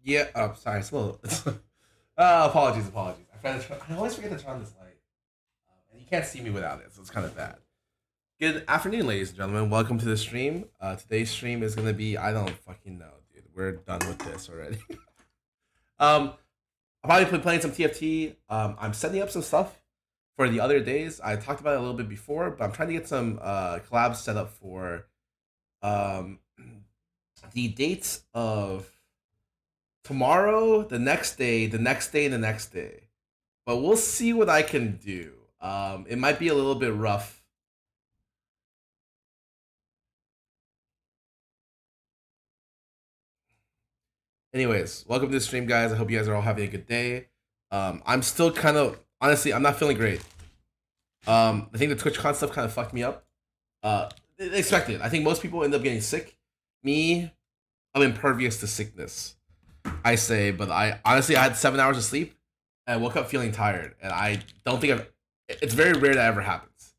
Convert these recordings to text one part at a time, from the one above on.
Yeah. Oh, sorry. It's a little. Apologies. Apologies. I always forget to turn on this light, and you can't see me without it, so it's kind of bad. Good afternoon, ladies and gentlemen. Welcome to the stream. Today's stream is gonna be I don't fucking know, dude. We're done with this already. um, I'll probably be playing some TFT. I'm setting up some stuff for the other days. I talked about it a little bit before, but I'm trying to get some collabs set up for um the dates of tomorrow, the next day, the next day, the next day. But we'll see what I can do. It might be a little bit rough. Anyways, welcome to the stream, guys. I hope you guys are all having a good day. I'm still kind of honestly, I'm not feeling great. I think the TwitchCon stuff kind of fucked me up. Expected. I think most people end up getting sick. Me, I'm impervious to sickness. I say, but I honestly I had 7 hours of sleep and I woke up feeling tired, and I don't think I've. It's very rare that ever happens.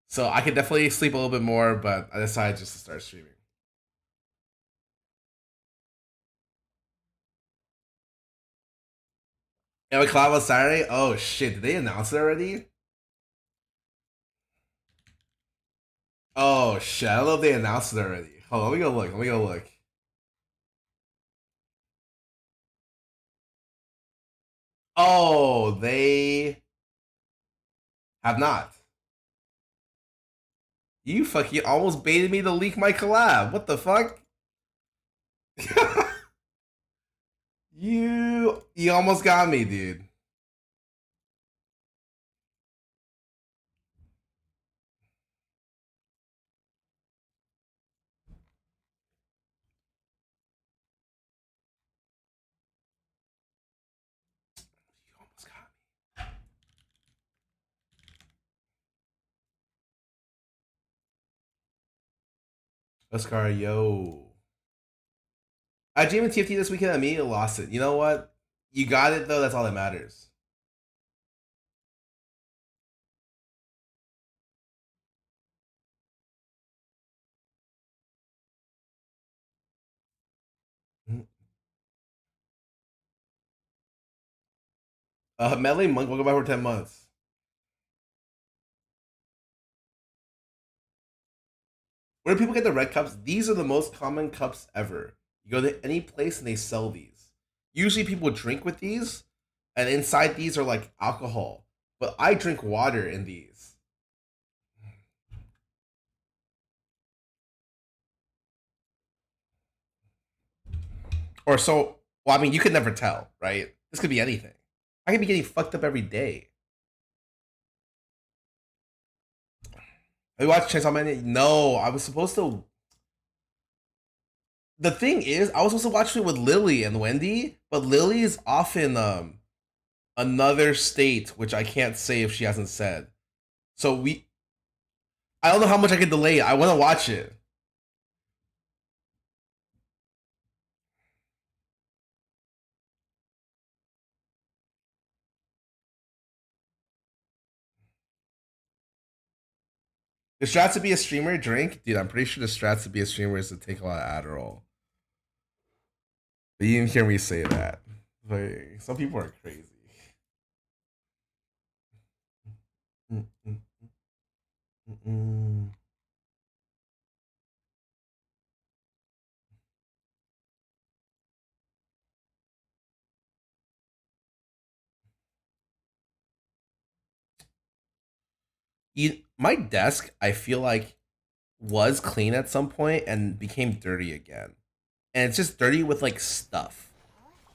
So I could definitely sleep a little bit more, but I decided just to start streaming. Yeah, we collab on Saturday. Oh shit! Did they announce it already? Oh shit! I don't know if they announced it already. Hold on, let me go look. Let me go look. Oh, they have not. You fucking almost baited me to leak my collab. What the fuck? you almost got me, dude. You almost got me. Oscar, yo. I GM and TFT this weekend. I immediately lost it. You know what? You got it though. That's all that matters. Melee Monk, welcome back for 10 months. Where do people get the red cups? These are the most common cups ever. You go to any place and they sell these. Usually people drink with these, and inside these are like alcohol. But I drink water in these. Or so, well, I mean, you could never tell, right? This could be anything. I could be getting fucked up every day. Have you watched Chainsaw Man? No, I was supposed to. The thing is, I was supposed to watch it with Lily and Wendy, but Lily is off in another state, which I can't say if she hasn't said. So I don't know how much I can delay it. I want to watch it. The strats to be a streamer, drink, dude. I'm pretty sure the strats to be a streamer is to take a lot of Adderall. But you didn't hear me say that. Like, some people are crazy. Mm, mm, mm, mm. My desk, I feel like, was clean at some point and became dirty again. And it's just dirty with like stuff.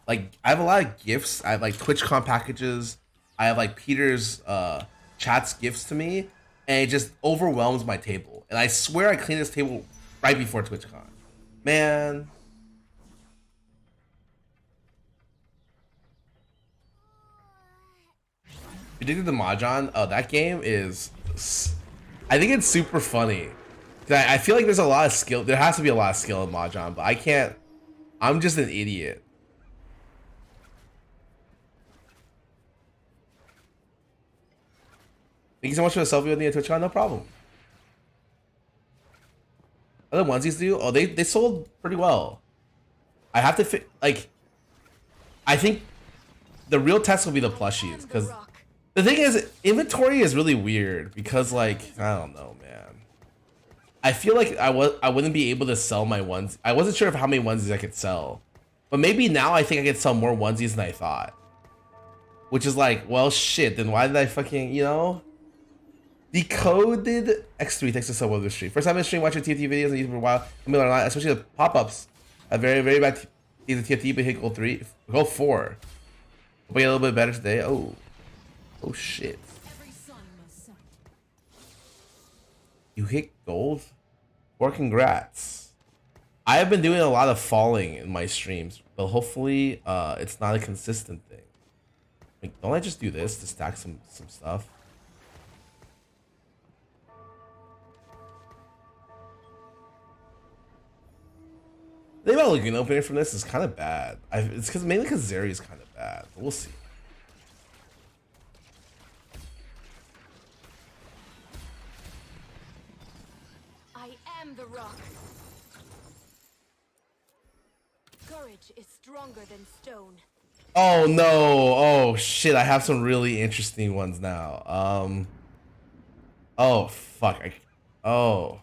Like I have a lot of gifts. I have like TwitchCon packages. I have like Peter's chat's gifts to me, and it just overwhelms my table. And I swear I cleaned this table right before TwitchCon. Man, Predicted the Mahjong. Oh, that game is. I think it's super funny. I feel like there's a lot of skill. There has to be a lot of skill in Mahjong, but I can't. I'm just an idiot. Thank you so much for the selfie with me at TwitchCon. No problem. Other onesies do? Oh, they sold pretty well. I have to fit like I think the real test will be the plushies, because the thing is, inventory is really weird because, like, I don't know, man. I feel like I wouldn't be able to sell my ones. I wasn't sure of how many onesies I could sell, but maybe now I think I could sell more onesies than I thought. Which is like, well, shit. Then why did I fucking, you know? Decoded X3 thanks to sub of the stream. First time in stream watching TFT videos on YouTube for a while. I mean, especially the pop-ups. A very, very bad TFT, but hit goal 3, goal 4. But get a little bit better today. Oh, oh shit. You hit gold? Or congrats. I have been doing a lot of falling in my streams, but hopefully it's not a consistent thing. Like, don't I just do this to stack some stuff? The thing about Laguna opening from this is kind of bad. It's mainly because Zeri is kind of bad, but we'll see. I am the rock. Courage is stronger than stone. Oh no! Oh shit! I have some really interesting ones now. Oh fuck! Oh.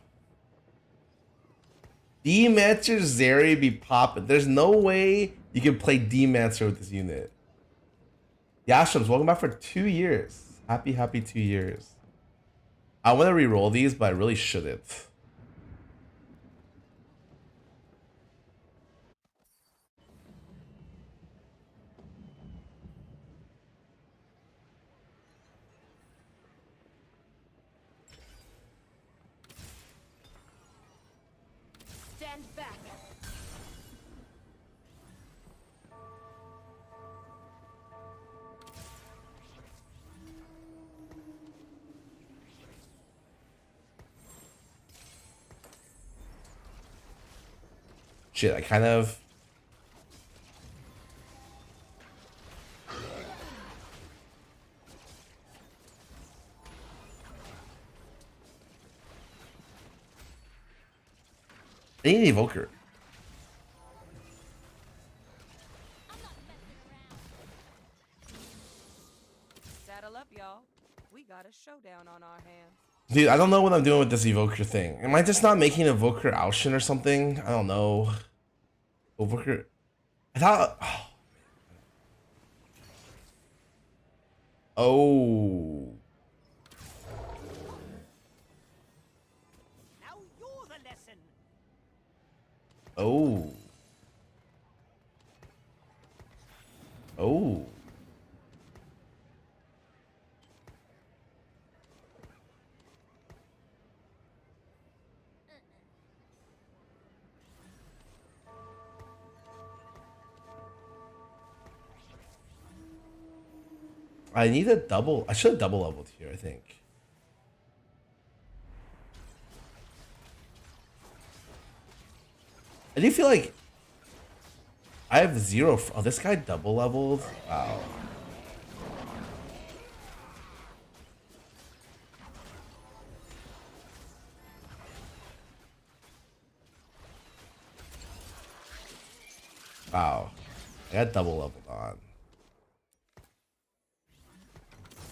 Demancer Zeri be popping. There's no way you can play Demancer with this unit. Yashrams, welcome back for 2 years. Happy 2 years. I want to re-roll these, but I really shouldn't. Stand back. Shit, I kind of... I need an evoker. Saddle up, y'all. We got a showdown on our hands. Dude, I don't know what I'm doing with this evoker thing. Am I just not making evoker Alshin or something? I don't know. Evoker... I thought... Oh. Now you're the lesson. Oh. Oh. I need a double. I should have double leveled here, I think. I do feel like I have 0. Oh, this guy double leveled. Wow. Wow. I got double leveled on.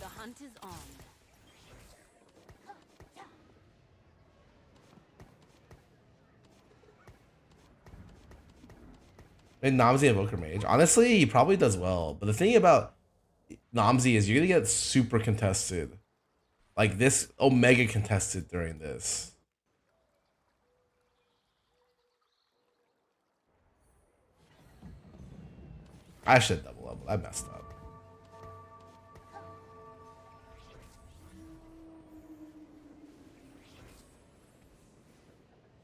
The hunt is on. And Namzi Evoker Mage. Honestly, he probably does well. But the thing about Namzi is you're gonna get super contested. Like this Omega contested during this. I should double level. I messed up.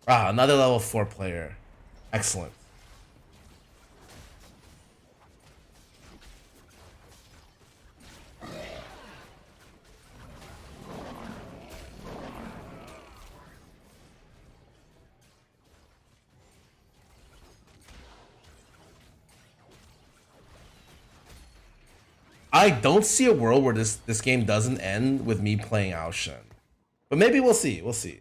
Ah, another level 4 player. Excellent. I don't see a world where this game doesn't end with me playing Aoshin. But maybe we'll see. We'll see.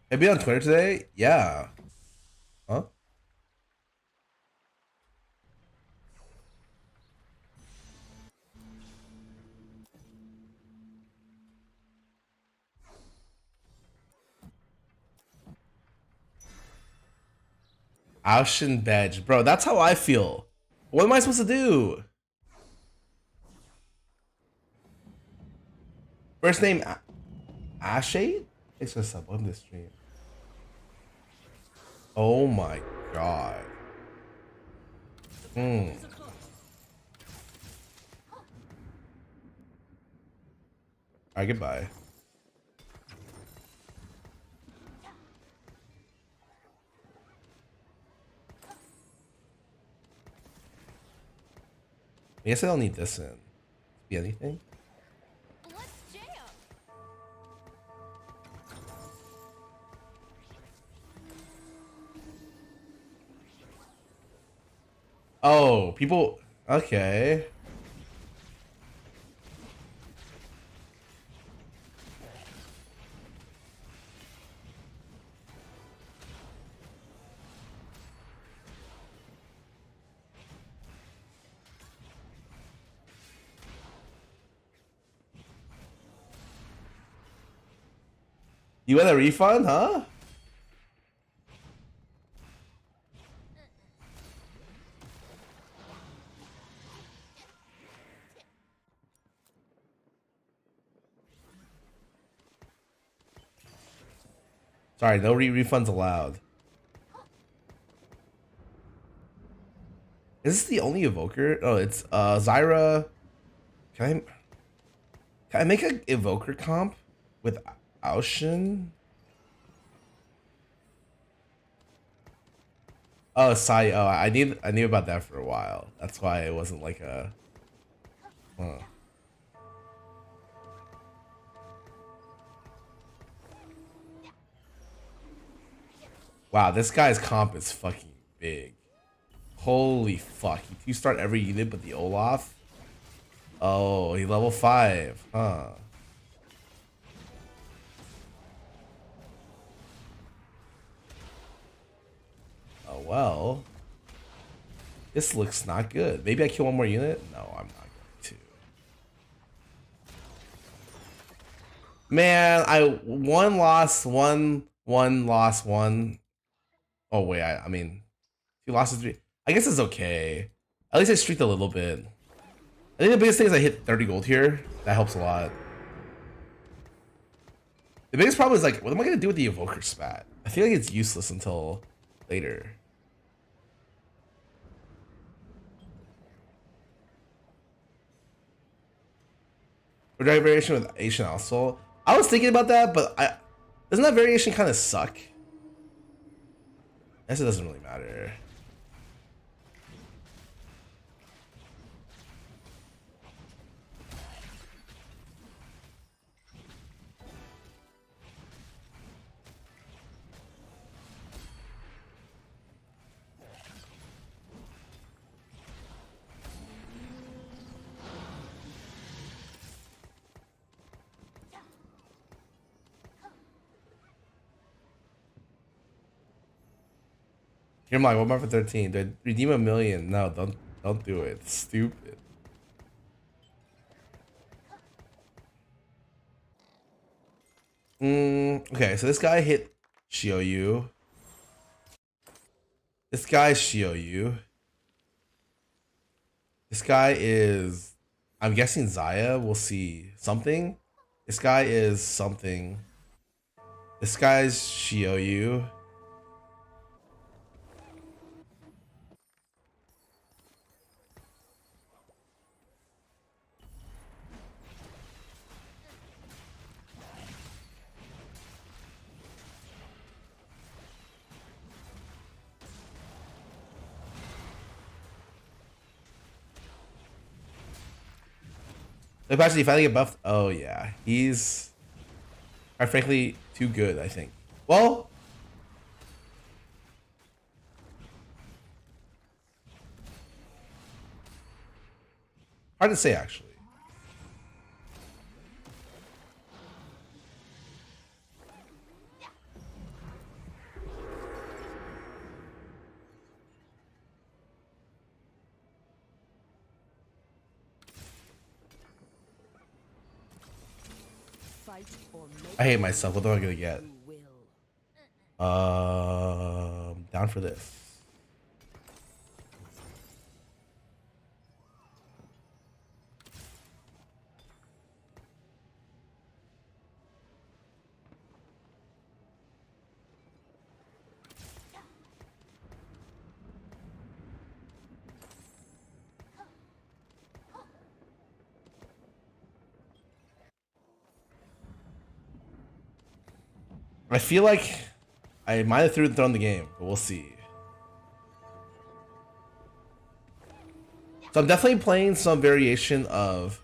Have you been on Twitter today? Yeah. Huh? Aushin badge. Bro, that's how I feel. What am I supposed to do? First name Ashade? Thanks for the sub. Welcome to the stream. Oh my god. Hmm. Alright, goodbye. I guess I don't need this in. Be anything? Let's jam. Oh, people. Okay. You want a refund, huh? Sorry, no refunds allowed. Is this the only evoker? Oh, it's Zyra. Can I make a evoker comp with Aushin? Oh, Sai. Oh, I knew about that for a while. That's why it wasn't like a. Huh. Wow, this guy's comp is fucking big. Holy fuck! You start every unit but the Olaf. Oh, he level 5, huh? Oh well. This looks not good. Maybe I kill one more unit? No, I'm not going to. Man, I one loss, one loss, one. Oh wait, I mean, 2 losses, 3. I guess it's okay. At least I streaked a little bit. I think the biggest thing is I hit 30 gold here. That helps a lot. The biggest problem is like, what am I gonna do with the evoker spat? I feel like it's useless until later. Drag variation with Asian also. I was thinking about that, but doesn't that variation kind of suck? I guess it doesn't really matter. You're like, what am I for 13? Do I redeem 1,000,000? No, don't do it. It's stupid. Okay, so this guy hit Shioyu. This guy's Shioyu. This guy is, I'm guessing Zaya. We'll see. Something. This guy is something. This guy's Shioyu. Like, actually, if I get buffed, oh yeah, he's quite frankly too good. I think. Well, hard to say actually. Fight or make I hate myself. What am I gonna get? you will. Down for this. I feel like I might have thrown the game, but we'll see. So I'm definitely playing some variation of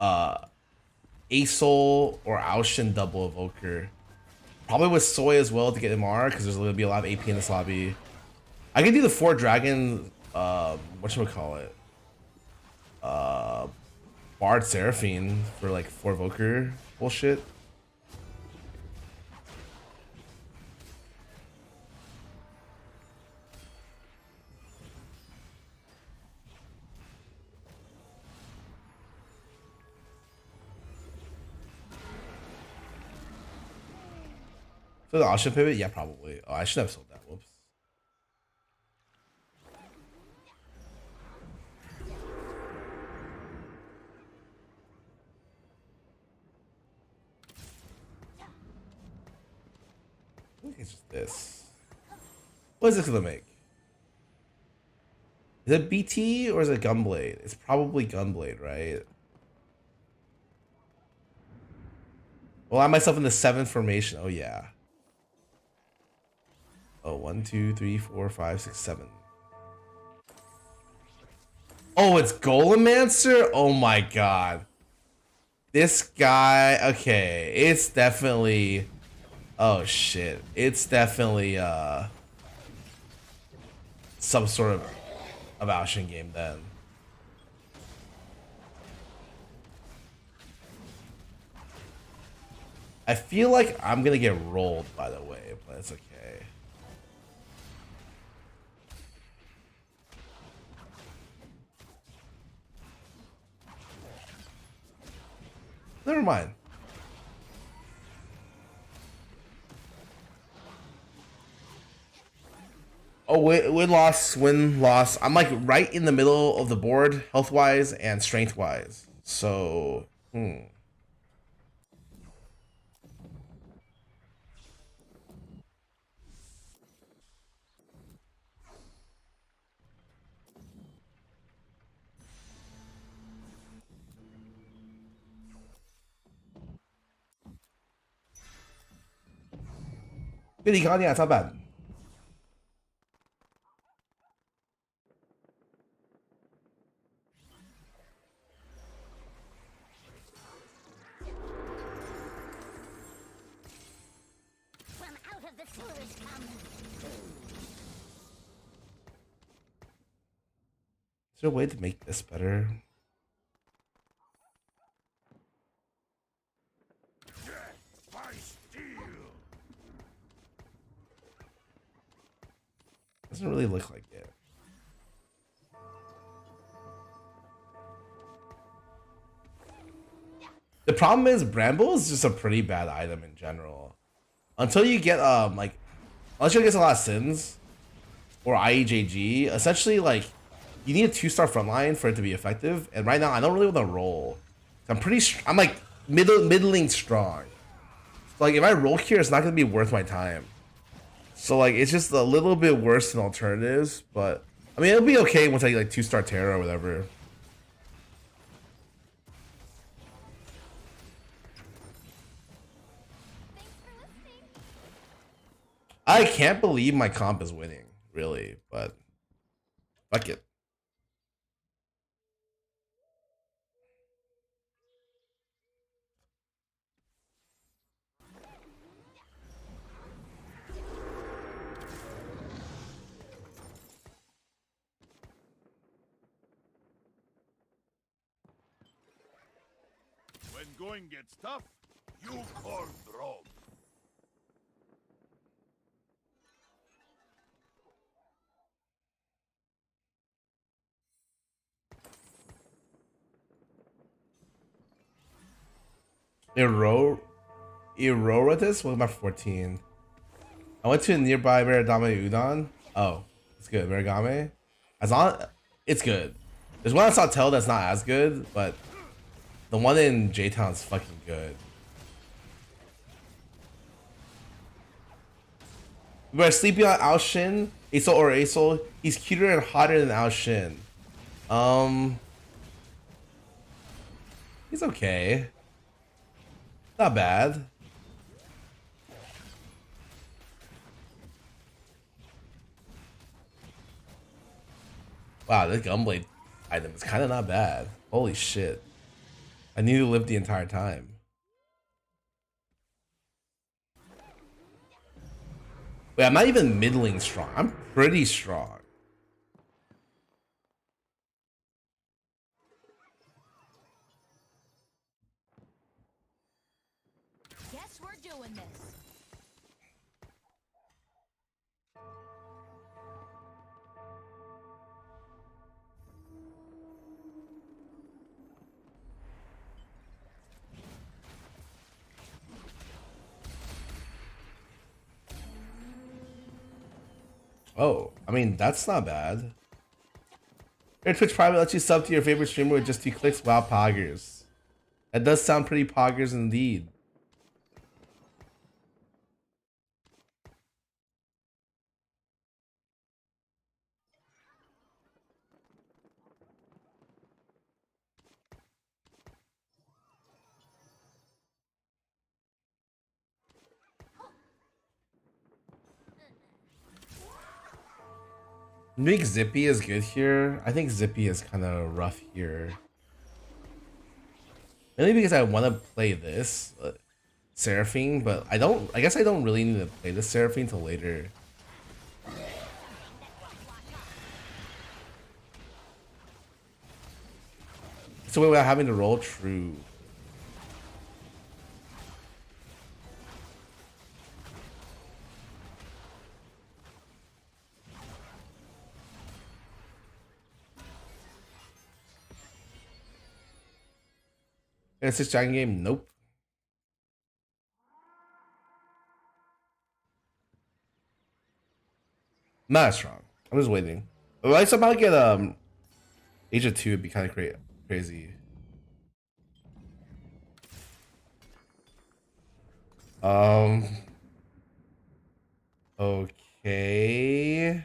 Asol or Aushin double evoker. Probably with Soy as well to get MR because there's going to be a lot of AP in this lobby. I can do the 4 dragon, whatchamacallit? Bard Seraphine for like 4 evoker bullshit. For the Aushin pivot? Yeah, probably. Oh, I should have sold that. Whoops. I think it's just this. What is this gonna make? Is it BT or is it Gunblade? It's probably Gunblade, right? Well, I'm myself in the 7th formation. Oh yeah. Oh, 1, 2, 3, 4, 5, 6, 7. Oh, it's Golemancer? Oh my god. This guy, okay. It's definitely, oh shit. It's definitely some sort of Ashen game then. I feel like I'm gonna get rolled, by the way, but it's okay. Never mind. Oh, win loss, win loss. I'm like right in the middle of the board, health wise and strength wise. So, yeah, it's not bad. From out of the sewers come. Is there a way to make this better? Doesn't really look like it. The problem is Bramble is just a pretty bad item in general. Until you get like, unless you get a lot of sins or IEJG, essentially like you need a 2-star frontline for it to be effective. And right now I don't really want to roll. I'm I'm like middling strong. So, like if I roll here, it's not gonna be worth my time. So like it's just a little bit worse than alternatives, but I mean it'll be okay once I get like 2-star Terra or whatever. I can't believe my comp is winning, really, but fuck it. When going gets tough, you call Throg. Ero Eroratus? What about 14? I went to a nearby Merigame Udon. Oh, it's good. Merigame? As long it's good. There's one in Sawtell that's not as good, but the one in J-Town's fucking good. We're sleeping on Ao Shin, Asol or Asol. He's cuter and hotter than Ao Shin. He's okay. Not bad. Wow, this Gunblade item is kind of not bad. Holy shit. I knew to live the entire time. Wait, I'm not even middling strong. I'm pretty strong. Guess we're doing this. Oh, I mean, that's not bad. Your Twitch private lets you sub to your favorite streamer with just 2 clicks. Wow, poggers. That does sound pretty poggers indeed. You think Zippy is good here? I think Zippy is kind of rough here. Mainly because I want to play this Seraphine, but I don't. I guess I don't really need to play this Seraphine till later. So without having to roll, true. It's this giant game. Nope. Not as strong. I'm just waiting. If I somehow get Asia 2, it'd be kind of crazy. Um. Okay.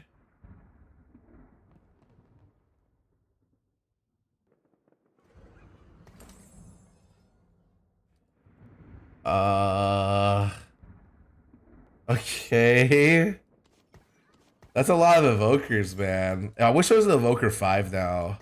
Okay. That's a lot of evokers, man. I wish there was an evoker 5 now.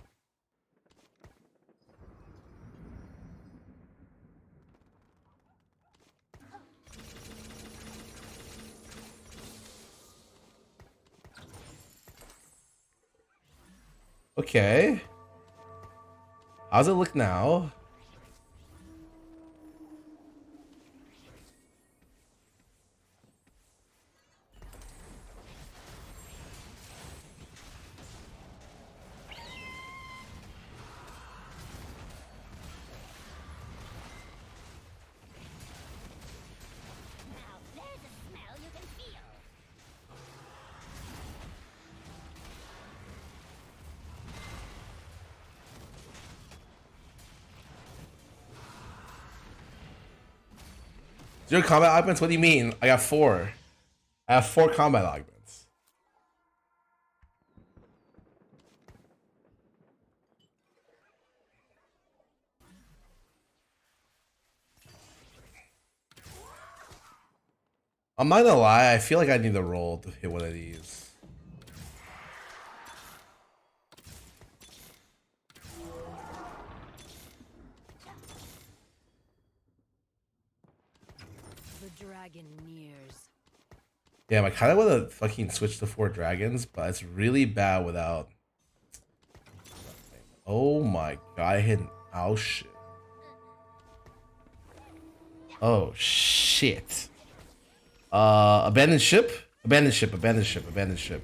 Okay. How's it look now? Now there's a smell you can feel. Zero combat augments? What do you mean? I got 4. I have 4 combat augments. I'm not gonna lie, I feel like I need to roll to hit one of these. The dragon nears. Damn, I kind of want to fucking switch to 4 dragons, but it's really bad without. Oh my god, I hit an ow shit. Oh shit. Abandoned ship? Abandoned ship, abandoned ship, abandoned ship.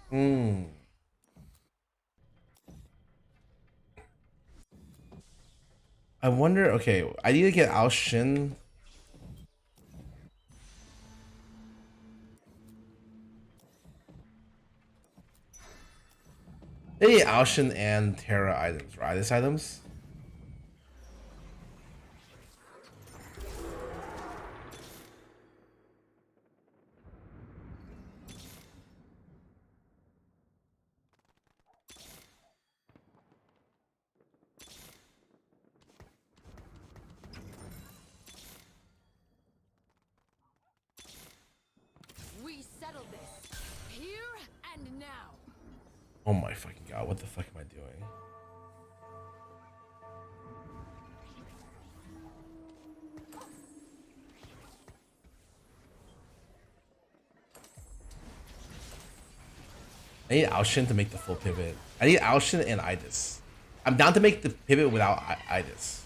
Hmm. I wonder. Okay, I need to get Ao Shin. Hey, Ao Shin and Terra items, right? This items. We settle this here and now. Oh my fucking god! What the fuck am I doing? I need Ao Shin to make the full pivot. I need Ao Shin and Idis. I'm down to make the pivot without Idis.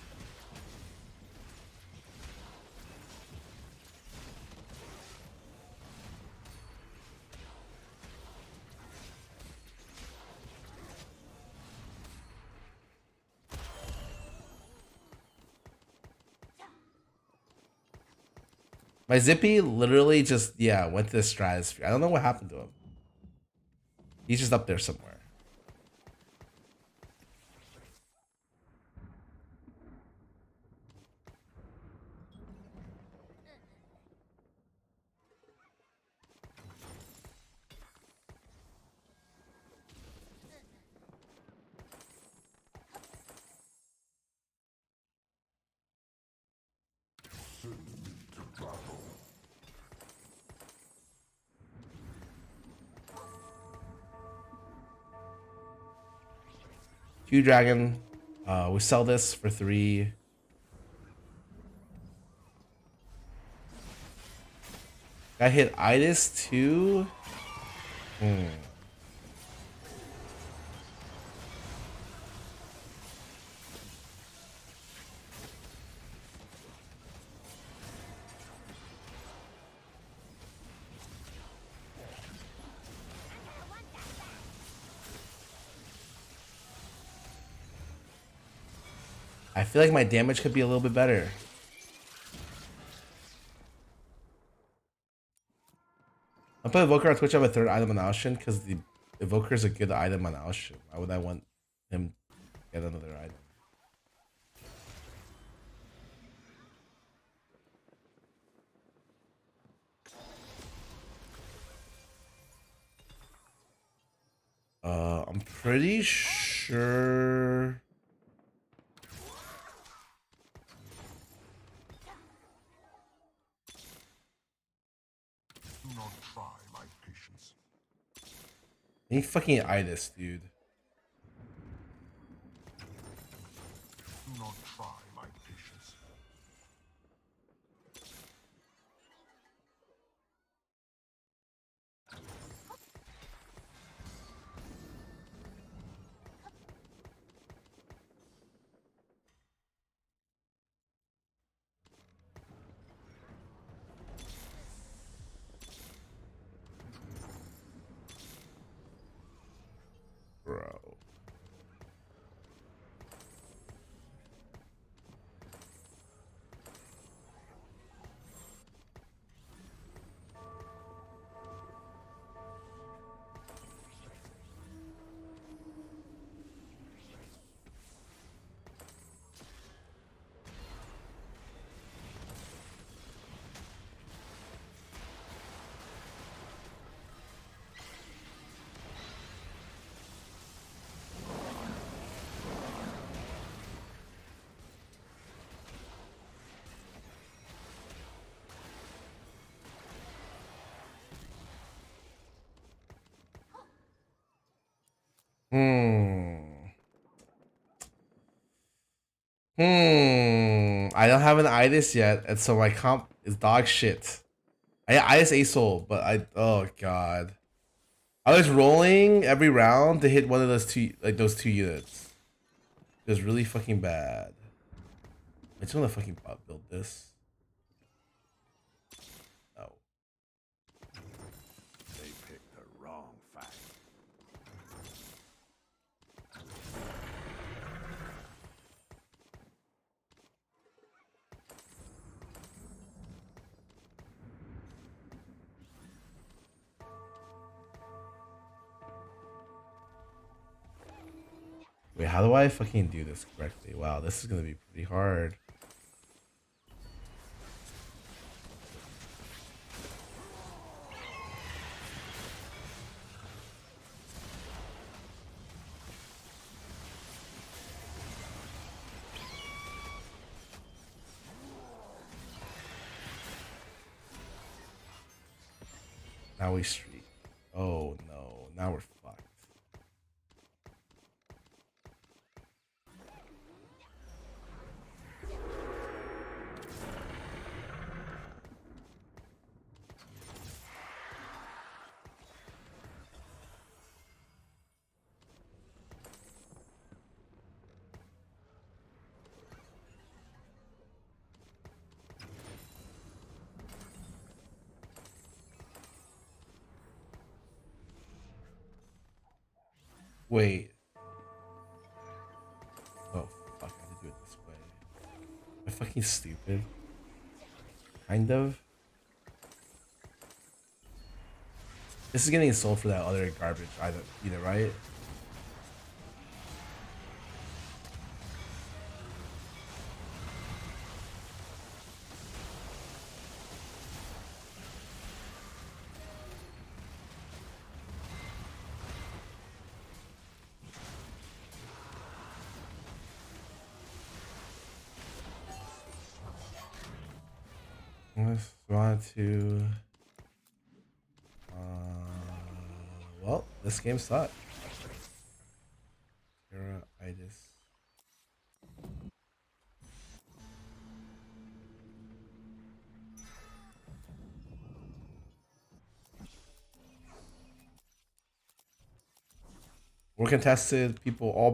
My Zippy literally just went to the stratosphere. I don't know what happened to him. He's just up there somewhere. Q Dragon. We sell this for 3. I hit Idis too. I feel like my damage could be a little bit better. I put Evoker on Twitch. I have a 3rd item on Alshin because the Evoker is a good item on Alshin. Why would I want him to get another item? I'm pretty sure. Do not try my patience. I need fucking Idis, dude. Do not try my patience. Bro. I don't have an Idis yet, and so my comp is dog shit. I had Idis A Soul, but oh god. I was rolling every round to hit one of those two units. It was really fucking bad. I just wanna fucking build this. No. They picked the wrong fight. Wait, how do I fucking do this correctly? Wow, this is gonna be pretty hard. Now we streak. Oh no, now we're fucked. Wait. Oh fuck, I have to do it this way. Am I fucking stupid? Kind of. This is getting sold for that other garbage item, either, right? Let's want to. Well, this game sucked. Scarra-itis. We're contested.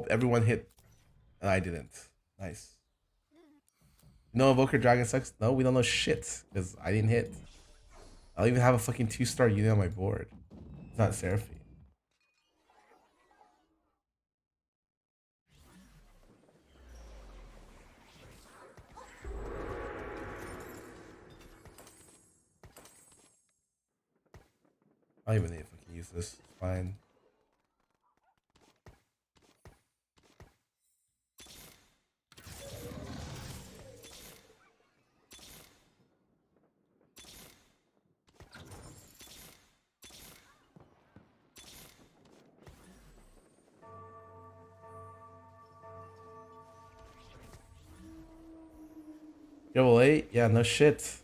Everyone hit, and I didn't. Nice. No, Evoker Dragon sucks. No, we don't know shit because I didn't hit. I don't even have a fucking 2-star unit on my board. It's not Seraphine. I don't even need to fucking use this. It's fine. Level 8? Yeah, no shit.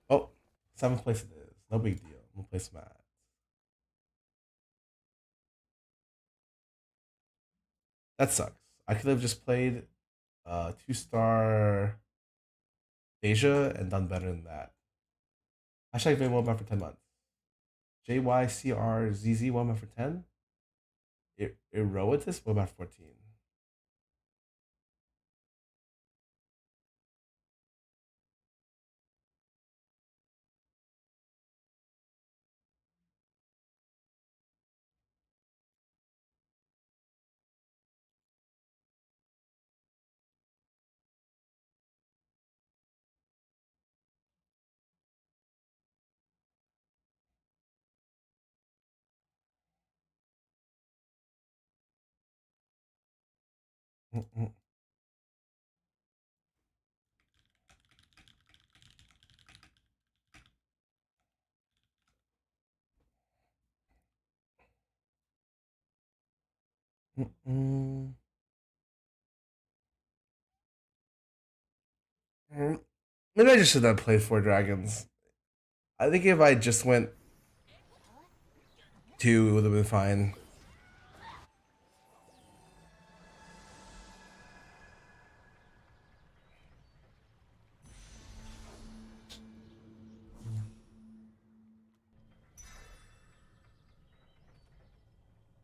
Oh, 7th place it is. No big deal. I'm gonna play some ads. That sucks. I could have just played 2-star Deja and done better than that. Hashtag Vay one for 10 months. JYCRZZ 1 for 10. Eroitus 1 for 14. Mm-mm. Mm-mm. Maybe I just should have played 4 dragons. I think if I just went 2, it would have been fine.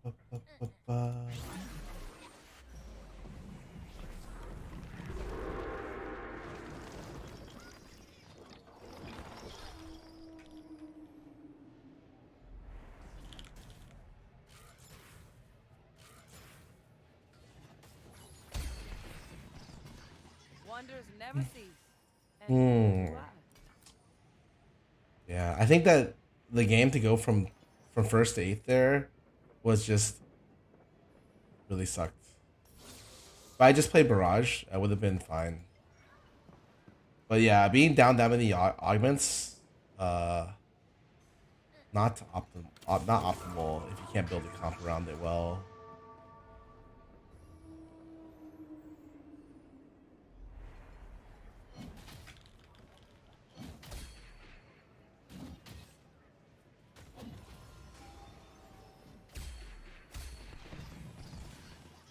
Ba-ba-ba-ba. wonders never cease. And Hmm. neither do I. Yeah, I think that the game to go from first to eighth there was just really sucked. If I just played Barrage, I would have been fine. But yeah, being down that many augments, uh, not optimal if you can't build a comp around it well.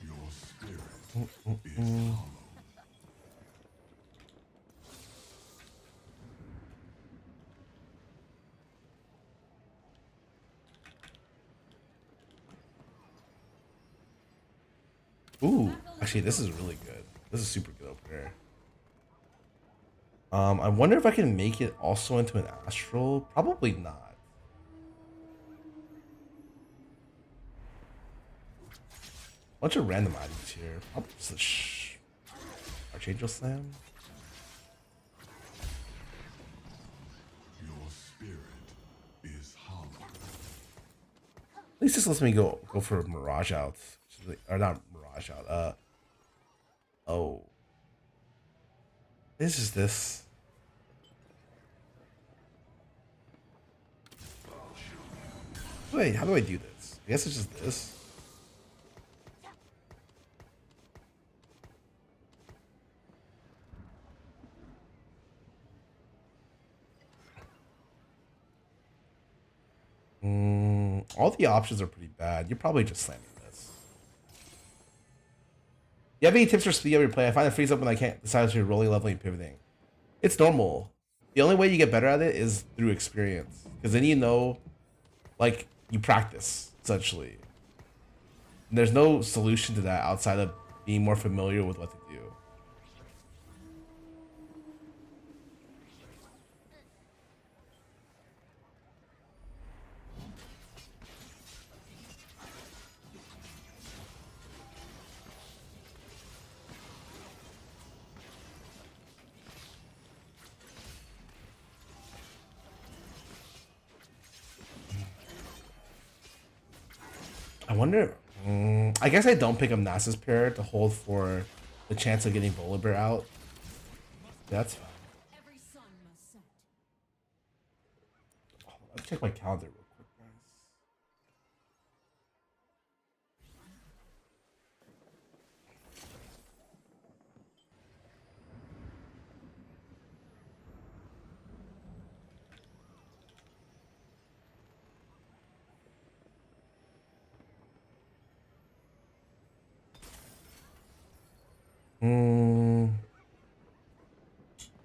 Your spirit is hollow. Ooh, actually, this is really good. This is super good opener. I wonder if I can make it also into an astral. Probably not. Bunch of random items here. Probably just a Archangel Slam. Your spirit is hollow. At least this lets me go for Mirage out, or not Mirage out. Oh, this is this. Wait, how do I do this? I guess it's just this. All the options are pretty bad. You're probably just slamming this. You have any tips for speed of your play? I find it frees up when I can't decide between rolling, leveling, and pivoting. It's normal. The only way you get better at it is through experience. Because then you know, like, you practice, essentially. And there's no solution to that outside of being more familiar with what to do. I wonder. I guess I don't pick up Nasa's pair to hold for the chance of getting Volibear out. That's fine. Every sun must set. Let's check my calendar real quick, guys.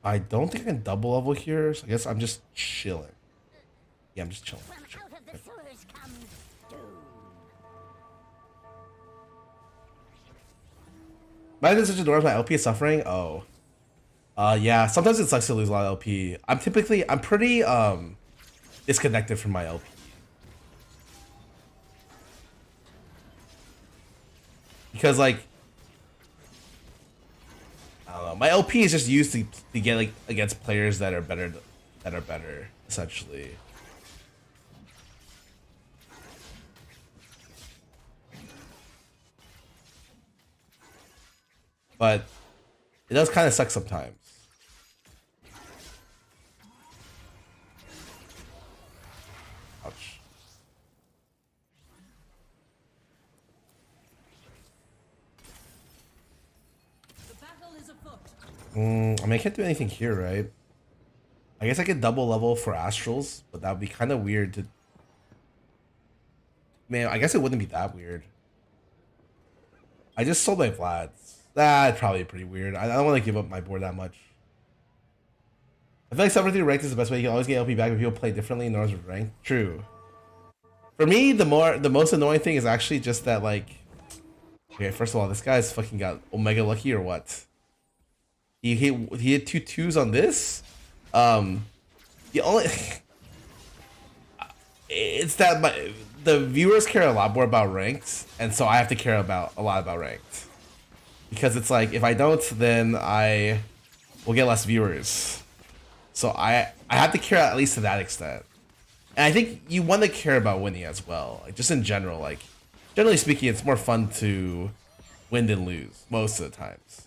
I don't think I can double level here, so I guess I'm just chilling. Yeah, I'm just chilling. From out of the sewers comes doom. My decision to my LP is suffering. Oh, yeah. Sometimes it sucks to lose a lot of LP. I'm pretty disconnected from my LP because like I don't know. My LP is just used to get like against players that are better essentially. But it does kind of suck sometimes. Ouch. The battle is afoot. I mean, I can't do anything here, right? I guess I could double level for Astrals, but that would be kind of weird to... Man, I guess it wouldn't be that weird. I just sold my Vlads. That's probably pretty weird. I don't want to give up my board that much. I feel like 73 ranked is the best way. You can always get LP back if people play differently in North ranked. True. For me, the most annoying thing is actually just that, like... Okay, first of all, this guy's fucking got Omega Lucky or what? He hit 2 twos on this? The only... It's that the viewers care a lot more about ranked, and so I have to care a lot about ranked. because it's like if I don't, then I will get less viewers. So I have to care at least to that extent. And I think you want to care about winning as well. Like just in general, like generally speaking, it's more fun to win than lose most of the times.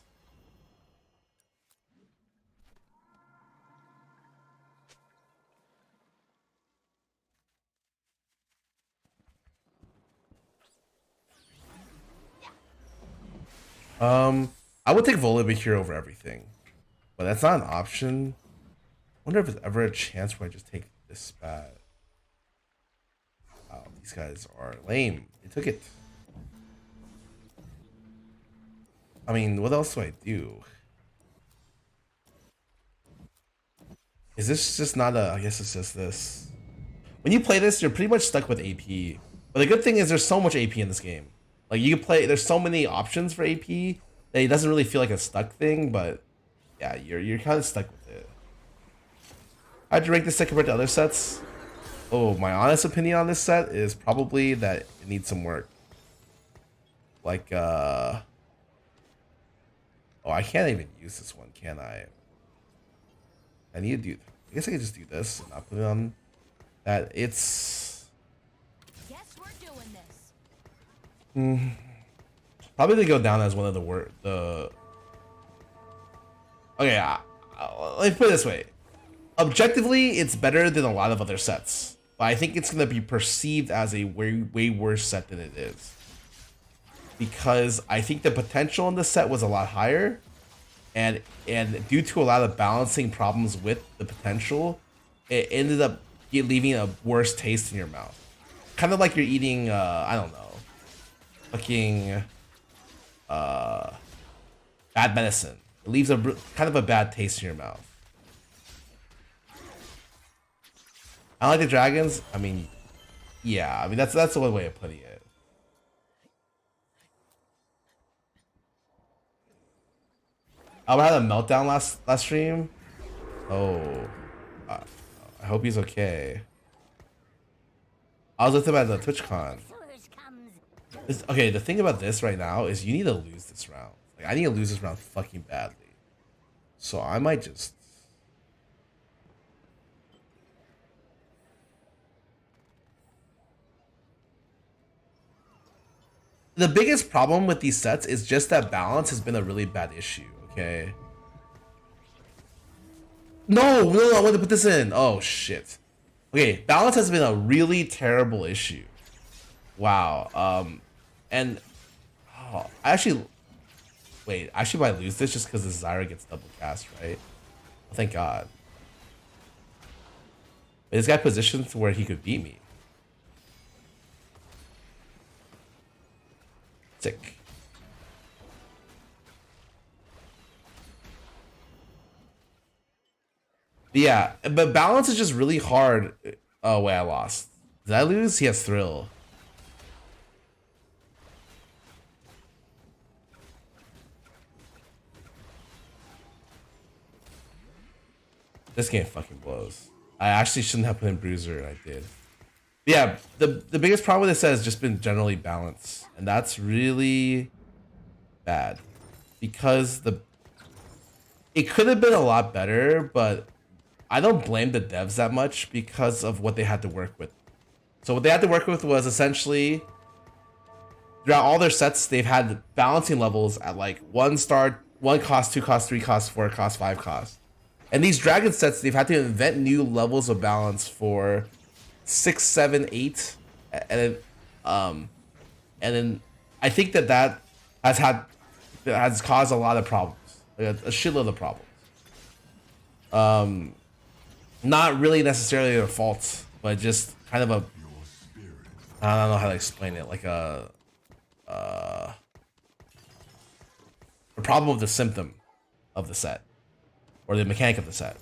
I would take Volibear here over everything, but that's not an option. I wonder if there's ever a chance where I just take this spat. Wow, these guys are lame. They took it. I mean, what else do I do? Is this just not a... I guess it's just this. When you play this, you're pretty much stuck with AP. But the good thing is there's so much AP in this game. Like, you can play... There's so many options for AP that it doesn't really feel like a stuck thing, but... Yeah, you're kind of stuck with it. How'd you rank this set compared to other sets? Oh, my honest opinion on this set is probably that it needs some work. Like, oh, I can't even use this one, can I? I need to do... I guess I can just do this and not put it on that. It's... Guess we're doing this. Probably to go down as one of the okay, let me put it this way. Objectively, it's better than a lot of other sets. But I think it's going to be perceived as a way worse set than it is. Because I think the potential in the set was a lot higher. And due to a lot of balancing problems with the potential, it ended up leaving a worse taste in your mouth. Kind of like you're eating, I don't know, fucking bad medicine. It leaves a kind of a bad taste in your mouth. I like the dragons. I mean, yeah. I mean that's the one way of putting it. I had a meltdown last stream. Oh, I hope he's okay. I was with him at the TwitchCon. Okay, the thing about this right now is you need to lose this round. Like I need to lose this round fucking badly. So I might just... The biggest problem with these sets is just that balance has been a really bad issue, okay? No, I want to put this in. Oh, shit. Okay, balance has been a really terrible issue. Wow. And... Oh, I actually... Wait, I should probably lose this just because the Zyra gets double cast, right? Well, thank God. But this guy positioned to where he could beat me. Sick. Yeah, but balance is just really hard. Oh, wait, I lost. Did I lose? He has thrill. This game fucking blows. I actually shouldn't have put in Bruiser, and I did. Yeah, the biggest problem with this set has just been generally balance, and that's really bad because it could have been a lot better, but I don't blame the devs that much because of what they had to work with. So what they had to work with was essentially throughout all their sets, they've had balancing levels at like 1 star, 1 cost, 2 cost, 3 cost, 4 cost, 5 cost. And these dragon sets, they've had to invent new levels of balance for 6, 7, 8, and then I think that has caused a lot of problems, like a shitload of problems. Not really necessarily their fault, but just kind of a, I don't know how to explain it, like a problem of the symptom of the set, or the mechanic of the set.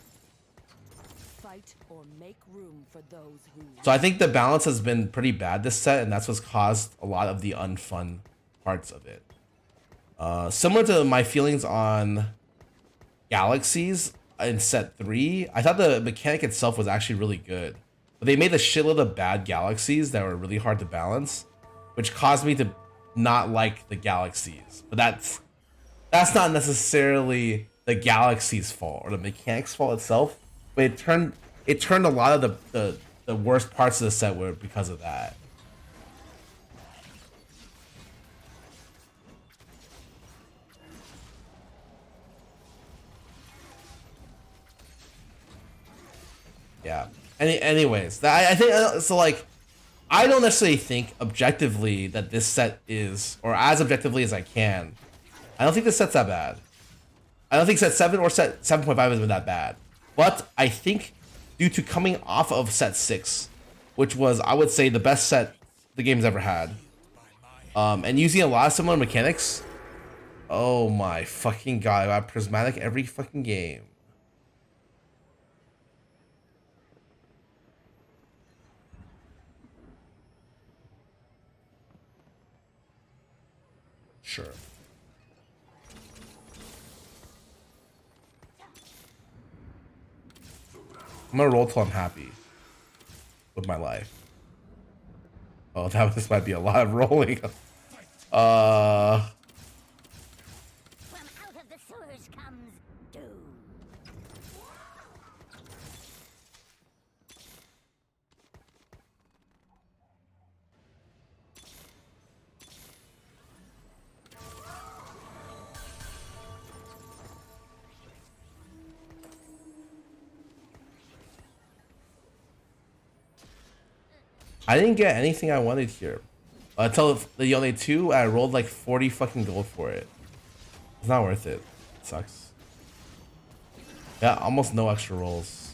Fight or make room for those who... So I think the balance has been pretty bad this set, and that's what's caused a lot of the unfun parts of it. Similar to my feelings on Galaxies in set 3, I thought the mechanic itself was actually really good. But they made a shitload of bad Galaxies that were really hard to balance, which caused me to not like the Galaxies. But that's not necessarily the galaxy's fault or the mechanics fault itself, but it turned a lot of the worst parts of the set were because of that. Yeah. Anyways, I think so. Like, I don't necessarily think objectively that this set is, or as objectively as I can. I don't think this set's that bad. I don't think set 7 or set 7.5 has been that bad. But I think due to coming off of set 6, which was, I would say, the best set the game's ever had, and using a lot of similar mechanics. Oh my fucking god! I have prismatic every fucking game. Sure. I'm gonna roll till I'm happy with my life. Oh, this might be a lot of rolling. From out of the sewers comes doom. I didn't get anything I wanted here. Until the Yone 2, I rolled like 40 fucking gold for it. It's not worth it. It sucks. Yeah, almost no extra rolls.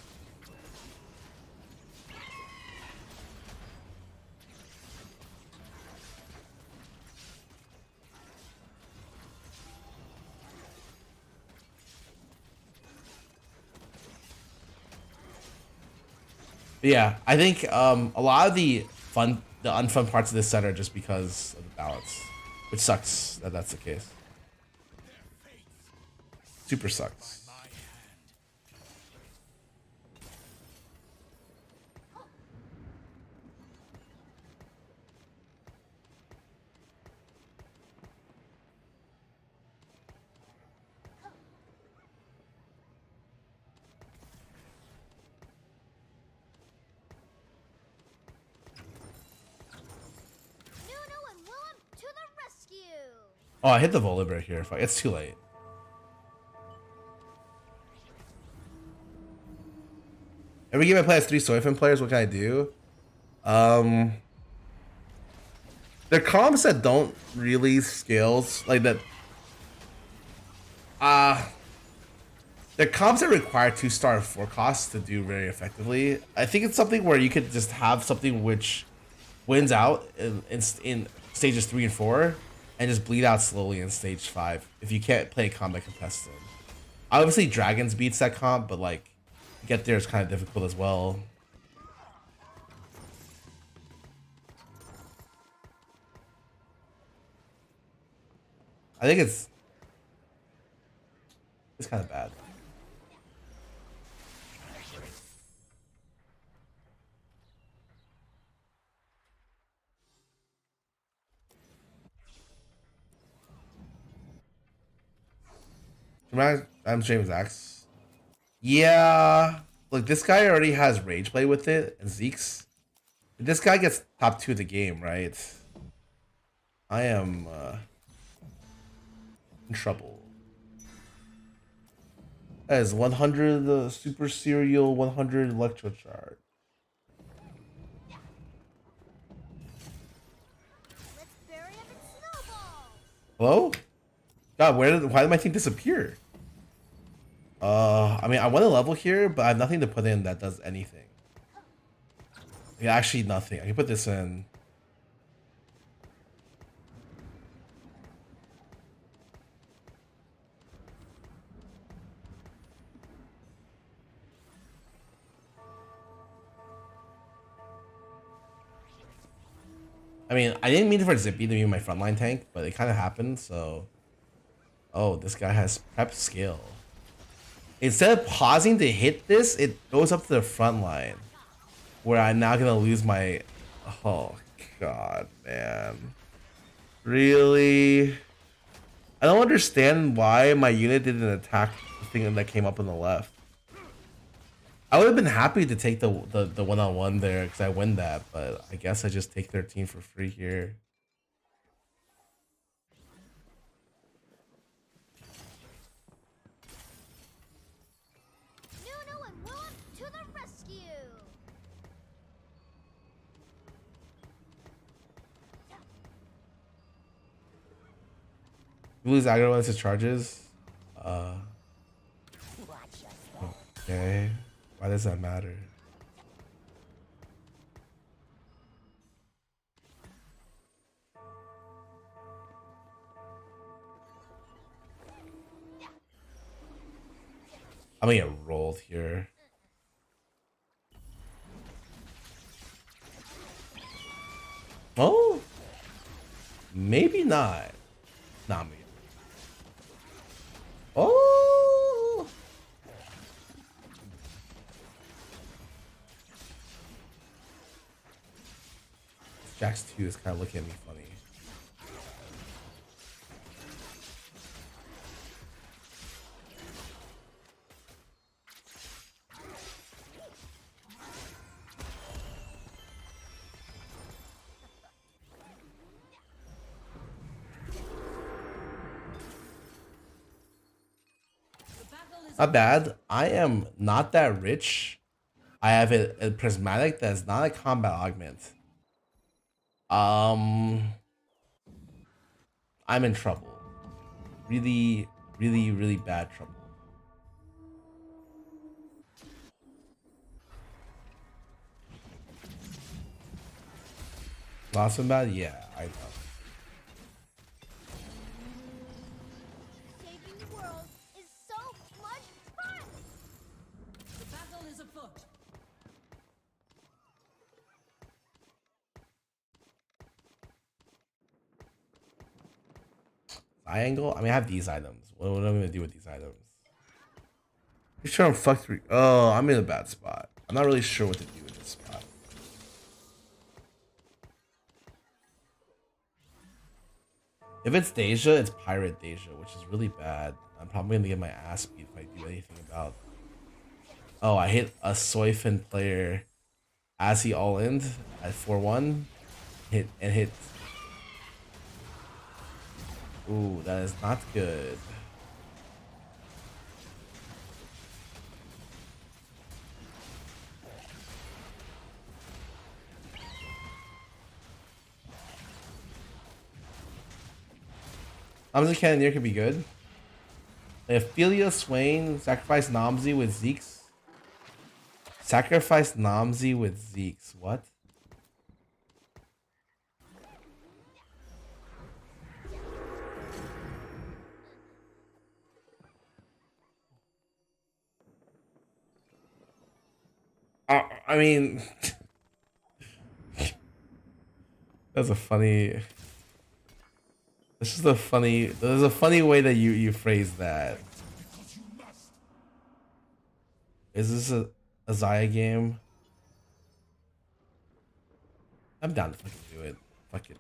But yeah, I think a lot of the unfun parts of this set are just because of the balance, which sucks that that's the case. Super sucks. Oh, I hit the Volibear here. It's too late. Every game I play has 3 Soifin players. What can I do? They're comps that don't really scales like that. They're comps that require 2-star 4 costs to do very effectively. I think it's something where you could just have something which wins out in stages 3 and 4. And just bleed out slowly in stage 5 if you can't play combat contested. Obviously, Dragons beats that comp, but like, to get there is kind of difficult as well. I think it's kind of bad. I'm James Axe. Yeah, look, this guy already has Rage Play with it and Zeke's. This guy gets top 2 of the game, right? I am in trouble. That is 100 Super Serial, 100 Electro Charge. Hello? God, why did my team disappear? I mean, I want a level here, but I have nothing to put in that does anything. Yeah, actually nothing. I can put this in. I mean, I didn't mean for Zippy to be my frontline tank, but it kind of happened, so... Oh, this guy has prep skill. Instead of pausing to hit this, it goes up to the front line. Where I'm now gonna lose my... Oh, God, man. Really? I don't understand why my unit didn't attack the thing that came up on the left. I would have been happy to take the one-on-one there because I win that, but I guess I just take 13 for free here. Nuno and Willem to the rescue! You lose aggro once it charges. Okay. Why does that matter? I'm gonna get rolled here. Oh, maybe not. Nah, me. Oh, Jax 2 is kind of looking at me funny. Not bad. I am not that rich. I have a prismatic that is not a combat augment. I'm in trouble. Really, really, really bad trouble. Lost and bad? Yeah, I know. Saving the world is so much fun! The battle is afoot. Triangle? I mean, I have these items. What am I gonna do with these items? Pretty sure I'm fucked. Oh, I'm in a bad spot. I'm not really sure what to do with this spot. If it's Deja, it's Pirate Deja, which is really bad. I'm probably gonna get my ass beat if I do anything about. Oh, I hit a Soyfin player as he all in at 4-1. Hit. Ooh, that is not good. Namzi Cannoneer could be good. Ophelia Swain sacrifice Namzi with Zeke's. Sacrifice Namzi with Zeke's. What? I mean, that's a funny. This is a funny. There's a funny way that you phrase that. Is this a Zaya game? I'm down to fucking do it. Fuck it.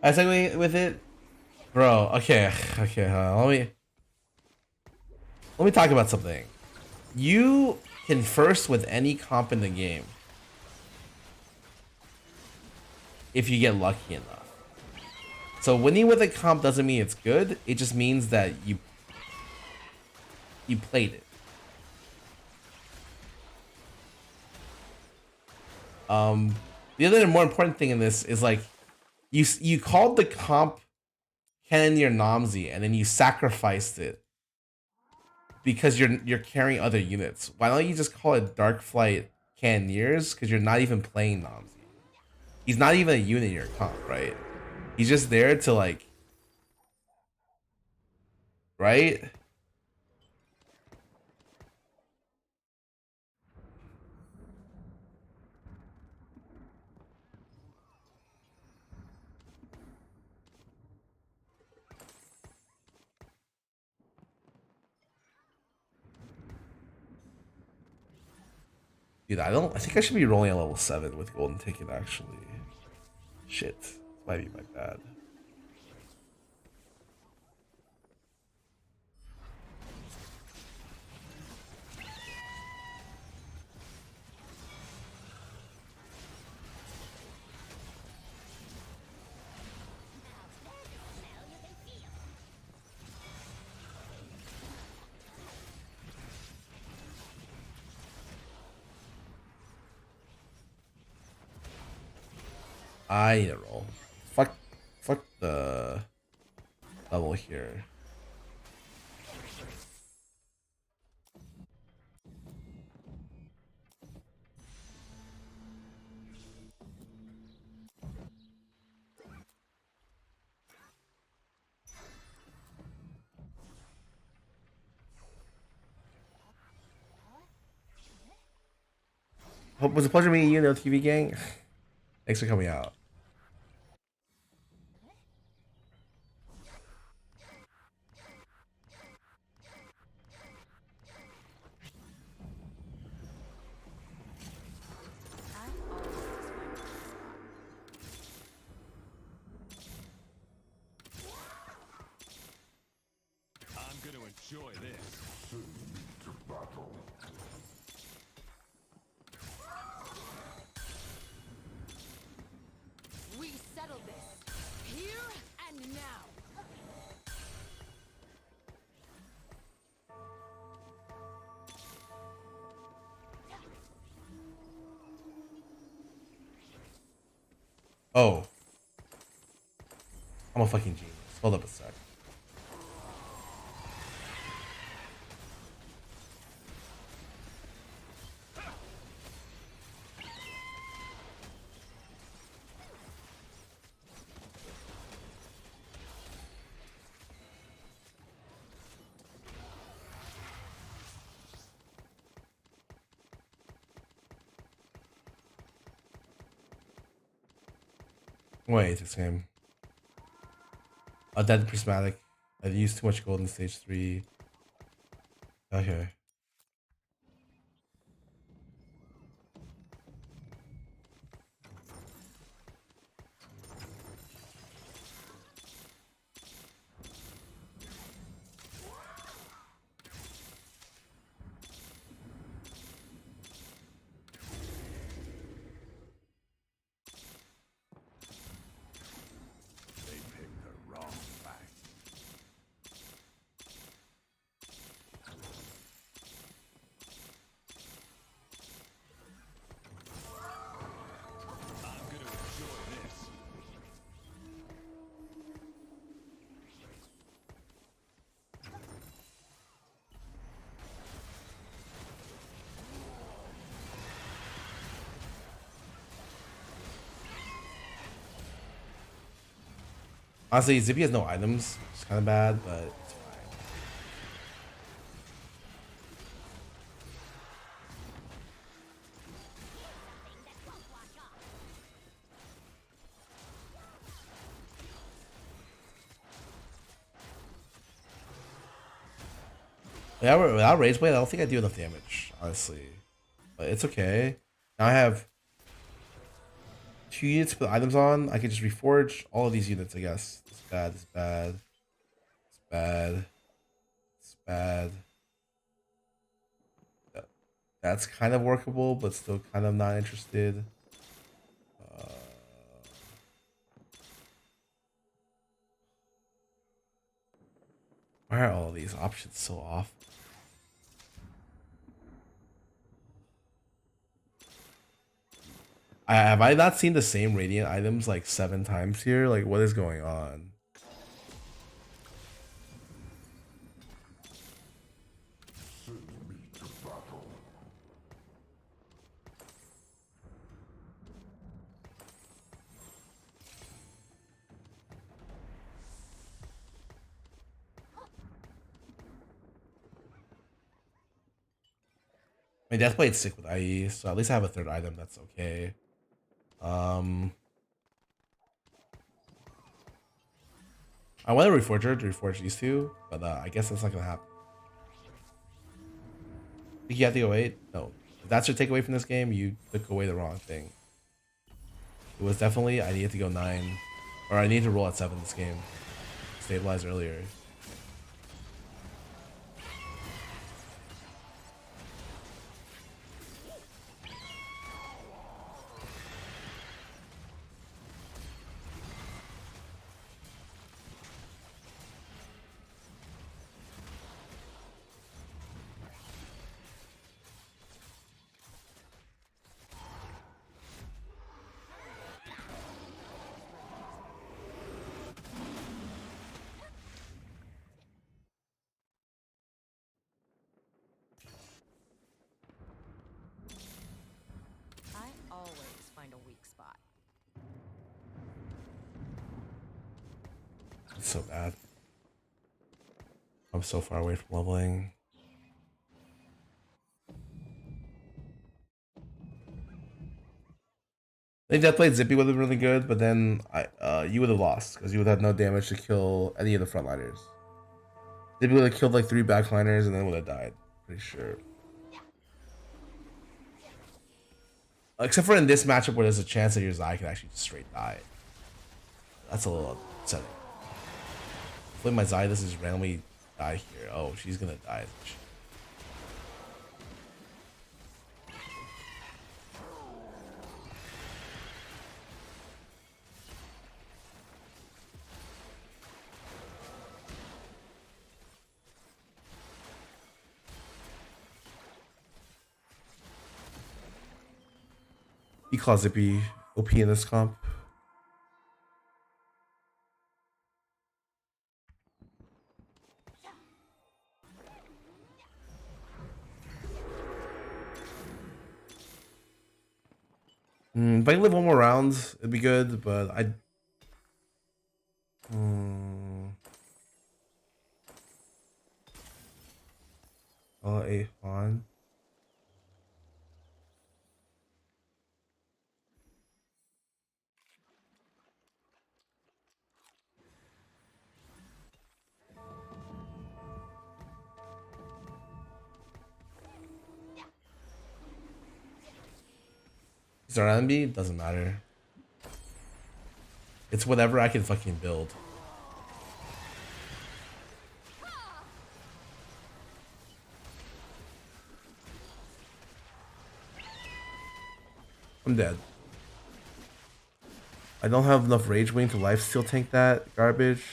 I segue with it, bro. Okay, let me talk about something. You can first with any comp in the game if you get lucky enough. So winning with a comp doesn't mean it's good. It just means that you played it. The other more important thing in this is like you called the comp Cannoneer Namzi and then you sacrificed it because you're carrying other units. Why don't you just call it Dark Flight Cannoneers? Because you're not even playing Namzi. He's not even a unit in your comp, right? He's just there to like, right? Dude, I don't. I think I should be rolling a level 7 with golden ticket. Actually, shit, might be my bad. I need to roll. Fuck the level here. Hope was a pleasure meeting you, No TV gang. Thanks for coming out. I'm gonna enjoy this. To battle. We settle this here and now. Oh, I'm a fucking genius. Hold up a sec. Wait, this game. A dead prismatic. I've used too much gold in stage 3. Okay. They picked the wrong fight. I'm gonna enjoy this. Honestly, Zippy has no items. It's kind of bad, but it's fine. Without Rage Blade, I don't think I do enough damage, honestly. But it's okay. Now I have 2 units to put items on. I can just reforge all of these units, I guess. It's bad, it's bad. It's bad. It's bad. That's kind of workable, but still kind of not interested. Why are all these options so off? Have I not seen the same radiant items like 7 times here? Like, what is going on? Send me to battle. I mean, Deathblade's sick with IE, so at least I have a 3rd item. That's okay. I want a reforger to reforge these 2, but I guess that's not gonna happen. Think you have to go 8? No, that's your takeaway from this game, you took away the wrong thing. It was definitely I needed to go 9, or I needed to roll at 7 this game. Stabilize earlier. I always find a weak spot. It's so bad. I'm so far away from leveling. I think that played Zippy would have been really good, but then you would have lost because you would have no damage to kill any of the frontliners. Zippy would have killed like 3 backliners and then would have died. Pretty sure. Except for in this matchup where there's a chance that your Zai can actually just straight die. That's a little upsetting. Hopefully my Zai doesn't just randomly die here. Oh, she's gonna die. He calls it be OP in this comp. If I can live one more round, it'd be good, but I. A on. Is there an enemy? Doesn't matter. It's whatever I can fucking build. I'm dead. I don't have enough rage wing to lifesteal tank that garbage.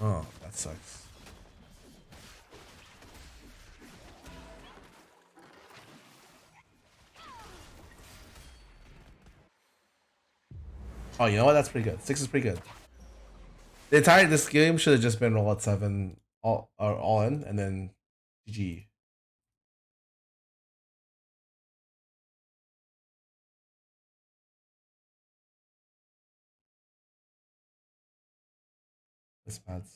Oh, that sucks. Oh, you know what? That's pretty good. 6 is pretty good. The entire this game should have just been roll at 7 all in and then GG. This mat's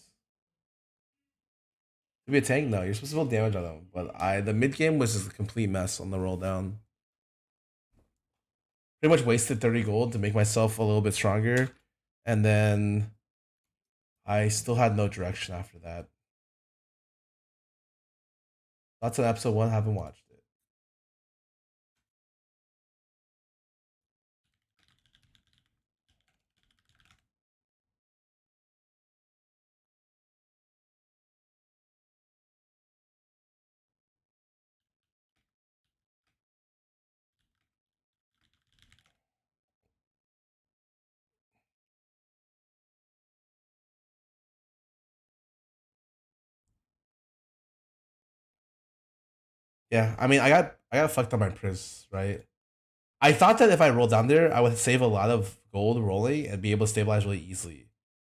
to be a tank. No, you're supposed to build damage on them, but the mid game was just a complete mess on the roll down. Pretty much wasted 30 gold to make myself a little bit stronger, and then I still had no direction after that. That's an episode 1. Haven't watched it. Yeah, I mean, I got fucked on my Priz, right? I thought that if I rolled down there, I would save a lot of gold rolling and be able to stabilize really easily.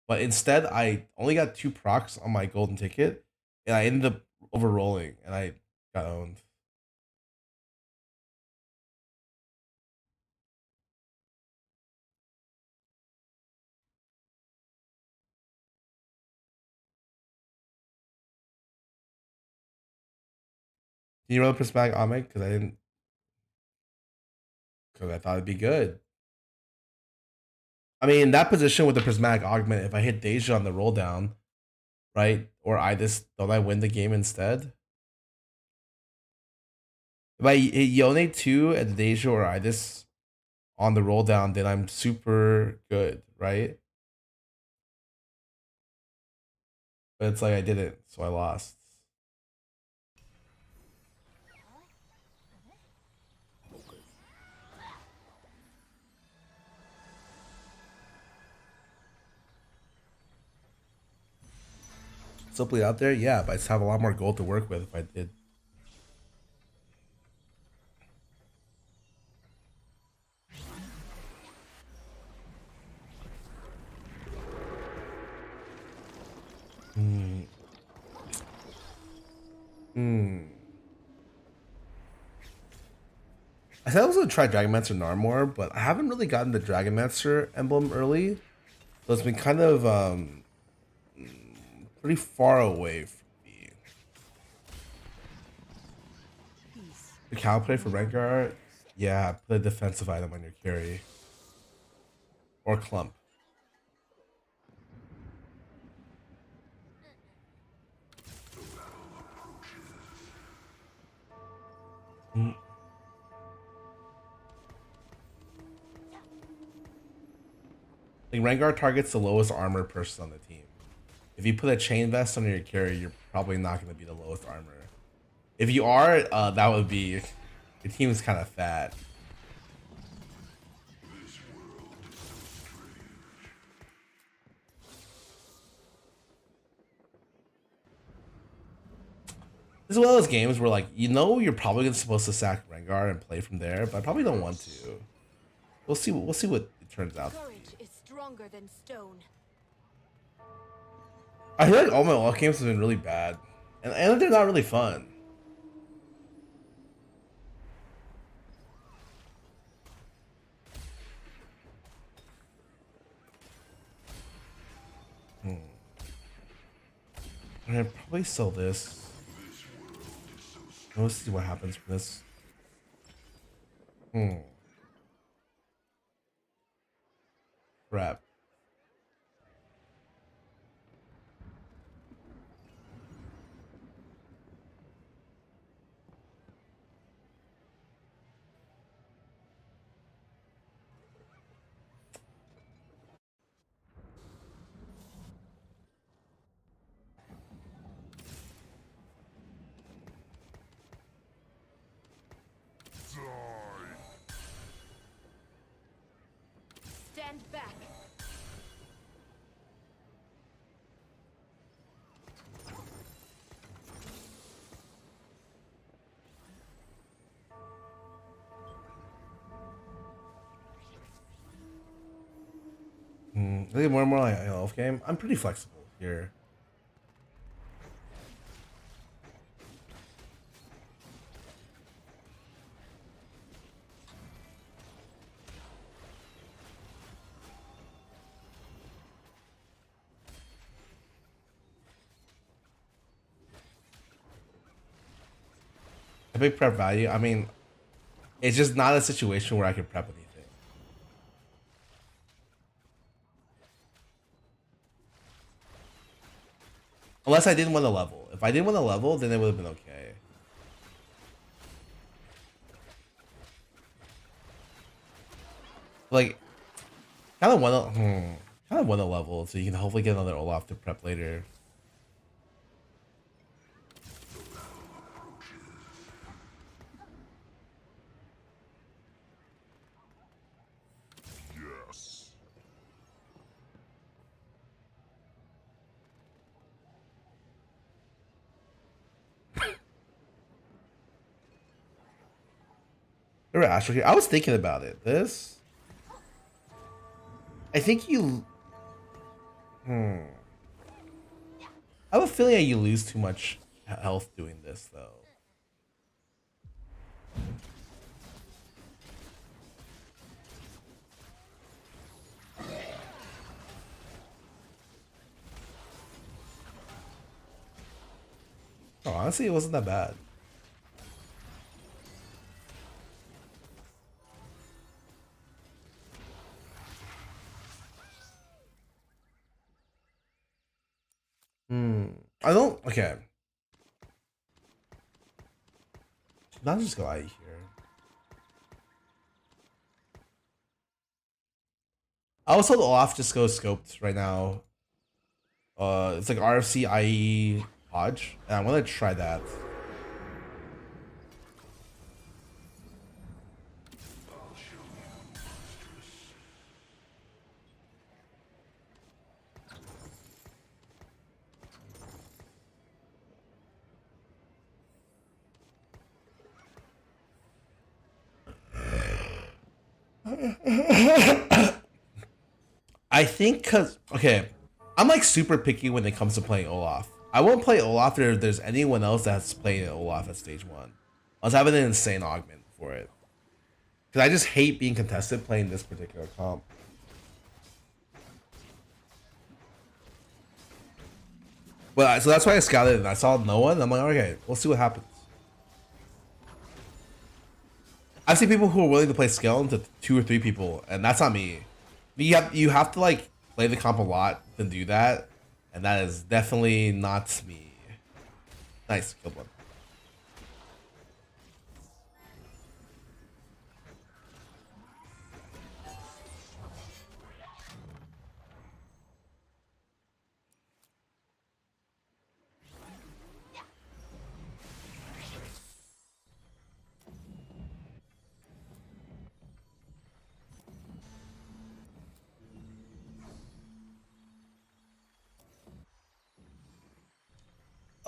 But instead, I only got 2 procs on my golden ticket, and I ended up over rolling, and I got owned. Can you roll a prismatic Omeg? Because I didn't. Because I thought it'd be good. I mean, that position with the prismatic augment, if I hit Deja on the roll down, right, or I just don't I win the game instead? If I hit Yone 2 and Deja or I this on the roll down, then I'm super good, right? But it's like I didn't, so I lost. Simply out there, yeah, but I just have a lot more gold to work with if I did. Hmm. Hmm. I said I was gonna try Dragonmancer Narmor, but I haven't really gotten the Dragonmancer emblem early, so it's been kind of pretty far away from me. The cow play for Rengar, yeah, put a defensive item on your carry or clump. Mm. Like Rengar targets the lowest armor person on the team. If you put a chain vest on your carry, you're probably not going to be the lowest armor. If you are, that would be your team is kind of fat. This is one of those games where, like, you know, you're probably supposed to sack Rengar and play from there, but I probably don't want to. We'll see. We'll see what it turns out to Courage be. is stronger than stone. I feel like all my off games have been really bad, and they're not really fun. Hmm. I'm gonna probably sell this. Let's see what happens from this. Hmm. Crap. Stand back. Hmm. I think more and more like an off game. I'm pretty flexible here. A big prep value. I mean, it's just not a situation where I can prep anything. Unless I didn't win a level. If I didn't win a level, then it would have been okay. Like, kind of won a kind of won a level, so you can hopefully get another Olaf to prep later. Yes. Remember Astro here? I was thinking about it. This, I think you. I have a feeling that you lose too much health doing this, though. Oh, honestly, it wasn't that bad. I don't. Okay. Not just go out of here. I was told Olaf just go scoped right now. It's like RFC IE Hodge, and I want to try that. I think cause okay, I'm like super picky when it comes to playing Olaf. I won't play Olaf if there's anyone else that's playing Olaf at stage 1. I was having an insane augment for it. Cause I just hate being contested playing this particular comp. But so that's why I scouted and I saw no one. I'm like, okay, we'll see what happens. I've seen people who are willing to play skeleton to 2 or 3 people, and that's not me. You have to like play the comp a lot to do that, and that is definitely not me. Nice, killed one.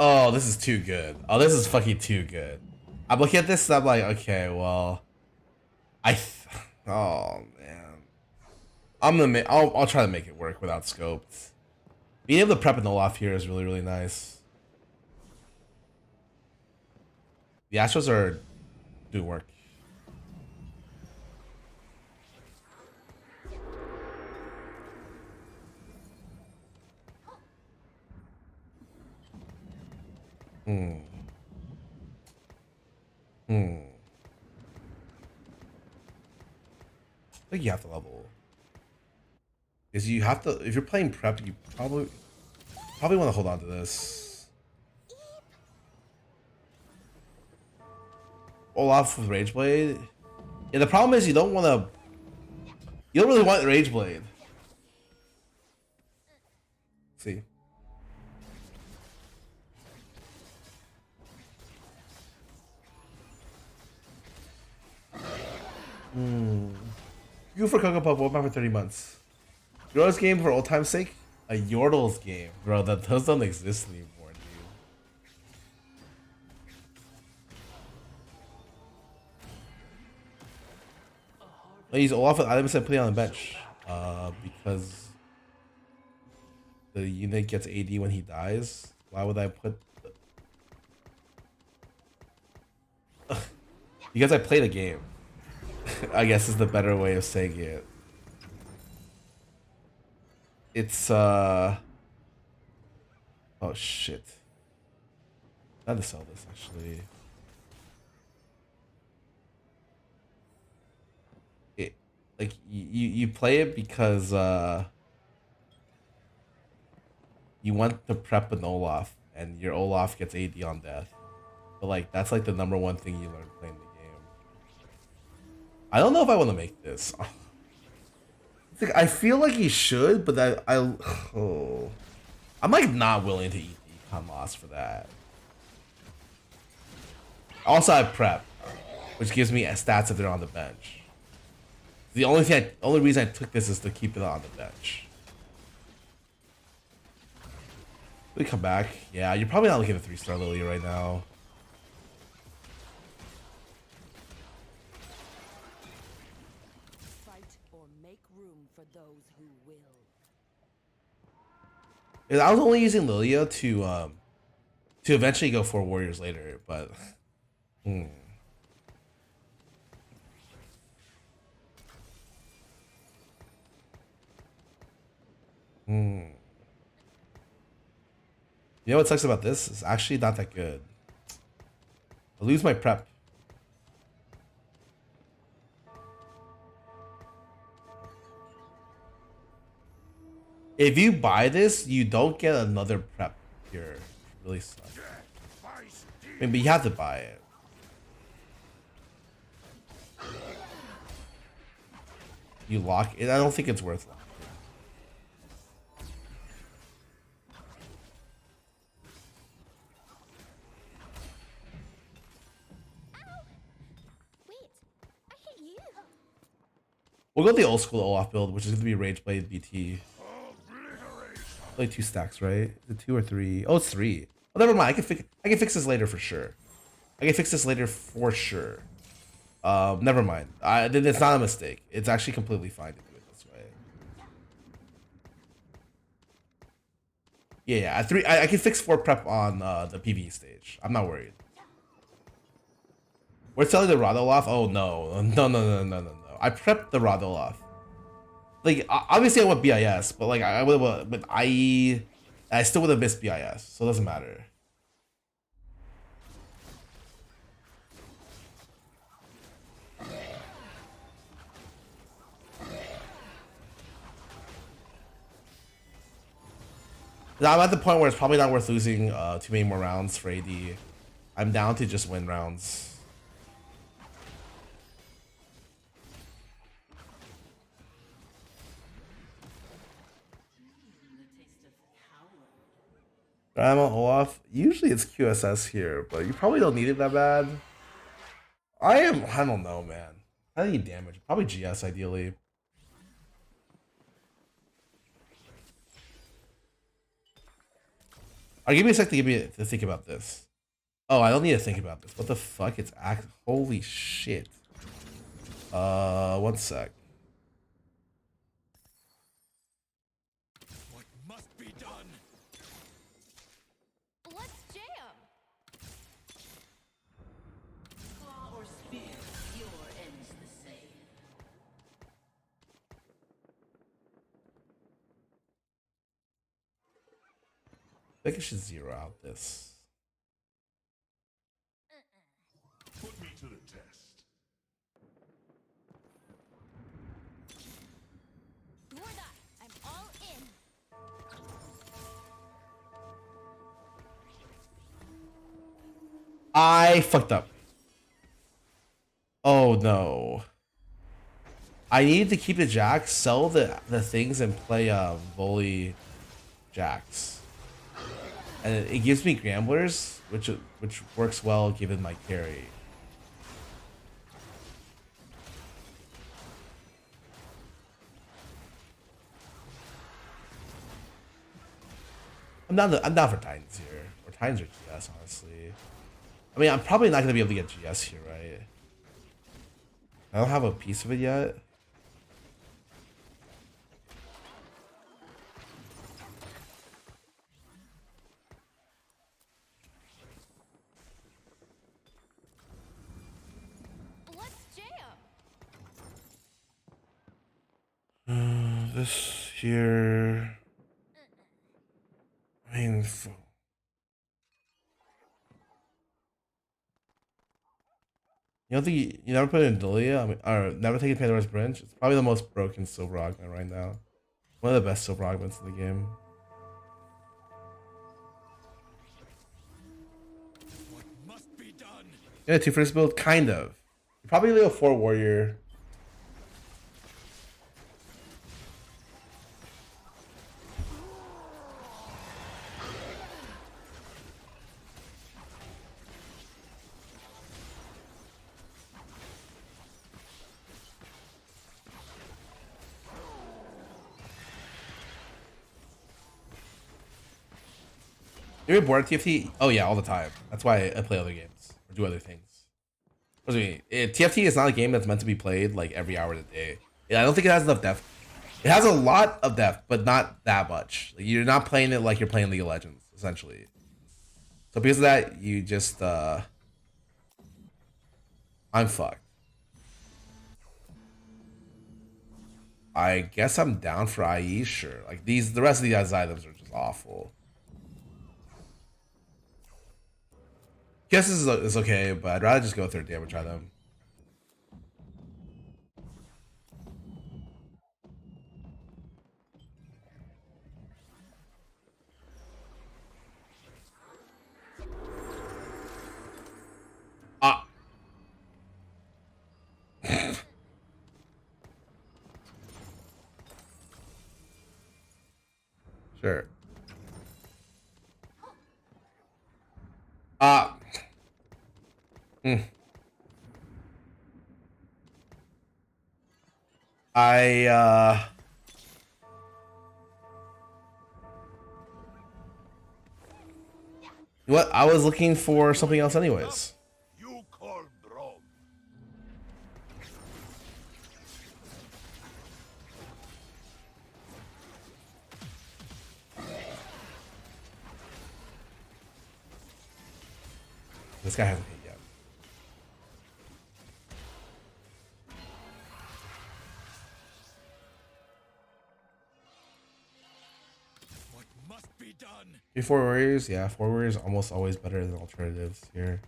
Oh, this is too good. Oh, this is fucking too good. I'm looking at this and I'm like, okay, well, oh man, I'll try to make it work without scoped. Being able to prep an Olaf here is really, really nice. The Astros are doing work. I think you have to level. Because you have to, if you're playing prep, you probably want to hold on to this. Olaf with Rageblade. Yeah, the problem is you don't really want Rageblade. See. You for Cocoa Puff, what about for 30 months? Yordle's game for old time's sake? A Yordle's game. Bro, those don't exist anymore, dude. I use Olaf with items and put it on the bench. Because the unit gets AD when he dies. Why would I put because I play the game. I guess is the better way of saying it. It's oh shit. I had to sell this actually. It like you play it because you want to prep an Olaf and your Olaf gets AD on death. But like that's like the number 1 thing you learn playing the game. I don't know if I want to make this. It's like, I feel like he should, but I'm like not willing to eat the econ loss for that. Also, I have prep, which gives me stats if they're on the bench. The only reason I took this is to keep it on the bench. We come back. Yeah, you're probably not looking at 3-star Lily right now. I was only using Lilia to eventually go 4 warriors later, but You know what sucks about this? It's actually not that good. I lose my prep. If you buy this, you don't get another prep here. really suck. I mean, but you have to buy it. You lock it. I don't think it's worth locking. Wait, I hit you. We'll go the old school Olaf build, which is going to be Rage Blade BT. Play 2 stacks, right? Is it 2 or 3? Oh, it's 3. Oh, never mind. I can fix this later for sure. I can fix this later for sure. Never mind. It's not a mistake. It's actually completely fine to do it this way. Yeah, at 3, I can fix 4 prep on the PvE stage. I'm not worried. We're selling the Radolaf? Oh no, no. I prepped the Radolaf. Like obviously I want BIS, but like I would have with IE, I still would have missed BIS, so it doesn't matter. Now I'm at the point where it's probably not worth losing too many more rounds for AD. I'm down to just win rounds. Grandma Olaf. Usually it's QSS here, but you probably don't need it that bad. I don't know, man. I need damage. Probably GS ideally. Alright, give me a sec to think about this. Oh, I don't need to think about this. What the fuck? It's act. Holy shit. 1 sec. What must be done? Let's jam. Claw or spear, your end's the same. I think I should zero out this. Put me to the test. Do or die. I'm all in. I fucked up. Oh no. I need to keep the jacks, sell the things, and play volley jacks. And it gives me Gramblers, which works well given my carry. I'm down for Titans here. Or Titans or GS, honestly. I mean, I'm probably not gonna be able to get GS here, right? I don't have a piece of it yet. Let's jam. This here. I mean, you don't think you never put it in Dulia? I mean, or never taken Pandora's Branch? It's probably the most broken silver augment right now. One of the best silver augments in the game. What must be done? Yeah, 2 first build, kind of. You probably leave a 4 warrior. You ever bored of TFT? Oh yeah, all the time. That's why I play other games or do other things. What do you mean? TFT is not a game that's meant to be played like every hour of the day. Yeah, I don't think it has enough depth. It has a lot of depth, but not that much. Like, you're not playing it like you're playing League of Legends, essentially. So because of that, you just I'm fucked. I guess I'm down for IE, sure. Like the rest of these items are just awful. Guess this is okay, but I'd rather just go third damage on them. Sure. Uh. Mm. I what? I was looking for something else anyways. You call Brom. This guy hasn't hit yet. What must be done? Before warriors, yeah, 4 warriors almost always better than alternatives here.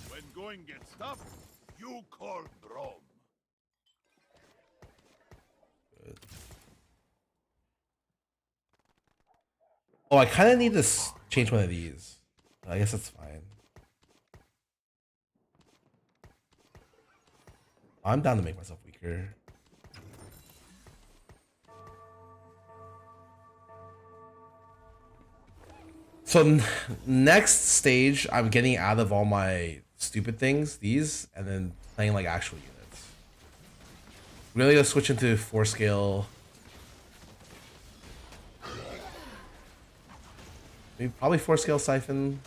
When going gets tough, you call Brom. Good. Oh, I kind of need to change one of these. I guess that's fine. I'm down to make myself weaker. So next stage, I'm getting out of all my stupid things, these, and then playing like actual units. Really gonna switch into 4 scale. Maybe probably 4 scale siphon.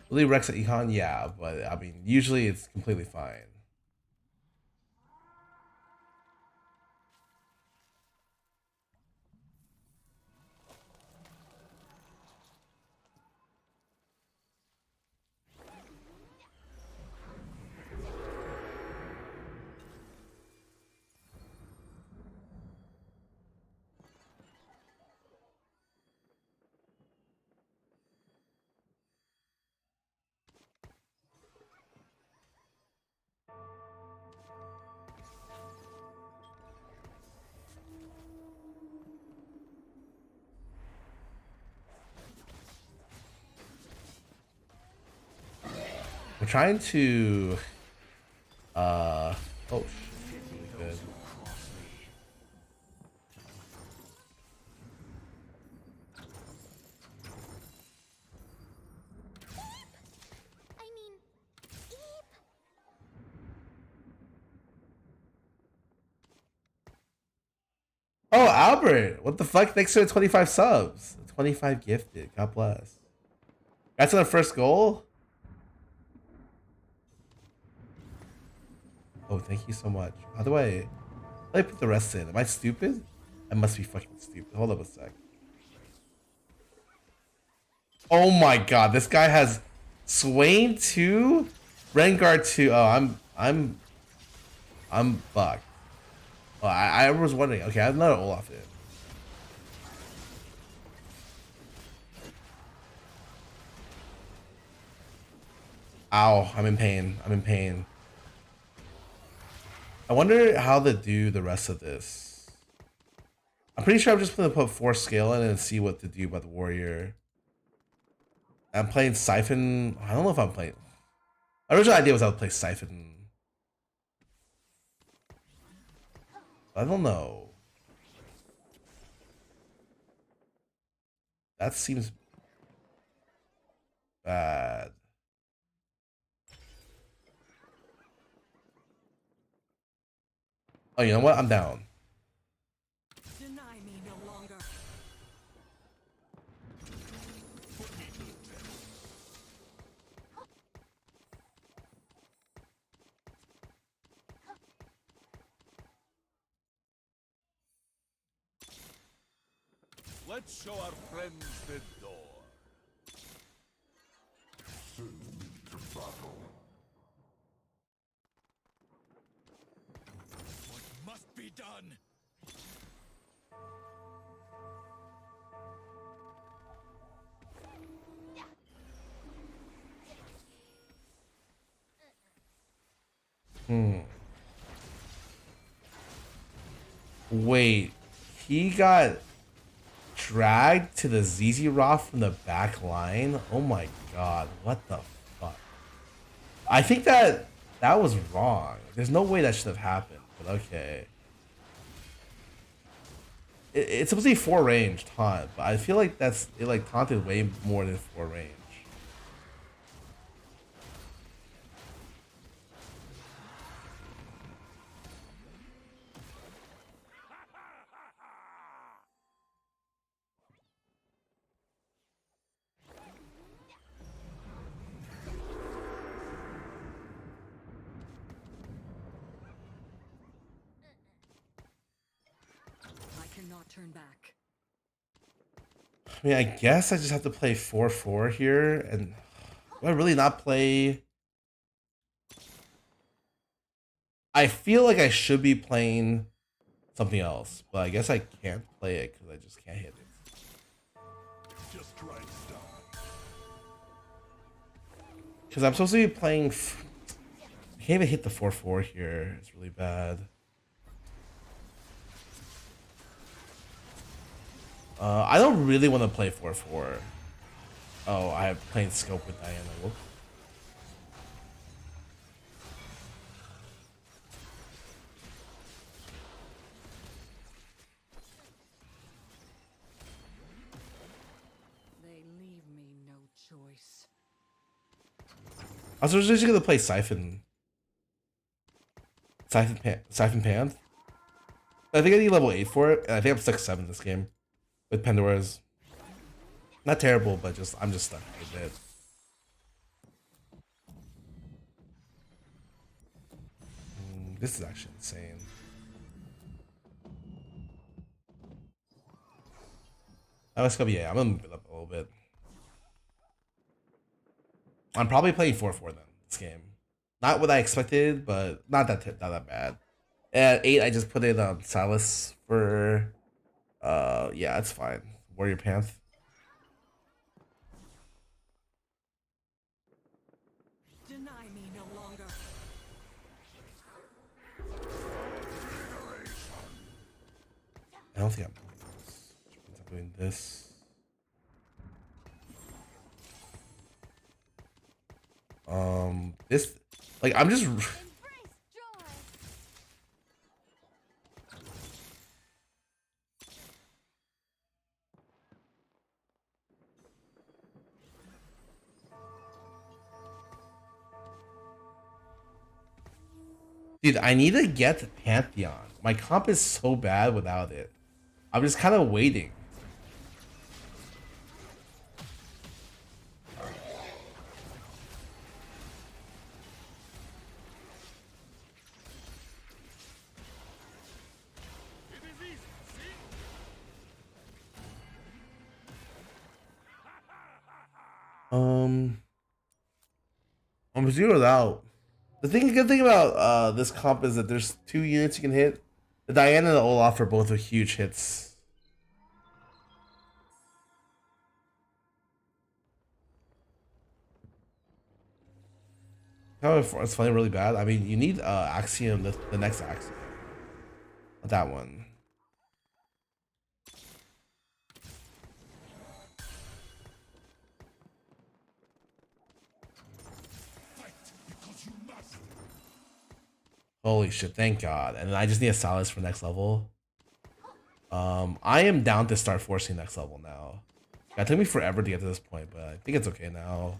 Really Rex at Econ, yeah, but I mean, usually it's completely fine. I'm trying to oh shit, really good. I mean, Eep. Oh, Albert, what the fuck? Thanks for the 25 subs. 25 gifted. God bless. That's our first goal. Oh, thank you so much. How do I put the rest in? Am I stupid? I must be fucking stupid. Hold up a sec. Oh my god, this guy has Swain 2, Rengar 2. Oh, I'm fucked. Oh, I was wondering. Okay, I have another Olaf in. Ow, I'm in pain. I'm in pain. I wonder how to do the rest of this. I'm pretty sure I'm just gonna put 4 scale in and see what to do about the warrior. I'm playing Siphon. I don't know if I'm playing. My original idea was I would play Siphon. I don't know. That seems bad. Oh, you know what? I'm down. Deny me no longer. Let's show our friends the door. Send me to battle. What must be done? Wait, he got dragged to the ZZ Rot from the back line? Oh my god, what the fuck? I think that was wrong. There's no way that should have happened, but okay. It's supposed to be 4 range taunt, but I feel like it like taunted way more than 4 range. I cannot turn back. I mean, I guess I just have to play 4/4 here, and do I really not play? I feel like I should be playing something else, but I guess I can't play it because I just can't hit it. Just try and stop. Because I'm supposed to be playing. I can't even hit the 4/4 here. It's really bad. I don't really want to play 4/4. Oh, I have playing scope with Diana. Whoop. They leave me no choice. I was originally gonna play Siphon Panth. I think I need level 8 for it, and I think I'm stuck 7 this game with Pandora's. Not terrible, but I'm just stuck a bit. This is actually insane. Let's go. Yeah, I'm gonna move it up a little bit. I'm probably playing 4/4 then this game. Not what I expected, but not that bad. At 8, I just put in Salus for. Yeah, it's fine. Warrior Panth. Deny me no longer. I don't think I'm doing this. Which means I'm doing this. This, like, I'm just. Embrace joy. Dude, I need to get Pantheon. My comp is so bad without it. I'm just kind of waiting. It is easy, see? I'm zeroed out. The good thing about this comp is that there's 2 units you can hit. The Diana and the Olaf are both huge hits. However, it's playing really bad. I mean, you need Axiom, the next Axiom. That one. Holy shit, thank God. And then I just need a Salus for next level. I am down to start forcing next level now. It took me forever to get to this point, but I think it's okay now.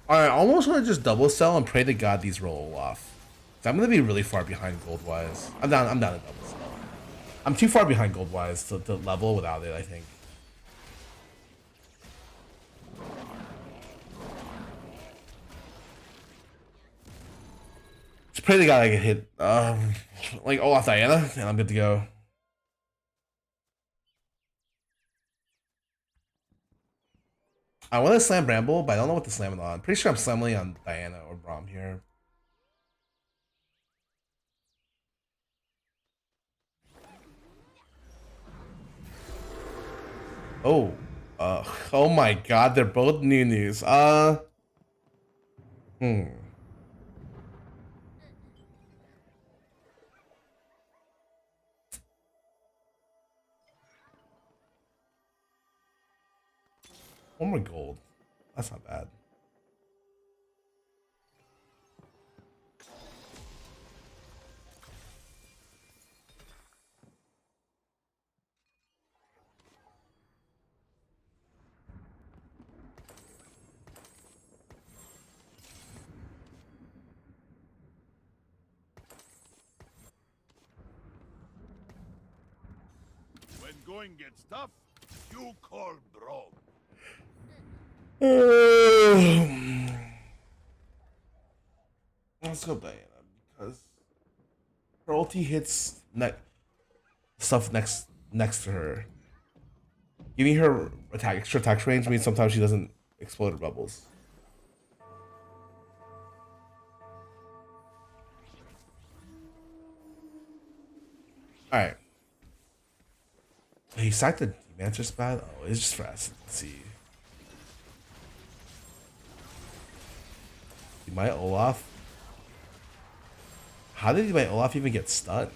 Alright, I almost want to just double sell and pray to God these roll off. I'm gonna be really far behind gold wise. I'm down to double sell. I'm too far behind gold wise to level without it, I think. Just pray to God I can hit like Olaf Diana and I'm good to go. I want to slam Bramble, but I don't know what to slam it on. Pretty sure I'm slamming on Diana or Braum here. Oh, oh my God, they're both new news. Hmm. One more gold. That's not bad. When going gets tough, you call bro. Let's go Diana because her ulti hits stuff next to her. Giving her extra attack range means sometimes she doesn't explode her bubbles. All right. He sacked the Demantis bad. Oh, it's just for us. Let's see. He might Olaf. How did my Olaf even get stunned?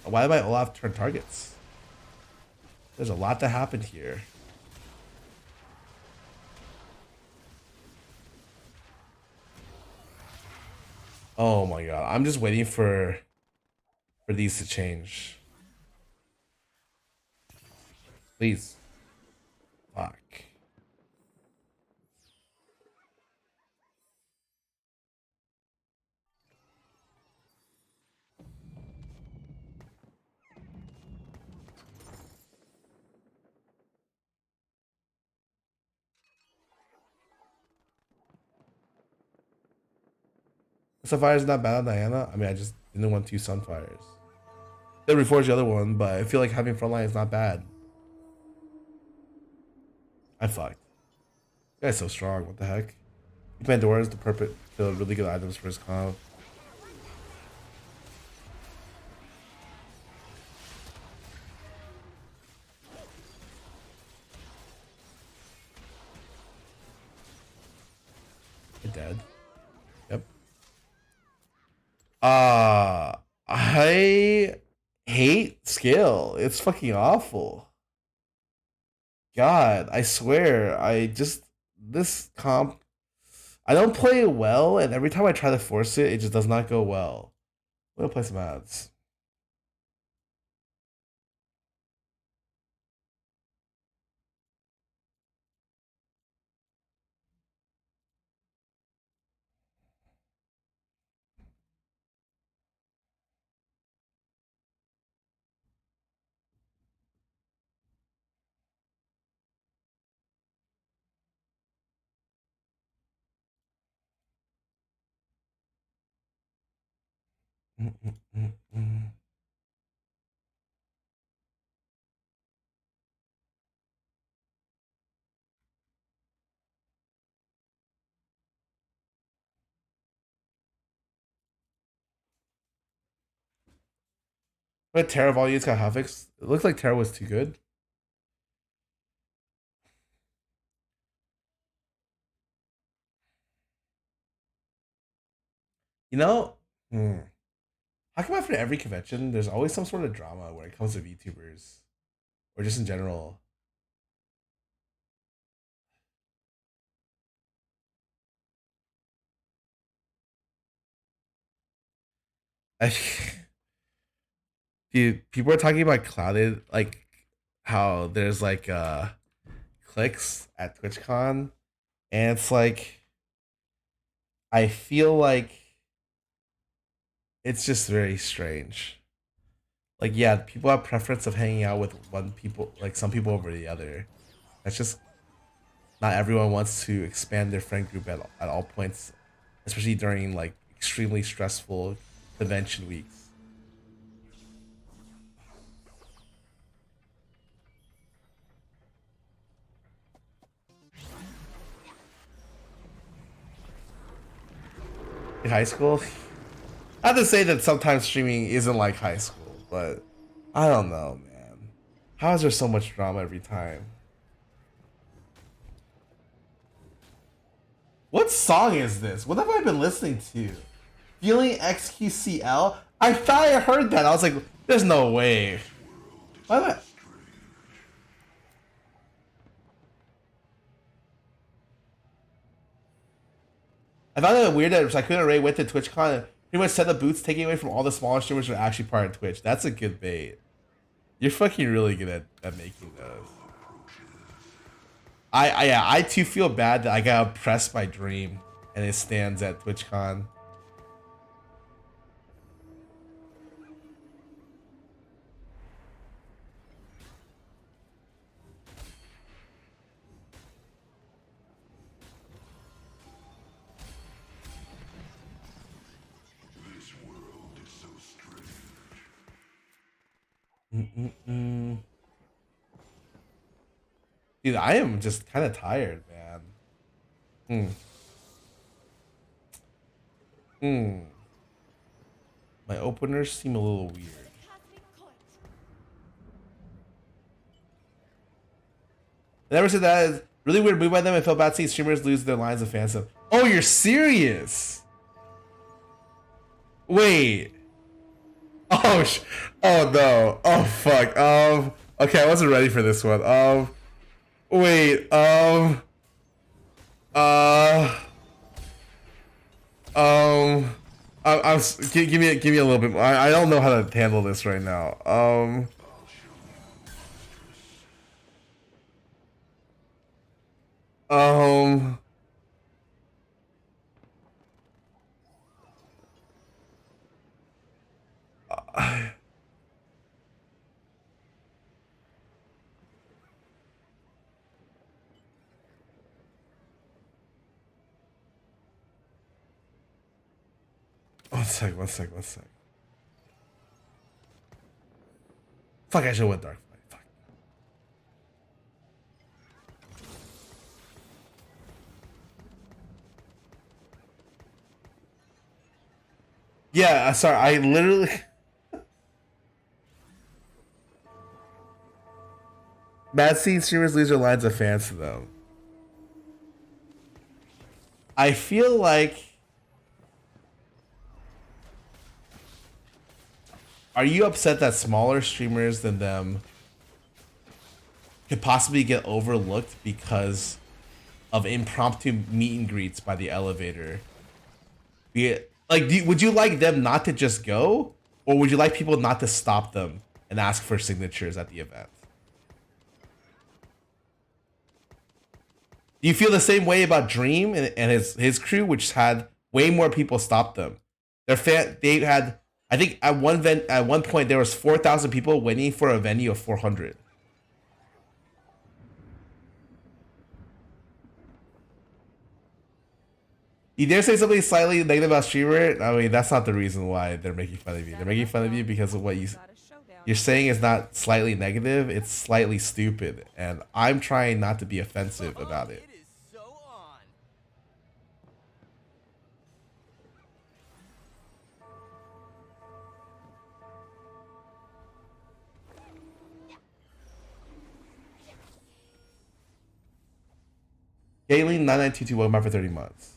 Why did my Olaf turn targets? There's a lot that happened here. Oh my God. I'm just waiting for these to change. Please. Fuck. Sunfire's not bad on Diana. I mean, I just didn't want two Sunfires. They reforged the other one, but I feel like having frontline is not bad. I fucked. This guy's so strong. What the heck? Pandora's the perfect, the really good items for his comp. You're dead. Yep. I hate skill. It's fucking awful. God, I swear, this comp, I don't play it well, and every time I try to force it, it just does not go well. I'm gonna play some ads. But Terra Volume's got Havix. It looks like Terra was too good. You know, how come after every convention, there's always some sort of drama when it comes to VTubers, or just in general? I, dude, people are talking about clouded, like how there's like clicks at TwitchCon, and it's like I feel like it's just very strange. Like, yeah, people have preference of hanging out with like some people over the other. That's just not everyone wants to expand their friend group at all points, especially during like extremely stressful convention weeks. In high school, I have to say that sometimes streaming isn't like high school, but I don't know, man. How is there so much drama every time? What song is this? What have I been listening to? Feeling XQCL? I thought I heard that. I was like, there's no way. Why am I found it weird that Sakuna Ray went to TwitchCon and pretty much said the boots taking away from all the smaller streamers who are actually part of Twitch. That's a good bait. You're fucking really good at making those. I too feel bad that I got oppressed by Dream and it stands at TwitchCon. Dude, I am just kind of tired, man. My openers seem a little weird. I never said that. It's really weird move by them. I felt bad seeing streamers lose their lines of fandom. Oh, you're serious? Wait. Oh, oh no. Oh fuck. Okay, I wasn't ready for this one. Wait. Give me a little bit more. I don't know how to handle this right now. One sec. Fuck, I should have went dark. Fuck. Yeah, sorry, I literally... Bad seeing streamers lose their lines of fans to them. I feel like... Are you upset that smaller streamers than them could possibly get overlooked because of impromptu meet and greets by the elevator? Like, would you like them not to just go? Or would you like people not to stop them and ask for signatures at the event? Do you feel the same way about Dream and his crew, which had way more people stop them? They had... I think at one point there was 4,000 people waiting for a venue of 400. You dare say something slightly negative about streamer? I mean, that's not the reason why they're making fun of you. They're making fun of you because of what you're saying is not slightly negative. It's slightly stupid, and I'm trying not to be offensive about it. Galen 9922, welcome back for 30 months.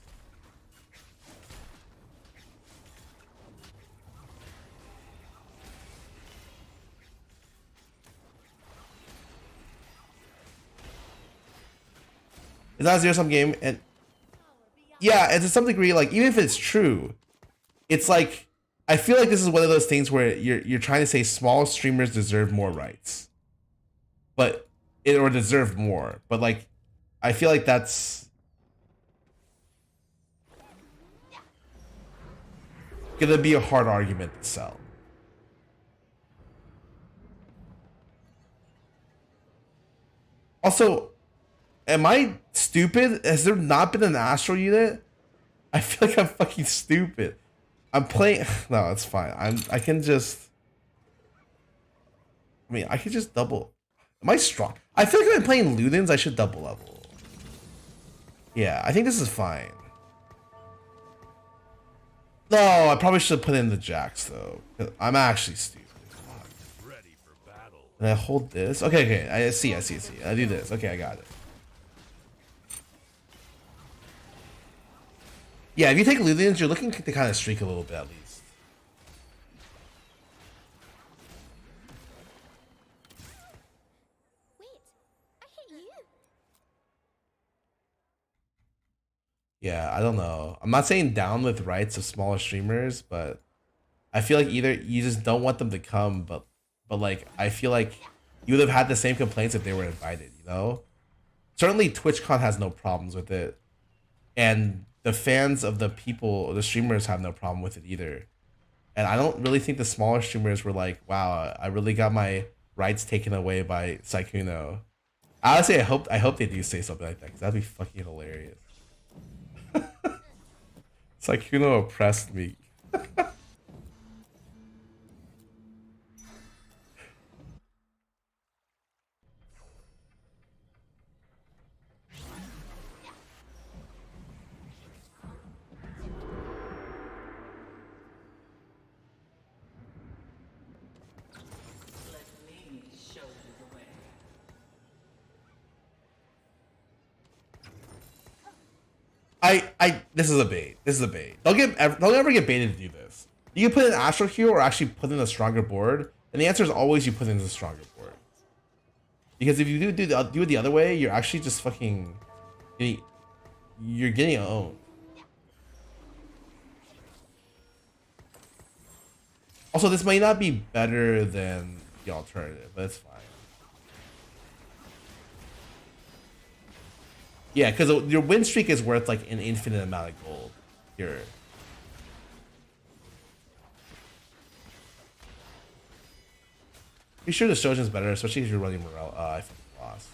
It's not a zero-sum game, and yeah, and to some degree, like, even if it's true, it's like, I feel like this is one of those things where you're trying to say small streamers deserve more rights, or deserve more, but like, I feel like that's gonna be a hard argument to sell. Also, am I stupid? Has there not been an Astral unit? I feel like I'm fucking stupid. I'm playing... No, it's fine. I can just... I mean, I can just double... Am I strong? I feel like if I'm playing Ludens, I should double level. Yeah, I think this is fine. No, I probably should have put in the Jax, though. I'm actually stupid. Ready for battle. And I hold this. Okay, okay. I see. I do this. Okay, I got it. Yeah, if you take Luthians, you're looking to kind of streak a little bit at least. Wait, I hit you. Yeah, I don't know. I'm not saying down with rights of smaller streamers, but I feel like either you just don't want them to come, but like I feel like you would have had the same complaints if they were invited, you know? Certainly TwitchCon has no problems with it. And the fans of the people, the streamers have no problem with it either. And I don't really think the smaller streamers were like, wow, I really got my rights taken away by Saikuno. Honestly, I hope they do say something like that, because that'd be fucking hilarious. Saikuno oppressed me. Let me show you the way. This is a bait. This is a bait. Don't ever get baited to do this. You can put in Astro Hero or actually put in a stronger board, and the answer is always you put in the stronger board. Because if you do it the other way, you're actually just fucking you're getting owned. Also, this might not be better than the alternative, but it's fine. Yeah, because your win streak is worth like an infinite amount of gold here. Be sure the Shojin's better, especially if you're running Morel. I fucking lost.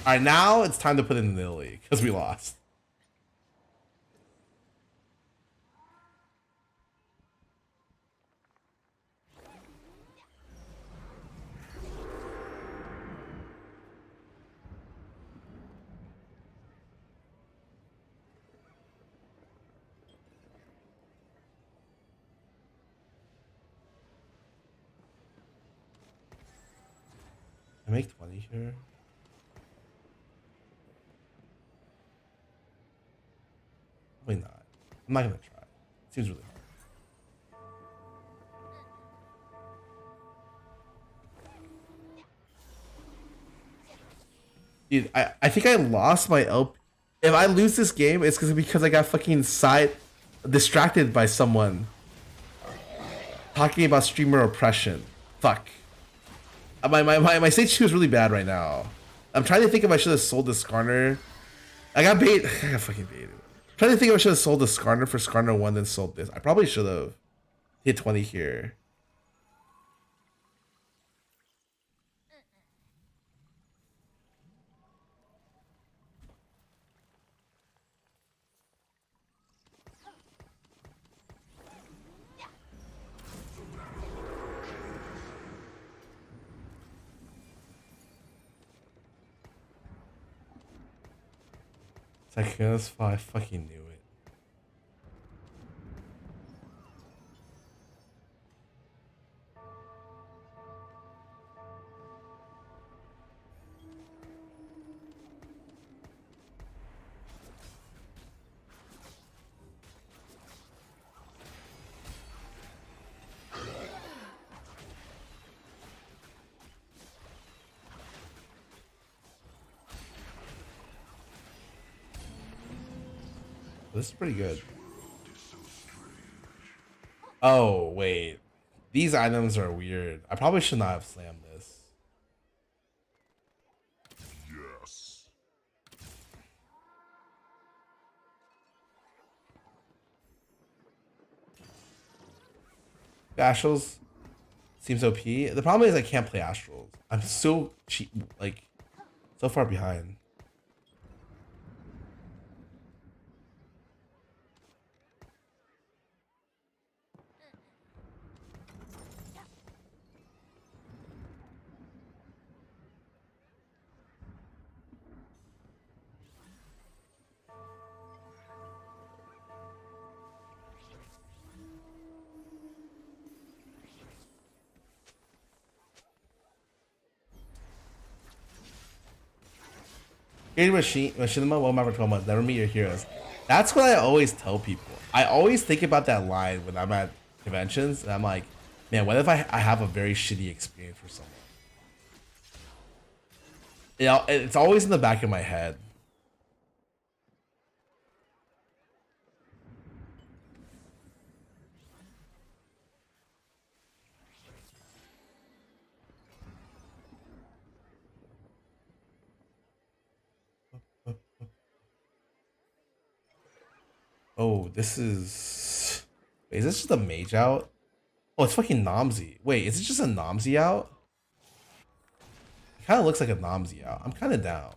Alright, now it's time to put in Lily, because we lost. I make 20 here. Probably not. I'm not gonna try. Seems really hard. Dude, I think I lost my LP. If I lose this game, it's because I got fucking distracted by someone talking about streamer oppression. Fuck. My stage 2 is really bad right now. I'm trying to think if I should have sold the Skarner. I got I got fucking baited. I'm trying to think if I should have sold the Skarner for Skarner 1 then sold this. I probably should have hit 20 here. That's why I fucking knew it. This is pretty good. Oh, wait. These items are weird. I probably should not have slammed this. Yes. Astrals seems OP. The problem is I can't play Astrals. I'm so cheap, like, so far behind. Here's Machinima, well, for 12 months, never meet your heroes. That's what I always tell people. I always think about that line when I'm at conventions, and I'm like, man, what if I have a very shitty experience for someone? You know, it's always in the back of my head. Oh, this is... Wait, is this just a mage out? Oh, it's fucking Nomsy. Wait, is it just a Nomsy out? It kind of looks like a Nomsy out. I'm kind of down.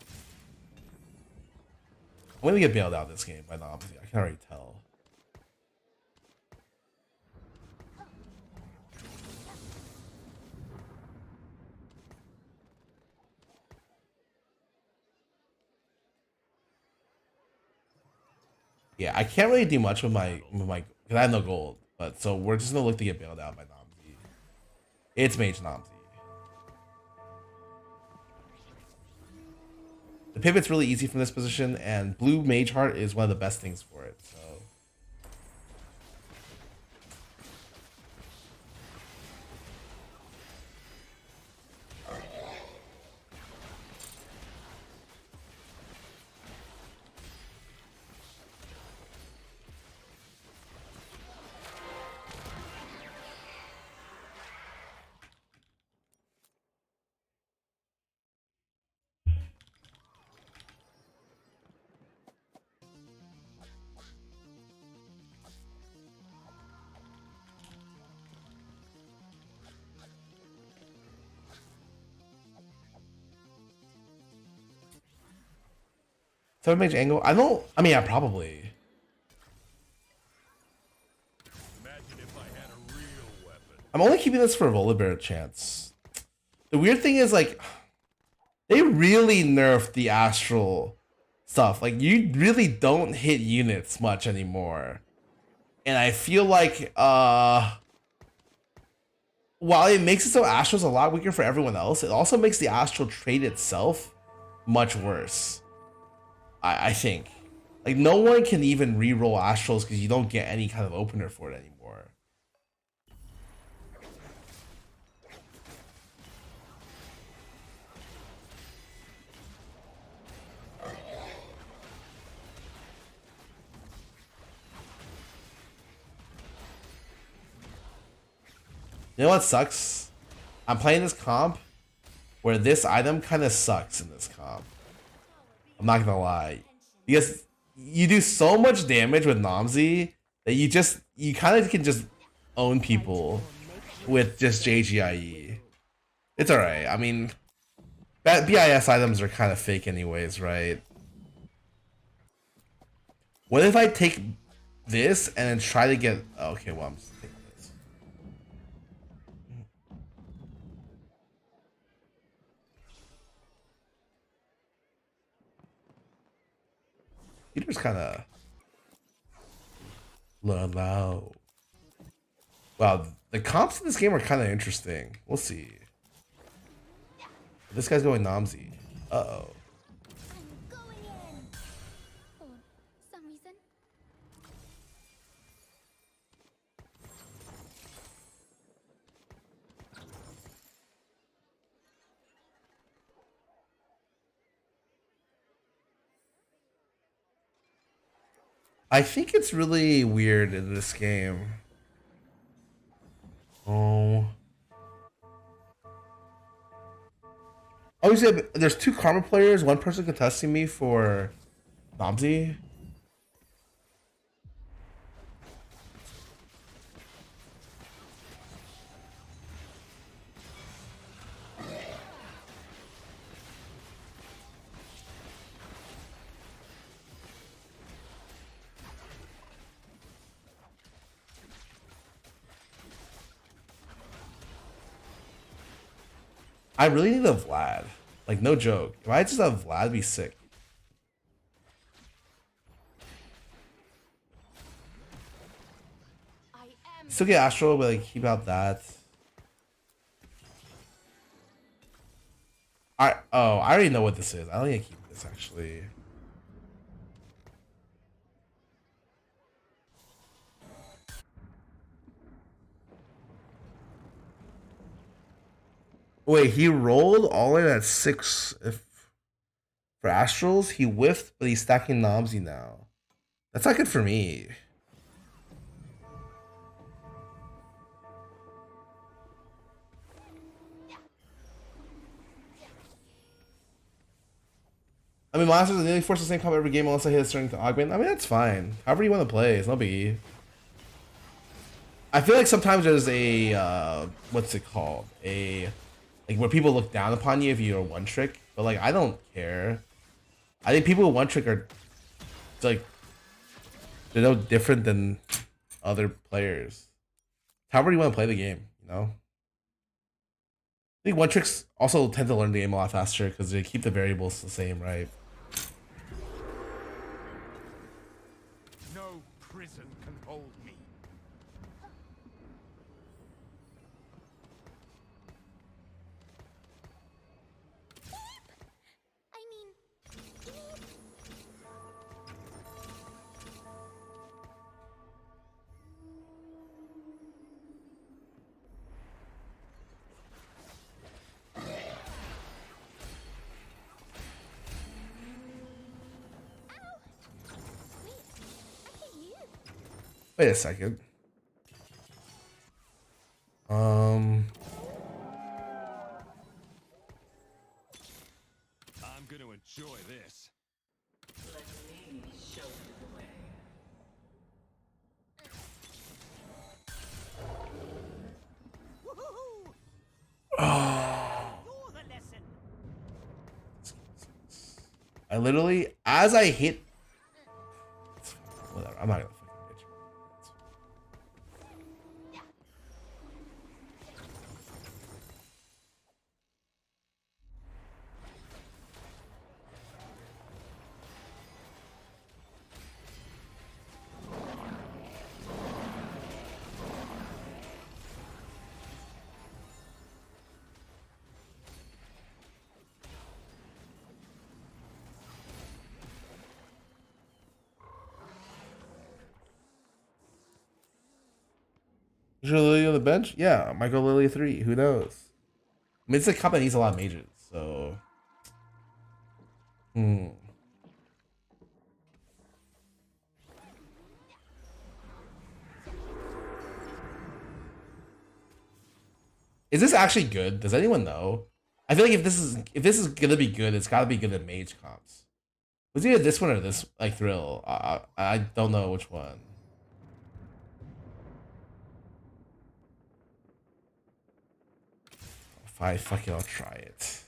I'm gonna get bailed out this game by Nomsy. I can already tell. Yeah, I can't really do much with my because I have no gold. But so we're just gonna look to get bailed out by Nomsy. It's Mage Nomsy. The pivot's really easy from this position, and blue Mage Heart is one of the best things for it. So Seven Mage angle. I don't. I mean, yeah, probably. Imagine if I had a real weapon. I'm only keeping this for Volibear chance. The weird thing is, like, they really nerfed the astral stuff. Like, you really don't hit units much anymore. And I feel like, while it makes it so astral's a lot weaker for everyone else, it also makes the astral trait itself much worse. I think. Like, no one can even re-roll astrals because you don't get any kind of opener for it anymore. You know what sucks? I'm playing this comp where this item kind of sucks in this comp. I'm not gonna lie. Because you do so much damage with Nomsy that you kind of can just own people with just JGIE. It's alright. I mean, BIS items are kind of fake anyways, right? What if I take this and then try to get... Okay, well, I'm just taking this. Peter's kind of low. Wow, the comps in this game are kind of interesting. We'll see. This guy's going Nomsy. Uh-oh. I'm going in. For some reason. I think it's really weird in this game. Oh. Oh, you said there's two Karma players, one person contesting me for Nomsy. I really need a Vlad. Like, no joke. If I just have Vlad, I'd be sick. I am Still get Astro, but like keep out that. I already know what this is. I don't need to keep this. this actually. Wait, he rolled all in at 6 if for Astrals. He whiffed, but he's stacking Nomsy now. That's not good for me. I mean, monsters are nearly forced the same combo every game unless I hit a certain augment. I mean, that's fine. However you want to play, it's no biggie. I feel like sometimes there's a what's it called? Like where people look down upon you if you're one trick, but like I don't care. I think people with one trick are like they're no different than other players. However you want to play the game, you know. I think one tricks also tend to learn the game a lot faster because they keep the variables the same, right? No prison can hold me. I mean, Wait a second. I'm gonna enjoy this. Let me show you the way. you're the lesson. I literally, as I hit, whatever. I'm not gonna fucking bitch. Is Lily on the bench? Yeah, Michael Lily 3. Who knows? I mean, it's a cup that needs a lot of mages, so. Is this actually good? Does anyone know? I feel like if this is gonna be good, it's gotta be good at mage comps. Was either this one or this like thrill? I don't know which one. Fine, fuck it, I'll try it.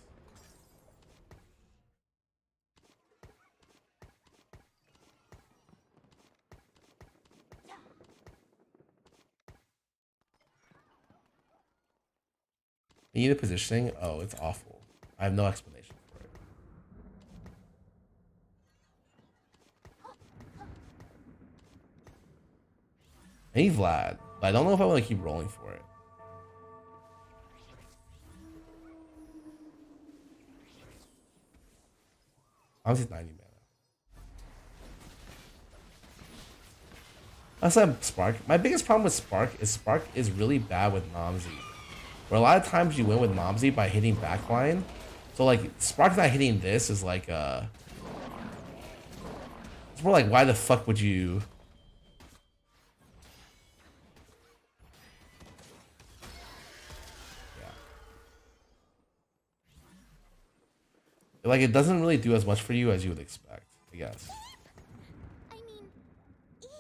You need a positioning? Oh, it's awful. I have no explanation for it. I need Vlad, but I don't know if I want to keep rolling for it. Honestly, 90 mana. That's like Spark. My biggest problem with Spark is really bad with Nomsy. Where a lot of times you win with Nomsy by hitting backline. So like Spark not hitting this is like it's more like why the fuck would you like it doesn't really do as much for you as you would expect, I guess. I mean, eep.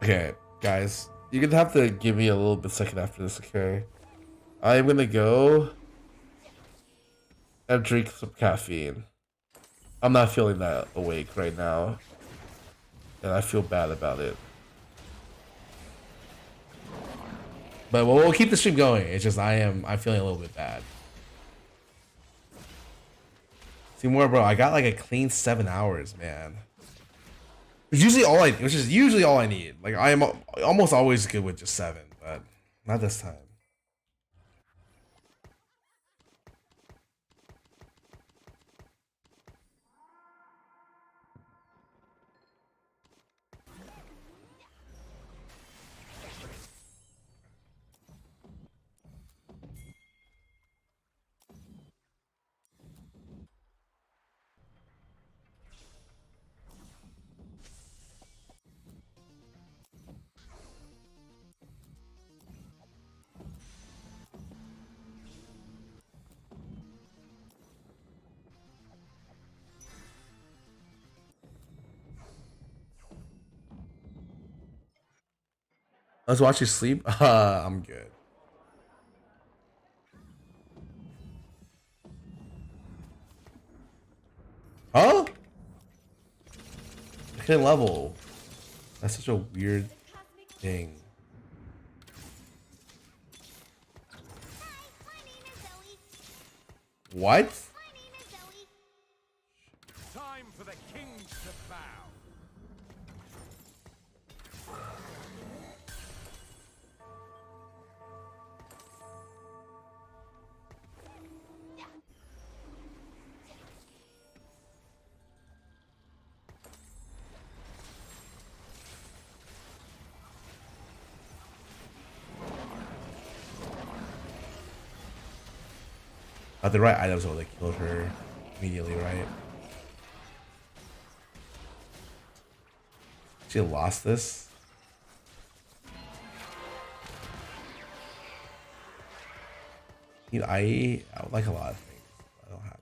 Okay, guys, you're gonna have to give me a little bit second after this, okay? I'm gonna go and drink some caffeine. I'm not feeling that awake right now, and I feel bad about it. But we'll keep the stream going. It's just I'm feeling a little bit bad. See more, bro. I got like a clean 7 hours, man. Which is usually all I need. Like I am almost always good with just 7, but not this time. Let's watch you sleep. I'm good. Huh? I can't level. That's such a weird thing. Hi, my name is Zoe. What? My name is Zoe. Time for the kings to bow. The right items would like killed her immediately, right? She lost this. I would like a lot of things. I don't have.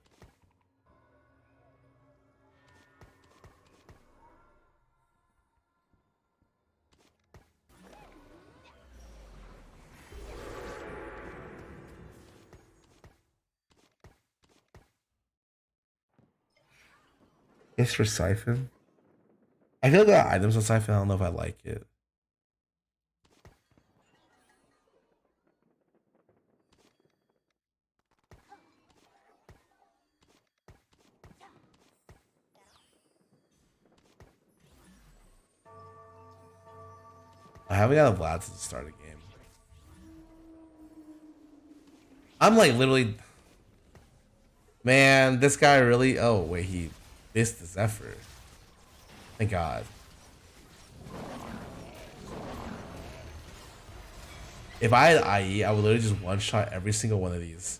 It's for Siphon. I feel like the items on Siphon, I don't know if I like it. I haven't got a Vlad since the start of the game. I'm like literally. Man, this guy really. Oh, wait, he missed his effort. Thank God. If I had IE, I would literally just one shot every single one of these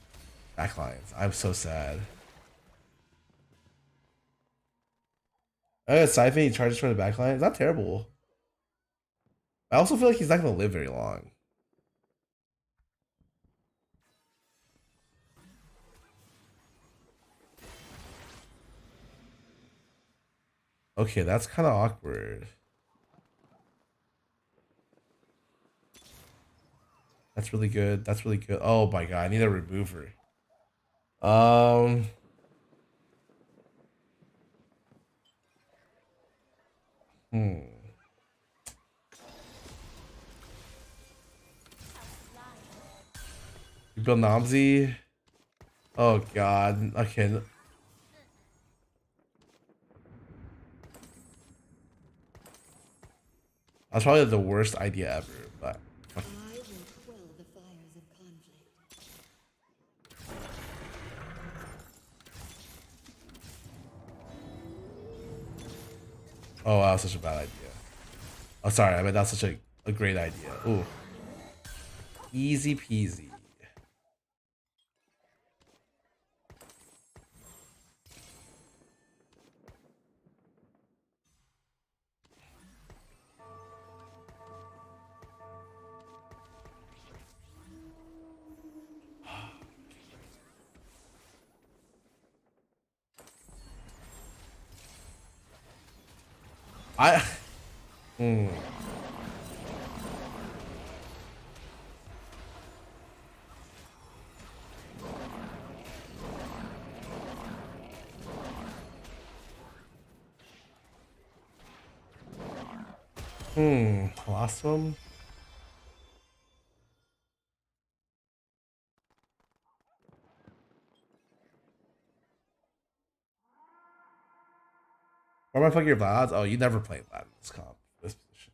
backlines. I'm so sad. I got Siphon, he charges for the backline. It's not terrible. I also feel like he's not going to live very long. Okay, that's kind of awkward. That's really good. That's really good. Oh my God, I need a remover. Hmm. You build Namzi? Oh God. Okay. That's probably the worst idea ever, but I will quell the fires of conflict. oh wow, such a bad idea. Oh sorry, I mean that's such a great idea. Ooh. Easy peasy. I hmm. Last one. Why am I fucking your Vlad? Oh, you never played Vlad in this comp, this position.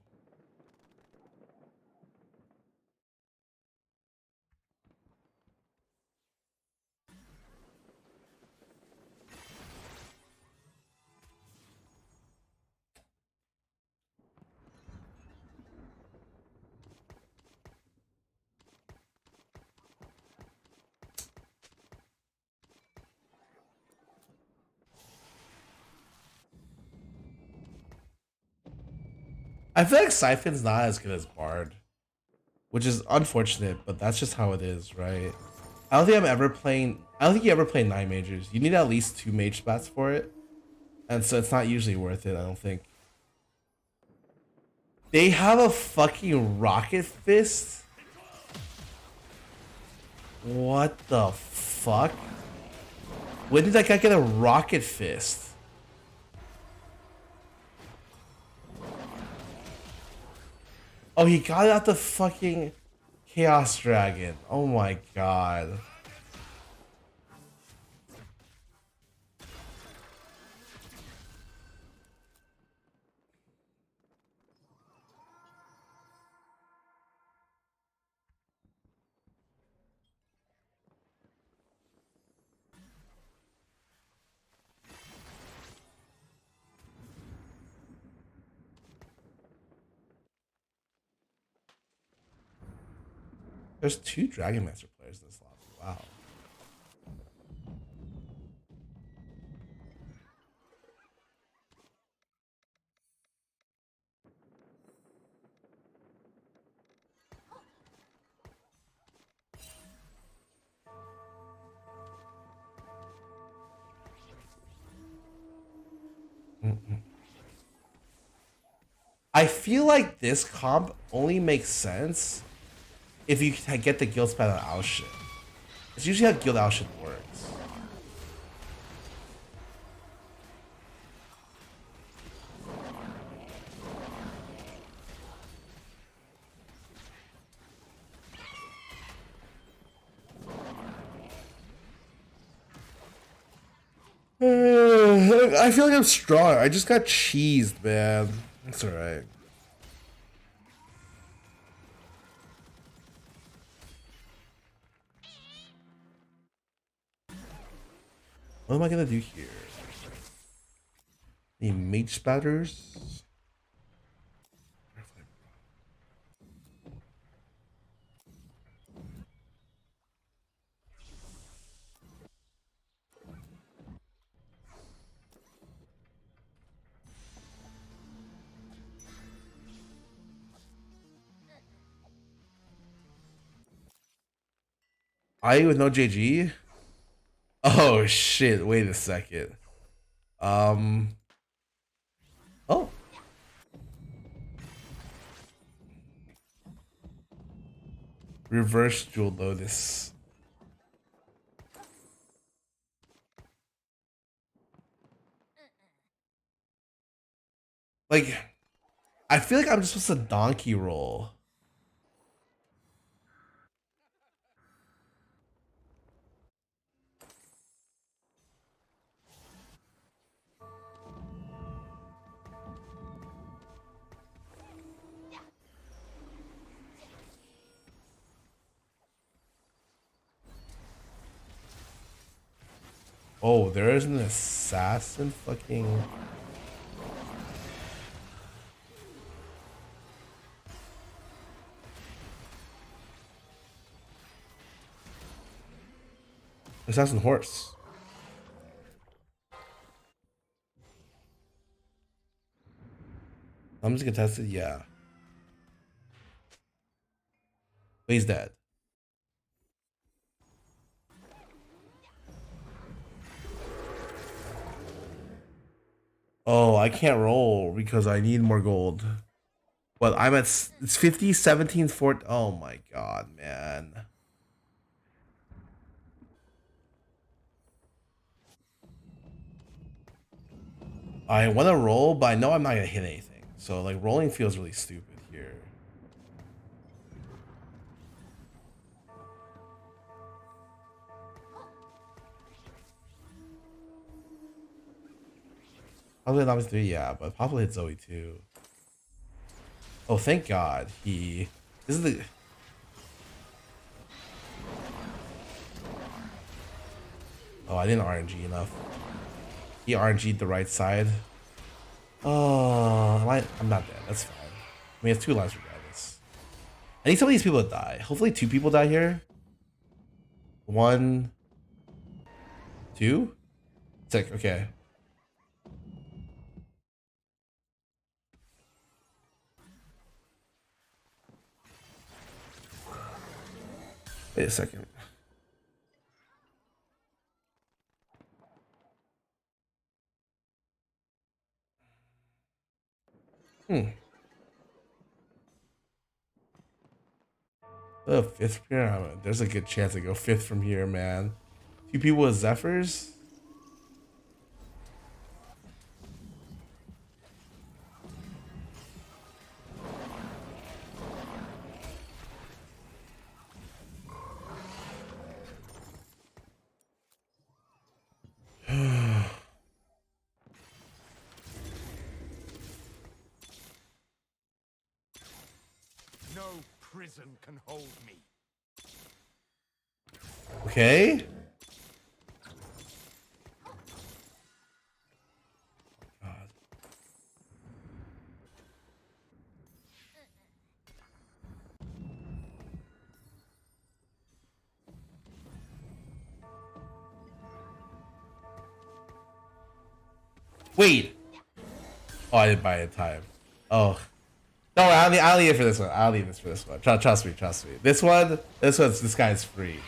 I feel like Siphon's not as good as Bard, which is unfortunate, but that's just how it is, right? I don't think I'm ever playing. I don't think you ever play 9 majors. You need at least 2 mage spots for it, and so it's not usually worth it. I don't think. They have a fucking rocket fist. What the fuck? When did that guy get a rocket fist? Oh, he got it out the fucking Chaos Dragon. Oh my god. There's 2 Dragon Master players in this lobby. Wow. I feel like this comp only makes sense if you get the guild spat on Alshin. It's usually how guild Alshin works. I feel like I'm strong. I just got cheesed, man. It's alright. What am I gonna do here? Any mage spatters? I with no JG? Oh shit, wait a second. Oh. Reverse Jewel Lotus. Like, I feel like I'm just supposed to donkey roll. Oh, there is an assassin fucking. Assassin horse. I'm just contested, yeah. But he's dead. Oh, I can't roll because I need more gold. But I'm at it's 50, 17, 14. Oh my god, man. I want to roll, but I know I'm not gonna hit anything. So like rolling feels really stupid here. Probably not 3, yeah, but Papa hit Zoe too. Oh, thank God. This is the. Oh, I didn't RNG enough. He RNG'd the right side. Oh, I'm not dead. That's fine. I mean, it's 2 lives regardless. I need some of these people to die. Hopefully 2 people die here. 1, 2? Sick, okay. Wait a second. Oh, 5th here. There's a good chance I go 5th from here, man. 2 people with Zephyrs? No prison can hold me. Okay. God. Wait. Oh, I didn't buy it in time. Oh. No, I'll leave it for this one. I'll leave this for this one. Trust me, trust me. This guy's free.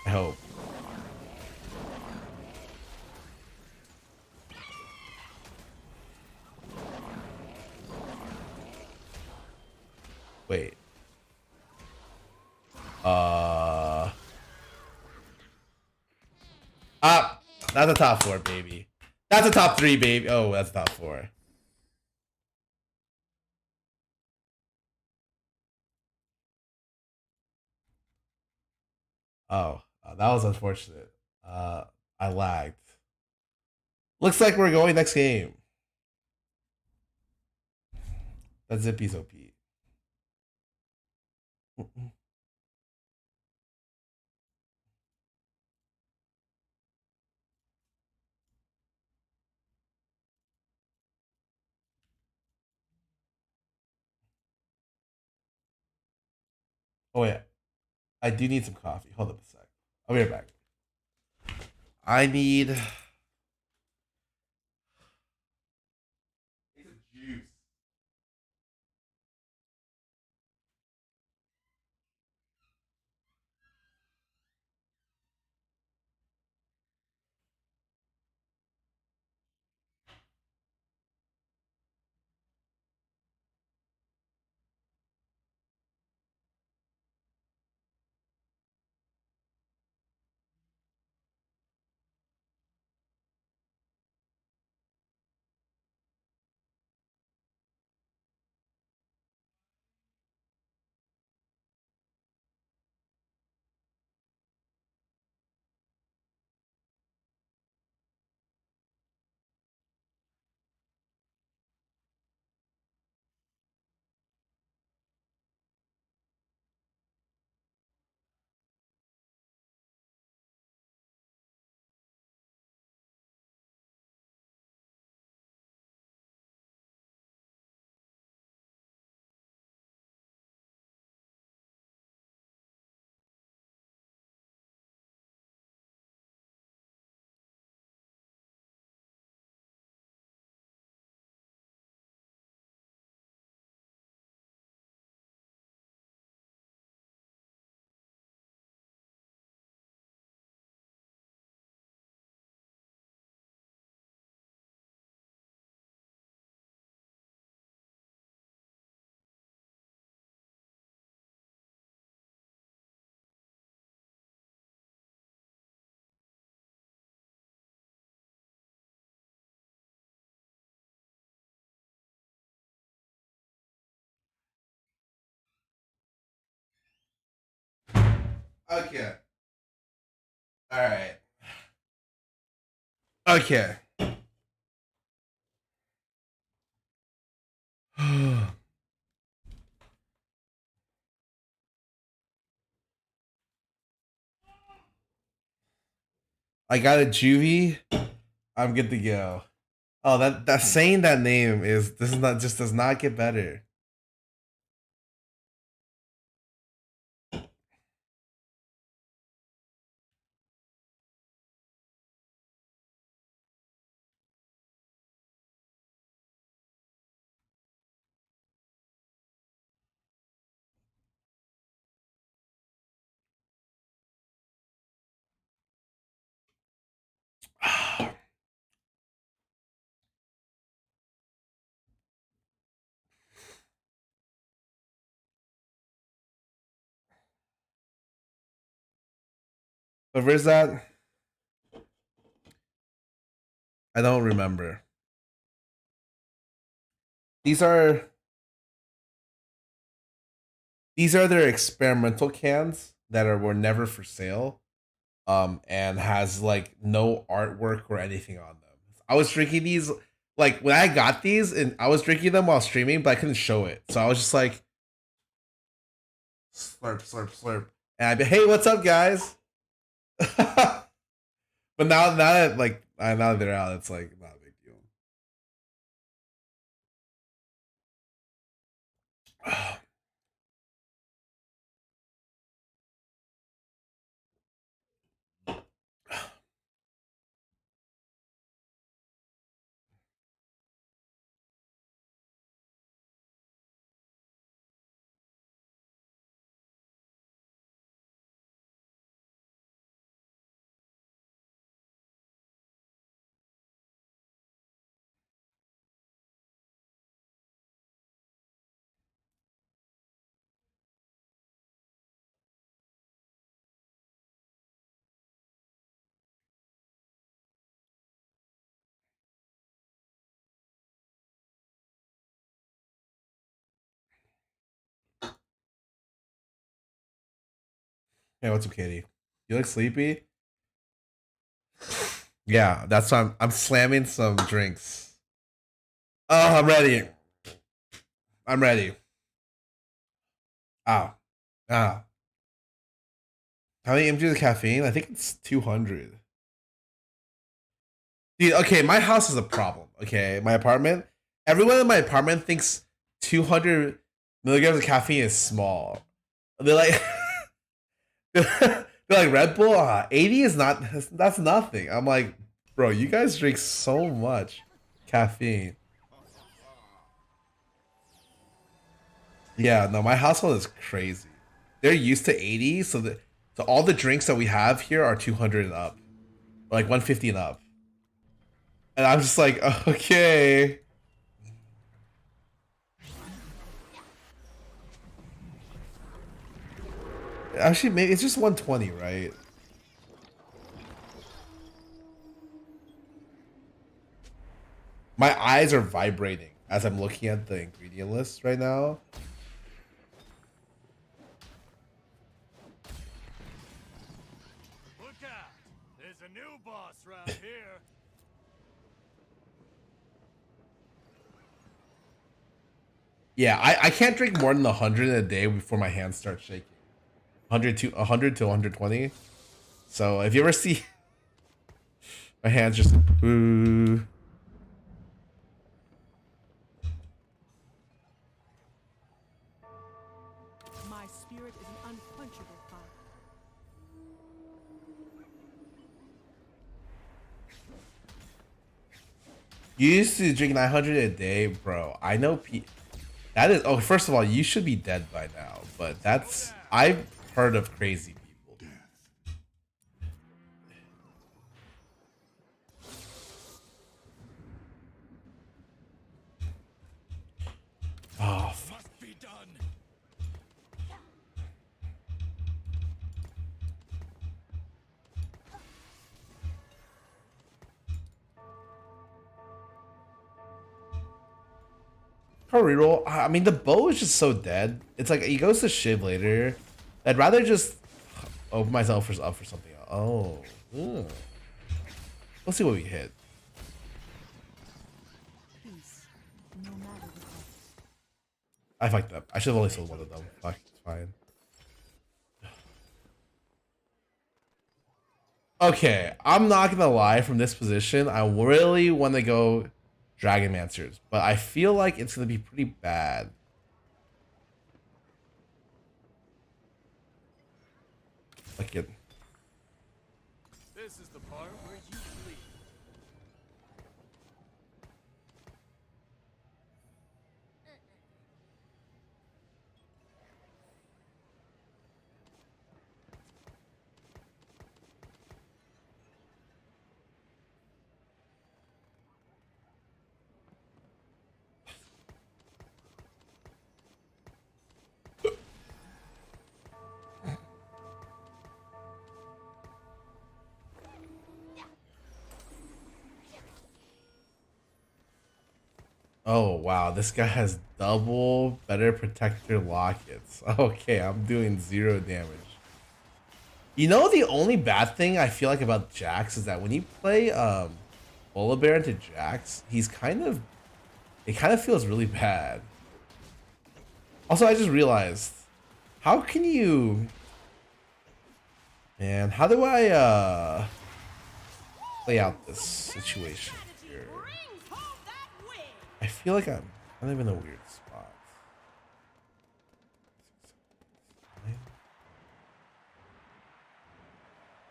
I hope. Wait. That's a top 4, baby. That's a top 3, baby. Oh, that's top 4. Oh, that was unfortunate. I lagged. Looks like we're going next game. That Zippy's OP. Oh yeah, I do need some coffee. Hold up a sec. I'll be right back. I need juice. Okay. All right. Okay. I got a juvie. I'm good to go. Oh, that saying that name is this is not just does not get better. But where's that? I don't remember. These are their experimental cans that were never for sale. And has like no artwork or anything on them. I was drinking these like when I got these and I was drinking them while streaming, but I couldn't show it. So I was just like slurp, slurp, slurp. And I'd be, hey, what's up, guys? But now that like now that they're out, it's like not a big deal. Hey, what's up, Katie? You look sleepy? Yeah, that's why I'm slamming some drinks. Oh, I'm ready. I'm ready. Ow. Ow. How many mgs of caffeine? I think it's 200. Dude, okay, my house is a problem. Okay, my apartment. Everyone in my apartment thinks 200 milligrams of caffeine is small. They're like, they're like Red Bull. 80 is not. That's nothing. I'm like, bro, you guys drink so much caffeine. Yeah, no, my household is crazy. They're used to 80, so all the drinks that we have here are 200 and up, like 150 and up. And I'm just like, okay. Actually, maybe it's just 120, right? My eyes are vibrating as I'm looking at the ingredient list right now. Look out! There's a new boss round here. Yeah, I can't drink more than 100 a day before my hands start shaking. 100 to 120. So if you ever see my hands just ooh. My spirit is an unquenchable fire. You used to drink 900 a day, bro. I know that is first of all, you should be dead by now, but that's I've heard of crazy people. Oh, fuck. Must be done. Pro reroll. I mean, the bow is just so dead. It's like he goes to Shiv later. I'd rather just open myself up for something else. Oh, Ooh. Let's see what we hit. Peace, no matter the cost. I fucked up. I should have only sold one of them. Fuck, it's fine. Okay, I'm not gonna lie. From this position, I really want to go Dragonmancers, but I feel like it's gonna be pretty bad. Like it. This is the part where you bleed. Oh wow, this guy has double better protector lockets. Okay, I'm doing 0 damage. You know, the only bad thing I feel like about Jax is that when you play Volibear into Jax, it kind of feels really bad. Also, I just realized, how can you, man, how do I play out this situation here? I feel like I'm kind of in a weird spot.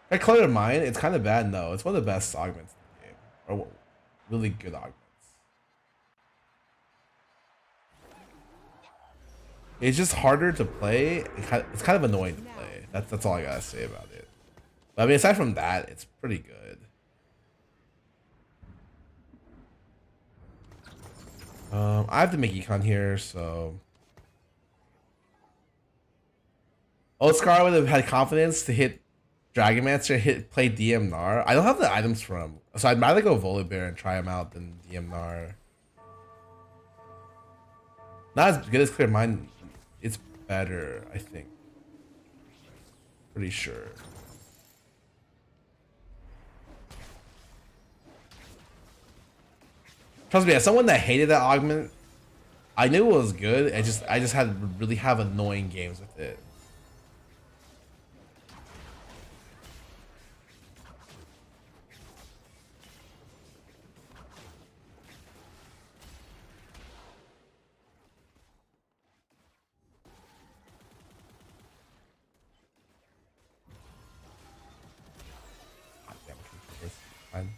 I cleared mine. It's kind of bad. No, it's one of the best augments in the game, or really good augments. It's just harder to play. It's kind of annoying to play. That's all I gotta say about it. But I mean, aside from that, it's pretty good. I have to make econ here, so. Oh, Scar would have had confidence to hit Dragonmancer, play DM Gnar. I don't have the items for him, so I'd rather go Volibear and try him out than DM Gnar. Not as good as Clear Mind. It's better, I think. Pretty sure. Trust me, as someone that hated that augment, I knew it was good. I just had to really have annoying games with it. Fine.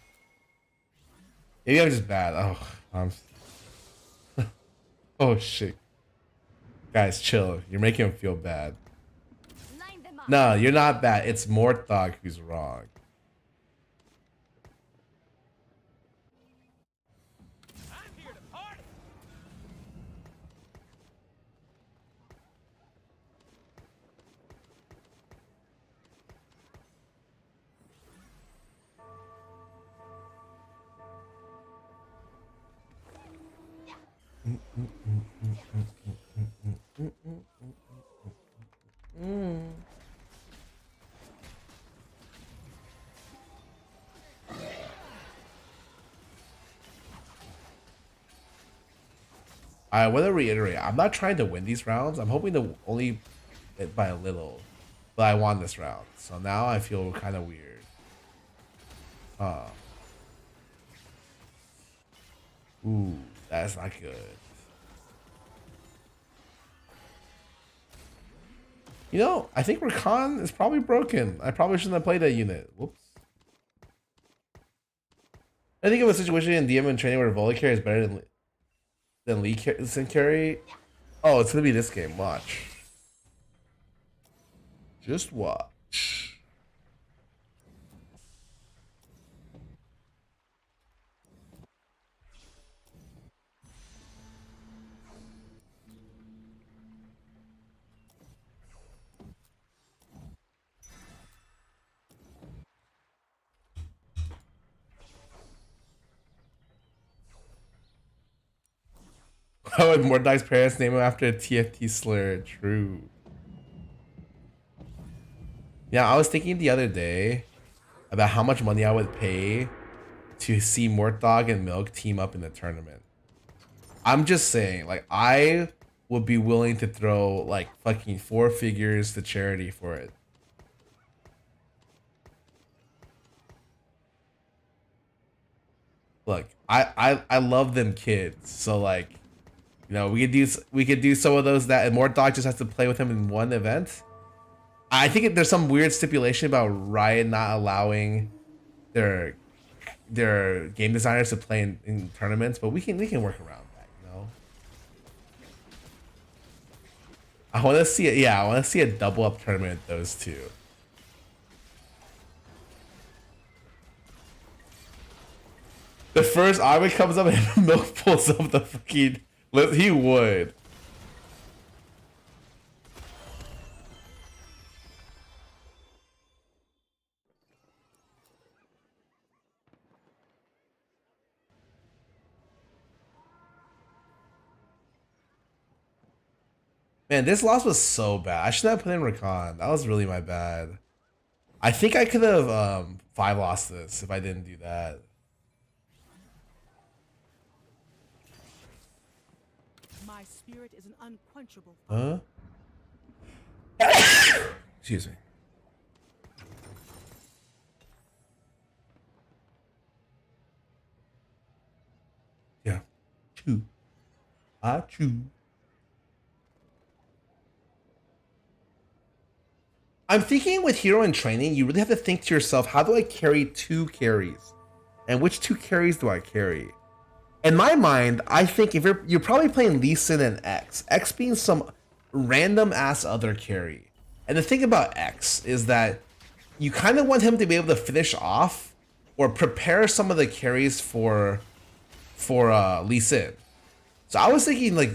Maybe I'm just bad. Oh, oh shit. Guys, chill. You're making him feel bad. Line them up. No, you're not bad. It's Morthog who's wrong. I'm here to party. I want to reiterate, I'm not trying to win these rounds. I'm hoping to only hit by a little. But I won this round. So now I feel kind of weird. Ooh, that's not good. You know, I think Rakan is probably broken. I probably shouldn't have played that unit. Whoops. I think of a situation in DM and training where volley carry is better than Lee carry. Oh, it's gonna be this game. Watch. Just watch. Why would Mordecai's parents name him after a TFT slur? True. Yeah, I was thinking the other day, about how much money I would pay to see Mortdog and Milk team up in the tournament. I'm just saying, like, I would be willing to throw like fucking 4 figures to charity for it. Look, I love them kids, so like, you know, we could do some of those that, and Mortdog just has to play with him in one event. I think there's some weird stipulation about Riot not allowing their game designers to play in tournaments, but we can work around that, you know. I want to see it. Yeah, I want to see a double up tournament with those two. The first Armin comes up and Milk pulls up the fucking. He would. Man, this loss was so bad. I should have put in Rakan. That was really my bad. I think I could have 5 lost this if I didn't do that. My spirit is an unquenchable Huh? Excuse me. Yeah. Chew. I chew. I'm thinking with hero in training, you really have to think to yourself, how do I carry 2 carries? And which 2 carries do I carry? In my mind, I think if you're probably playing Lee Sin and X. X being some random ass other carry. And the thing about X is that you kind of want him to be able to finish off or prepare some of the carries for Lee Sin. So I was thinking like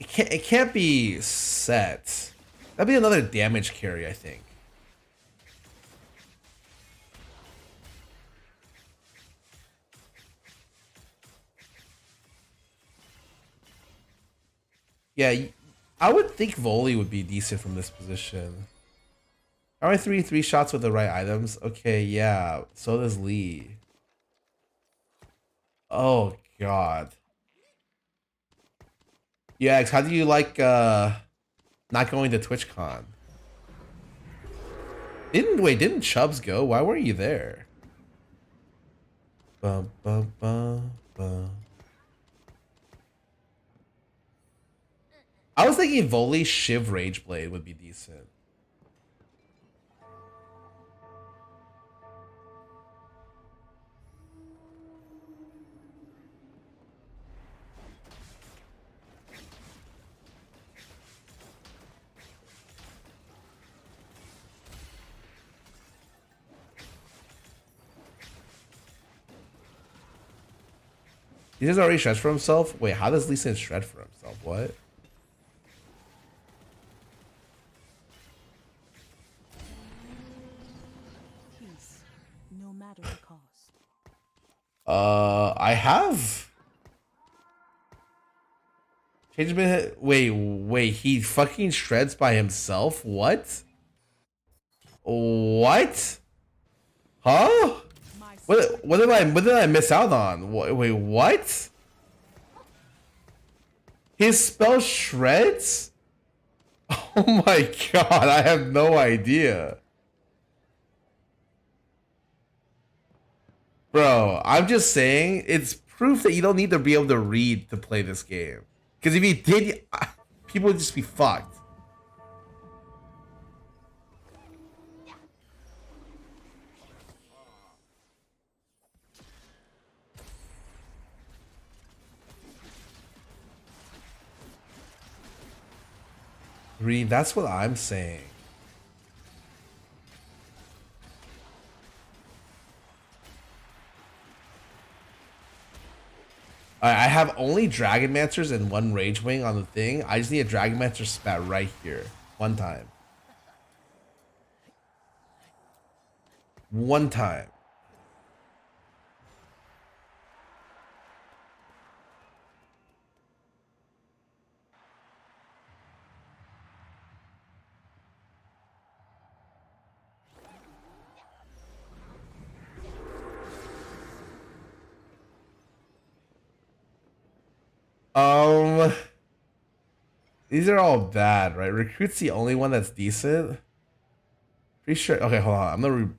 it can't be set. That'd be another damage carry, I think. Yeah, I would think Volley would be decent from this position. Are I 3 shots with the right items? Okay, yeah. So does Lee. Oh god. Yeah, X, how do you like not going to TwitchCon? Didn't Chubbs go? Why weren't you there? Bum, bum, bum, bum. I was thinking Volley Shiv Rageblade would be decent. He just already shreds for himself? Wait, how does Lee Sin shred for himself? What? peace, no matter the cost. I have. Wait, he fucking shreds by himself? What? What? Huh? What did I miss out on? Wait, what? His spell shreds? Oh my god, I have no idea. Bro, I'm just saying, it's proof that you don't need to be able to read to play this game. Because if you did, people would just be fucked. Read, that's what I'm saying. Alright, I have only Dragon Mancers and 1 Rage Wing on the thing. I just need a Dragon Mancer spat right here. One time. One time. Um, these are all bad, right? Recruit's the only one that's decent. Pretty sure. Okay, hold on. I'm gonna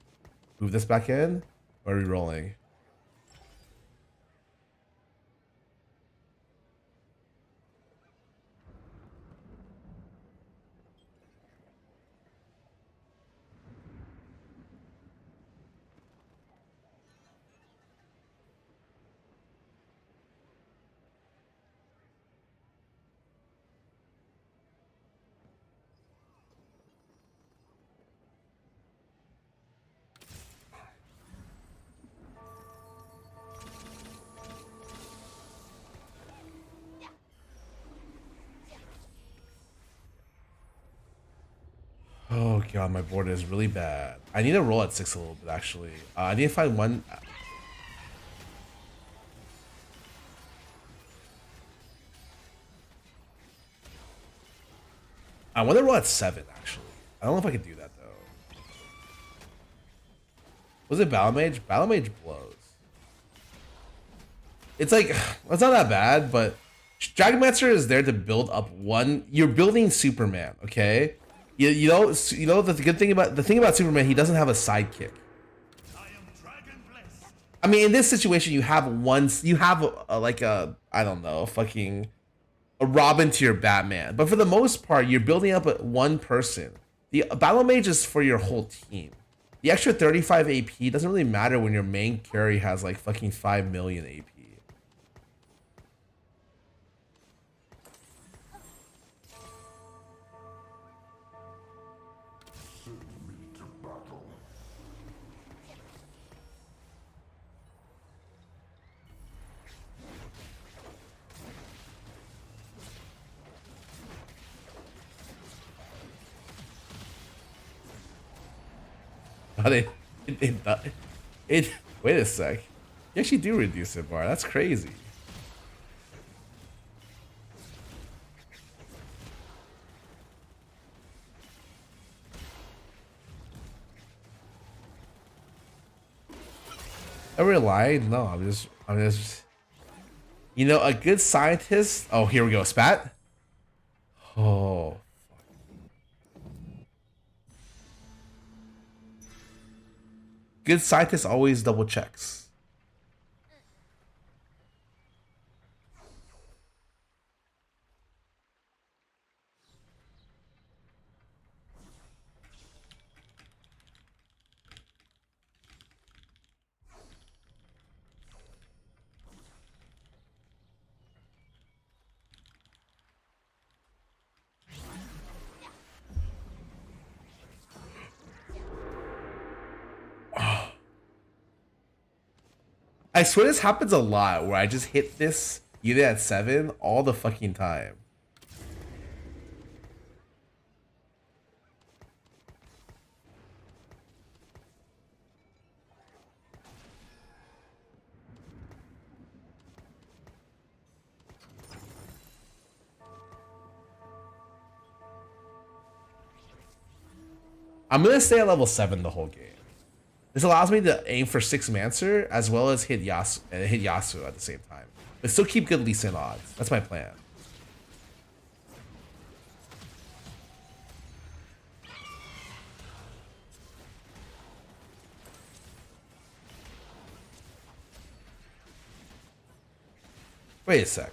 move this back in. Or are we rolling? Oh god, my board is really bad. I need to roll at 6 a little bit actually. I need to find one. I want to roll at 7 actually. I don't know if I can do that though. Was it Battle Mage? Battle Mage blows. It's like it's not that bad, but Dragonmancer is there to build up one. You're building Superman, okay? You know the good thing about Superman, he doesn't have a sidekick. I mean, in this situation, you have like a I don't know, fucking a Robin to your Batman. But for the most part, you're building up one person. The Battle Mage is for your whole team. The extra 35 AP doesn't really matter when your main carry has like fucking 5 million AP. But it wait a sec. You actually do reduce it, bar. That's crazy. I relied? No, I'm just. You know, a good scientist. Oh, here we go. Spat. Oh. Good scientist always double checks. I swear this happens a lot where I just hit this either at 7 all the fucking time. I'm gonna stay at level 7 the whole game. This allows me to aim for 6 Mancer as well as hit Yasuo at the same time. But still keep good Lee Sin odds. That's my plan. Wait a sec.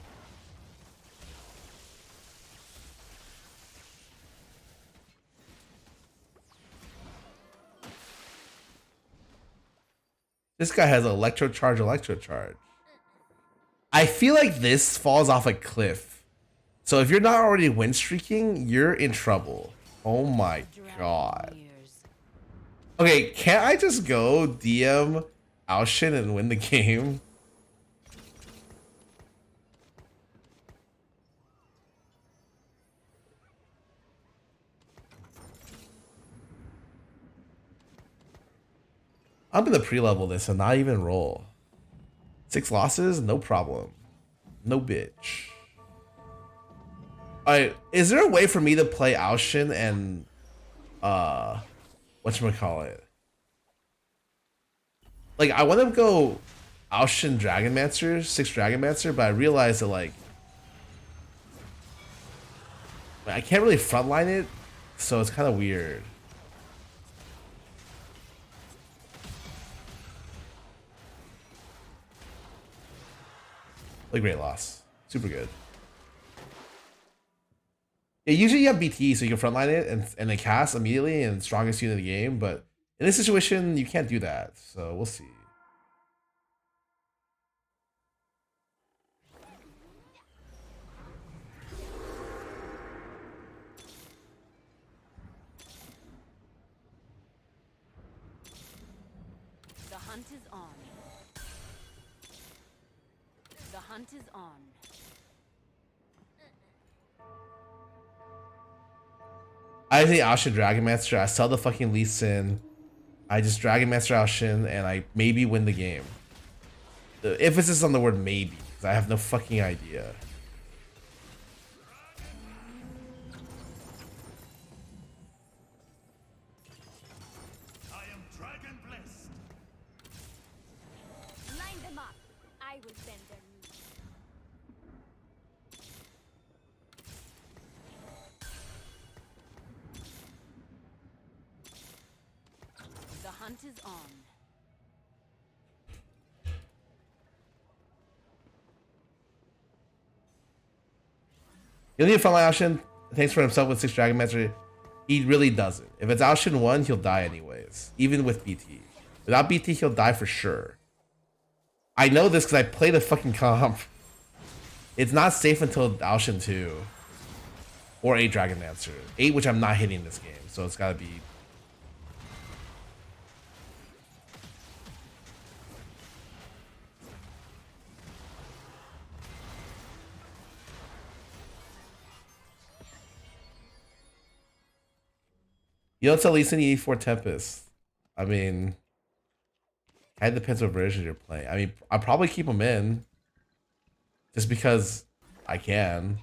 This guy has electro charge. I feel like this falls off a cliff. So if you're not already win streaking, you're in trouble. Oh my god. Okay, can't I just go DM Aoshin and win the game? I'm gonna pre-level this and not even roll. 6 losses, no problem. No bitch. Alright, is there a way for me to play Aoshin and whatchamacallit? Like I wanna go Aoshin Dragonmancer, 6 Dragonmancer, but I realized that like I can't really frontline it, so it's kind of weird. A great loss. Super good. Yeah, usually you have BT, so you can frontline it and then cast immediately and strongest unit of the game, but in this situation, you can't do that. So we'll see. The hunt is on. The hunt is on. I think Ashen Dragon Master. I sell the fucking Lee Sin. I just Dragon Master Ashen and I maybe win the game. The emphasis on the word maybe, because I have no fucking idea. I am dragon blessed. Line them up. I will bend their knees. The hunt is on. You'll need a frontline Ashen. Thanks for himself with 6 Dragon Master. He really doesn't. If it's Ashen 1, he'll die anyways. Even with BT. Without BT, he'll die for sure. I know this because I played a fucking comp. It's not safe until Ashen 2. Or 8 Dragon Master. 8, which I'm not hitting this game. So it's gotta be... You don't tell Lee Sin E4 Tempest. I mean, it depends what version you're playing. I mean, I'll probably keep him in. Just because I can.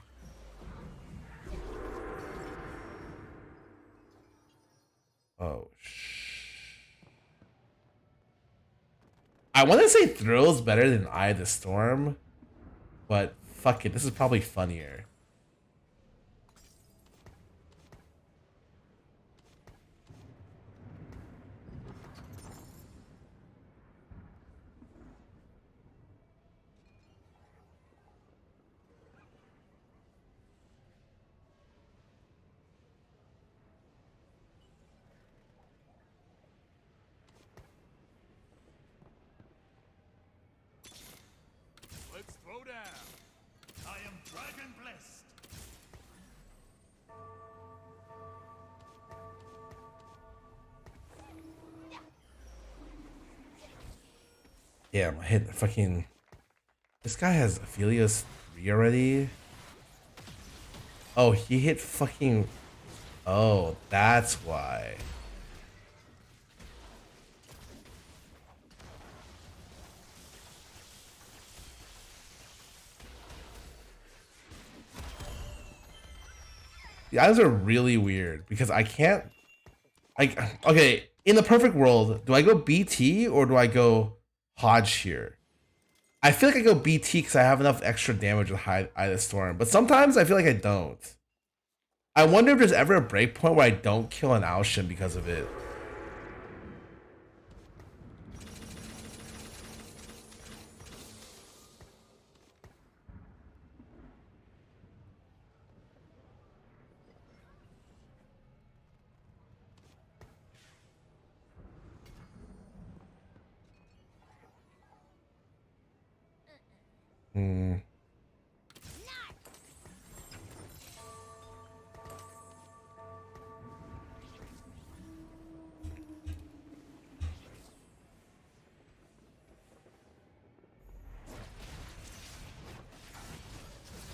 Oh, I want to say Thrill's better than Eye of the Storm. But fuck it, this is probably funnier. Let's throw down. I am dragon blessed. Yeah, I hit fucking... This guy has Aphelios 3 already? Oh, he hit fucking... Oh, that's why. The items are really weird because I can't... Like, okay, in the perfect world, do I go BT or do I go Hodge here? I feel like I go BT because I have enough extra damage with Eye of the Storm, but sometimes I feel like I don't. I wonder if there's ever a breakpoint where I don't kill an Alshin because of it. Hmm.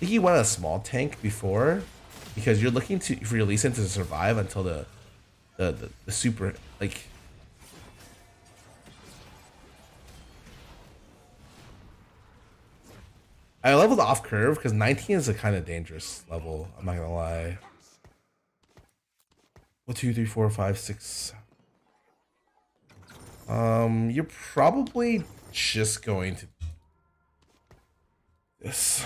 I think you want a small tank before, because you're looking to for your Lee Sin to survive until the super like. I leveled off curve because 19 is a kind of dangerous level. I'm not gonna lie. 1, 2, 3, 4, 5, 6. You're probably just going to this.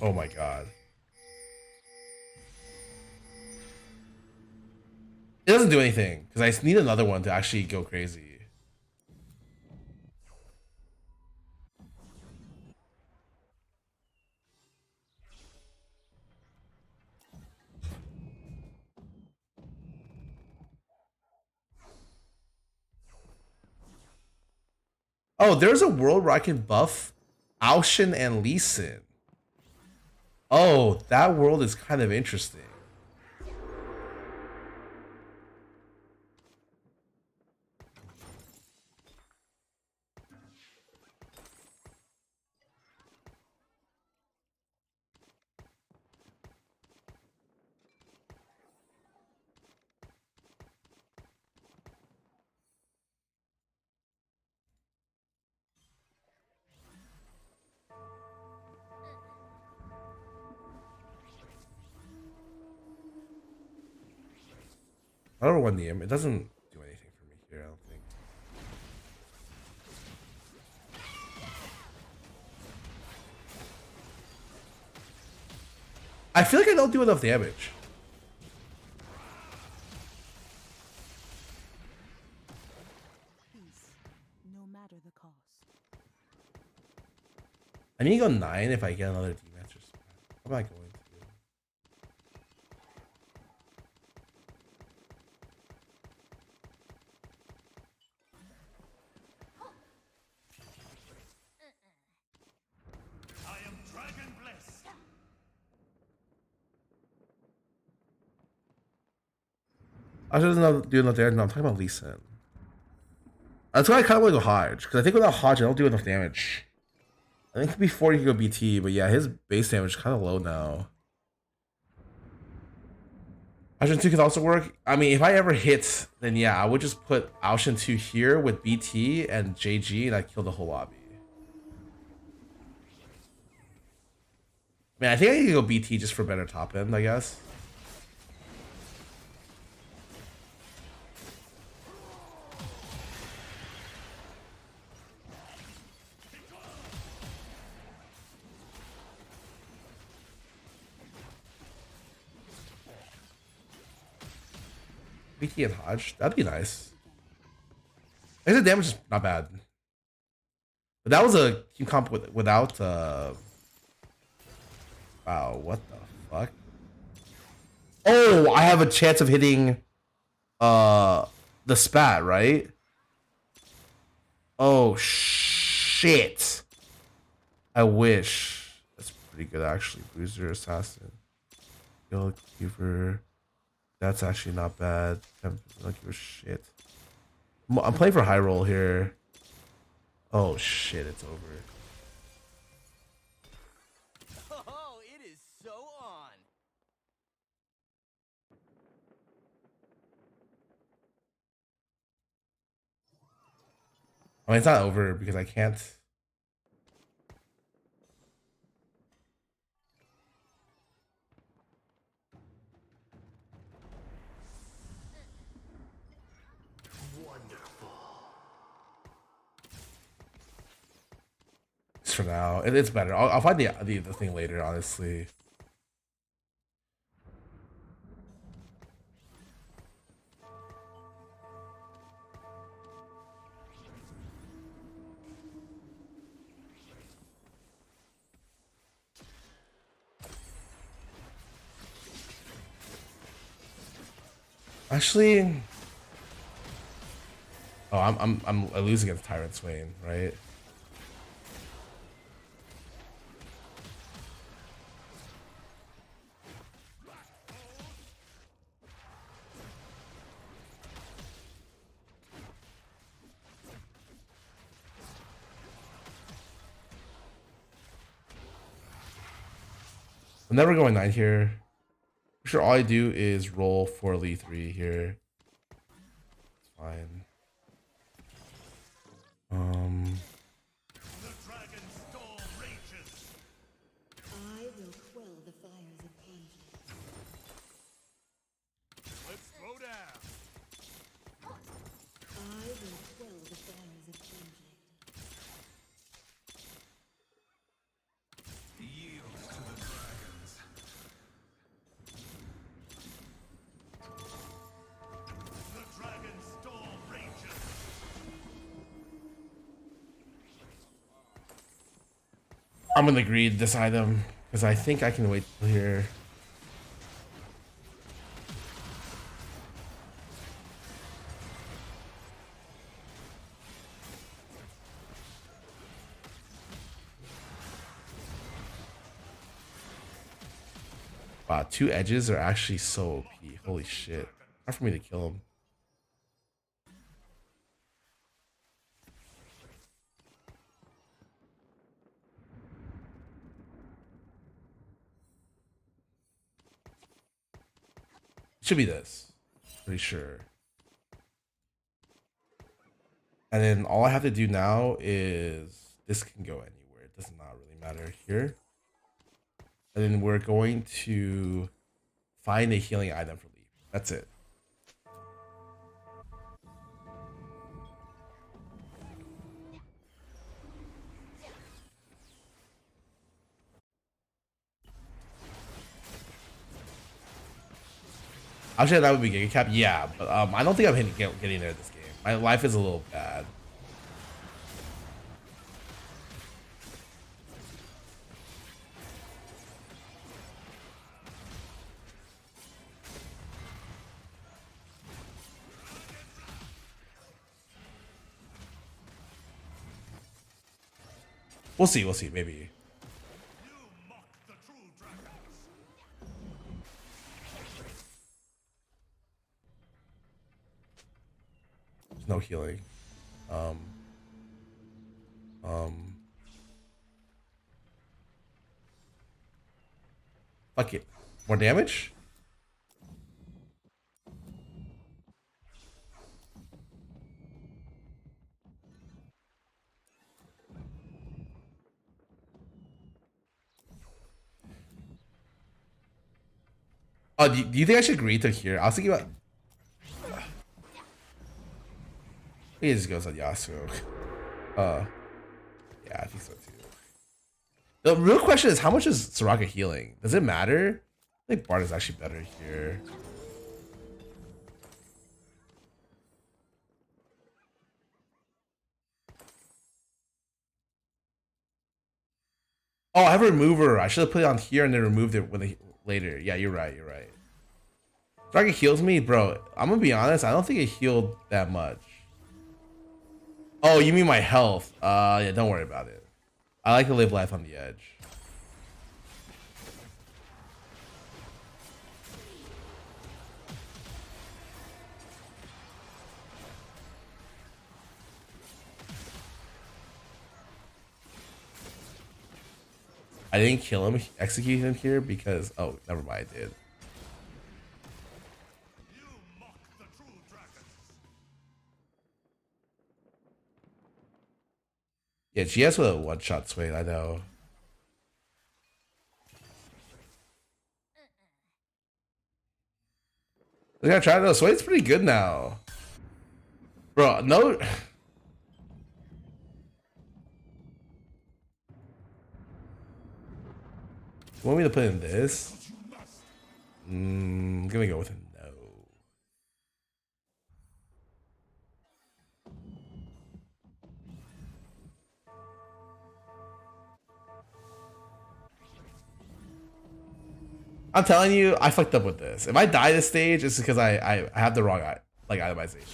Oh my god. It doesn't do anything because I need another one to actually go crazy. Oh, there's a world where I can buff Aushin and Lee Sin. Oh, that world is kind of interesting. I don't know when the it doesn't do anything for me here, I don't think. I feel like I don't do enough damage. Peace, no matter the cost. I need to go 9 if I get another D-Master spot. I'm not going to. I am dragon blessed. I shouldn't do enough damage. No, I'm talking about Lee Sin. That's why I kind of want to go Hodge, because I think without Hodge, I don't do enough damage. I think before you could go BT, but yeah, his base damage is kind of low now. Aushin 2 could also work. I mean, if I ever hit, then yeah, I would just put Aushin 2 here with BT and JG, and I'd kill the whole lobby. I mean, I think I can go BT just for better top end, I guess. BT and Hodge, that'd be nice. I guess the damage is not bad. But that was a team comp without wow, what the fuck? Oh, I have a chance of hitting the spat, right? Oh shit. I wish. That's pretty good actually. Bruiser, Assassin. Kill Keeper. That's actually not bad. I don't give a shit. I'm playing for high roll here. Oh shit, it's over. Oh, it is so on. I mean, it's not over because I can't. Just for now, it's better. I'll find the thing later, honestly. Actually, oh, I lose against Tyrant Swain, right? I'm never going 9 here. I'm sure all I do is roll for Lee 3 here. It's fine. The dragon storm rages. I will quell the fires of conflict. Let's slow down. I will quell the fires of conflict. Yield to the I'm gonna greed this item because I think I can wait till here. Wow, 2 edges are actually so OP. Holy shit. Hard for me to kill him. It should be this. Pretty sure. And then all I have to do now is this can go anywhere. It does not really matter here. And then we're going to find a healing item for Leaf. That's it. Actually, that would be Giga Cap. Yeah, but I don't think I'm getting there this game. My life is a little bad. We'll see. We'll see. Maybe. There's no healing. Fuck it. More damage? Oh, do you think I should agree to here? I was thinking about. He just goes on Yasuo. Yeah, I think so too. The real question is, how much is Soraka healing? Does it matter? I think Bard is actually better here. Oh, I have a remover. I should have put it on here and then removed it when later. Yeah, you're right. You're right. Soraka heals me, bro. I'm gonna be honest. I don't think it healed that much. Oh, you mean my health? Yeah, don't worry about it. I like to live life on the edge. I didn't kill him, execute him here because oh, never mind, I did. Yeah, GS with a one-shot swing, I know. Look, I tried to sway's pretty good now. Bro, no. You want me to put in this? I'm gonna go with a no. I'm telling you, I fucked up with this. If I die this stage, it's because I have the wrong like itemization.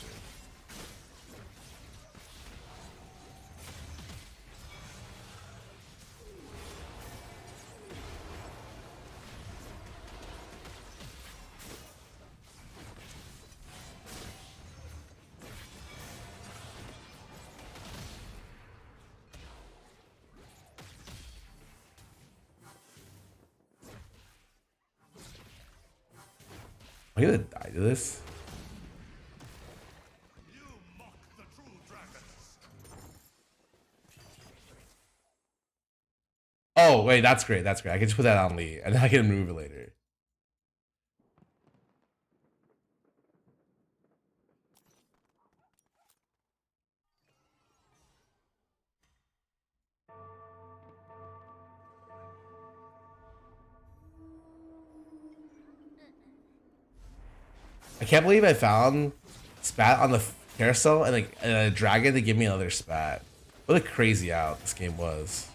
Am I gonna die to this? Oh wait, that's great. That's great. I can just put that on Lee, and then I can remove it later. I can't believe I found spat on the carousel and a dragon to give me another spat. What a crazy out this game was.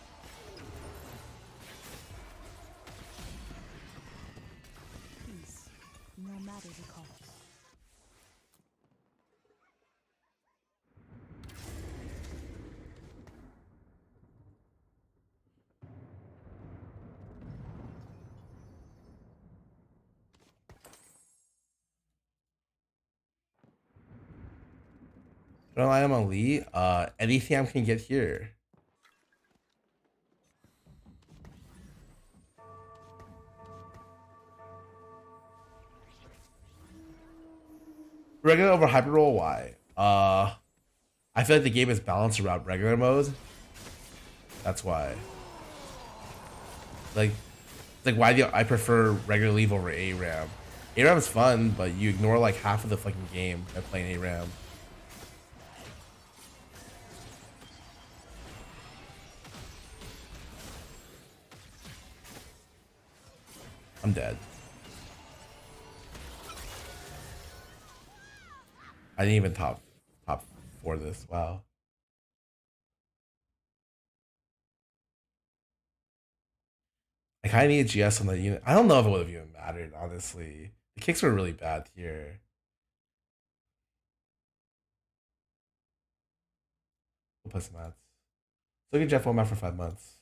Don't I am on Lee. Anything I can get here. Regular over hyper roll. Why? I feel like the game is balanced around regular mode. That's why. Like why do I prefer regular leave over ARAM? ARAM is fun, but you ignore like half of the fucking game by playing ARAM. I'm dead. I didn't even top 4 this. Wow. I kind of need a GS on the unit. I don't know if it would have even mattered, honestly. The kicks were really bad here. We'll play some mats. Look at Jeff Womack for 5 months.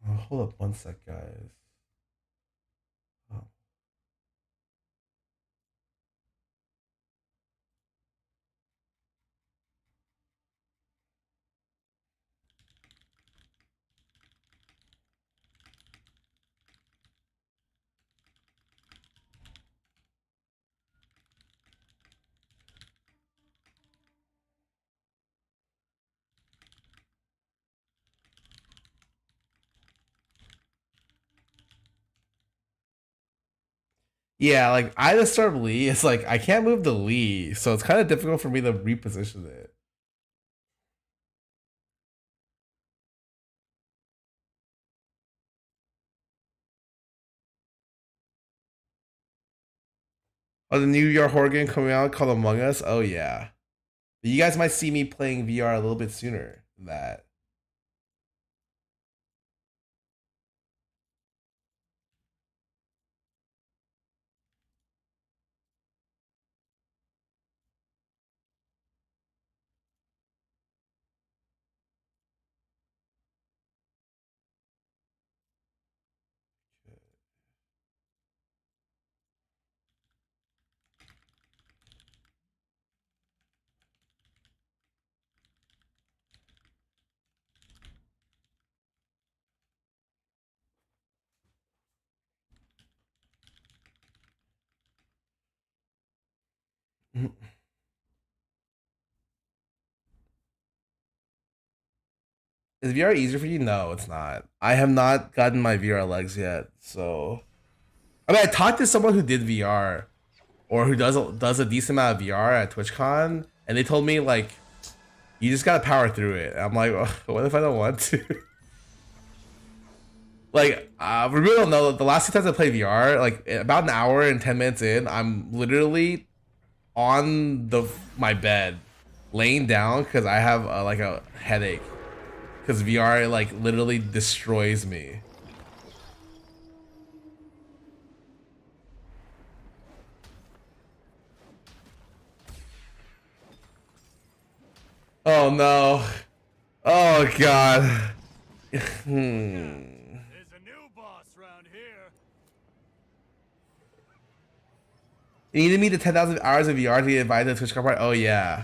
Oh, hold up 1 sec, guys. Oh. Yeah, like I disturb Lee. It's like I can't move the Lee, so it's kind of difficult for me to reposition it. Oh, the new VR horror game coming out called Among Us. Oh yeah, you guys might see me playing VR a little bit sooner than that. Is VR easier for you? No, it's not. I have not gotten my VR legs yet, so I mean, I talked to someone who did VR or who does a decent amount of VR at TwitchCon, and they told me like you just gotta power through it. I'm like, oh, what if I don't want to? Like, we really don't know. The last 2 times I played VR, like about an hour and 10 minutes in, I'm literally on my bed, laying down because I have like a headache. Because VR like literally destroys me. Oh no. Oh god. Hmm. There's a new boss round here. You needed me to 10,000 hours of VR to get invited to the Twitch part? Oh yeah.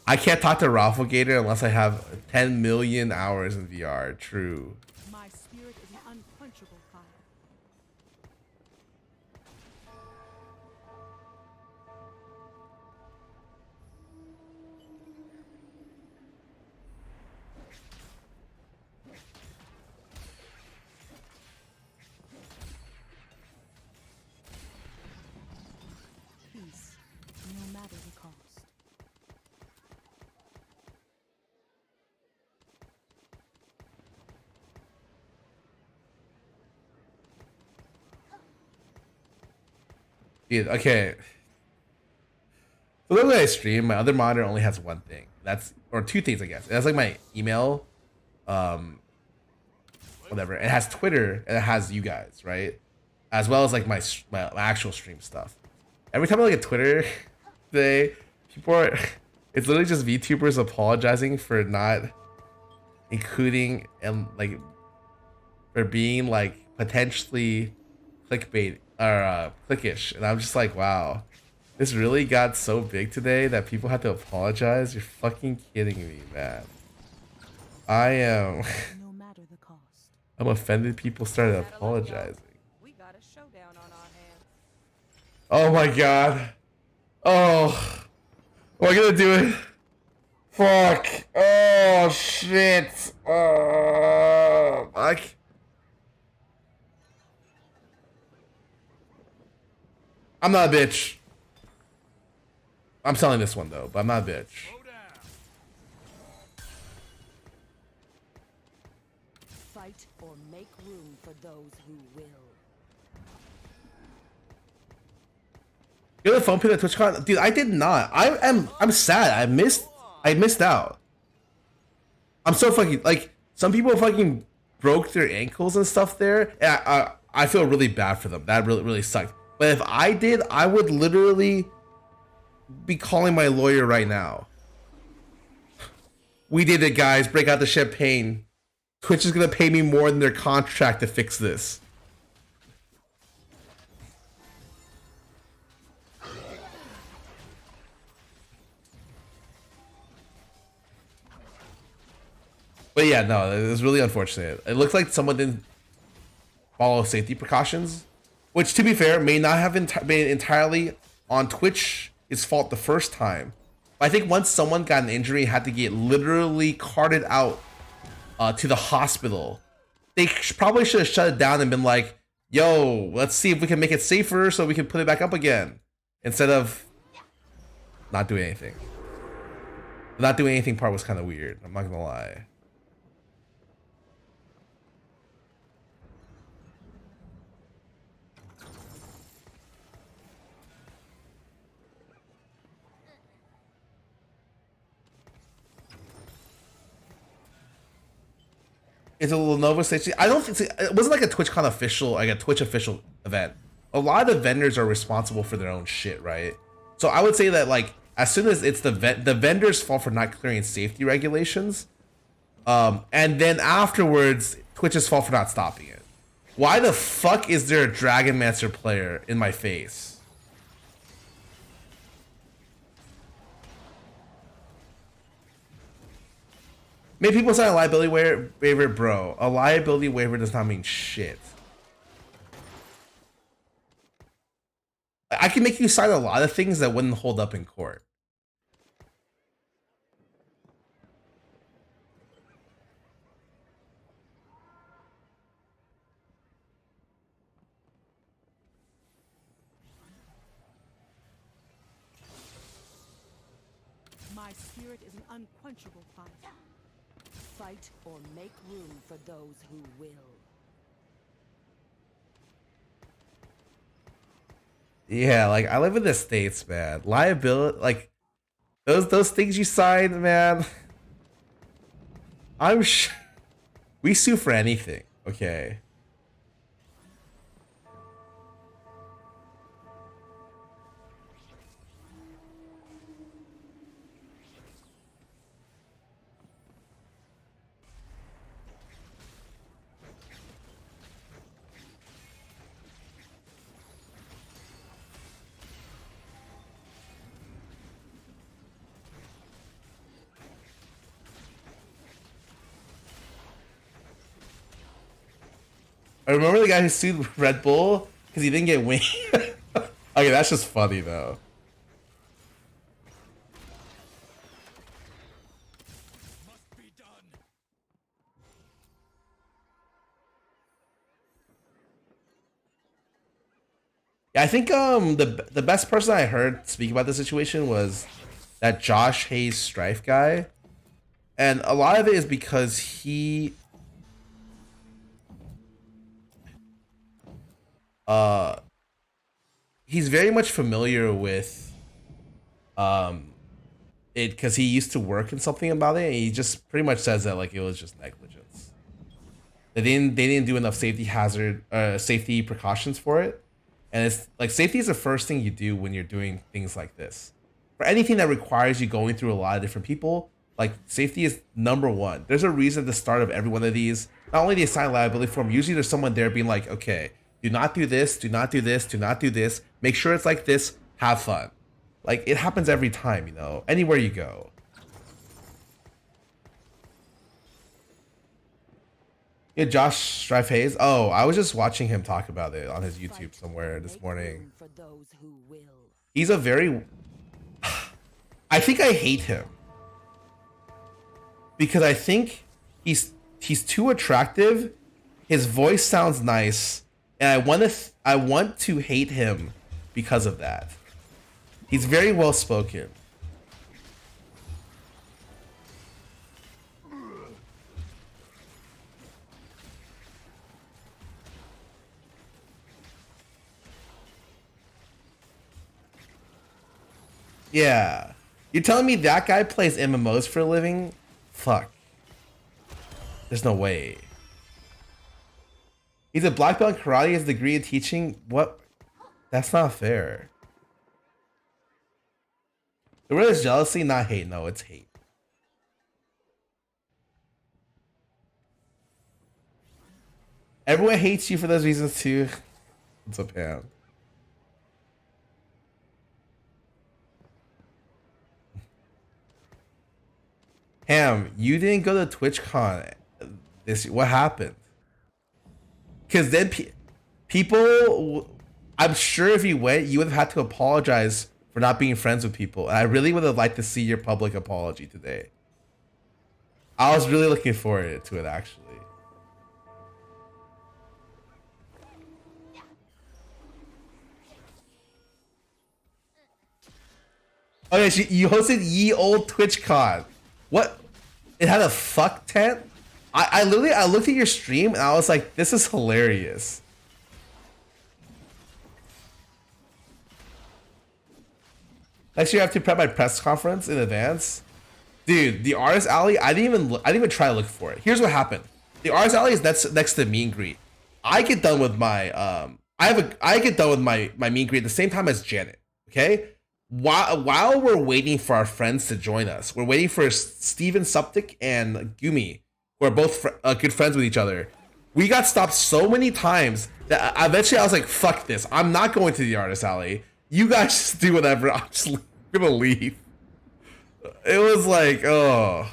I can't talk to Raffle Gator unless I have 10 million hours in VR. True. My spirit is an unquenchable fire. Peace, no matter the cost. Dude, okay. So the way I stream, my other monitor only has one thing. That's or two things, I guess. It has like my email, whatever. It has Twitter and it has you guys, right? As well as like my actual stream stuff. Every time I look at Twitter, people are it's literally just VTubers apologizing for not including and like for being like potentially clickbait or clickish, and I'm just like, wow, this really got so big today that people had to apologize. You're fucking kidding me, man. I am. No matter the cost. I'm offended. People started apologizing. We got a showdown on our hands. Oh my god. Oh, am I gonna do it? Fuck. Oh shit. I'm not a bitch. I'm selling this one though, but I'm not a bitch. Fight or make room for those who will. You have a phone pin at TwitchCon? Dude, I did not. I'm sad. I missed out. I'm so fucking like some people fucking broke their ankles and stuff there. And I feel really bad for them. That really sucked. But if I did, I would literally be calling my lawyer right now. We did it, guys. Break out the champagne. Twitch is gonna pay me more than their contract to fix this. But yeah, no, it was really unfortunate. It looked like someone didn't follow safety precautions, which, to be fair, may not have been entirely on Twitch's fault the first time. But I think once someone got an injury and had to get literally carted out to the hospital, they probably should have shut it down and been like, yo, let's see if we can make it safer so we can put it back up again. Instead of not doing anything. The not doing anything part was kind of weird, I'm not gonna lie. It's a Lenovo station. I don't think it wasn't like a TwitchCon official, like a Twitch official event. A lot of the vendors are responsible for their own shit, right? So I would say that like as soon as it's the vendor's fault for not clearing safety regulations, and then afterwards Twitch's fault for not stopping it. Why the fuck is there a Dragonmancer player in my face? Maybe people sign a liability waiver, bro. A liability waiver does not mean shit. I can make you sign a lot of things that wouldn't hold up in court. My spirit is an unquenchable fire. Fight or make room for those who will. Yeah, like I live in the States, man. Liability, like those things you sign, man. We sue for anything, okay? I remember the guy who sued Red Bull because he didn't get wing. Okay, that's just funny though. Must be done. Yeah, I think the best person I heard speak about the situation was that Josh Hayes Strife guy, and a lot of it is because he's very much familiar with it because he used to work in something about it, and he just pretty much says that like it was just negligence. They didn't do enough safety precautions for it, and it's like safety is the first thing you do when you're doing things like this. For anything that requires you going through a lot of different people, like safety is number one. There's a reason at the start of every one of these. Not only the assigned liability form, usually there's someone there being like, okay, do not do this, do not do this, do not do this. Make sure it's like this. Have fun. Like it happens every time, you know, anywhere you go. Yeah, Josh Strife Hayes. Oh, I was just watching him talk about it on his YouTube somewhere this morning. For those who will. He's a very... I think I hate him. Because I think he's too attractive. His voice sounds nice. And I want to hate him because of that. He's very well spoken. Yeah. You're telling me that guy plays MMOs for a living? Fuck. There's no way. He's a black belt in karate, his degree in teaching. What? That's not fair. The word is jealousy, not hate. No, it's hate. Everyone hates you for those reasons too. What's up, Pam? Ham, you didn't go to TwitchCon. What happened? Because then people, I'm sure if you went, you would have had to apologize for not being friends with people. And I really would have liked to see your public apology today. I was really looking forward to it, actually. Okay, so you hosted Ye Old TwitchCon. What? It had a fuck tent? I looked at your stream and I was like, this is hilarious. Next year I have to prep my press conference in advance. Dude, the artist alley, I didn't even try to look for it. Here's what happened. The artist alley is next to meet and greet. I get done with my I get done with my meet and greet at the same time as Janet. Okay? While we're waiting for our friends to join us, we're waiting for Steven Suptic and Gumi, who are both good friends with each other. We got stopped so many times that eventually I was like, fuck this. I'm not going to the artist alley. You guys just do whatever. I'm just gonna leave. It was like, oh.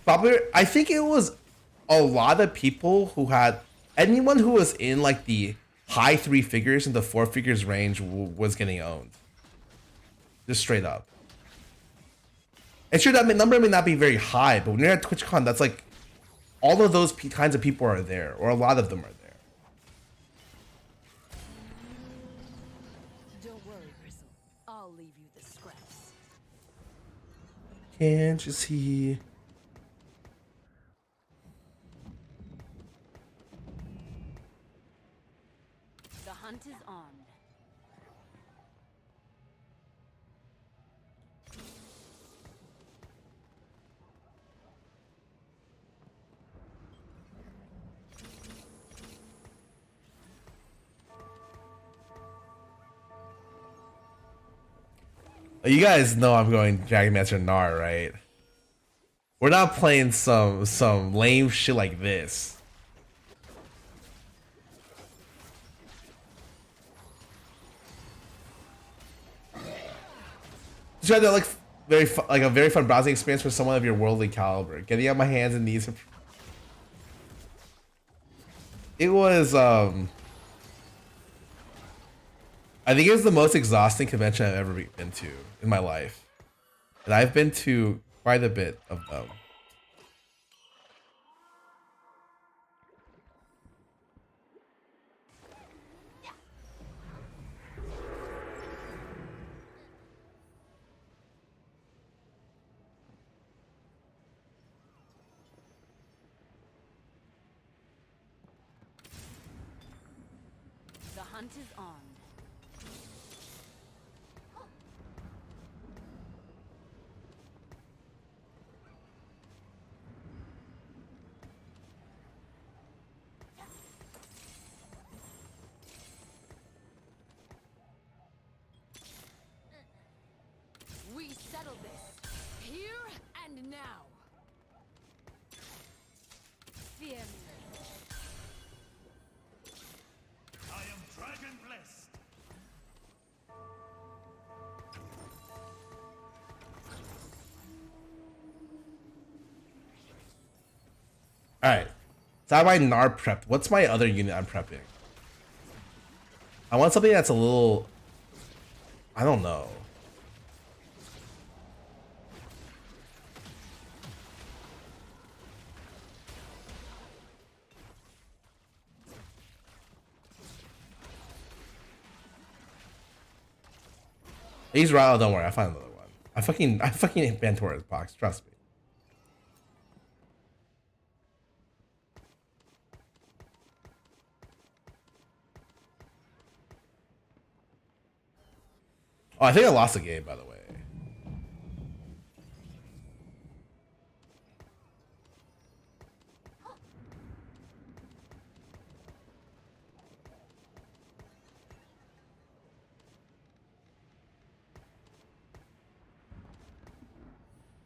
Probably, I think it was a lot of people who had, anyone who was in like the high three figures and the four figures range was getting owned. Just straight up. And sure, that number may not be very high, but when you're at TwitchCon, that's like all of those kinds of people are there, or a lot of them are there. Don't worry, Gristle. I'll leave you the scraps. Can't you see? The hunt is on. You guys know I'm going Dragon Master Gnar, right? We're not playing some lame shit like this. Just had that like a very fun browsing experience for someone of your worldly caliber. Getting on my hands and knees. It was I think it was the most exhausting convention I've ever been to in my life. And I've been to quite a bit of them. hunt is on. We settle this here and now. Fear me. I am dragon blessed. Alright. So I have my Nar prepped. What's my other unit I'm prepping? I want something that's a little... I don't know. He's right. Oh, don't worry. I'll find another one. I fucking Bantora's box. Trust me. Oh, I think I lost the game, by the way.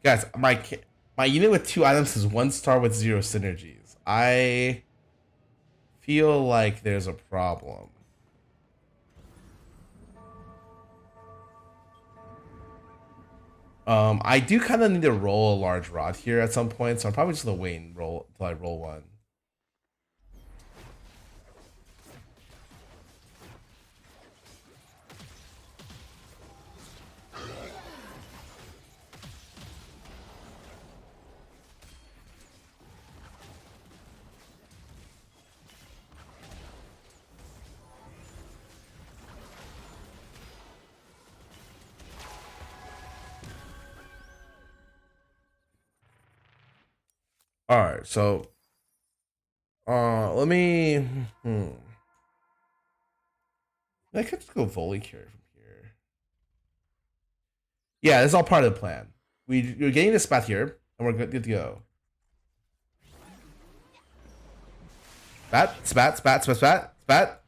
Guys, my unit with 2 items is 1 star with 0 synergies. I feel like there's a problem. I do kind of need to roll a large rod here at some point, so I'm probably just gonna wait and roll until I roll one. All right, so let me. I could just go volley carry from here. Yeah, this is all part of the plan. We're getting this spat here, and we're good to go. Spat, spat, spat, spat, spat, spat.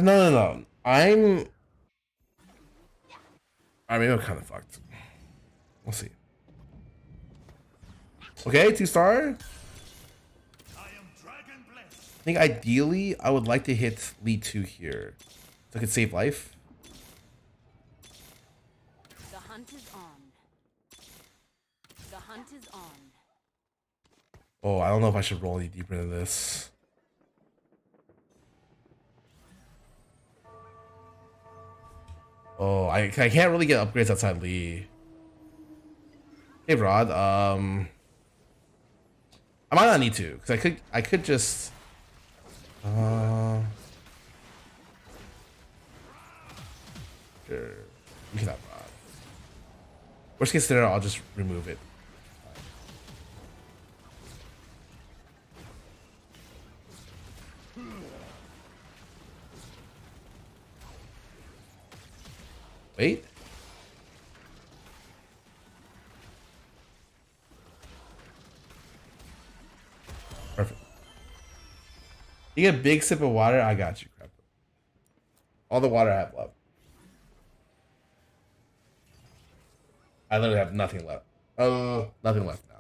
No. I mean, I'm kind of fucked. We'll see. Okay, 2 star. I am dragon blessed. I think ideally I would like to hit lead 2 here, so I could save life. The hunt is on. The hunt is on. Oh, I don't know if I should roll any deeper than this. Oh, I can't really get upgrades outside Lee. Hey Rod, I might not need to, because I could just sure. You can have Rod. Worst case scenario, I'll just remove it. Wait. Perfect. You get a big sip of water? I got you, crap. All the water I have left. I literally have nothing left. Oh, nothing left now.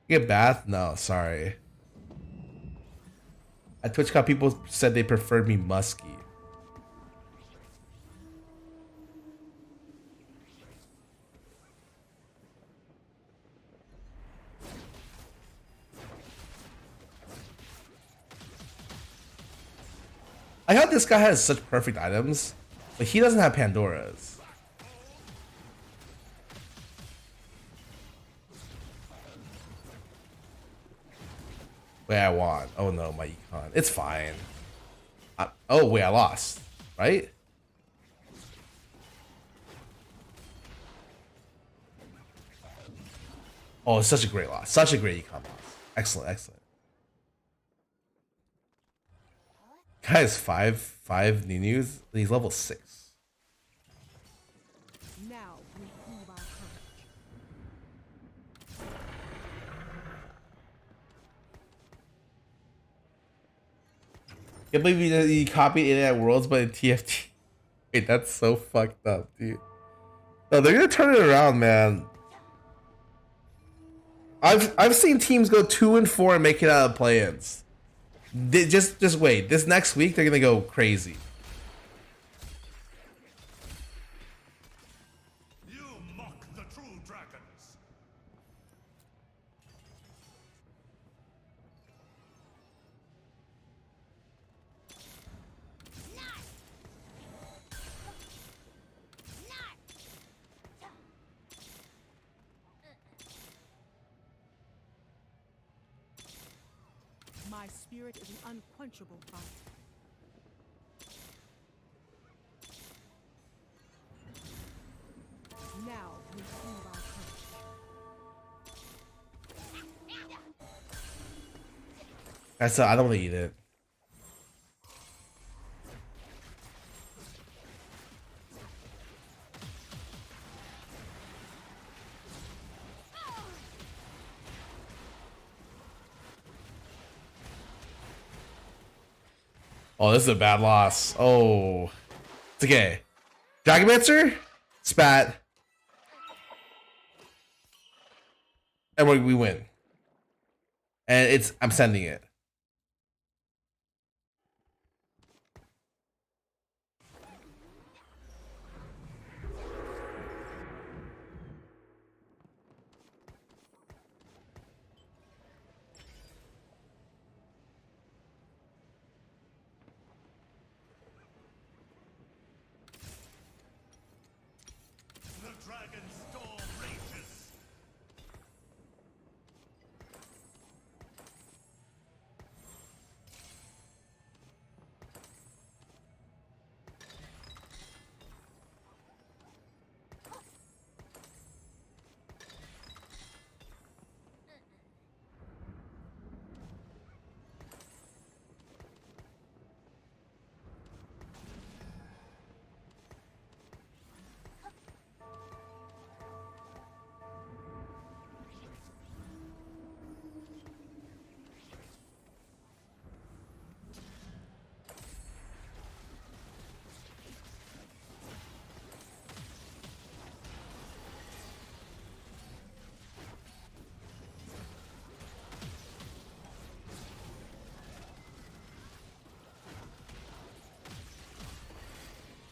Get bath? No, sorry. At TwitchCon, people said they preferred me musky. I thought this guy has such perfect items, but he doesn't have Pandora's. Wait, I won. Oh no, my econ. It's fine. Oh wait, I lost. Right? Oh, it's such a great loss. Such a great econ loss. Excellent, excellent. Guys, five new news. He's level 6. Now we prove our courage. Can't believe you copied Internet Worlds by TFT. Wait, that's so fucked up, dude. No, they're gonna turn it around, man. I've seen teams go 2-4 and make it out of play-ins. Just wait. This next week they're gonna go crazy. You mock the true dragons. My spirit is an unquenchable fire. Now we prove our courage. That's I don't want to eat it. Oh, this is a bad loss. Oh, it's okay. Dragonmancer, spat, and we win. And I'm sending it. The dragon storm rages.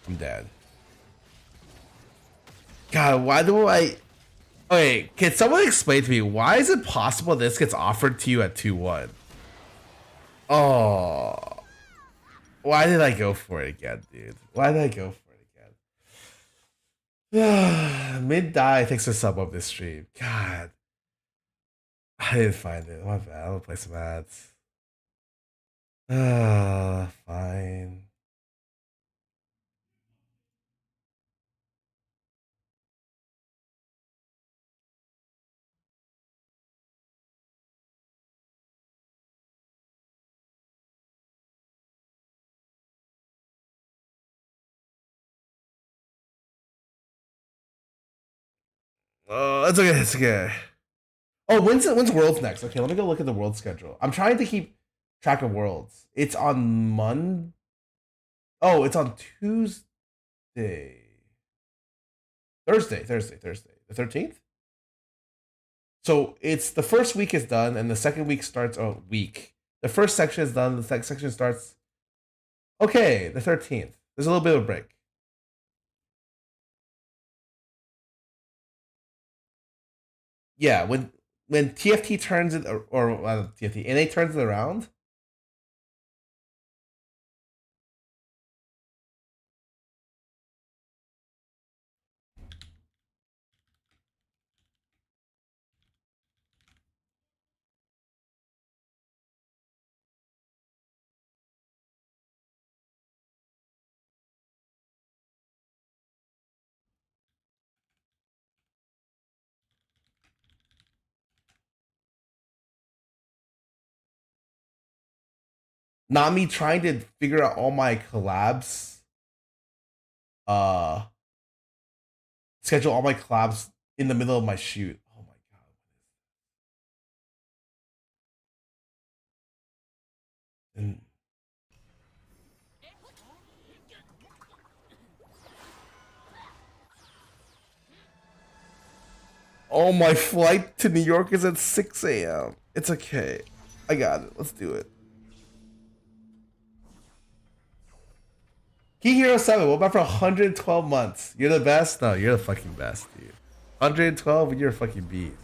I'm dead. God, why do I? Okay, can someone explain to me why is it possible this gets offered to you at 2-1? Oh, why did I go for it again, dude? Why did I go for it again? Mid die thanks for sub up this stream. God, I didn't find it. My bad. I'm gonna play some ads. Fine. Oh, it's okay. It's okay. Oh, when's Worlds next? Okay, let me go look at the World schedule. I'm trying to keep track of Worlds. It's on Monday. Oh, it's on Tuesday. Thursday. The 13th? So it's the first week is done, and the second week starts. Oh, week. The first section is done. The second section starts. Okay, the 13th. There's a little bit of a break. Yeah, when TFT turns it, or TFT NA turns it around. Not me trying to figure out all my collabs. Schedule all my collabs in the middle of my shoot. Oh my god. And oh, my flight to New York is at 6 a.m. It's okay. I got it. Let's do it. Key Hero 7, what about for 112 months? You're the best? No, you're the fucking best, dude. 112 and you're a fucking beast.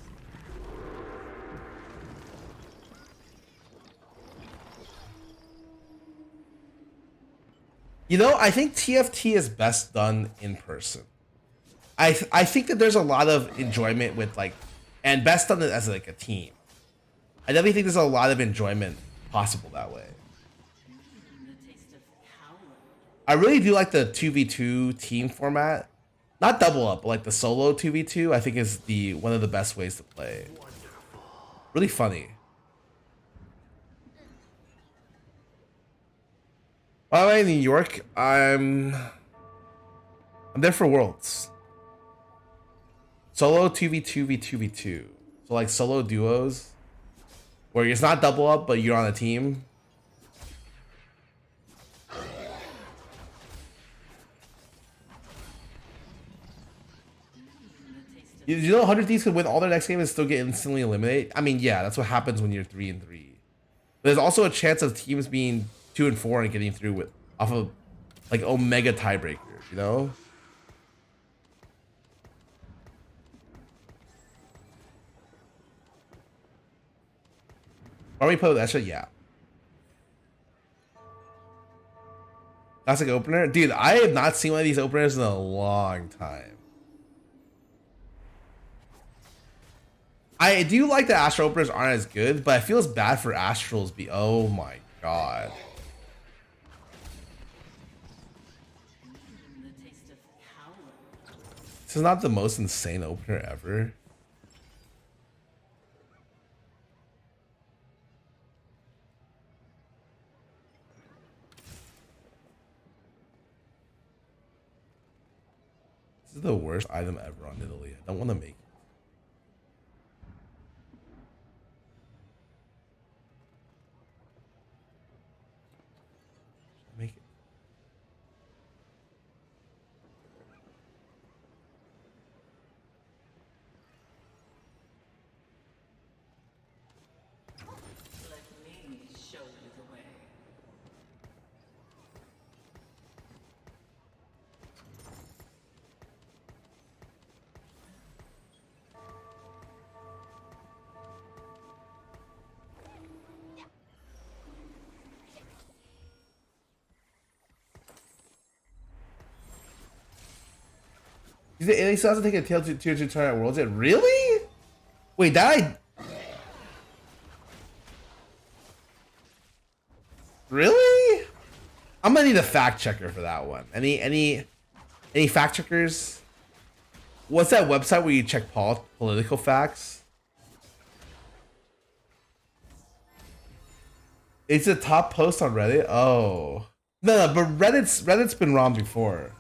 You know, I think TFT is best done in person. I think that there's a lot of enjoyment with like, and best done as like a team. I definitely think there's a lot of enjoyment possible that way. I really do like the 2v2 team format. Not double up, but like the solo 2v2, I think is the one of the best ways to play. Really funny. By the way, in New York, I'm there for Worlds. Solo 2v2 v2v2. So like solo duos where it's not double up, but you're on a team. You know 100 Thieves could win all their next game and still get instantly eliminated? I mean, yeah, that's what happens when you're 3-3. There's also a chance of teams being 2-4 and getting through with off of like omega tiebreakers, you know? Are we play with Esha? Yeah. Classic opener? Dude, I have not seen one of these openers in a long time. I do like the Astral openers aren't as good, but I feel it's bad for Astrals. Oh my god. This is not the most insane opener ever. This is the worst item ever on Italy. I don't want to make it. Make it. Let me show you the way. He still has to take a tier 2 turn at Worlds. It really? Wait, that really? I'm gonna need a fact checker for that one. Any fact checkers? What's that website where you check political facts? It's a top post on Reddit. Oh no, but Reddit's been wrong before.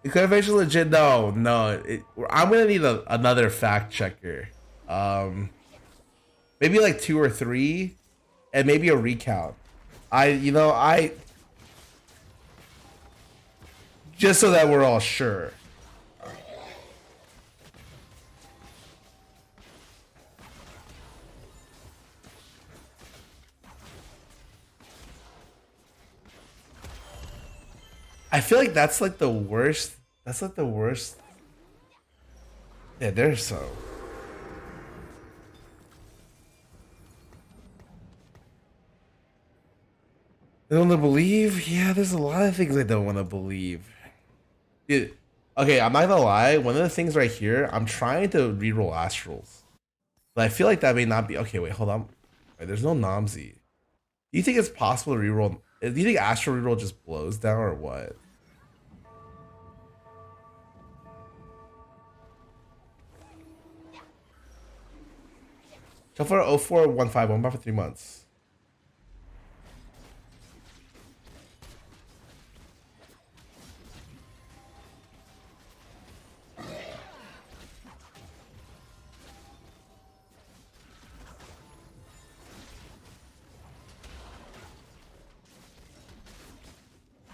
The clarification legit? No. I'm gonna need another fact checker. Maybe like 2 or 3, and maybe a recount. I just so that we're all sure. I feel like that's like the worst. That's like the worst. Yeah, they're so. I don't want to believe? Yeah, there's a lot of things I don't want to believe. Dude, okay, I'm not gonna lie. One of the things right here, I'm trying to reroll astrals. But I feel like that may not be. Okay, wait, hold on. Wait, there's no Namzi. Do you think it's possible to reroll? Do you think astral reroll just blows down or what? So for 0415, 1 bar for 3 months.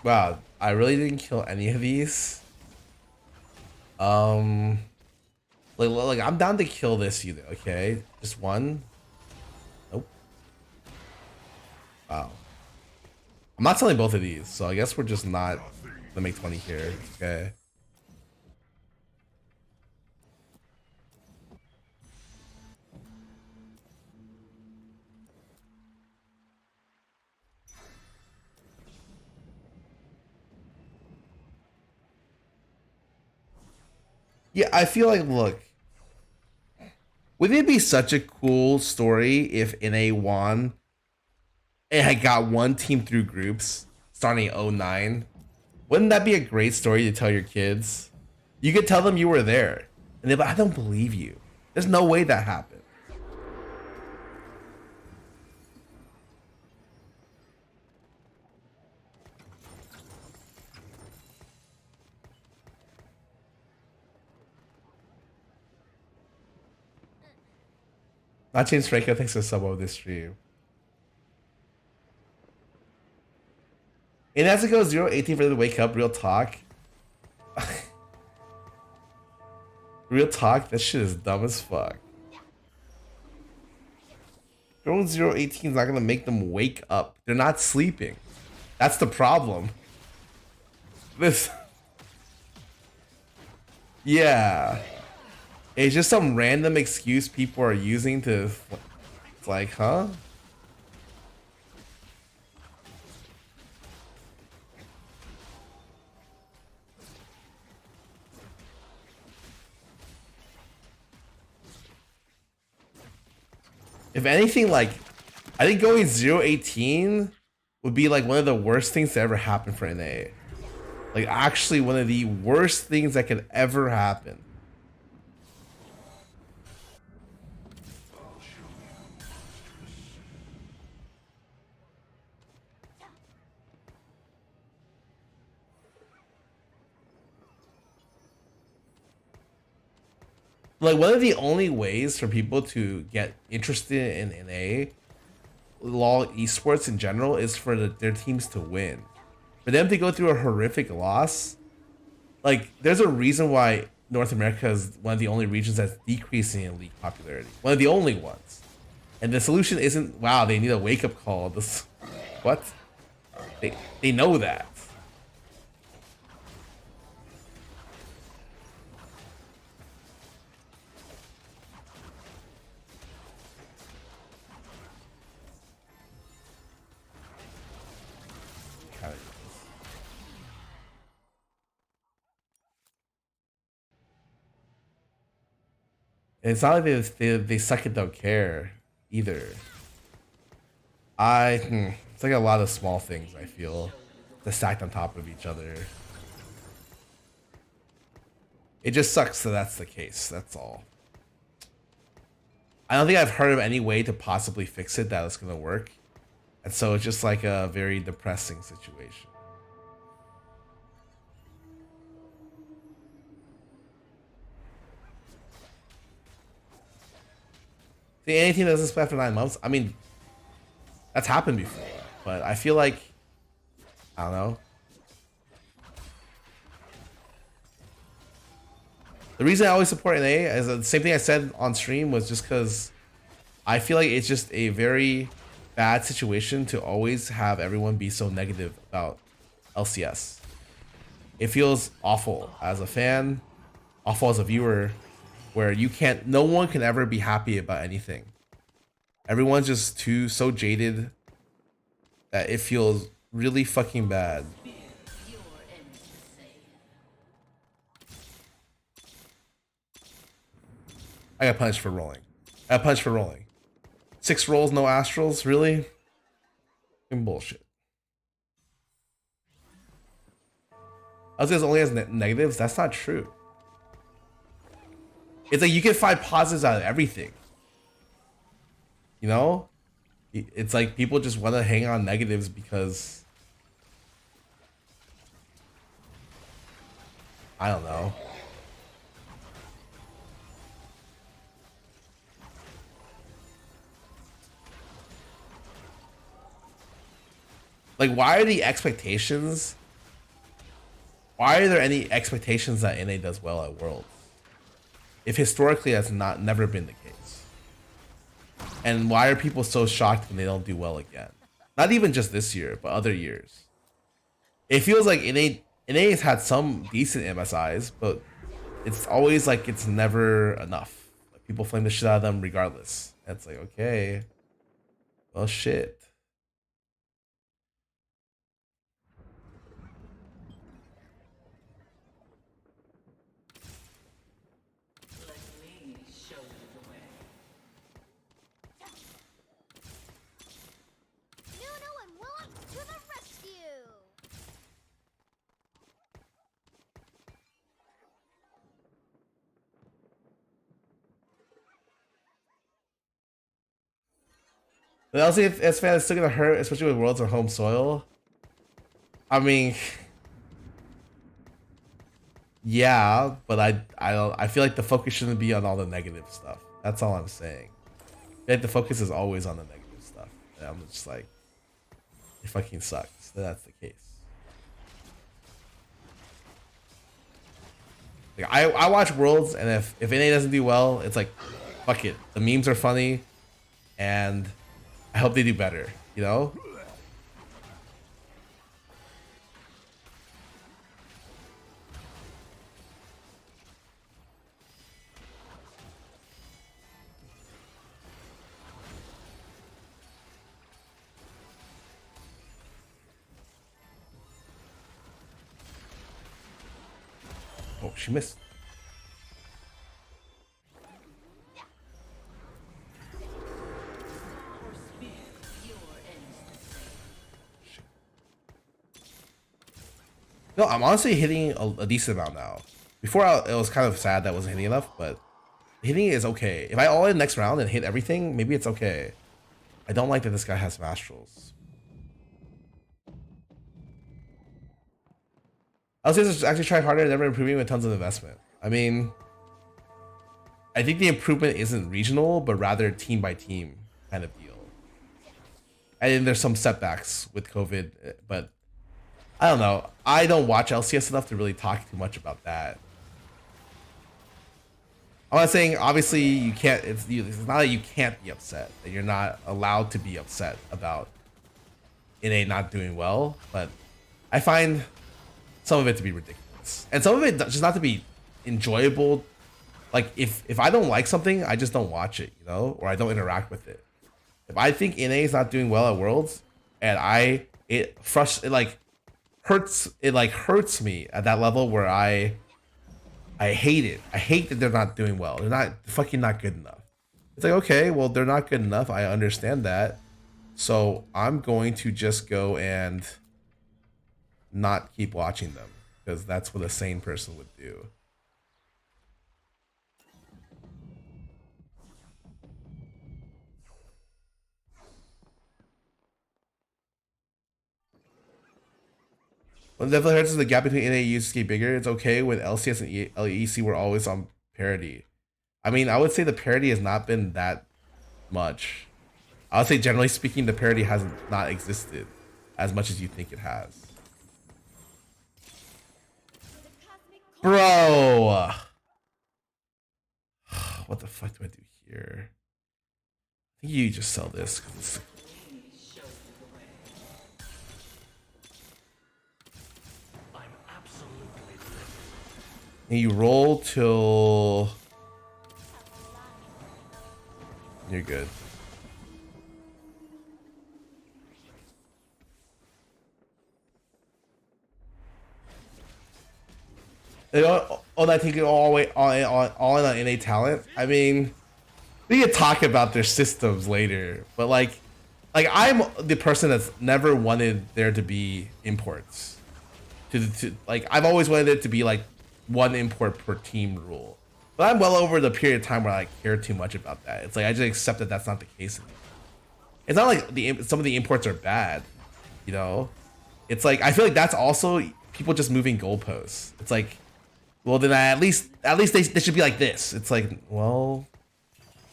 Wow, I really didn't kill any of these. Like I'm down to kill this either. Okay, just one. Nope. Wow. I'm not selling both of these, so I guess we're just not gonna make 20 here. Okay. Yeah, I feel like, look, wouldn't it be such a cool story if in A1 it had got one team through groups starting 09? Wouldn't that be a great story to tell your kids? You could tell them you were there, and they're like, I don't believe you. There's no way that happened. Not James Franco thanks for the sub of this stream. And as it goes 0-18 for them to wake up, real talk. Real talk, that shit is dumb as fuck. Throwing 0-18 is not gonna make them wake up. They're not sleeping. That's the problem. This. Yeah. It's just some random excuse people are using to. It's like, huh? If anything, like, I think going 0-18 would be like one of the worst things to ever happen for NA. Like, actually, one of the worst things that could ever happen. Like, one of the only ways for people to get interested in NA, LoL esports in general, is for their teams to win. For them to go through a horrific loss, like, there's a reason why North America is one of the only regions that's decreasing in league popularity. One of the only ones. And the solution isn't, wow, they need a wake-up call. This, what? They know that. And it's not like they suck and don't care either. It's like a lot of small things I feel that stacked on top of each other. It just sucks that that's the case. That's all. I don't think I've heard of any way to possibly fix it that it's gonna work, and so it's just like a very depressing situation. See, anything that doesn't split after 9 months, I mean, that's happened before, but I feel like, I don't know. The reason I always support NA is the same thing I said on stream, was just because I feel like it's just a very bad situation to always have everyone be so negative about LCS. It feels awful as a fan, awful as a viewer, where no one can ever be happy about anything. Everyone's just so jaded that it feels really fucking bad. I got punished for rolling. I got punished for rolling. 6 rolls, no astrals? Really? Fucking bullshit. Elsias only has negatives? That's not true. It's like you can find positives out of everything. You know? It's like people just want to hang on negatives because... I don't know. Like, why are the expectations? Why are there any expectations that NA does well at Worlds? If historically that's never been the case. And why are people so shocked when they don't do well again? Not even just this year, but other years. It feels like NA has had some decent MSIs, but it's always like it's never enough. Like, people flame the shit out of them regardless. And it's like, okay, well, shit. Let me show you the way. Nuno and Willem to the rescue! But also, if as fans, it's still gonna hurt, especially with Worlds on home soil. I mean, yeah, but I feel like the focus shouldn't be on all the negative stuff. That's all I'm saying. I feel like the focus is always on the negative stuff. And I'm just like, it fucking sucks that that's the case. Like, I watch Worlds, and if NA doesn't do well, it's like, fuck it. The memes are funny, and I hope they do better, you know? Oh, she missed. No, I'm honestly hitting a decent amount now. Before it was kind of sad that I wasn't hitting enough, but hitting is okay. If I all in next round and hit everything, maybe it's okay. I don't like that this guy has some astrals. I was just actually try harder and never improving with tons of investment. I mean, I think the improvement isn't regional, but rather team by team kind of deal. And then there's some setbacks with COVID, but I don't know. I don't watch LCS enough to really talk too much about that. I'm not saying obviously you can't. It's not that you can't be upset. That you're not allowed to be upset about NA not doing well, but I find some of it to be ridiculous, and some of it just not to be enjoyable. Like if I don't like something, I just don't watch it, you know, or I don't interact with it. If I think NA is not doing well at Worlds, and it hurts me at that level where I hate it. I hate that they're not doing well. They're fucking not good enough. It's like, okay, well, they're not good enough. I understand that. So I'm going to just go and not keep watching them, because that's what a sane person would do. When it definitely hurts is the gap between NA and UC get bigger. It's okay when LCS and LEC were always on parity. I mean, I would say the parity has not been that much. I would say generally speaking, the parity has not existed as much as you think it has. Bro! What the fuck do I do here? I think you just sell this, because it's... And you roll till you're good. They don't, oh, I think all in on NA talent. I mean, we can talk about their systems later, but like I'm the person that's never wanted there to be imports. Like I've always wanted it to be like one import per team rule. But I'm well over the period of time where I care too much about that. It's like I just accept that that's not the case anymore. It's not like some of the imports are bad, you know. It's like I feel like that's also people just moving goalposts. It's like, well, then at least they should be like this. It's like, well,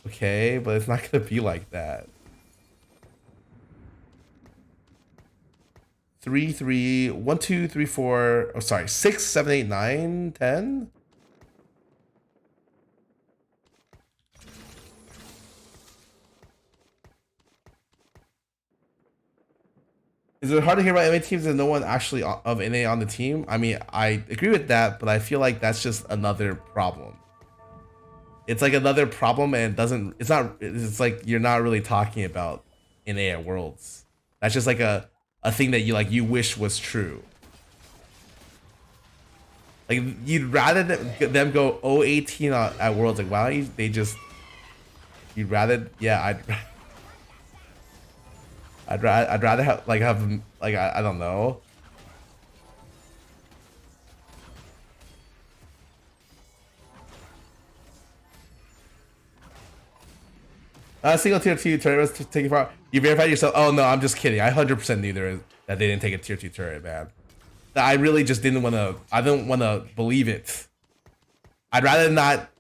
okay, but it's not gonna be like that. 3, 3, 1, 2, 3, 4. Oh, sorry, 6, 7, 8, 9, 10. Is it hard to hear about NA teams and no one actually of NA on the team? I mean, I agree with that, but I feel like that's just another problem. It's like another problem, and it doesn't. It's not. It's like you're not really talking about NA at Worlds. That's just like a thing that you wish was true. Like you'd rather them go 0-18 at Worlds. Like why don't they just? You'd rather, yeah. I'd rather have I don't know. Single tier 2 turret was taking part. You verified yourself? Oh no, I'm just kidding. I 100% knew that they didn't take a tier 2 turret, man. I really just didn't want to. I didn't want to believe it. I'd rather not.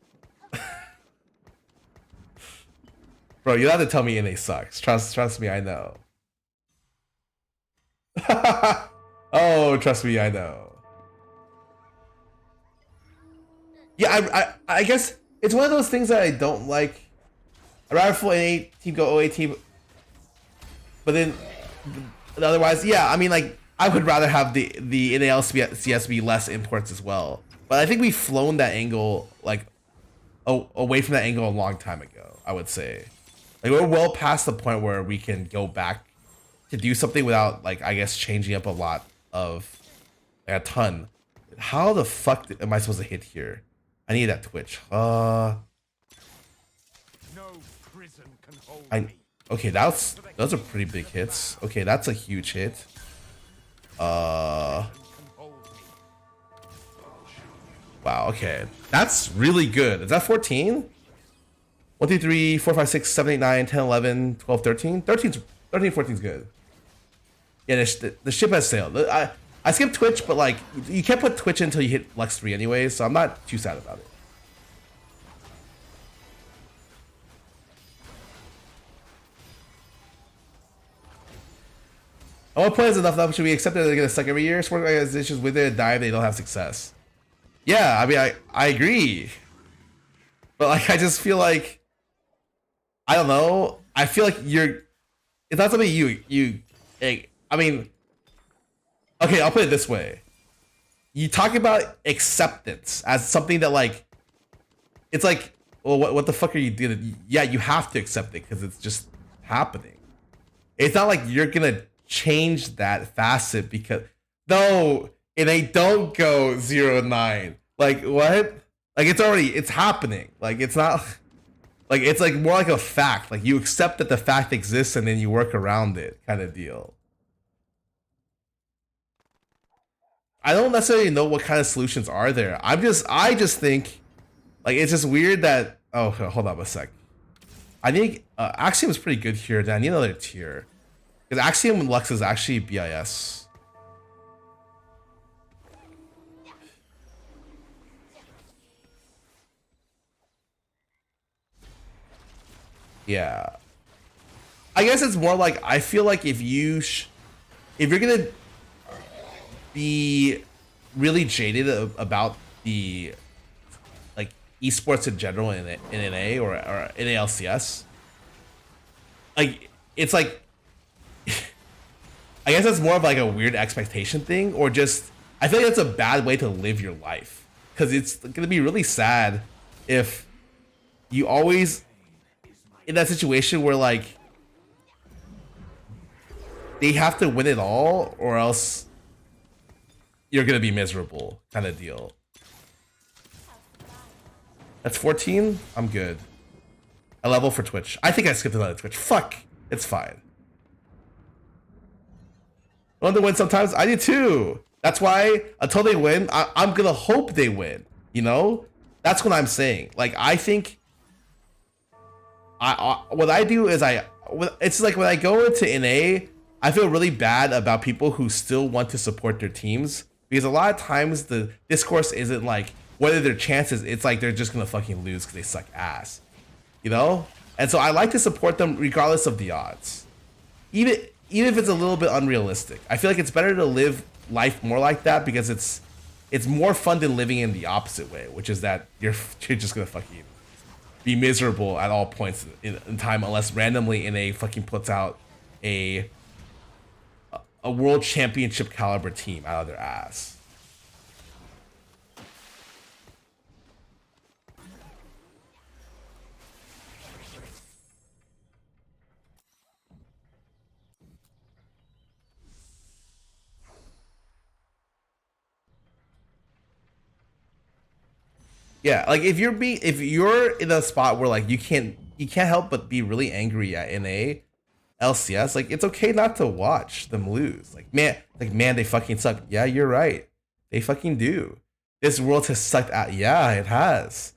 Bro, you don't have to tell me NA sucks. Trust me, I know. Oh, trust me, I know. Yeah, I guess it's one of those things that I don't like. I'd rather full NA team go 0-18, but then otherwise, yeah. I mean, like I would rather have the NALCS be less imports as well. But I think we've flown that angle like away from that angle a long time ago. I would say, like we're well past the point where we can go back to do something without, like, I guess changing up a lot of, like, a ton. How the fuck am I supposed to hit here? I need that Twitch. No prison can hold me. Okay, those are pretty big hits. Okay, that's a huge hit. Wow. Okay, that's really good. Is that 14? 1, 2, 3, 4, 5, 6, 7, 8, 9, 10, 11, 12, 13. 13, 14 is good. Yeah, the ship has sailed. I skipped Twitch, but like you can't put Twitch until you hit Lex 3 anyways, so I'm not too sad about it. At what point is enough? Should we accept that they're gonna suck every year? Sport organizations with their dive, they don't have success. Yeah, I mean, I agree, but like I just feel like I don't know. I feel like it's not something you. I mean, okay, I'll put it this way. You talk about acceptance as something that, like, it's like, well, what the fuck are you doing? Yeah, you have to accept it because it's just happening. It's not like you're gonna change that facet because, no, and they don't go 0-9. Like, what? Like, it's happening. Like, it's not, like, it's like more like a fact. Like, you accept that the fact exists and then you work around it kind of deal. I don't necessarily know what kind of solutions are there. I just think, like, it's just weird that, oh, hold on a sec. I think Axiom is pretty good here. Then I need another tier. Because Axiom and Lux is actually BIS. Yeah. I guess it's more like, I feel like if you're gonna be really jaded about the, like, esports in general in NA or NALCS, like, it's like, I guess that's more of like a weird expectation thing, or just, I feel like that's a bad way to live your life, because it's gonna be really sad if you always in that situation where, like, they have to win it all or else you're gonna be miserable kind of deal. That's 14. I'm good. A level for Twitch. I think I skipped another Twitch. Fuck. It's fine. I want to win sometimes. I do too. That's why until they win, I'm gonna hope they win. You know, that's what I'm saying. Like I think, what I do is it's like when I go into NA, I feel really bad about people who still want to support their teams because a lot of times the discourse isn't like what are their chances. It's like they're just gonna fucking lose because they suck ass. You know, and so I like to support them regardless of the odds, even if it's a little bit unrealistic. I feel like it's better to live life more like that because it's more fun than living in the opposite way, which is that you're just gonna fucking be miserable at all points in time unless randomly NA fucking puts out a world championship caliber team out of their ass. Yeah, like if you're in a spot where like you can't help but be really angry at NA, LCS, like it's okay not to watch them lose. Like man, they fucking suck. Yeah, you're right. They fucking do. This world has sucked at. Yeah, it has.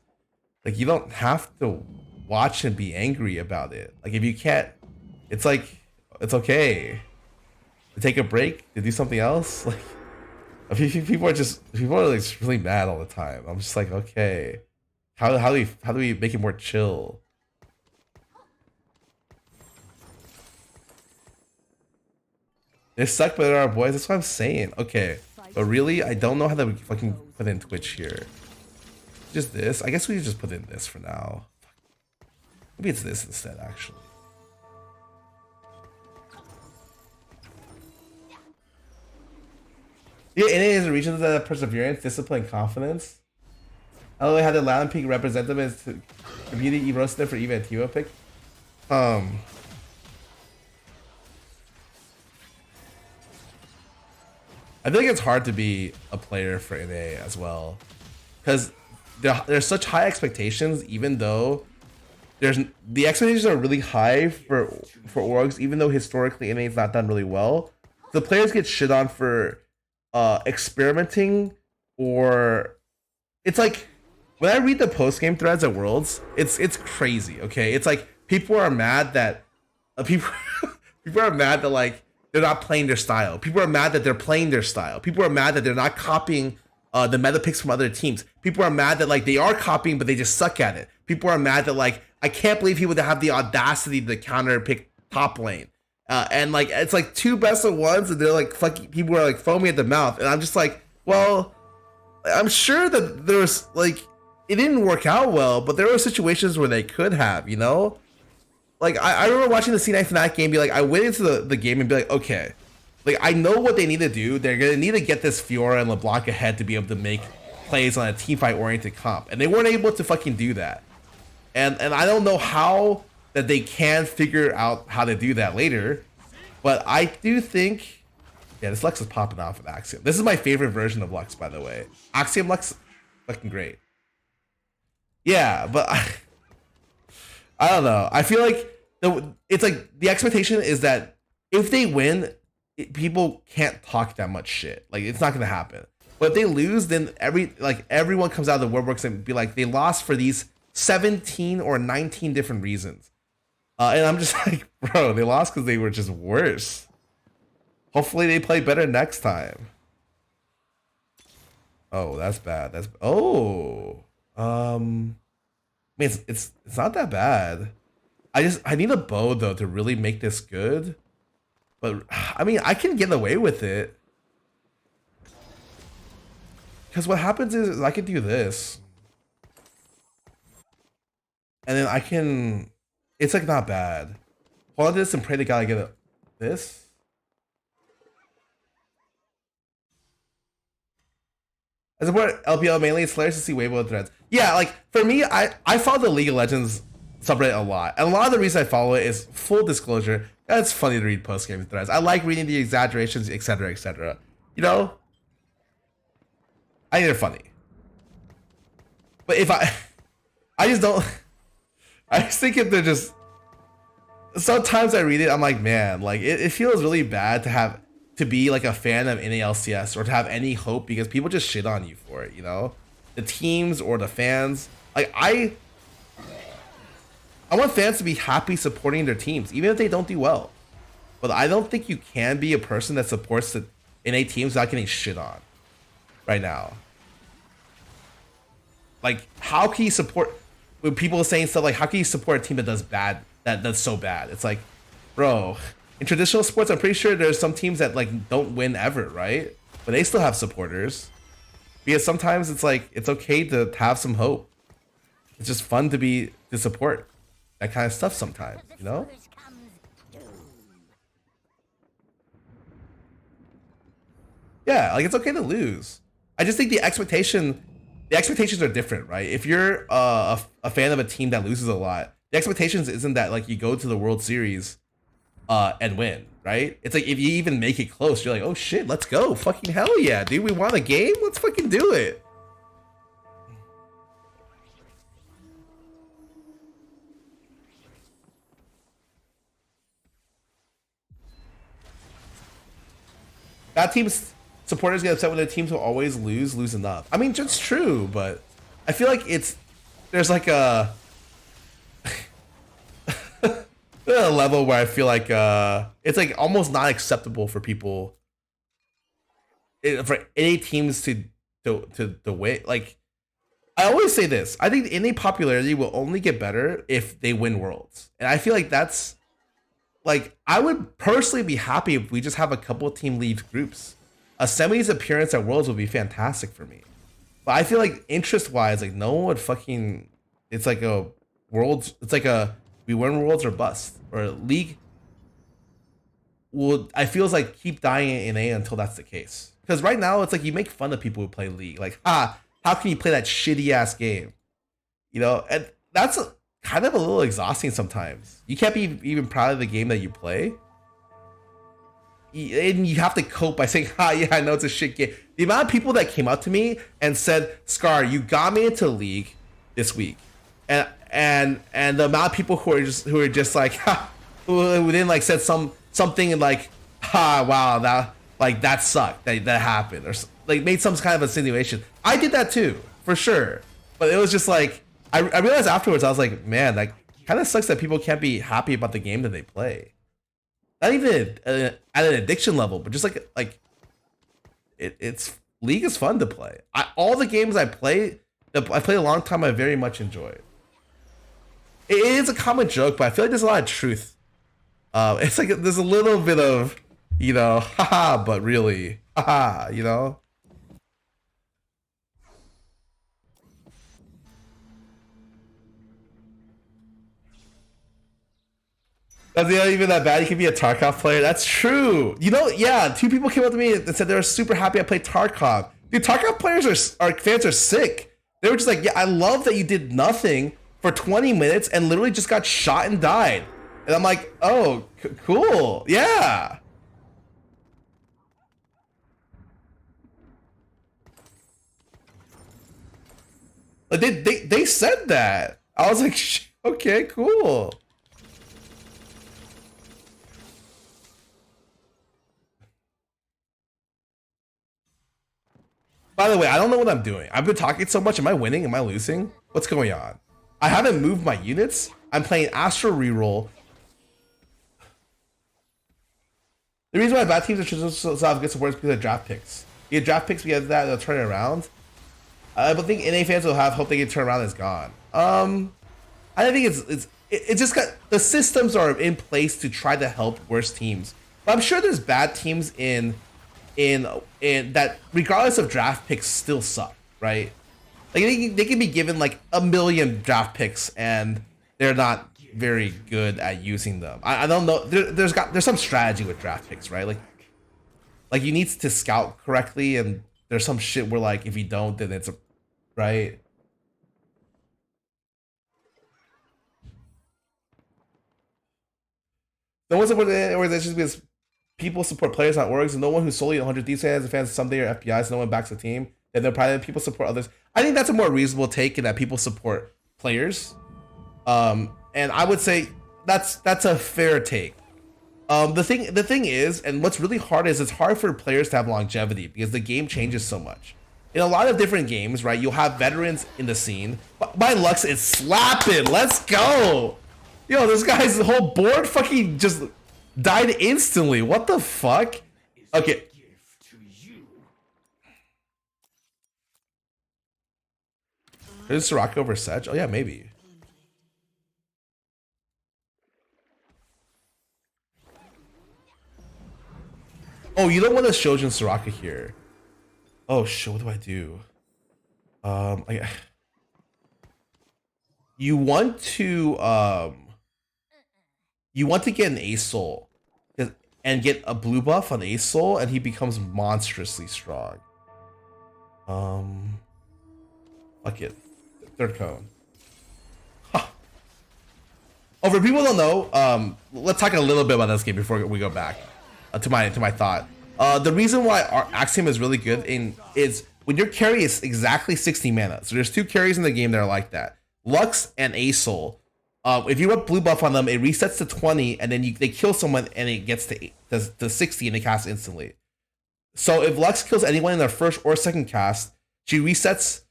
Like you don't have to watch and be angry about it. Like if you can't, it's like it's okay to take a break to do something else. Like. People are like really mad all the time. I'm just like, okay, how do we make it more chill? They suck, but they're our boys. That's what I'm saying. Okay, but really, I don't know how to fucking put in Twitch here. Just this. I guess we could just put in this for now. Maybe it's this instead, actually. Yeah, NA is a region that have perseverance, discipline, and confidence. I only had the Land Peak representative as to community roasted for even a Tivo pick. I feel like it's hard to be a player for NA as well, because there's such high expectations. Even though the expectations are really high for orgs, even though historically NA has not done really well, the players get shit on for experimenting, or it's like when I read the post game threads at Worlds, it's crazy. Okay, it's like people are mad that people are mad that like they're not playing their style. People are mad that they're playing their style. People are mad that they're not copying the meta picks from other teams. People are mad that like they are copying but they just suck at it. People are mad that like I can't believe he would have the audacity to counter pick top lane. And like it's like two best of ones, and they're like fucking people are like foaming at the mouth, and I'm just like, well, I'm sure that there's like it didn't work out well, but there were situations where they could have, you know. Like I remember watching the C9 Fnatic game, be like, I went into the game and be like, okay, like I know what they need to do. They're gonna need to get this Fiora and LeBlanc ahead to be able to make plays on a teamfight oriented comp, and they weren't able to fucking do that. And I don't know how that they can figure out how to do that later, but I do think, yeah, this Lux is popping off with Axiom. This is my favorite version of Lux, by the way. Axiom Lux, fucking great. Yeah, but I don't know. I feel like it's like the expectation is that if they win, people can't talk that much shit. Like it's not gonna happen. But if they lose, then everyone comes out of the woodworks and be like, they lost for these 17 or 19 different reasons. And I'm just like, bro, they lost because they were just worse. Hopefully they play better next time. Oh, that's bad. I mean, it's not that bad. I need a bow though to really make this good. But I mean, I can get away with it. Because what happens is I can do this. And then I can, it's like not bad. Hold on this and pray to God I get this. I support LPL mainly. It's hilarious to see Weibo threads. Yeah, like for me, I follow the League of Legends subreddit a lot. And a lot of the reason I follow it is full disclosure. It's funny to read post-game threads. I like reading the exaggerations, etc., etc. You know? I think they're funny. But if I I just don't. I just think if they're just. Sometimes I read it, I'm like, man, like it feels really bad to be like a fan of NALCS or to have any hope because people just shit on you for it, you know? The teams or the fans. Like I want fans to be happy supporting their teams, even if they don't do well. But I don't think you can be a person that supports the NA teams without getting shit on right now. Like, how can you support when people are saying stuff like, how can you support a team that does bad, that's so bad? It's like, bro, in traditional sports, I'm pretty sure there's some teams that like don't win ever, right? But they still have supporters. Because sometimes it's like, it's okay to have some hope. It's just fun to support that kind of stuff sometimes, you know? Yeah, like it's okay to lose. I just think the expectations are different, right? If you're a fan of a team that loses a lot, the expectations isn't that like you go to the World Series and win, right? It's like if you even make it close, you're like, oh shit, let's go. Fucking hell yeah, dude. We won a game? Let's fucking do it. That team's supporters get upset when their teams will always lose enough. I mean, it's true, but I feel like there's like a level where I feel like it's like almost not acceptable for people for any teams to win. Like I always say this, I think any popularity will only get better if they win worlds, and I feel like that's like I would personally be happy if we just have a couple of team leave groups. A semis appearance at Worlds would be fantastic for me. But I feel like interest-wise, like no one would fucking. It's like a Worlds. It's like a we win Worlds or bust or League. I feels like keep dying in A until that's the case. Because right now it's like you make fun of people who play League. Like, how can you play that shitty ass game? You know, and that's kind of a little exhausting sometimes. You can't be even proud of the game that you play. And you have to cope by saying, yeah, I know it's a shit game. The amount of people that came up to me and said, Scar, you got me into League this week. And the amount of people who are just like, who then like said something like, wow, that sucked, that happened. Or like made some kind of insinuation. I did that too, for sure. But it was just like, I realized afterwards, I was like, man, that kind of sucks that people can't be happy about the game that they play. Not even at an addiction level, but just like it's League is fun to play. All the games I played a long time, I very much enjoyed. It is a common joke, but I feel like there's a lot of truth. It's like there's a little bit of, you know, haha, but really, haha, you know. That's not even that bad. You can be a Tarkov player. That's true. You know, yeah. 2 people came up to me and said they were super happy I played Tarkov. Dude, Tarkov players our fans are sick. They were just like, yeah, I love that you did nothing for 20 minutes and literally just got shot and died. And I'm like, oh, cool. Yeah. Like they said that. I was like, okay, cool. By the way, I don't know what I'm doing. I've been talking so much. Am I winning? Am I losing? What's going on? I haven't moved my units. I'm playing Astro Reroll. The reason why bad teams are so have good support is because of draft picks. You get draft picks because of that, they'll turn it around. I don't think NA fans will have hope they get turned around is gone. I think it's just got the systems are in place to try to help worse teams. But I'm sure there's bad teams in that regardless of draft picks still suck, right? Like they can be given like 1 million draft picks and they're not very good at using them. I don't know. There's some strategy with draft picks, right? Like you need to scout correctly, and there's some shit where like if you don't, then it's right. No one support the organization because people support players, not orgs, and no one who's solely 100 Thieves fans and fans someday are FBIs. No one backs the team. And they're private. People support others. I think that's a more reasonable take in that people support players. And I would say that's a fair take. The thing is, and what's really hard is it's hard for players to have longevity because the game changes so much. In a lot of different games, right, you'll have veterans in the scene. My Lux is slapping. Let's go. Yo, this guy's whole board fucking just died instantly. What the fuck? Okay. Is Soraka over Sedge? Oh yeah, maybe. Oh, you don't want to Shojin Soraka here. Oh shit, what do I do? You want to get an Ace Soul and get a blue buff on Ace Soul, and he becomes monstrously strong. Fuck it. Third cone. Huh. Oh, for people who don't know, let's talk a little bit about this game before we go back to my thought. The reason why our Axiom is really good is when your carry is exactly 60 mana. So there's two carries in the game that are like that. Lux and Ace Soul. If you put blue buff on them, it resets to 20, and then they kill someone and it gets to 60 and they cast instantly. So if Lux kills anyone in their first or second cast, she resets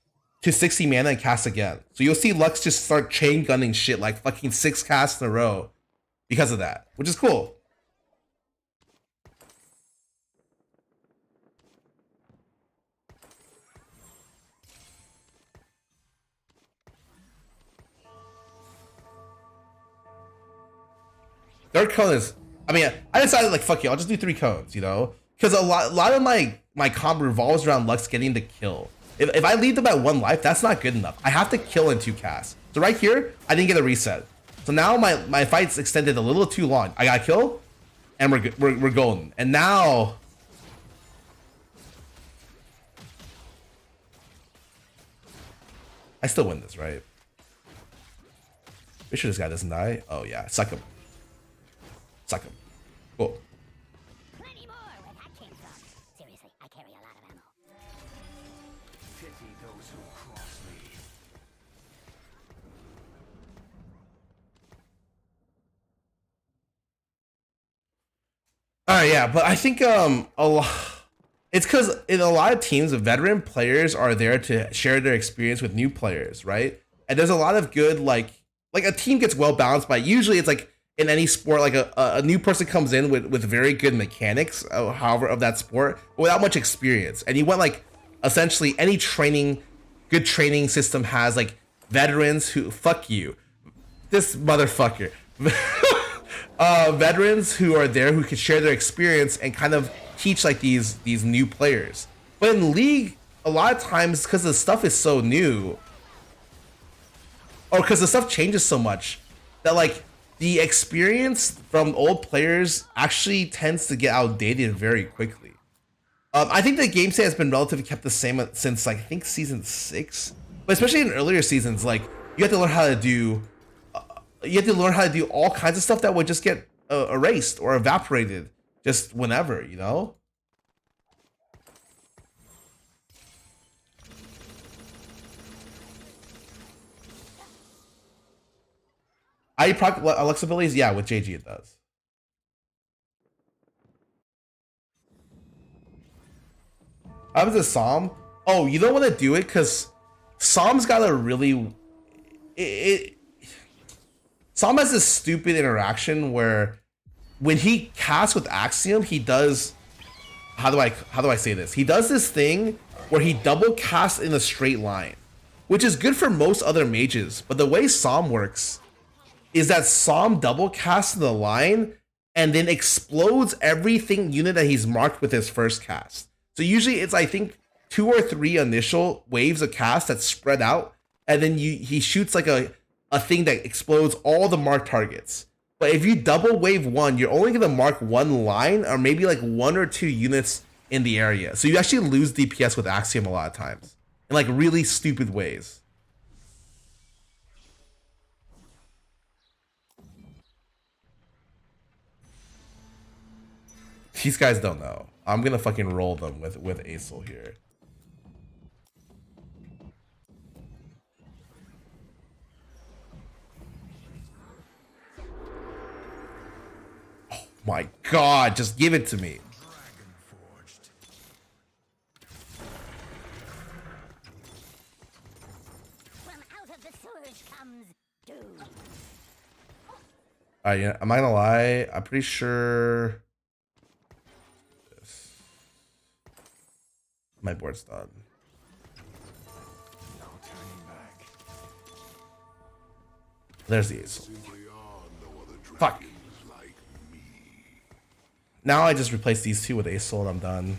to 60 mana and casts again. So you'll see Lux just start chain gunning shit like fucking 6 casts in a row because of that, which is cool. Third cone is, I mean, I decided like, fuck you, I'll just do 3 cones, you know? Because a lot of my comp revolves around Lux getting the kill. If I leave them at 1 life, that's not good enough. I have to kill in 2 casts. So right here, I didn't get a reset. So now my fight's extended a little too long. I got a kill, and we're golden. And now, I still win this, right? Make sure this guy doesn't die. Oh yeah, suck him. Suck him. Cool. Plenty more where that came from. Seriously, I carry a lot of ammo. Pity those who cross me. All right, yeah, but I think a lot. It's because in a lot of teams, the veteran players are there to share their experience with new players, right? And there's a lot of good like a team gets well balanced by usually it's like in any sport like a new person comes in with very good mechanics, however, of that sport without much experience, and you want like essentially any good training system has like veterans who fuck you, this motherfucker. Veterans who are there who can share their experience and kind of teach like these new players. But in League, a lot of times because the stuff is so new, or because the stuff changes so much, that like the experience from old players actually tends to get outdated very quickly. I think the game state has been relatively kept the same since like I think season 6, but especially in earlier seasons, like you have to learn how to do. You have to learn how to do all kinds of stuff that would just get erased or evaporated just whenever, you know? I proc Alexa abilities? Yeah, with JG it does. How was a Psalm? Oh, you don't want to do it because Psalm's got a really... Psalm has this stupid interaction where when he casts with Axiom, he does... How do I say this? He does this thing where he double casts in a straight line, which is good for most other mages. But the way Psalm works is that Psalm double casts in the line and then explodes everything unit that he's marked with his first cast. So usually it's, I think, 2 or 3 initial waves of cast that spread out, and then he shoots like a thing that explodes all the marked targets. But if you double wave 1, you're only gonna mark 1 line or maybe like 1 or 2 units in the area. So you actually lose DPS with Axiom a lot of times in like really stupid ways. These guys don't know. I'm gonna fucking roll them with Acel here. My God, just give it to me. From out of the sewers comes doom. Alright, yeah, I'm not gonna lie. I'm pretty sure my board's done. There's the ace. Fuck. Now I just replace these two with ace and I'm done.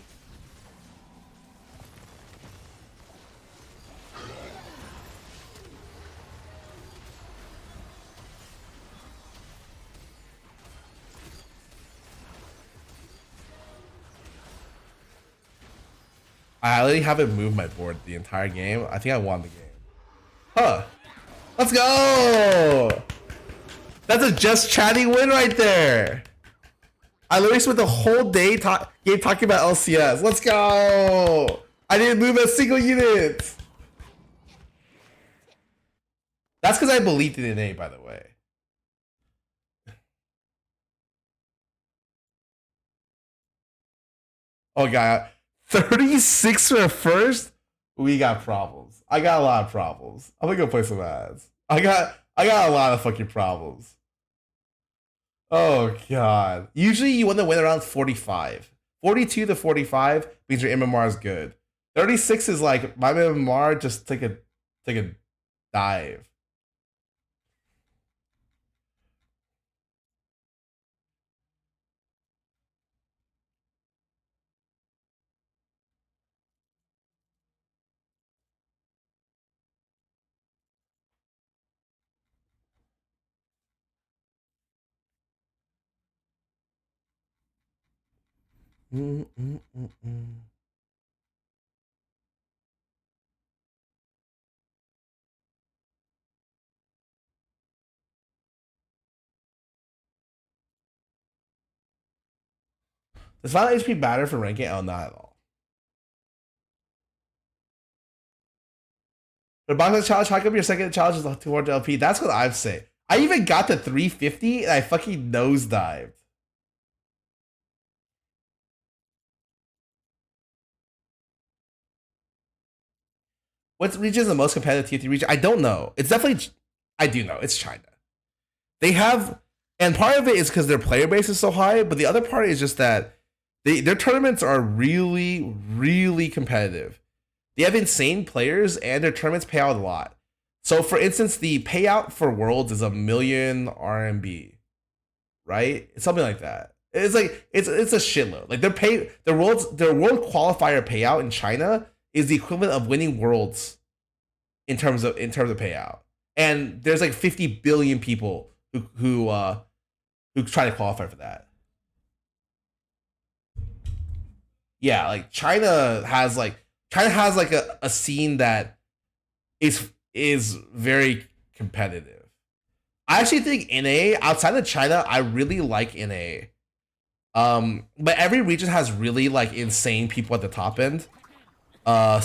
I literally haven't moved my board the entire game. I think I won the game. Huh. Let's go! That's a just chatting win right there. I literally spent the whole day game talking about LCS. Let's go! I didn't move a single unit. That's because I believed in NA, by the way. Oh god, 36 for a first? We got problems. I got a lot of problems. I'm gonna go play some ads. I got a lot of fucking problems. Oh god. Usually you want to win around 45. 42 to 45 means your MMR is good. 36 is like my MMR just take a dive. Does final HP matter for ranking? Oh, not at all. The box challenge, how come your second challenge is 200 LP? That's what I've said. I even got to 350 and I fucking nosedived. What region is the most competitive tier 3 region? I don't know. It's definitely, I do know. It's China. They have, and part of it is because their player base is so high, but the other part is just that their tournaments are really, really competitive. They have insane players and their tournaments pay out a lot. So for instance, the payout for Worlds is 1 million RMB, right? It's something like that. It's like it's a shitload. Like their world qualifier payout in China is the equivalent of winning Worlds in terms of payout. And there's like 50 billion people who try to qualify for that. Yeah, like China has like a scene that is very competitive. I actually think NA outside of China, I really like NA. But every region has really like insane people at the top end. Like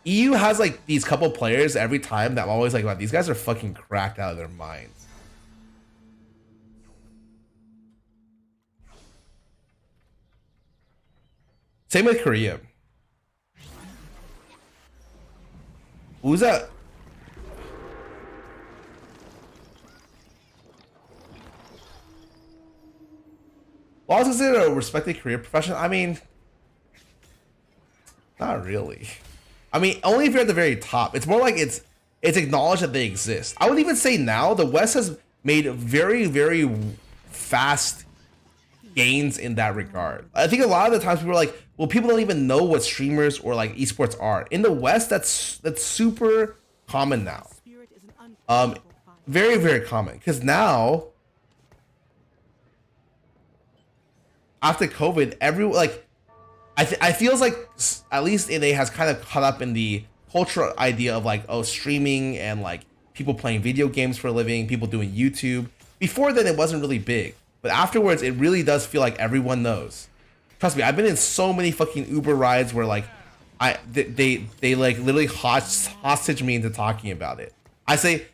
EU has like these couple players every time that I'm always like, wow, these guys are fucking cracked out of their minds. Same with Korea. Who's that? Well, I was considered a respected career profession. I mean, not really. I mean, only if you're at the very top. It's more like it's acknowledged that they exist. I would even say now the West has made very, very fast gains in that regard. I think a lot of the times people are like, well, people don't even know what streamers or like esports are. In the West, that's super common now. Very, very common. Because now, after COVID, I feels like at least NA has kind of caught up in the cultural idea of like, oh, streaming and like people playing video games for a living, people doing YouTube. Before then, it wasn't really big. But afterwards, it really does feel like everyone knows. Trust me, I've been in so many fucking Uber rides where like they like literally hostage me into talking about it. I say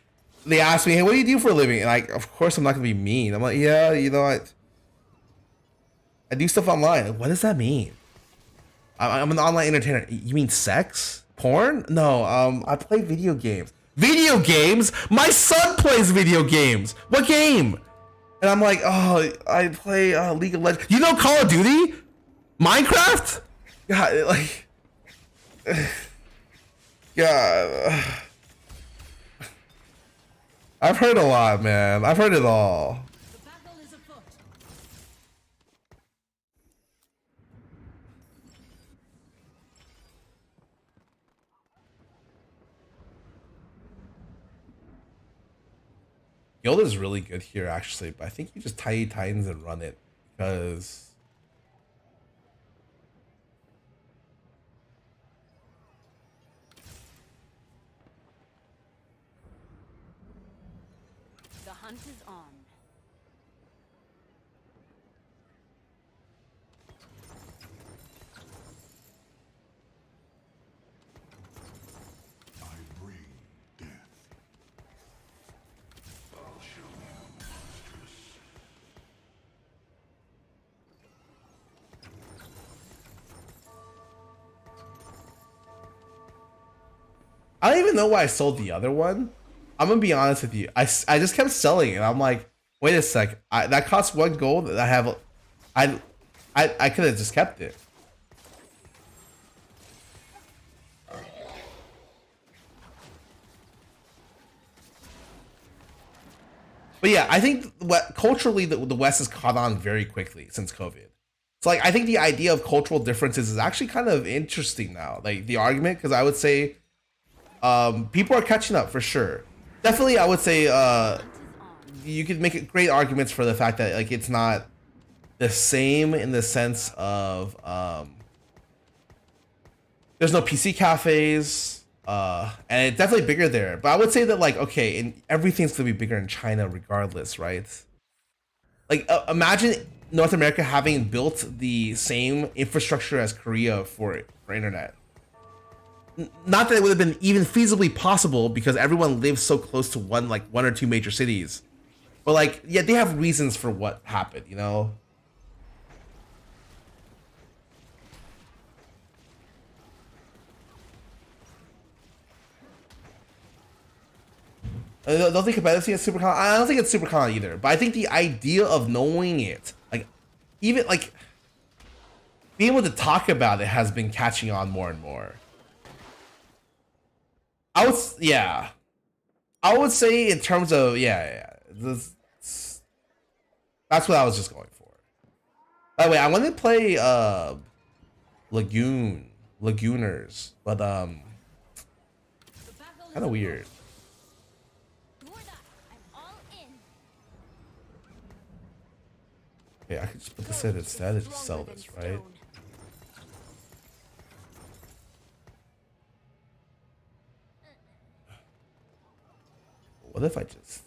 they asked me, "Hey, what do you do for a living?" And like, of course, I'm not gonna be mean. I'm like, "Yeah, you know, I do stuff online." Like, what does that mean? I'm an online entertainer. You mean sex? Porn? No. I play video games. Video games? My son plays video games. What game? And I'm like, oh, I play League of Legends. You know Call of Duty? Minecraft? God, like, God. I've heard a lot, man. I've heard it all. The battle is afoot. Guild is really good here, actually, but I think you just tie Titans and run it because The hunt is on. I bring death. I'll show you, monstrous. I don't even know why I sold the other one. I'm gonna be honest with you. I just kept selling it. And I'm like, wait a sec. That costs 1 gold. I have, I could have just kept it. But yeah, I think what culturally the West has caught on very quickly since COVID. So like, I think the idea of cultural differences is actually kind of interesting now. Like the argument, because I would say, people are catching up for sure. Definitely, I would say you could make great arguments for the fact that like it's not the same in the sense of there's no PC cafes, and it's definitely bigger there. But I would say that like okay, and everything's gonna be bigger in China regardless, right? Like imagine North America having built the same infrastructure as Korea for internet. Not that it would have been even feasibly possible because everyone lives so close to one or two major cities, but like yeah, they have reasons for what happened, you know. I don't think competitive is super common. I don't think it's super common either, but I think the idea of knowing it, like even like being able to talk about it, has been catching on more and more. Yeah. I would say in terms of that's what I was just going for. By the way, I want to play Lagooners, but kind of weird. Okay, I could just put this in instead and just sell this, right? What if I just...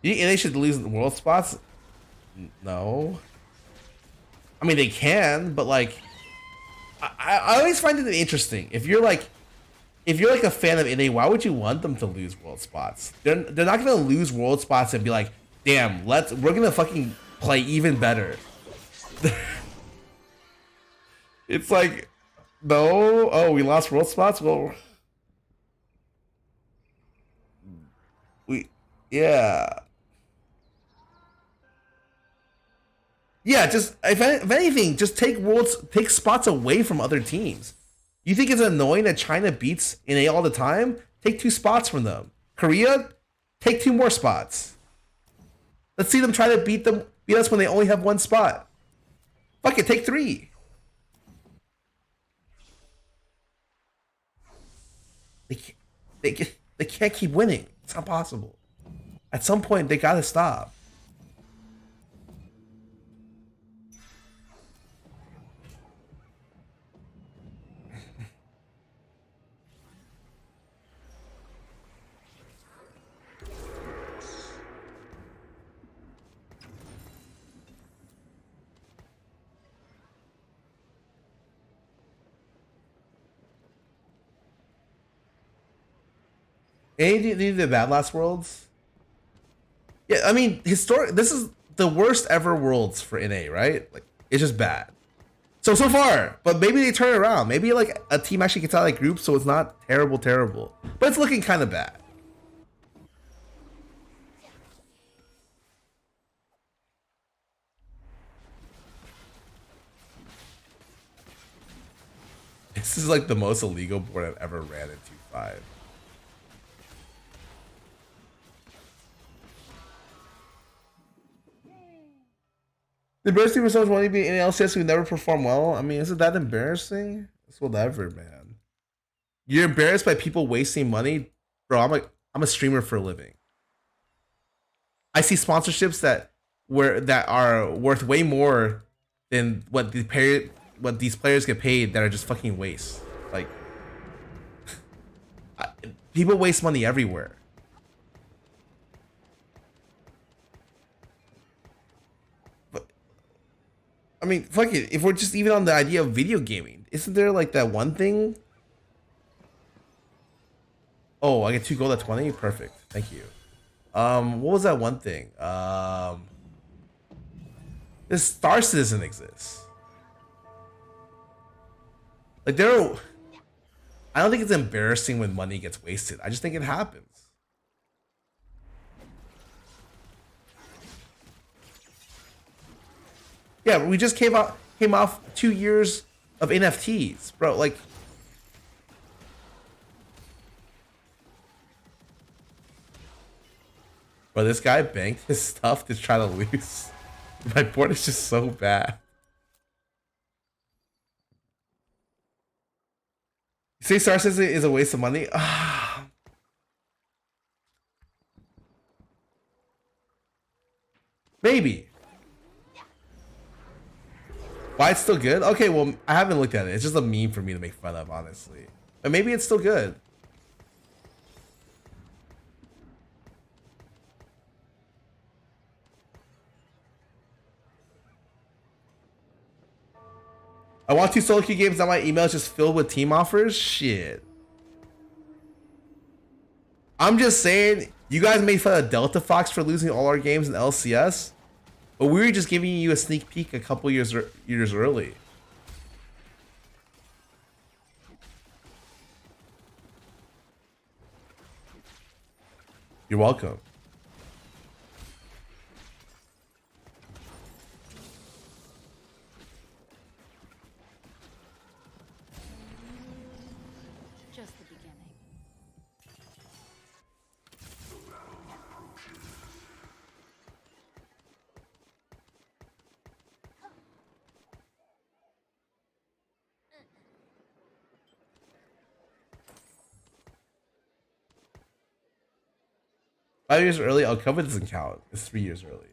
You think they should lose world spots? No. I mean, they can, but like... I always find it interesting. If you're like a fan of NA, why would you want them to lose world spots? They're not gonna lose world spots and be like, damn, we're gonna fucking play even better. It's like, no, oh, we lost world spots? Well, yeah. Yeah, just if anything, just take spots away from other teams. You think it's annoying that China beats NA all the time? Take 2 spots from them. Korea, take 2 more spots. Let's see them try to beat us when they only have 1 spot. Fuck it, take 3. They can't keep winning. It's not possible. At some point, they gotta stop. Any of the bad last worlds? Yeah, I mean, historic. This is the worst ever worlds for NA, right? Like, it's just bad. So far, but maybe they turn it around. Maybe like a team actually gets out of that group, so it's not terrible. But it's looking kind of bad. This is like the most illegal board I've ever ran in 2.5. The embarrassing results want to be in LCS who never perform well. I mean, is it that embarrassing? It's whatever, man. You're embarrassed by people wasting money, bro. I'm a streamer for a living. I see sponsorships that are worth way more than what these players get paid that are just fucking waste. Like, people waste money everywhere. I mean, fuck it. If we're just even on the idea of video gaming, isn't there like that one thing? Oh, I get 2 gold at 20? Perfect. Thank you. What was that one thing? This Star Citizen exists. Like I don't think it's embarrassing when money gets wasted. I just think it happens. Yeah, we just came off 2 years of NFTs, bro. Like, bro, this guy banked his stuff to try to lose. My board is just so bad. You say Star Citizen is a waste of money? Maybe. Why it's still good? Okay, well, I haven't looked at it. It's just a meme for me to make fun of, honestly. But maybe it's still good. I want 2 solo queue games. Now my email is just filled with team offers. Shit. I'm just saying, you guys made fun of Delta Fox for losing all our games in LCS. But we were just giving you a sneak peek a couple years early. You're welcome. Just the beginning. 5 years early, I'll cover doesn't count. It's 3 years early.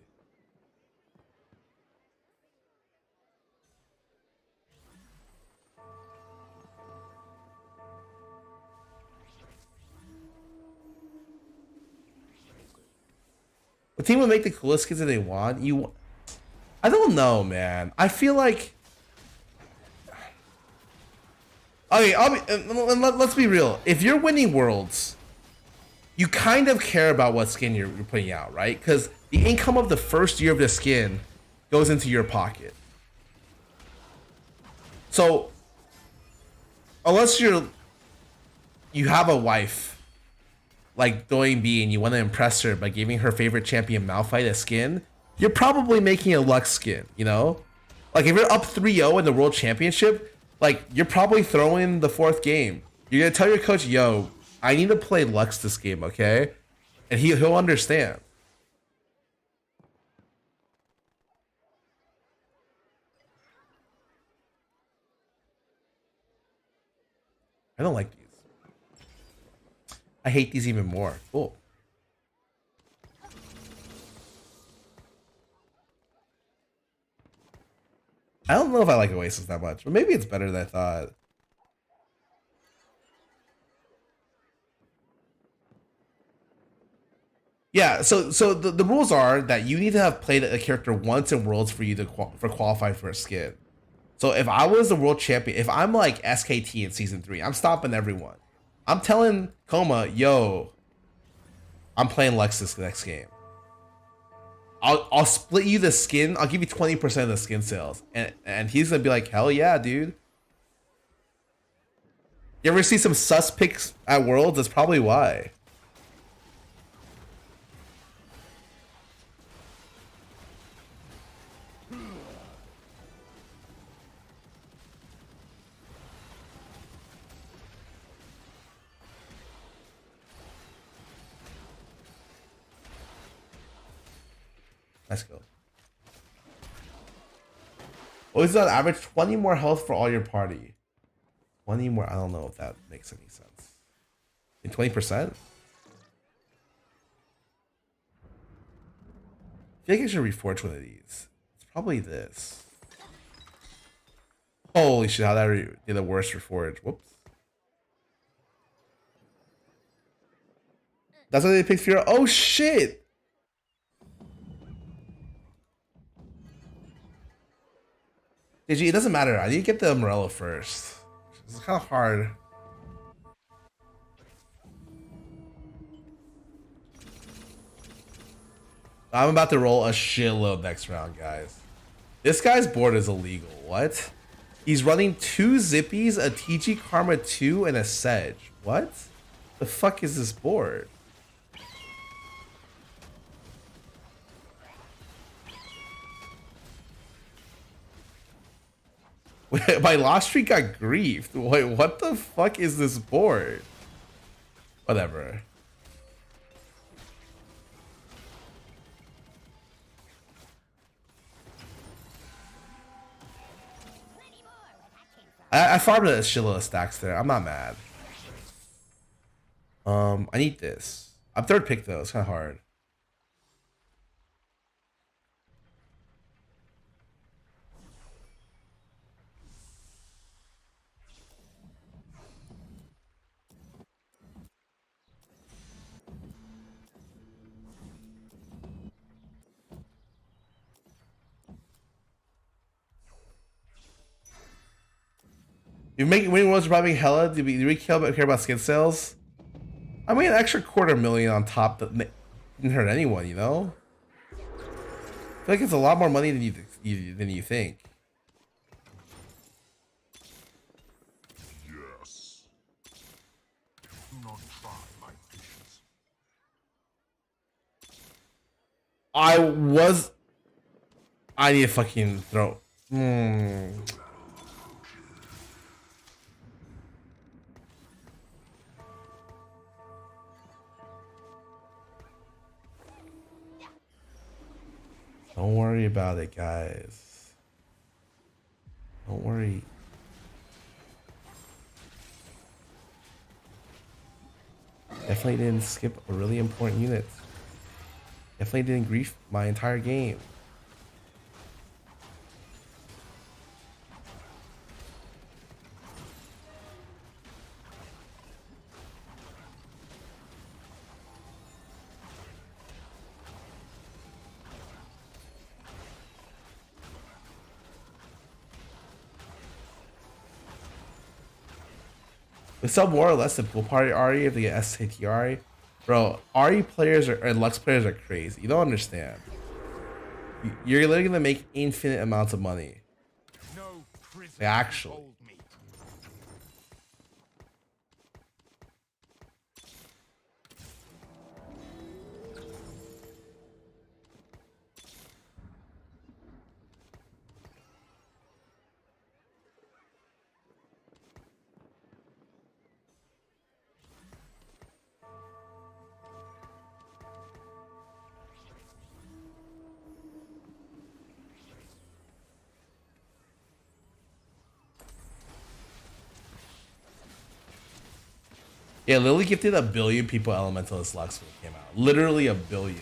The team will make the coolest skins that they want. I don't know, man. I feel like. Okay, let's be real. If you're winning worlds, you kind of care about what skin you're putting out, right? Because the income of the first year of the skin goes into your pocket. So, unless you have a wife like Doing B and you want to impress her by giving her favorite champion Malphite a skin, you're probably making a Lux skin, you know? Like if you're up 3-0 in the World Championship, like you're probably throwing the 4th game. You're gonna tell your coach, yo, I need to play Lux this game, okay? And he'll understand. I don't like these. I hate these even more. Cool. I don't know if I like Oasis that much, but maybe it's better than I thought. Yeah, so the rules are that you need to have played a character once in Worlds for you to qualify for a skin. So if I was the world champion, if I'm like SKT in season 3, I'm stopping everyone. I'm telling Coma, yo, I'm playing Lexus the next game. I'll split you the skin. I'll give you 20% of the skin sales, and he's gonna be like, hell yeah, dude. You ever see some sus pics at Worlds? That's probably why. Let's go. What is on average? 20 more health for all your party. 20 more. I don't know if that makes any sense. In 20%? I feel like I should reforge one of these. It's probably this. Holy shit, how that did the worst reforge. Whoops. That's why they picked Fear. Oh shit! It doesn't matter. I need to get the Morello first. It's kind of hard. I'm about to roll a shitload next round, guys. This guy's board is illegal. What? He's running 2 Zippies, a TG Karma 2, and a Sedge. What? The fuck is this board? My lost streak got griefed. Wait, what the fuck is this board? Whatever. I farmed a shitload of stacks there. I'm not mad. I need this. I'm third pick though. It's kind of hard. You make winning worlds probably hella. Do we care about skin sales? I mean, an extra $250,000 on top that didn't hurt anyone, you know. I feel like it's a lot more money than you think. Yes. Do not try my patience. I need to fucking throw. Don't worry about it, guys. Don't worry. Definitely didn't skip a really important unit. Definitely didn't grief my entire game. With some more or less the pool party Ari if they get SAT Ari. Bro, Ari players and Lux players are crazy. You don't understand. You're literally gonna make infinite amounts of money. No prison Like, actually. hold me. Yeah, Lily gifted 1 billion people Elementalist Lux when it came out. Literally 1 billion.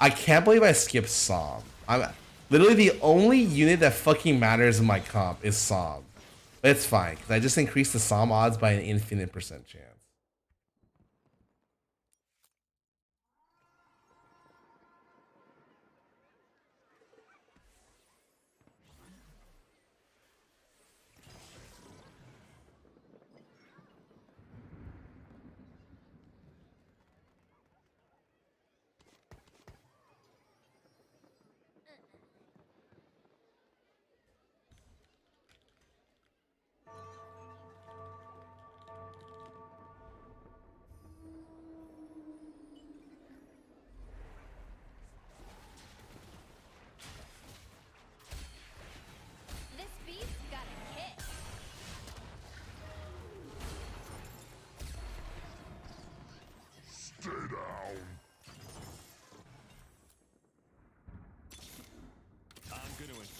I can't believe I skipped Psalm. I'm literally the only unit that fucking matters in my comp is Psalm. But it's fine, because I just increased the Psalm odds by an infinite percent chance.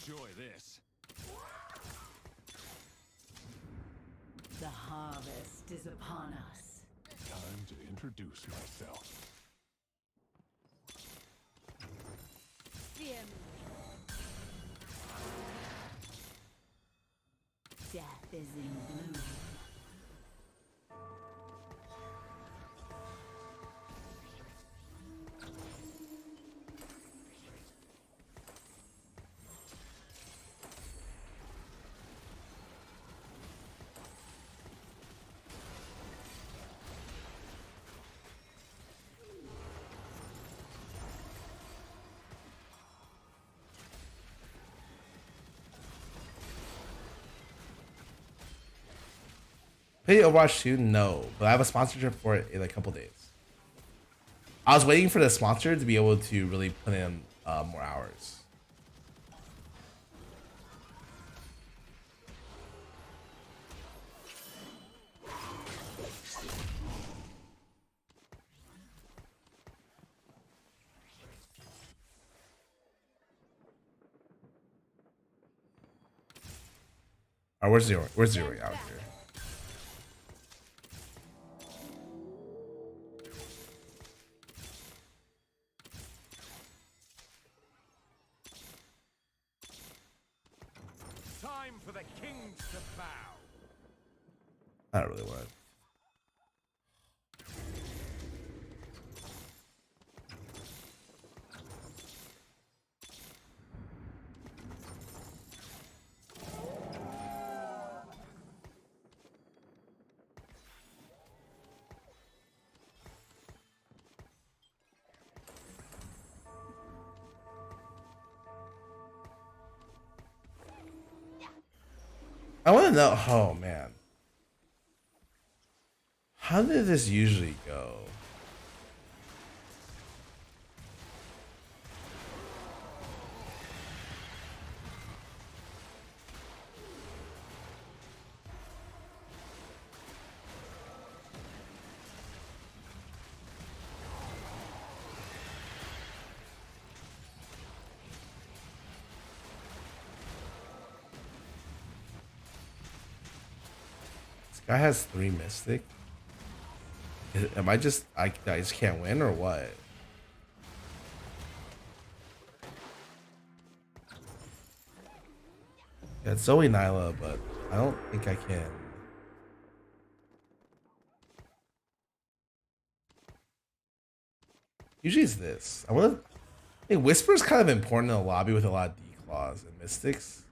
enjoy this. The harvest is upon us. Time to introduce myself. Fear me. Death is in bloom. Play Overwatch 2? No, but I have a sponsorship for it in a couple days. I was waiting for the sponsor to be able to really put in more hours. Alright, where's Zero? Where's Zero out here? Time for the kings to bow. I don't really want it. I want to know. Oh man, how did this usually go? Guy has 3 Mystic. Am I just I just can't win or what? Yeah, it's Zoe Nyla, but I don't think I can. Usually it's this. I think Whisper's kind of important in a lobby with a lot of declaws and Mystics.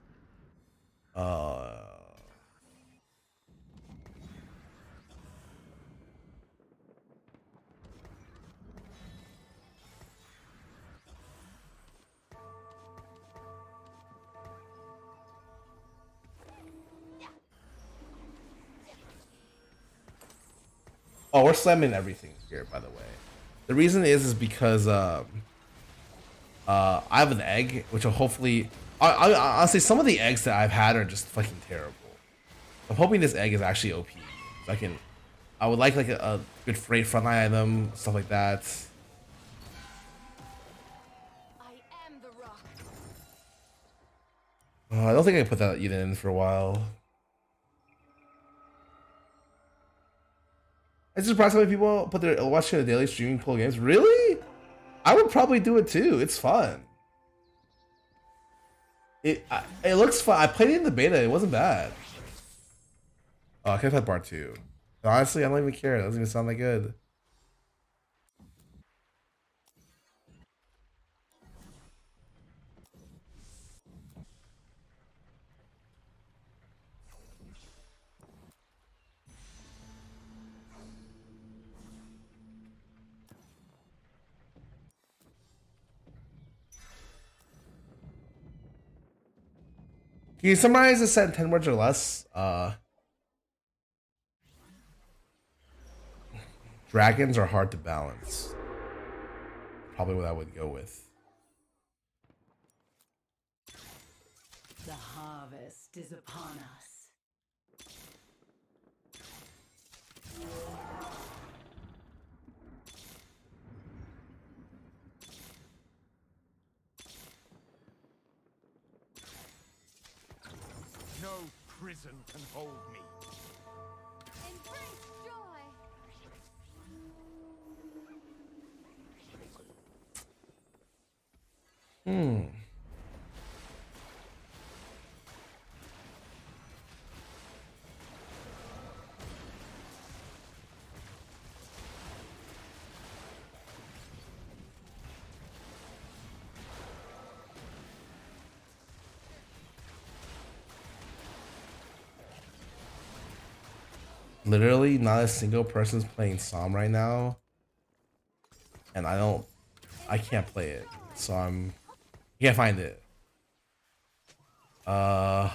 Oh, we're slamming everything here, by the way. The reason is because I have an egg, which will hopefully. Honestly, some of the eggs that I've had are just fucking terrible. I'm hoping this egg is actually OP. So I would like a good freight frontline item, stuff like that. I am the rock. I don't think I can put that even in for a while. It's surprised how many people put their watching the daily streaming pull games. Really? I would probably do it too. It's fun. It looks fun. I played it in the beta. It wasn't bad. Oh, I could have had bar 2. Honestly, I don't even care. It doesn't even sound that good. Can you summarize the set in 10 words or less? Dragons are hard to balance. Probably what I would go with. The harvest is upon us. No prison can hold me. Embrace joy. Literally, not a single person's playing Psalm right now, and I can't play it, so can't find it. My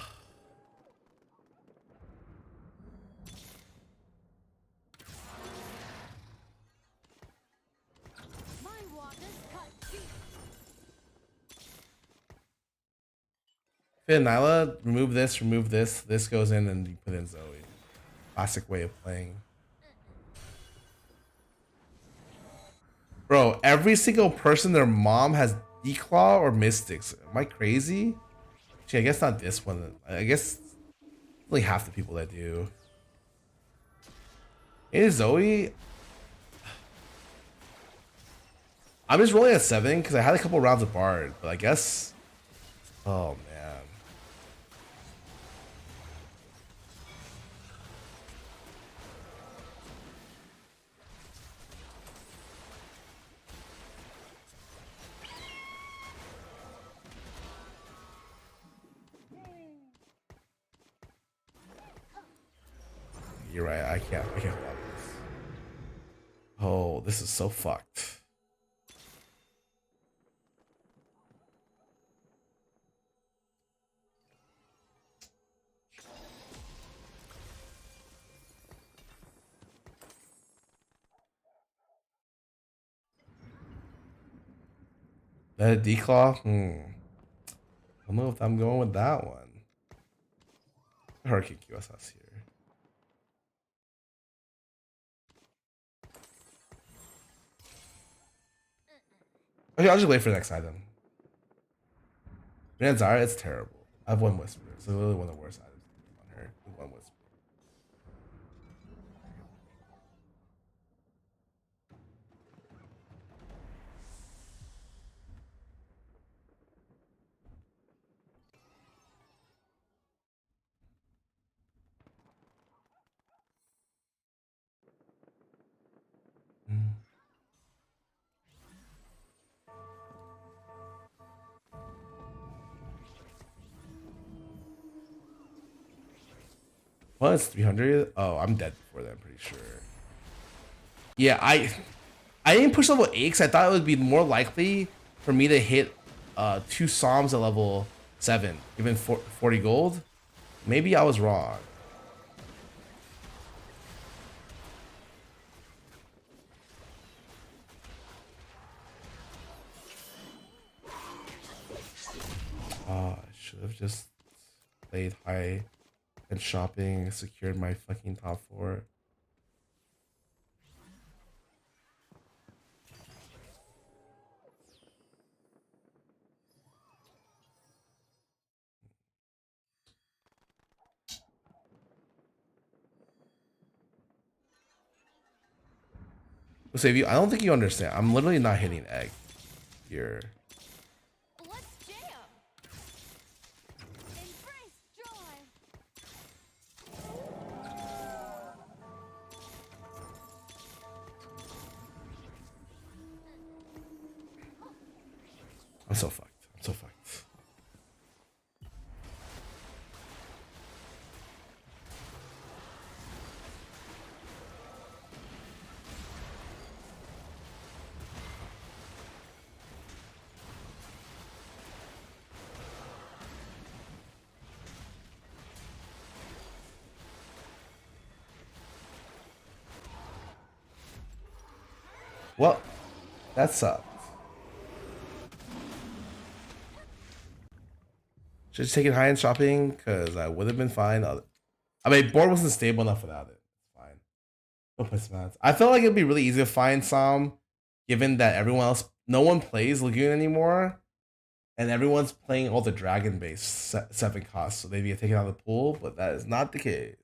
waters cut deep. Finn, Nyla, remove this. This goes in, and you put in Zoe. Classic way of playing. Bro, every single person, their mom has Declaw or Mystics. Am I crazy? Actually, I guess not this one. I guess only half the people that do. Hey, Zoe. I'm just rolling at 7 because I had a couple rounds of Bard, but I guess. Oh man. You're right. I can't block this. Oh, this is so fucked. That declaw? I don't know if I'm going with that one. Hurricane QSS here. Okay, I'll just wait for the next item. Zara, it's terrible. I have one Whisper. It's literally one of the worst items on her. One Whisper. Well, it's 300. Oh, I'm dead before that, I'm pretty sure. Yeah, I didn't push level 8 because I thought it would be more likely for me to hit 2 Psalms at level 7, given 40 gold. Maybe I was wrong. I should have just played high and shopping, secured my fucking top 4. Save you. I don't think you understand. I'm literally not hitting egg here. Let's jam. Embrace joy. I'm so fucked. I'm so fucked. Well, that sucked. Should have taken high end shopping because I would have been fine. I mean, board wasn't stable enough without it. It's fine. No placemats. I felt like it'd be really easy to find some, given that everyone else, no one plays Lagoon anymore. and everyone's playing all the dragon based 7 costs, so they get taken out of the pool, but that is not the case.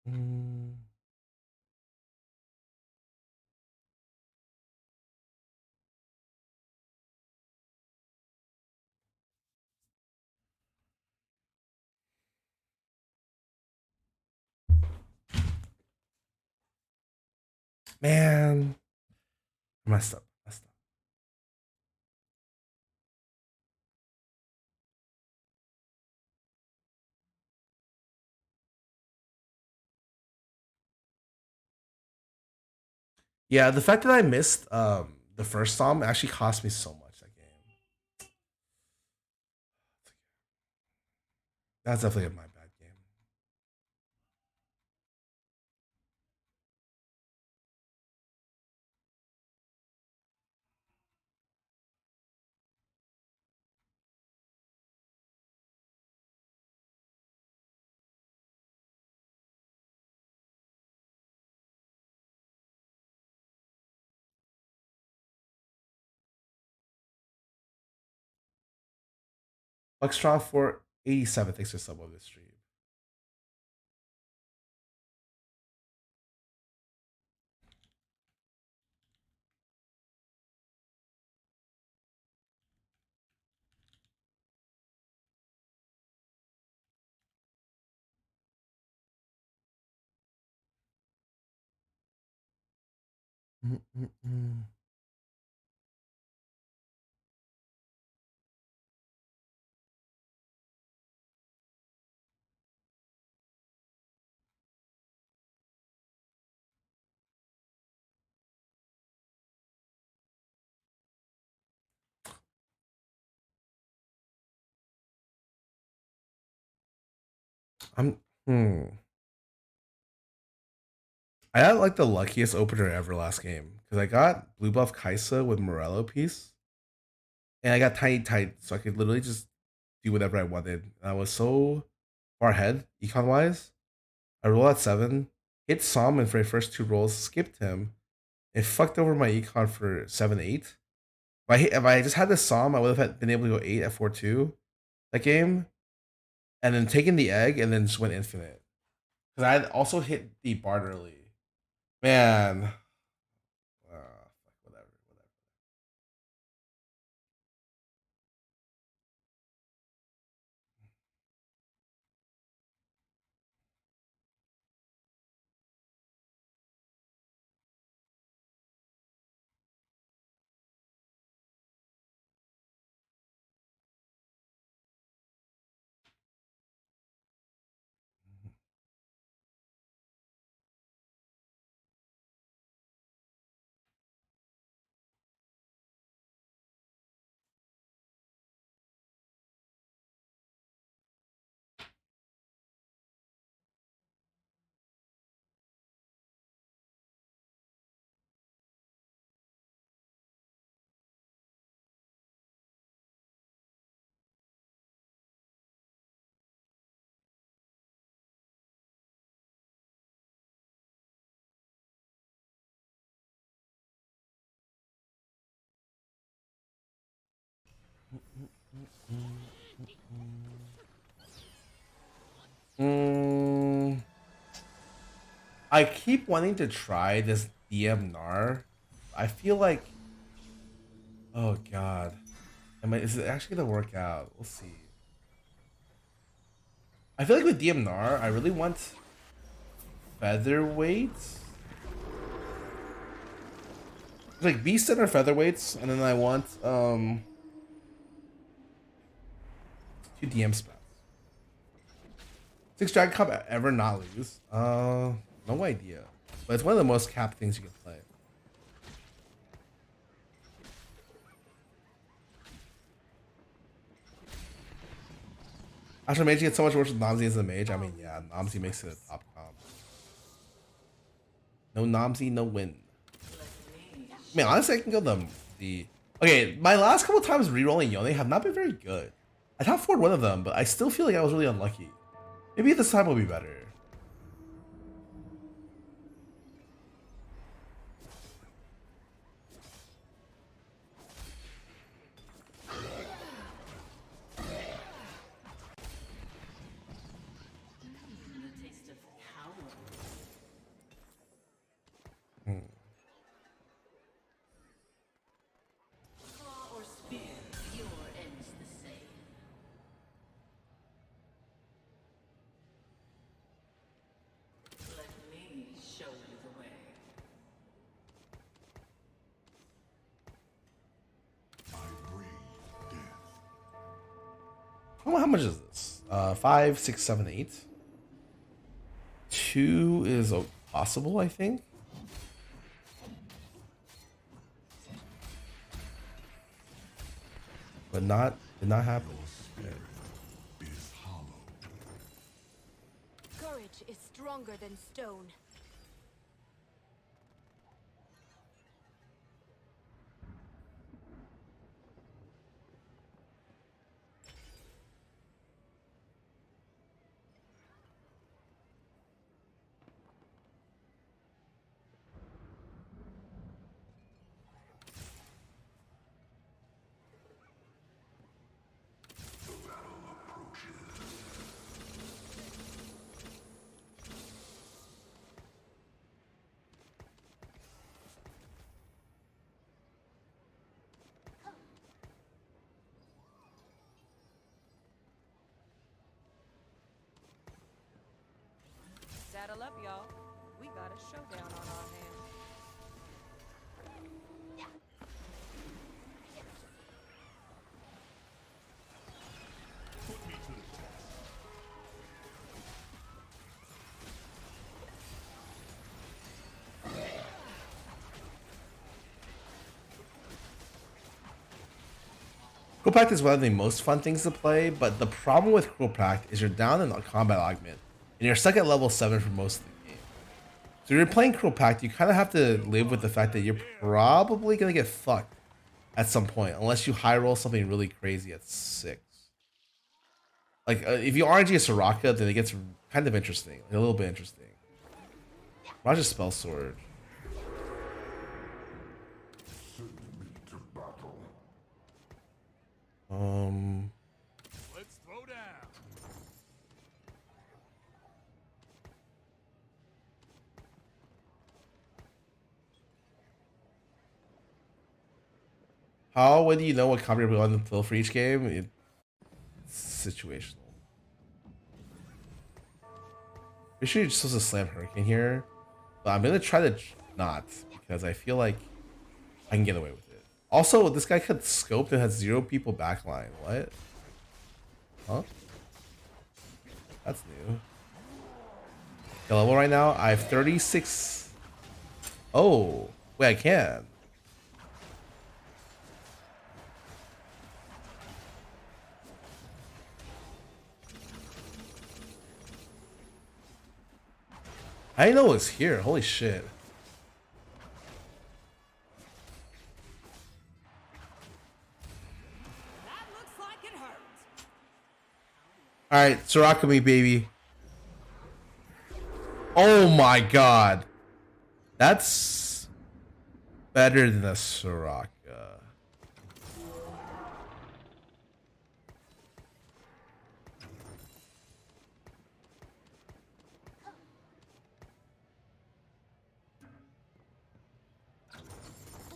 Mm. Man, messed up, messed up. Yeah, the fact that I missed the first Psalm actually cost me so much that game. That's definitely my bad game. Buckstrong for 87. Thanks for sub on this stream. Mm-mm-mm. I'm hmm. I had like the luckiest opener ever last game because I got blue buff Kaisa with Morello piece, and I got tiny tight, so I could literally just do whatever I wanted. And I was so far ahead econ wise. I roll at 7, hit Salmon for my first 2 rolls, skipped him, and fucked over my econ for 7-8. If I just had the Psalm, I would have been able to go 8 at 4-2 that game, and then taken the egg and then just went infinite. Because I had also hit the Bard early. Man. Whatever, whatever. Mm, I keep wanting to try this DM Nar. I feel like, oh god, is it actually gonna work out? We'll see. I feel like with DM Nar, I really want featherweights, like beast center featherweights, and then I want 2 DM spots. 6 Dragon Cup ever not lose? No idea. But it's one of the most capped things you can play. Actually, Mage gets so much worse with Namzi as a mage. I mean, yeah, Namzi makes it a top comp. No Namzi, no win. I mean, honestly, I can go the. Okay, my last couple times rerolling Yone have not been very good. I top 4'd one of them, but I still feel like I was really unlucky. Maybe this time will be better. The taste of power. Claw or spear, your end's the same. Let me show you the way. I breathe death. How much is this? 5, 6, 7, 8. 2 is possible, I think. But did not happen. Spirit is hollow. Courage is stronger than stone. Saddle up, y'all. We got a showdown on our hands. Put me to the test. Cruel Pact is one of the most fun things to play, but the problem with Cruel Pact is you're down in a combat augment, and you're stuck at level 7 for most of the game. So if you're playing Cruel Pact, you kind of have to live with the fact that you're probably going to get fucked at some point, unless you high roll something really crazy at 6. Like, if you RNG a Soraka, then it gets kind of interesting, like a little bit interesting. Raja's Spell Sword. Send me to battle. Let's throw down. How would you know what combo you're going to fill for each game? It's situational. Pretty sure you're supposed to slam Hurricane here, but I'm gonna try to not because I feel like I can get away with it. Also, this guy could scope and has 0 people backline. What? Huh? That's new. The level right now, I have 36. Oh, wait, I can. I didn't know it was here. Holy shit. That looks like it hurts. Alright, Soraka me, baby. Oh my god. That's better than a Soraka.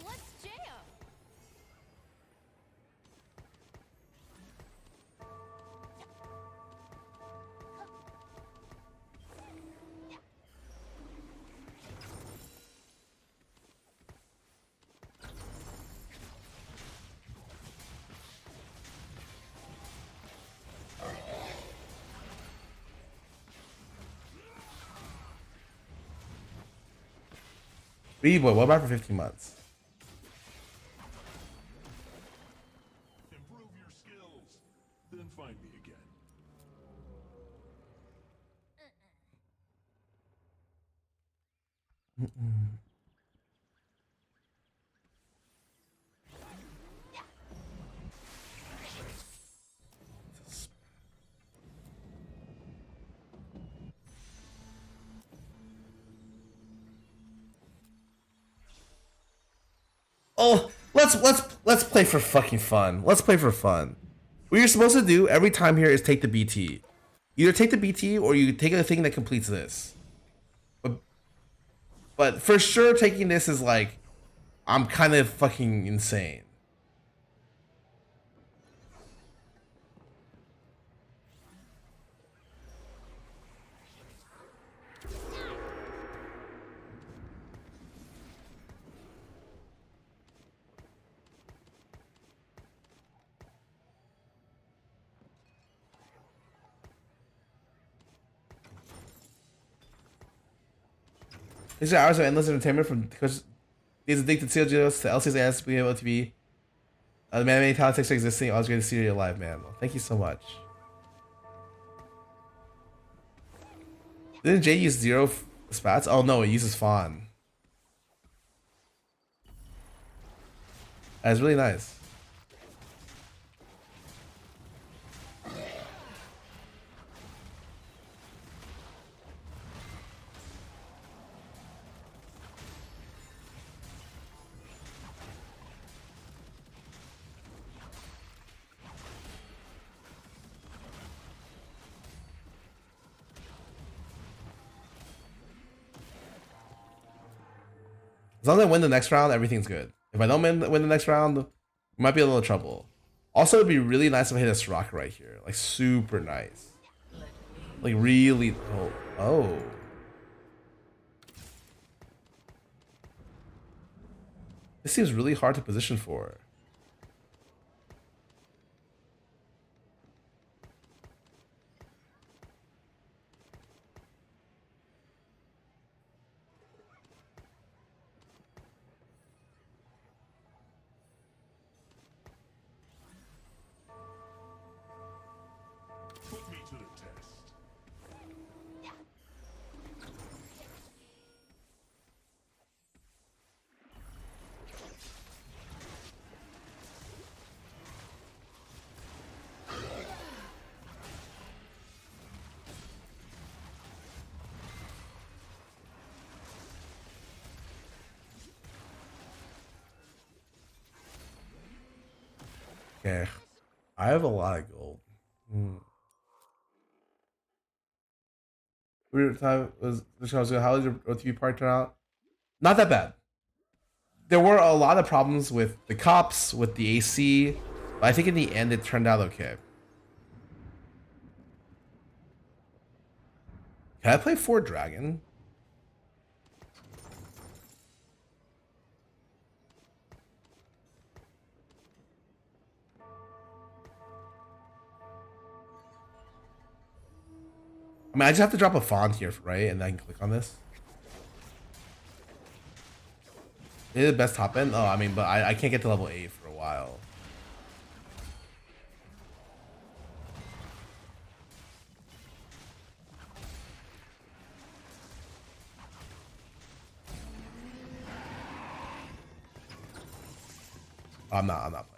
Let's jam. Baby boy, what about for 15 months? Improve your skills. Then find me again. Oh, let's play for fucking fun. Let's play for fun. What you're supposed to do every time here is take the BT. Either take the BT or you take a thing that completes this. But for sure, taking this is like, I'm kind of fucking insane. These are hours of endless entertainment from because these addicted CLGs to LCS being able to be the many politics existing. Always great to see you alive, man. Well, thank you so much. Didn't Jay use zero spats? Oh no, it uses Fawn. That's really nice. As long as I win the next round, everything's good. If I don't win the next round, it might be a little trouble. Also, it'd be really nice if I hit a rocket right here. Like, super nice. Like, really... Oh. This seems really hard to position for. Put me to the test. Okay. I have a lot of gold. Weird time was how did your OTV part turn out? Not that bad. There were a lot of problems with the cops, with the AC, but I think in the end it turned out okay. Can I play Fort Dragon? I mean, I just have to drop a font here, right? And then I can click on this. Is it the best top end? Oh, I mean, but I can't get to level 8 for a while. I'm not playing.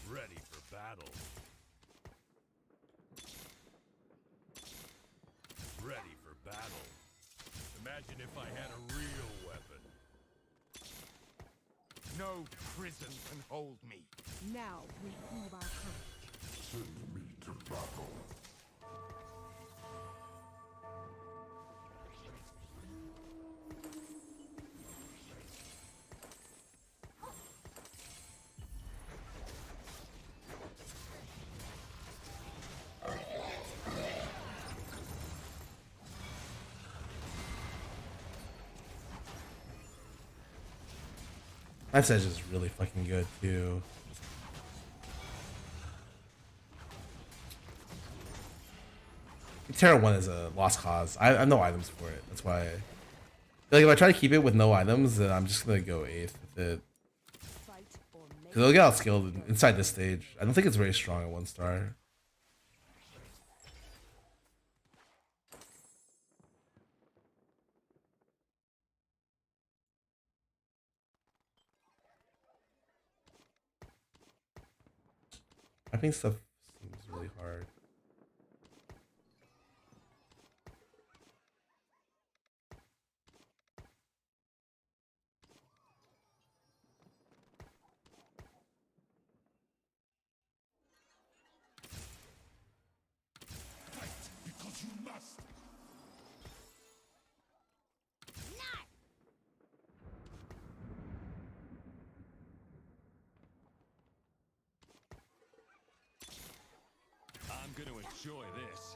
Ready for battle. Ready for battle. Imagine if I had a real weapon. No prison can hold me. Now we prove our courage. Send me to battle. That Edge is really fucking good too. Terra 1 is a lost cause. I have no items for it. That's why Like if I try to keep it with no items, then I'm just gonna go 8th with it. Fight or make Because it'll get outskilled inside this stage. I don't think it's very strong at 1 star. I think stuff seems really hard. Because you must. I'm gonna enjoy this.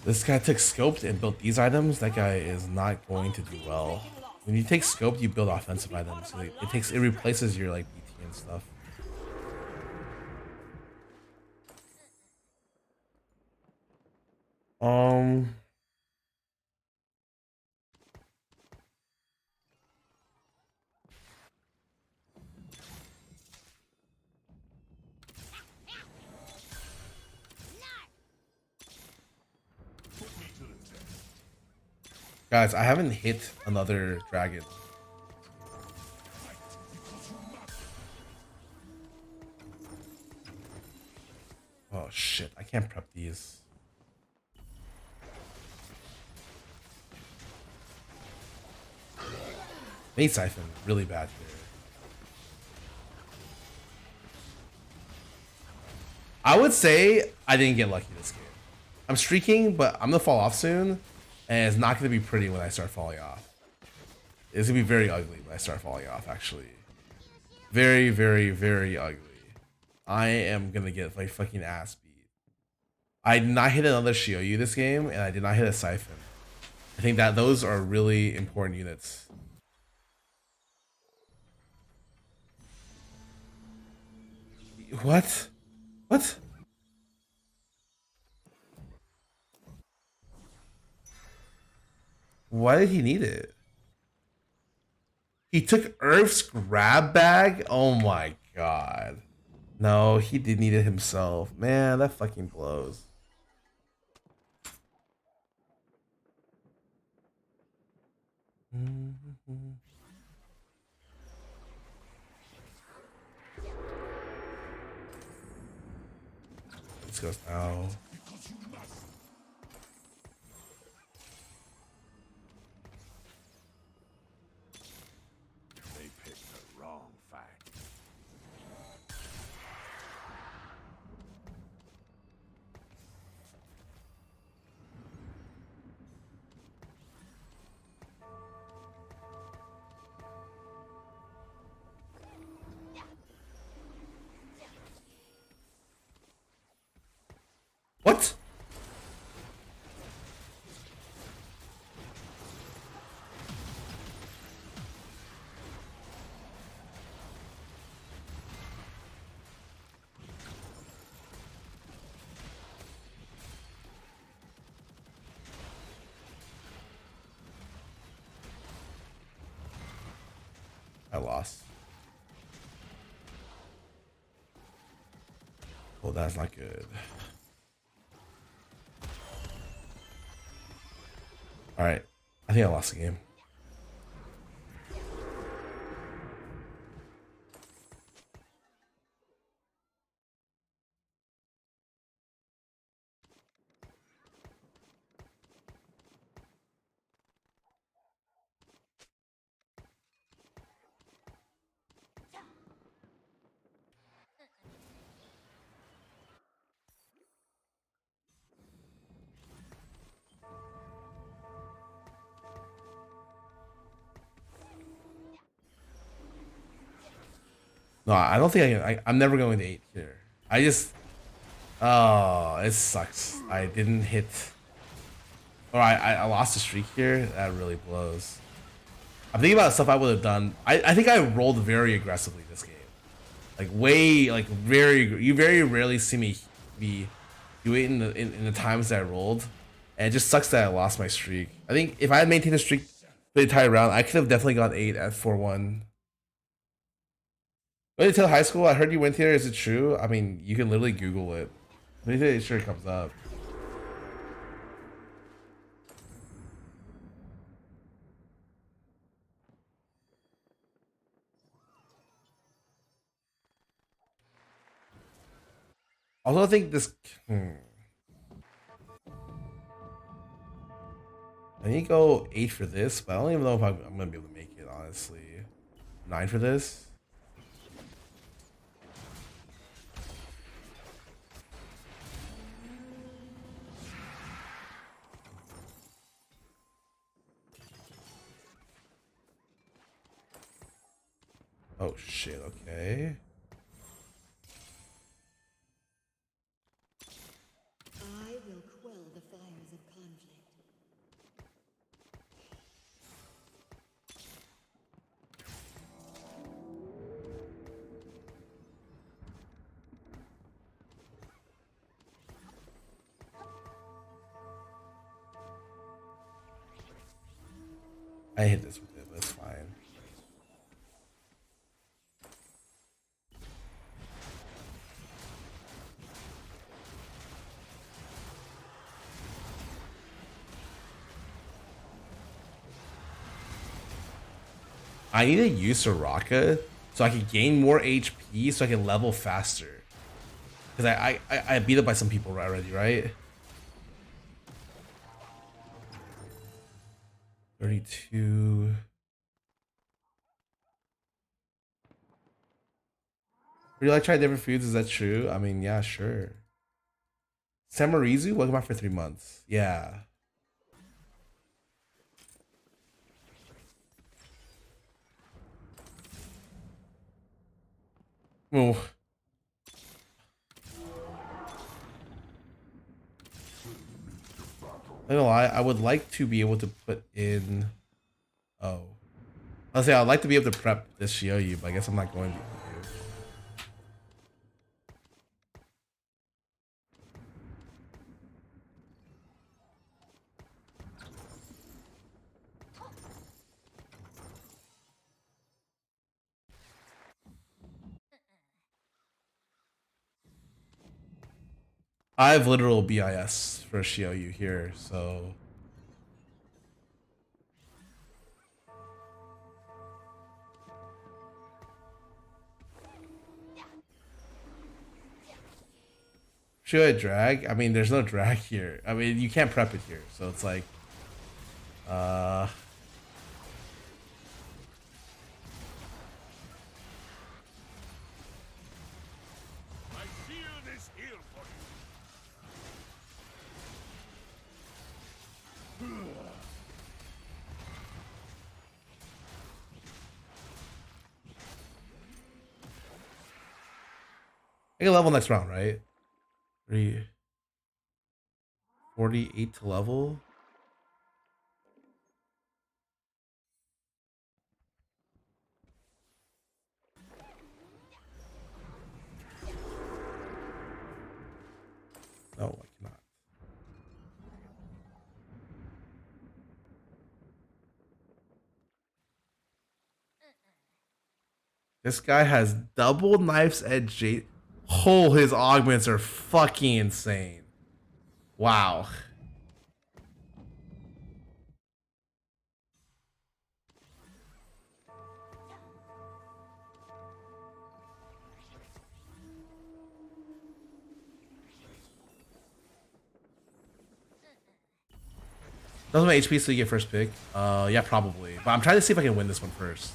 This guy took scoped and built these items. That guy is not going to do well. When you take scoped, you build offensive items. So it replaces your like BT and stuff. Um, Guys, I haven't hit another dragon. Oh shit, I can't prep these. Mate Siphon, really bad here. I would say I didn't get lucky this game. I'm streaking, but I'm gonna fall off soon, and it's not gonna be pretty when I start falling off. It's gonna be very ugly when I start falling off, actually. Very, very, very ugly. I am gonna get like fucking ass beat. I did not hit another Shioyu this game, and I did not hit a Siphon. I think that those are really important units. What? What? Why did he need it? He took Earth's grab bag? Oh my god. No, he did need it himself. Man, that fucking blows. This goes now. They picked the wrong fight. What? I lost. Oh, that's not good. All right, I think I lost the game. No, I don't think I'm never going to 8 here. I just. Oh, it sucks. I didn't hit. Or I lost a streak here. That really blows. I'm thinking about stuff I would have done. I think I rolled very aggressively this game. Like way, like very. You very rarely see me be do it in the times that I rolled. And it just sucks that I lost my streak. I think if I had maintained a streak the entire round, I could have definitely gone 8 at 4-1. Wait until high school. I heard you went here. Is it true? I mean, you can literally Google it. I'm pretty sure it comes up. Also, I think this. I need to go 8 for this, but I don't even know if I'm gonna be able to make it. Honestly, 9 for this. Oh shit. Okay. I will quell the fires of conflict. I hit this with it, but it's fine. I need to use Soraka so I can gain more HP so I can level faster. Because I beat up by some people already, right? 32. Would you like to try different foods? Is that true? I mean, yeah, sure. Samarizu, welcome back for 3 months. Yeah. Oh. I don't know, I would like to be able to put in. Oh. I'll say I'd like to be able to prep this Shioyu, but I guess I'm not going to. I have literal BIS for Shioyu here, so. Should I drag? I mean, there's no drag here. I mean, you can't prep it here, so it's like. I seal this hill for you. I can level next round, right? 48 to level. No, I cannot. This guy has double knife's edge Jade. Oh, his augments are fucking insane. Wow. Doesn't my HP so you get first pick? Yeah, probably. But I'm trying to see if I can win this one first.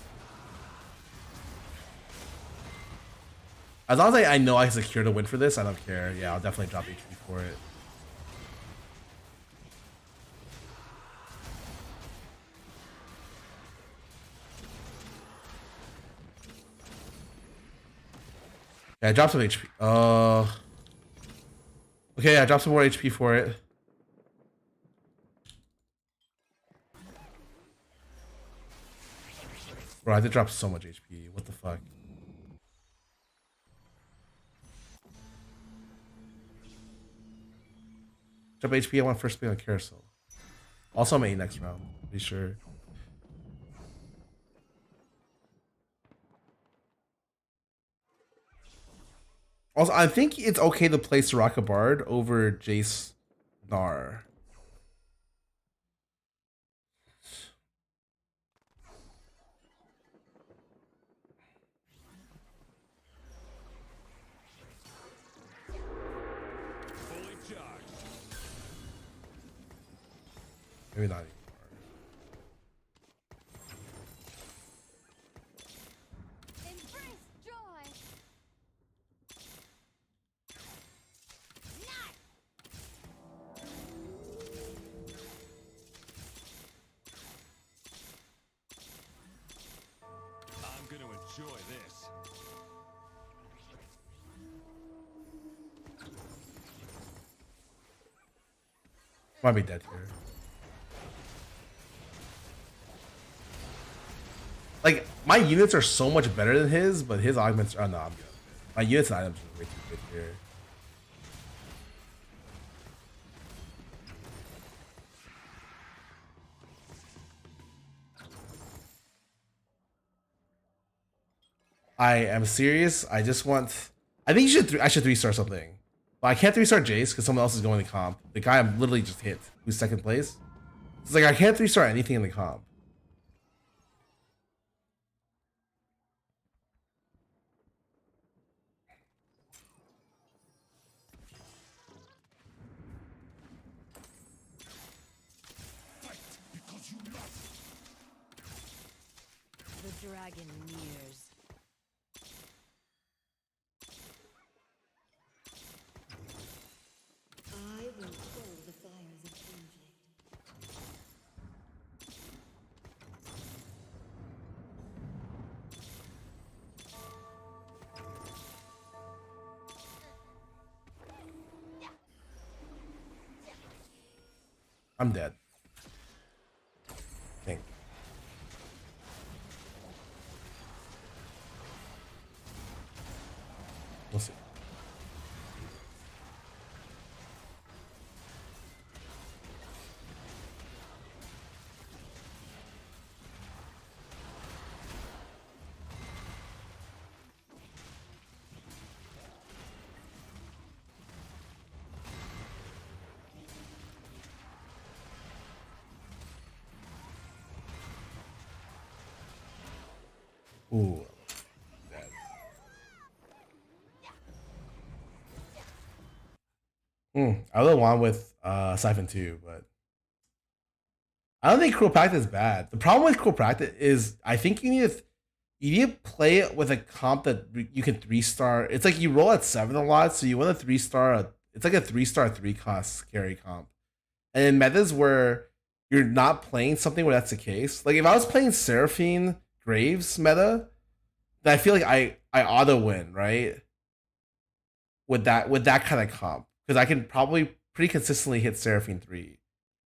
As long as I know I can secure the win for this, I don't care. Yeah, I'll definitely drop HP for it. Yeah, I dropped some HP. Okay, I dropped some more HP for it. Bro, I did drop so much HP. What the fuck? Drop HP, I want first spin on carousel. Also, I'm 8 next round. Pretty sure. Also, I think it's okay to play Soraka Bard over Jace Gnar. Maybe not anymore. I'm gonna enjoy this. Might be dead here. Like, my units are so much better than his, but his augments are no, I'm good. My units and items are way too good here. I am serious. I just want. I think I should 3-star something, but I can't 3-star Jace because someone else is going to comp. The guy I'm literally just hit, who's second place. It's like I can't 3-star anything in the comp. The dragon nears. I will quell the fires of conflict. I'm dead. Think. We'll see. Ooh. I would have won with Siphon too, but I don't think Cruel Practice is bad. The problem with Cruel Practice is I think you need to play it with a comp that you can 3-star. It's like you roll at 7 a lot, so you want a 3-star. It's like a 3-star 3-cost carry comp. And in metas where you're not playing something where that's the case, like if I was playing Seraphine Graves meta, then I feel like I auto win, right? With that kind of comp. Because I can probably pretty consistently hit Seraphine 3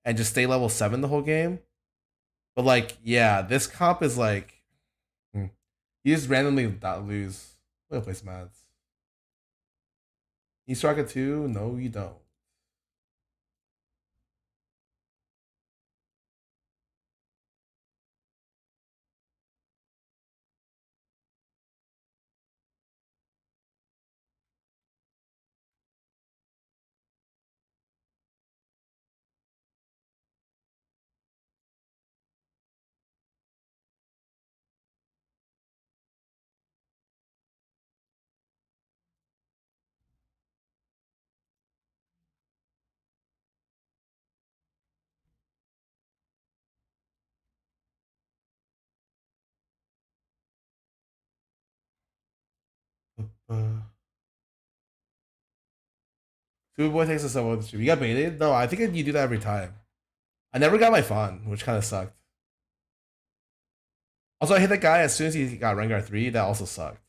and just stay level 7 the whole game. But like, yeah, this comp is like you just randomly lose. I'm gonna play some ads. You strike a 2? No, you don't. Super Boy takes us over the stream. You got baited? No, I think you do that every time. I never got my fawn, which kind of sucked. Also, I hit that guy as soon as he got Rengar 3. That also sucked.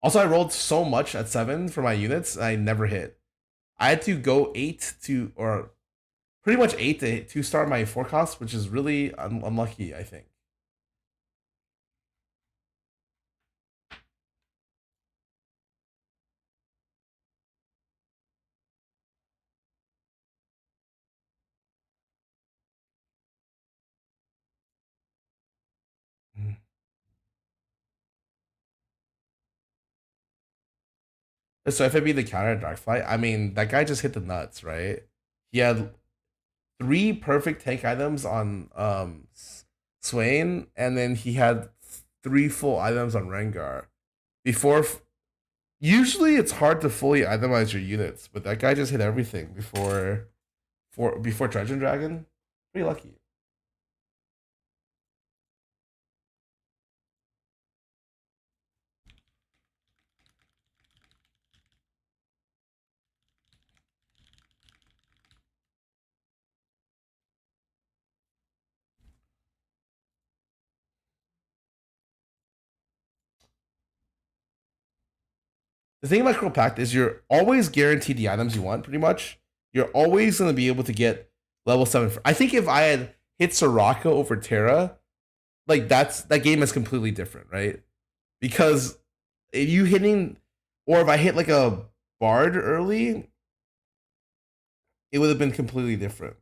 Also, I rolled so much at 7 for my units, and I never hit. I had to go 8 to, or pretty much 8 to start my forecast, which is really unlucky, I think. So if it be the counter Darkflight, I mean, that guy just hit the nuts, right? He had 3 perfect tank items on Swain, and then he had 3 full items on Rengar. Usually it's hard to fully itemize your units, but that guy just hit everything before Dredge and Dragon. Pretty lucky. The thing about Cruel Pact is you're always guaranteed the items you want, pretty much. You're always going to be able to get level 7. I think if I had hit Soraka over Terra, like that game is completely different, right? Because if you hitting, or if I hit like a Bard early, it would have been completely different.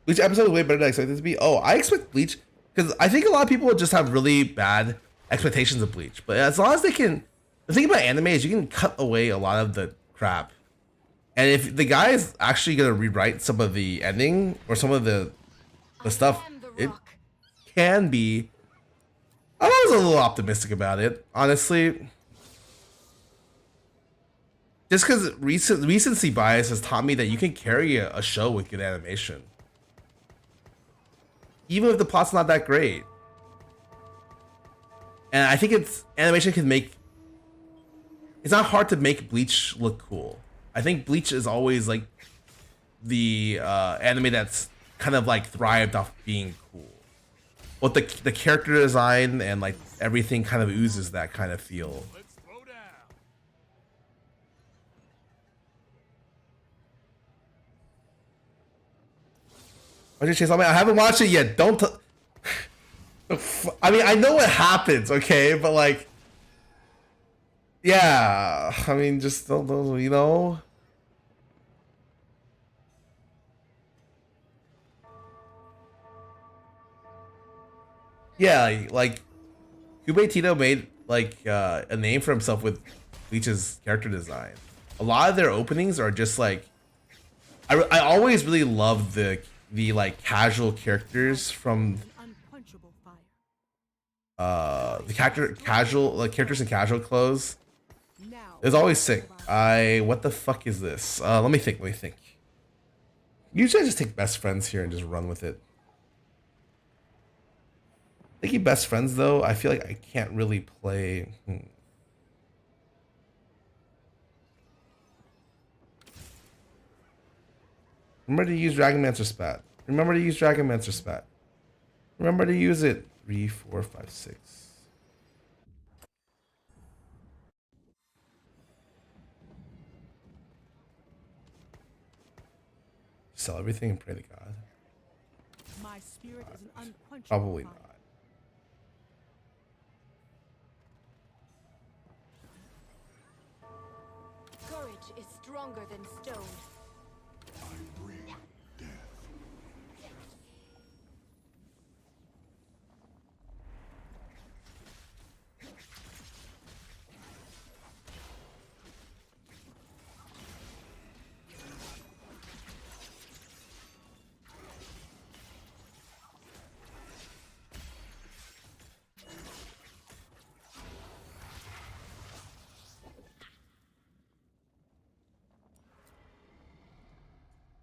Bleach episode is way better than I expected it to be. Oh, I expect Bleach because I think a lot of people just have really bad expectations of Bleach. But as long as they can, the thing about anime is you can cut away a lot of the crap. And if the guy is actually gonna rewrite some of the ending or some of the stuff, it can be. I was a little optimistic about it, honestly. Just because recency bias has taught me that you can carry a show with good animation, even if the plot's not that great. And I think animation can make. It's not hard to make Bleach look cool. I think Bleach is always like the anime that's kind of like thrived off being cool. But the character design and like everything kind of oozes that kind of feel. I haven't watched it yet. Don't. I mean, I know what happens, okay, but like, yeah. I mean, just don't you know. Yeah, like Kube Tito made like a name for himself with Bleach's character design. A lot of their openings are just like I always really loved the like casual characters from the characters in casual clothes. It was always sick. What the fuck is this? Let me think. Usually I just take best friends here and just run with it. Thinking best friends though, I feel like I can't really play. Remember to use Dragonmancer Spat. Remember to use Dragonmancer Spat. Remember to use it. 3, 4, 5, 6. Sell everything and pray to God. My spirit is an unquenchable Probably fire. not. is stronger than stone. I bring death.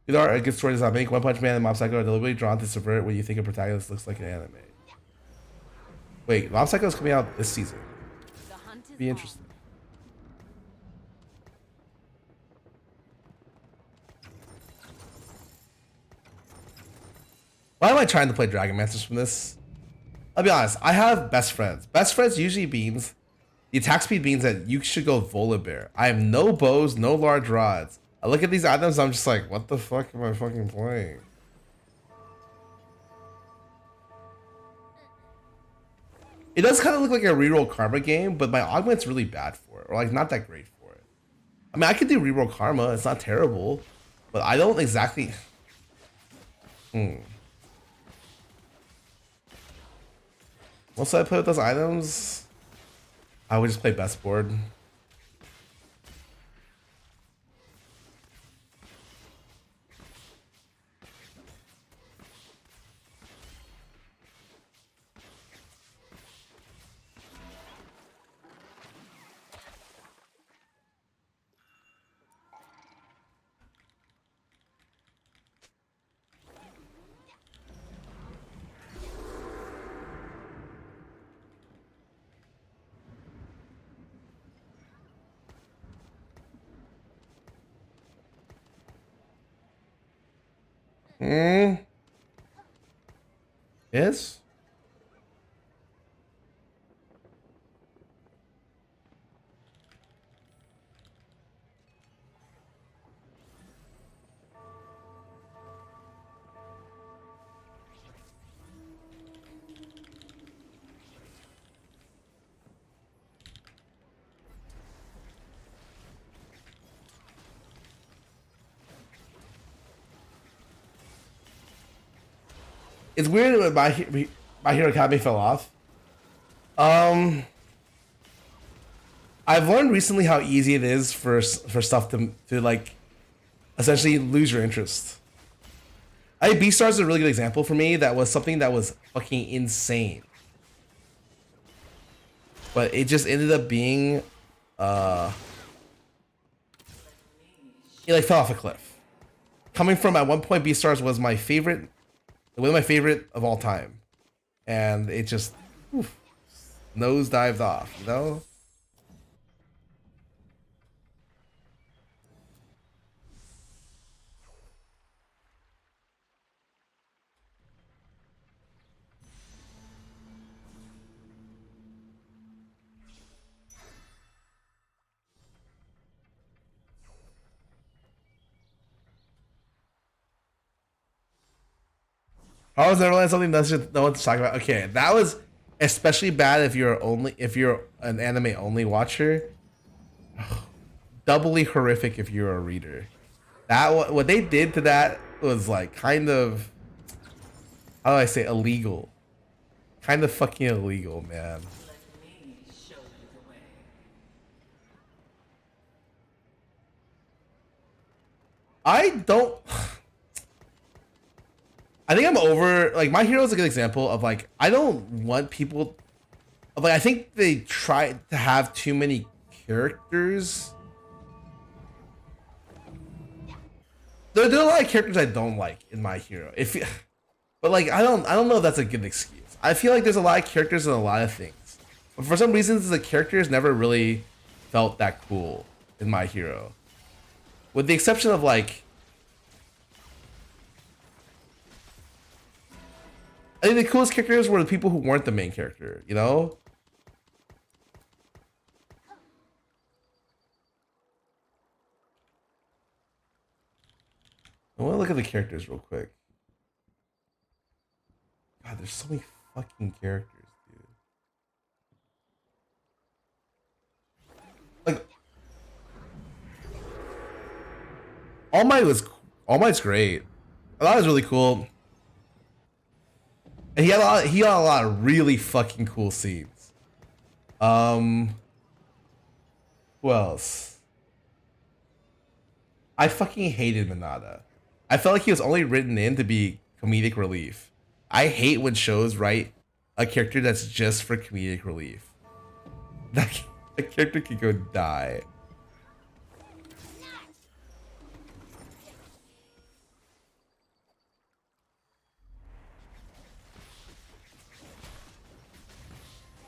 You know, a good story does not make One Punch Man and Mob Psycho are deliberately drawn to subvert what you think a protagonist looks like in anime. Wait, Mob Psycho is coming out this season. The hunt is Be interesting. Why am I trying to play Dragon Masters from this? I'll be honest, I have best friends. Best friends usually means the attack speed means that you should go Volibear. I have no bows, no large rods. I look at these items, I'm just like, what the fuck am I fucking playing? It does kind of look like a reroll karma game, but my augment's really bad for it, or like not that great for it. I mean, I could do reroll karma, it's not terrible, but I don't exactly. Once I play with those items, I would just play best board. Yes? It's weird when My Hero Academy fell off. I've learned recently how easy it is for stuff to like essentially lose your interest. I think Beastars is a really good example for me. That was something that was fucking insane, but it just ended up being it like fell off a cliff. Coming from at one point, Beastars was my favorite, one of my favorite of all time, and it just nosedived off, you know. How was never something that's just no one to talk about? Okay, that was especially bad if you're an anime only watcher. Doubly horrific if you're a reader. That what they did to that was like kind of, how do I say, illegal. Kind of fucking illegal, man. Let me show you the way. I don't. I think I'm over. Like, My Hero is a good example of like, I don't want people. Like, I think they try to have too many characters. There are a lot of characters I don't like in My Hero. But like, I don't know if that's a good excuse. I feel like there's a lot of characters and a lot of things, but for some reasons the characters never really felt that cool in My Hero, with the exception of like, I think the coolest characters were the people who weren't the main character, you know? I want to look at the characters real quick. God, there's so many fucking characters, dude. Like, All Might was All Might's great. I thought it was really cool. And he had a lot of really fucking cool scenes. Who else? I fucking hated Minada. I felt like he was only written in to be comedic relief. I hate when shows write a character that's just for comedic relief. That character could go die.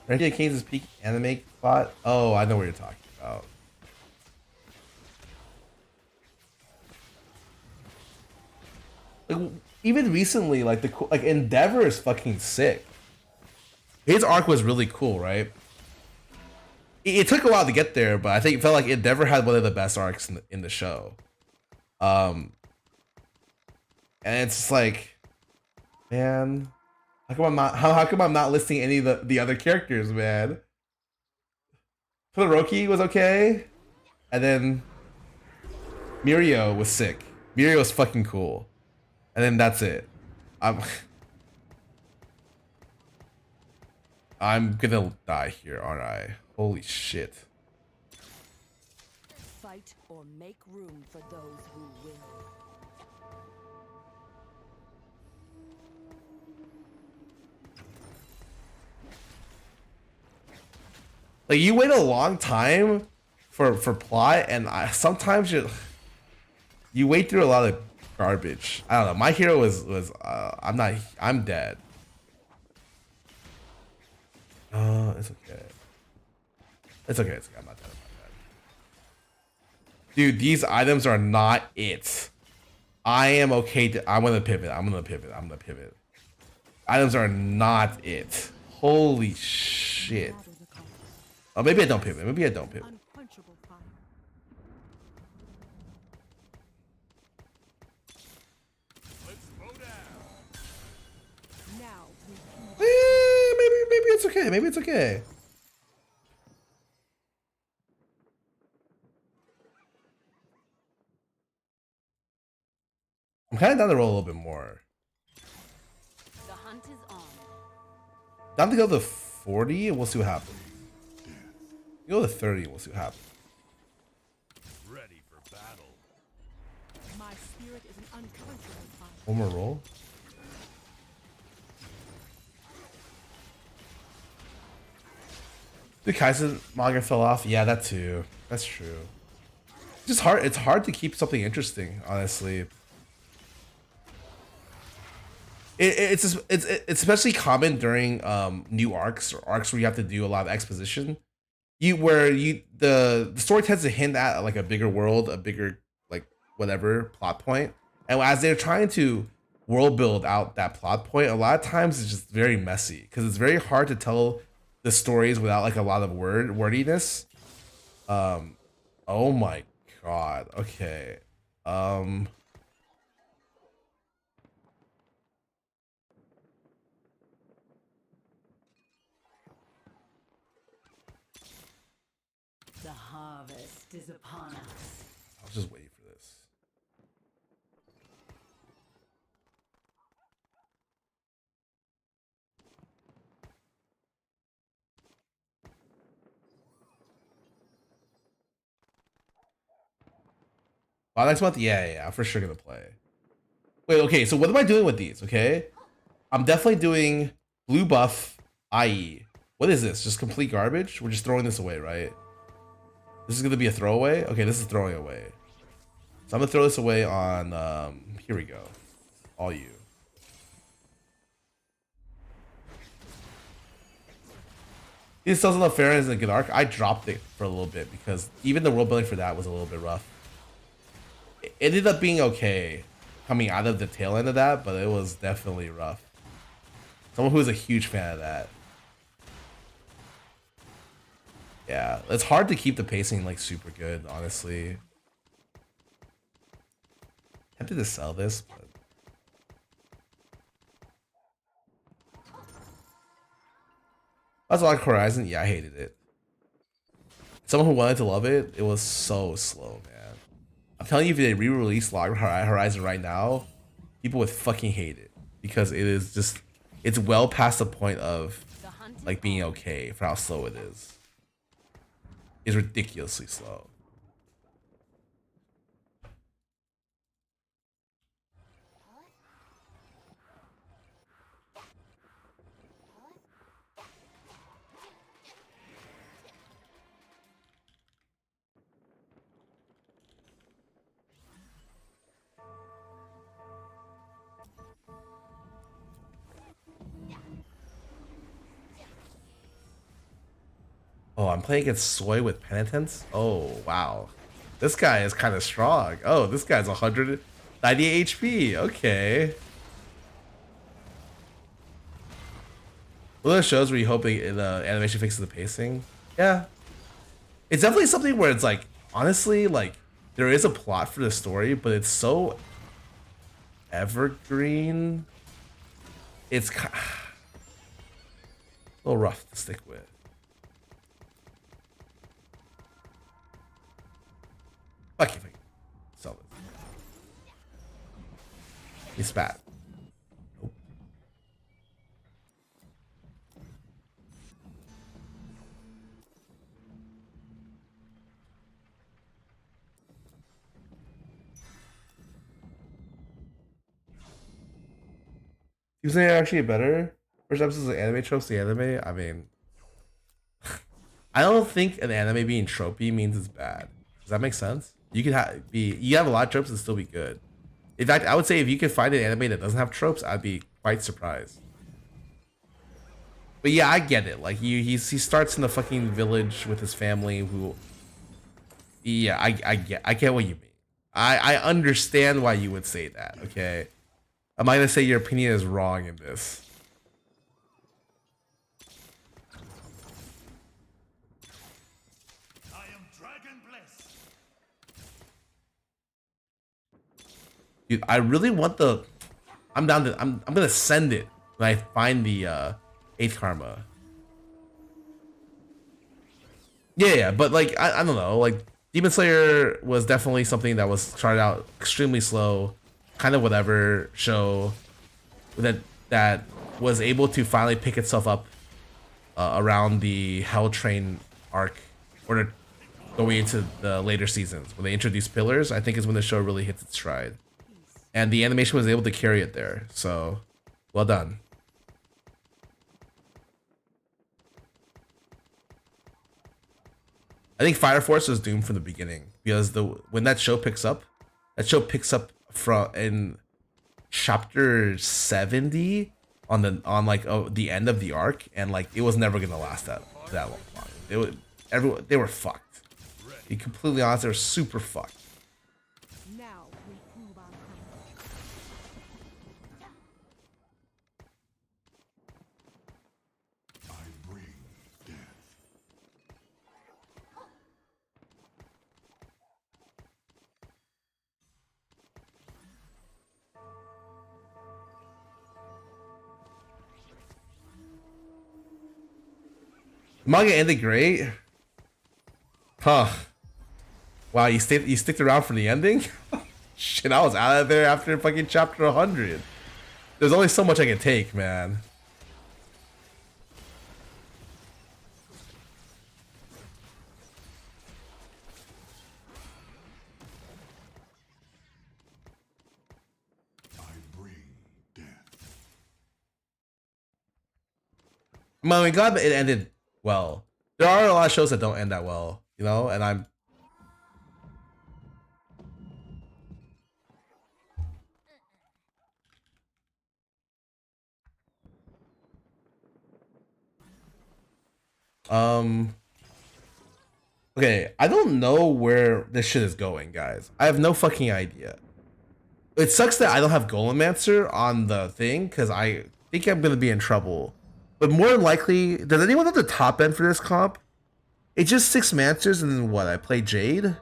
Ranking of Kings is peak anime plot. Oh, I know what you're talking about. Like, even recently, like Endeavor is fucking sick. His arc was really cool, right? It took a while to get there, but I think it felt like Endeavor had one of the best arcs in the show. And it's just like, man, how come I'm not listing any of the other characters, man? Todoroki was okay, and then Mirio was sick. Mirio was fucking cool, and then that's it. I'm gonna die here, aren't I? Holy shit. Fight or make room for those who will. Like, you wait a long time for plot, and sometimes you wait through a lot of garbage. I don't know. My hero was I'm dead. It's okay. It's okay. It's okay. I'm not dead. Dude, these items are not it. I am okay. I'm gonna pivot. I'm gonna pivot. Items are not it. Holy shit. Oh, maybe I don't pivot. Unquenchable fire. Let's slow down. Now Maybe it's okay. Maybe it's okay. I'm kind of down to roll a little bit more. The hunt is on. Down to go to 40 and we'll see what happens. Go to 30 and we'll see what happens. Ready for battle. my spirit is an unquenchable fire. One more roll. The Kaisen manga fell off. Yeah, that too. That's true. It's just hard. It's hard to keep something interesting, honestly. It's especially common during new arcs or arcs where you have to do a lot of exposition. The story tends to hint at like a bigger world, a bigger like whatever plot point, and as they're trying to world build out that plot point, a lot of times it's just very messy because it's very hard to tell the stories without like a lot of wordiness. Oh my god. Okay. The harvest is upon us. I'll just wait for this. Next month? Yeah, I'm for sure gonna play. Wait, okay, so what am I doing with these, okay? I'm definitely doing blue buff, IE. What is this? Just complete garbage? We're just throwing this away, right? This is gonna be a throwaway? Okay, this is throwing away. So I'm gonna throw this away on, here we go. All you. This doesn't look fair as a good arc. I dropped it for a little bit because even the world building for that was a little bit rough. It ended up being okay coming out of the tail end of that, but it was definitely rough. Someone who was a huge fan of that. Yeah, it's hard to keep the pacing like super good, honestly. Tempted to sell this, but that's like Horizon. Yeah, I hated it. Someone who wanted to love it, it was so slow, man. I'm telling you, if they re-release Log Horizon right now, people would fucking hate it because it is just it's well past the point of like being okay for how slow it is. It's ridiculously slow. Oh, I'm playing against Soy with Penitence? Oh, wow. This guy is kind of strong. Oh, this guy's 190 HP. Okay. One of those shows where you hope the animation fixes the pacing. Yeah. It's definitely something where it's like, honestly, like, there is a plot for the story, but it's so evergreen. It's a little rough to stick with. Fuck you, sell this. He spat. Nope. You saying actually better? First episodes of anime tropes, the anime? I mean, I don't think an anime being tropey means it's bad. Does that make sense? You can you have a lot of tropes and still be good. In fact, I would say if you could find an anime that doesn't have tropes, I'd be quite surprised. But yeah, I get it. Like he starts in the fucking village with his family. Who, yeah, I get what you mean. I understand why you would say that. Okay, I'm not gonna say your opinion is wrong in this. Dude, I really want the. I'm down to. I'm gonna send it when I find the 8th karma. Yeah, but like I don't know. Like Demon Slayer was definitely something that was started out extremely slow, kind of whatever show that was able to finally pick itself up around the Hell Train arc, or going into the later seasons when they introduced pillars. I think is when the show really hits its stride. And the animation was able to carry it there. So, well done. I think Fire Force was doomed from the beginning because when that show picks up from in chapter 70 on the end of the arc, and like it was never gonna last that long. They were fucked. To be completely honest, they were super fucked. Manga ended great. Huh. Wow, you sticked around for the ending? Shit, I was out of there after fucking chapter 100. There's only so much I can take, man. I'm glad that it ended well. There are a lot of shows that don't end that well, you know, and I'm okay, I don't know where this shit is going, guys. I have no fucking idea. It sucks that I don't have Golemancer on the thing because I think I'm gonna be in trouble. But more than likely, does anyone have the top end for this comp? It's just 6 Mancers and then what? I play Jade?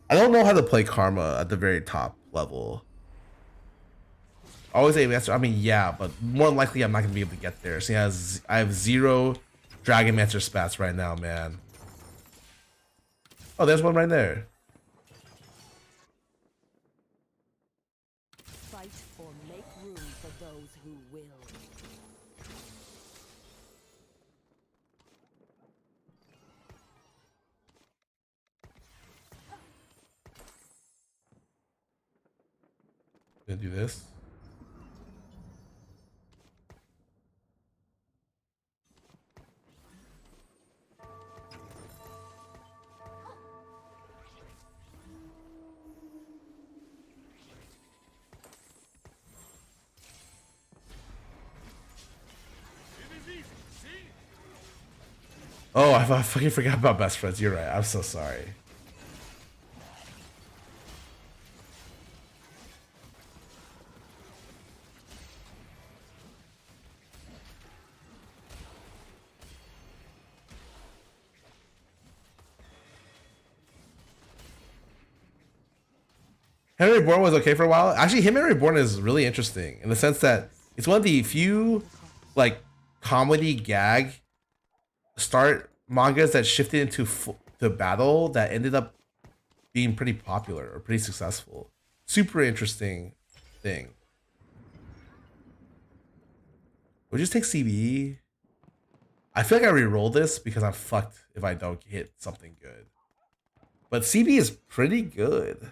I don't know how to play Karma at the very top level. Always 8 Mancer. I mean, yeah, but more than likely I'm not going to be able to get there. So yeah, I have 0 Dragon Mancer spats right now, man. Oh, there's one right there. Gonna do this. Oh, I fucking forgot about best friends. You're right. I'm so sorry. Henry Reborn was okay for a while. Actually, him and Reborn is really interesting in the sense that it's one of the few like comedy gag start mangas that shifted into to battle that ended up being pretty popular or pretty successful. Super interesting thing. We'll just take CB. I feel like I re-roll this because I'm fucked if I don't hit something good. But CB is pretty good.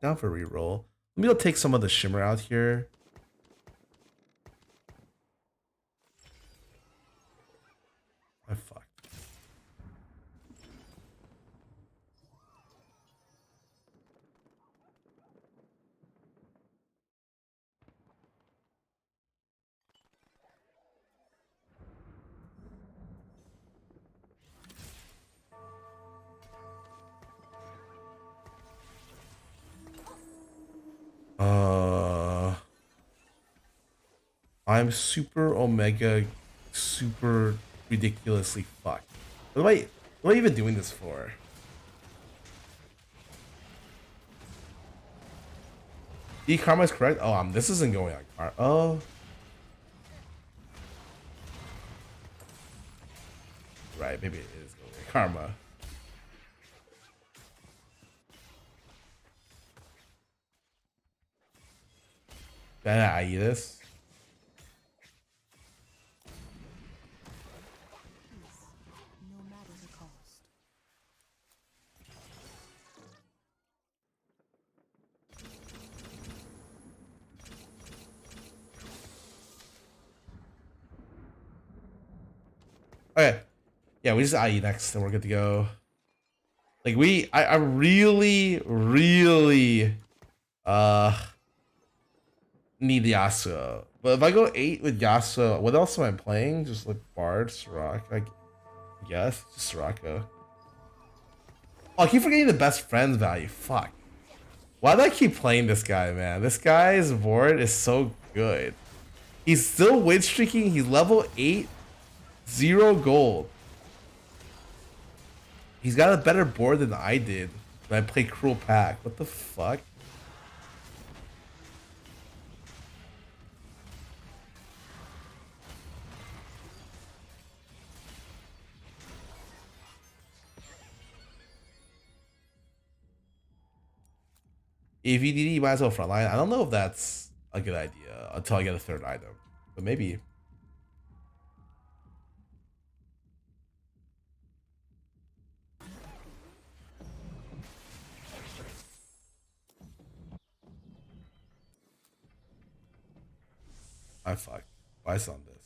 Down for re-roll. Maybe I'll take some of the shimmer out here. I fucked. I'm super omega, super ridiculously fucked. What am I even doing this for? E karma is correct. Oh, this isn't going on karma. Oh, right. Maybe it is going on karma. Then I eat this. No matter the cost. Okay. Yeah, we just IE next and we're good to go. Like I really need Yasuo. But if I go 8 with Yasuo, what else am I playing? Just like Bard, Soraka, I guess. Just Soraka. Oh, I keep forgetting the best friends value. Fuck. Why do I keep playing this guy, man? This guy's board is so good. He's still win streaking. He's level 8. 0 gold. He's got a better board than I did when I played Cruel Pack. What the fuck? If you need, you might as well frontline. I don't know if that's a good idea until I get a third item, but maybe. I fucked. Why on this?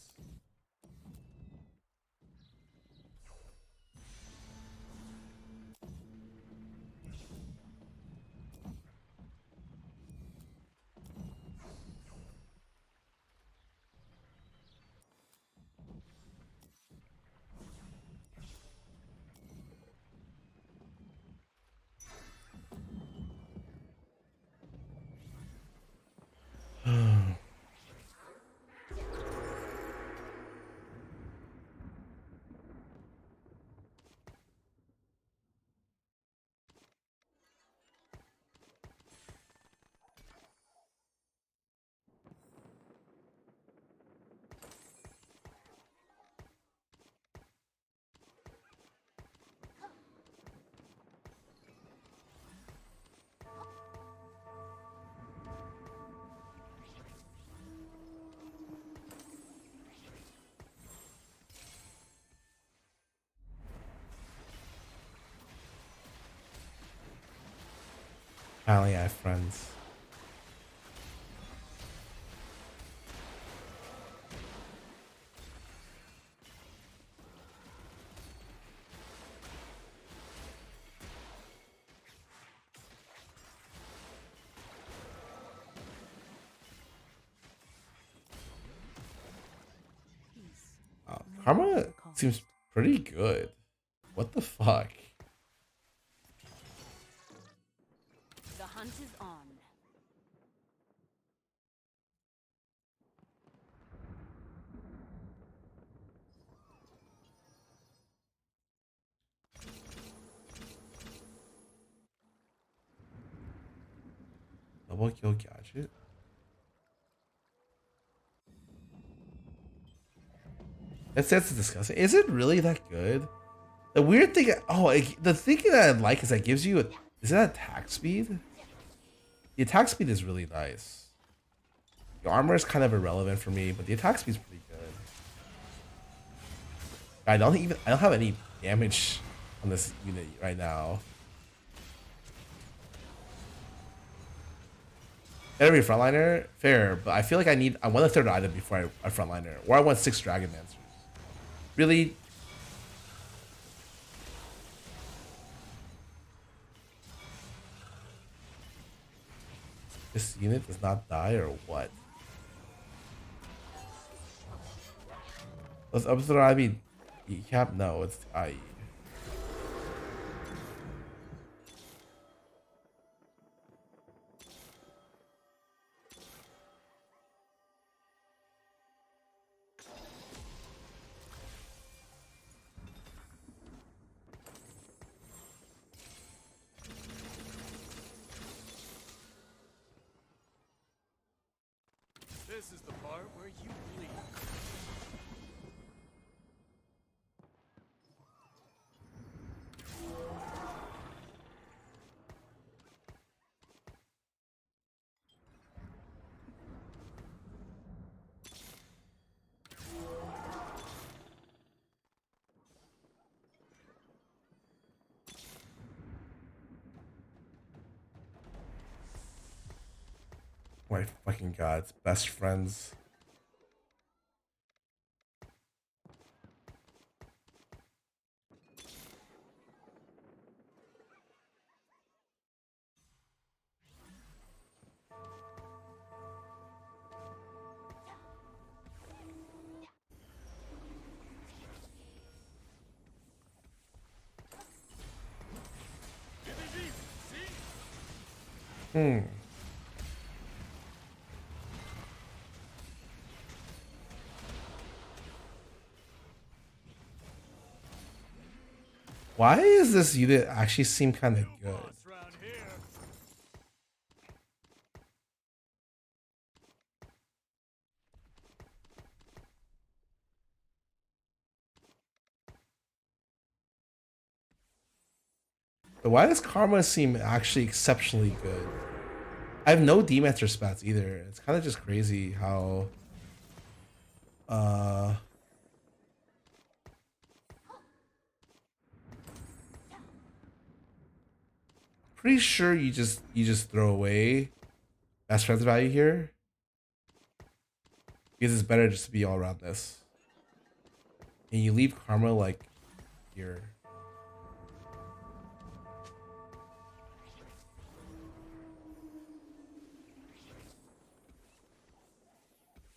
Finally, I have friends. Karma seems pretty good. What the fuck? The hunt is on. Double kill gadget. That's disgusting. Is it really that good? The weird thing, the thing that I like is that gives you is that attack speed? The attack speed is really nice. The armor is kind of irrelevant for me, but the attack speed is pretty good. I don't have any damage on this unit right now. Gotta be a frontliner, fair, but I feel like I want a third item before I frontliner, or I want 6 Dragon Mancers. Really? This unit does not die or what? Let's upthrow IB cap? No, it's IE. This is the part where you bleed. My fucking god, it's best friends. Why is this unit actually seem kind of good? But why does Karma seem actually exceptionally good? I have no D-Master spats either. It's kind of just crazy how pretty sure you just throw away best friends value here because it's better just to be all around this, and you leave Karma like here.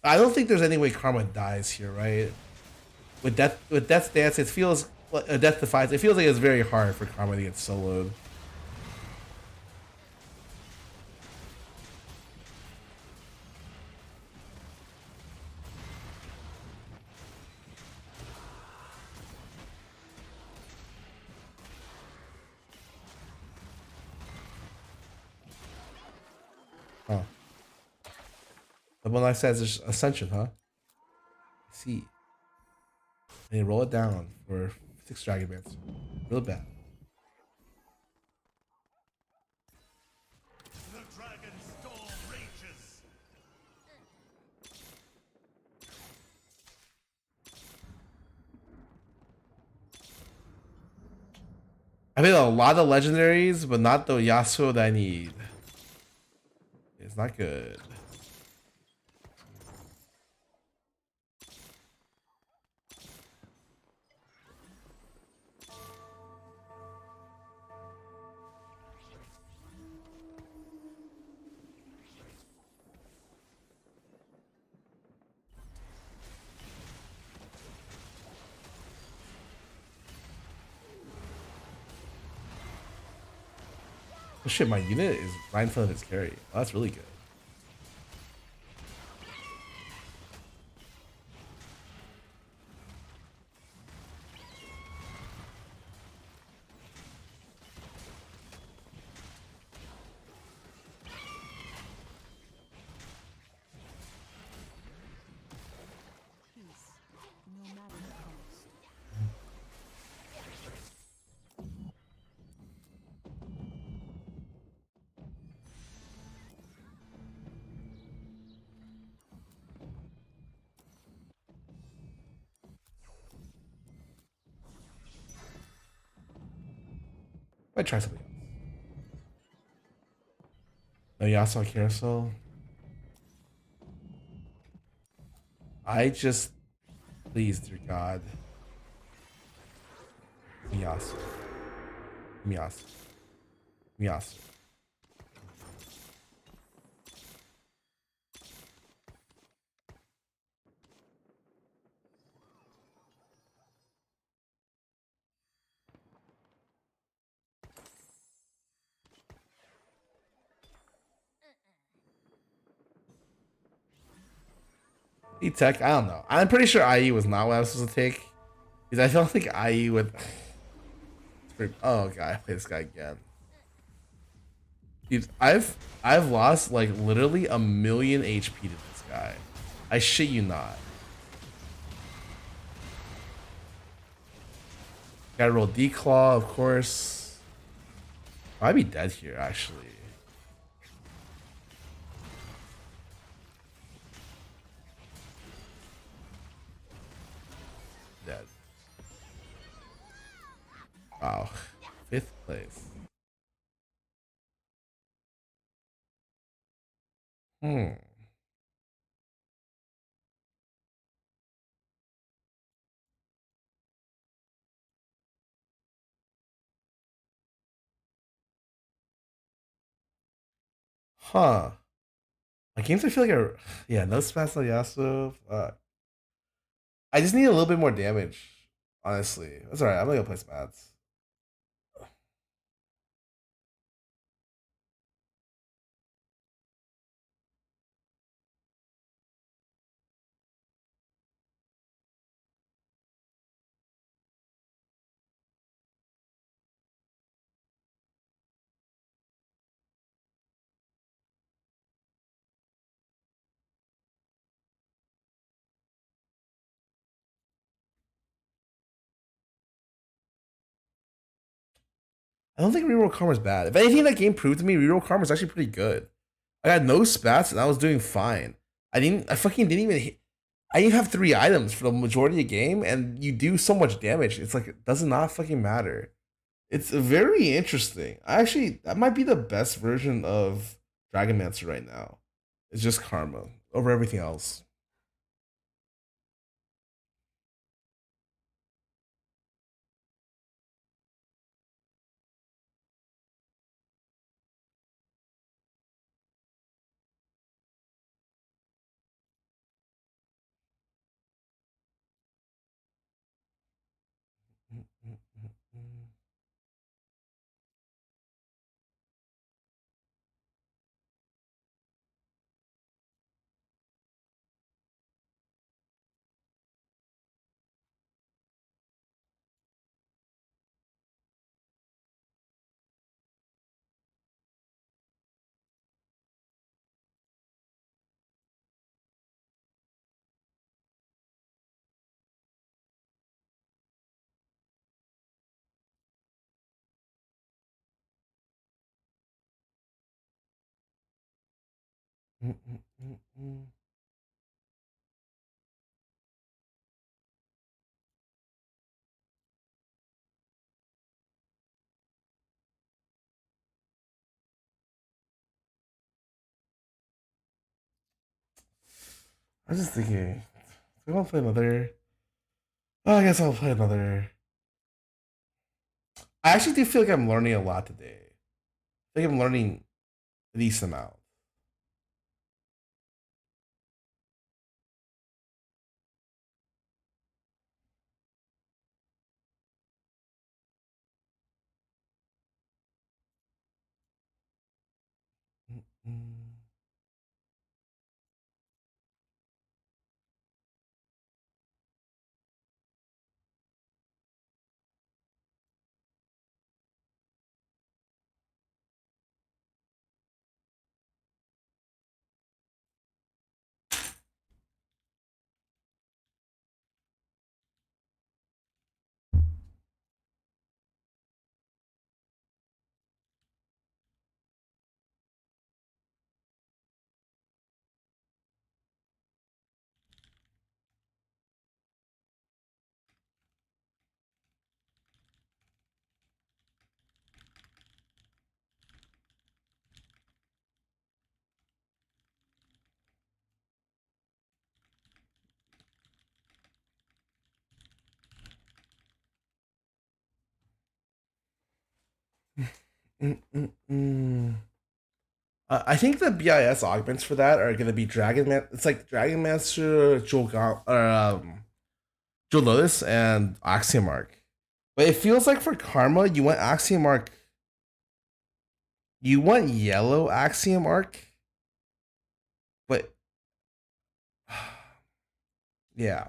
I don't think there's any way Karma dies here, right? With Death's Dance, it feels Death Defiance. It feels like it's very hard for Karma to get soloed. Huh. The one I said is Ascension, huh? I see. And you roll it down for 6 Dragon Mans. Real bad. The dragon storm rages. I made a lot of legendaries, but not the Yasuo that I need. It's not good. Oh shit, my unit is right in front of its carry. Oh, that's really good. Peace, no matter the cost. Might try something else. No Yasuo carousel. I just, please, dear God, Yasuo, Yasuo, Yasuo. E-Tech, I don't know. I'm pretty sure IE was not what I was supposed to take. Because I don't think IE would. Oh god, I play this guy again. Dude, I've lost like literally a million HP to this guy. I shit you not. Gotta roll D-Claw, of course. I'd be dead here, actually. Dead. Wow. 5th place. Hmm. Huh. My games, I feel like are, yeah, no spats on Yasuo. I just need a little bit more damage, honestly. That's alright. I'm gonna go play spats. I don't think reroll karma is bad. If anything, that game proved to me reroll karma is actually pretty good. I had no spats and I was doing fine. I fucking didn't even hit. I even have 3 items for the majority of the game, and you do so much damage. It's like it does not fucking matter. It's very interesting. Actually, that might be the best version of Dragonmancer right now. It's just karma over everything else. I'm just thinking. Do I want to play another? Oh, I guess I'll play another. I actually do feel like I'm learning a lot today. I think I'm learning a decent amount. Mm-mm. Mm-mm-mm. I think the BIS augments for that are gonna be Dragon Man. It's like Dragon Master, Joe Lotus, and Axiomark. But it feels like for Karma, you want Axiomark. You want yellow Axiomark, but yeah.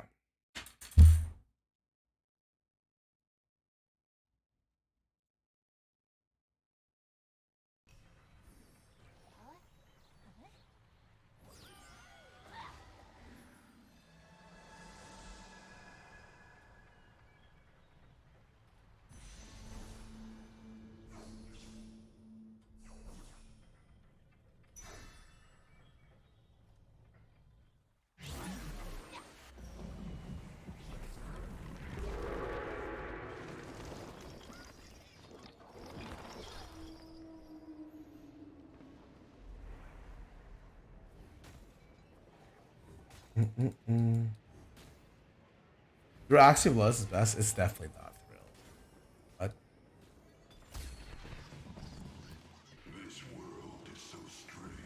Mm-mm-mm. Your Axiom Lotus is best. It's definitely not Thrill. But This world is so strange.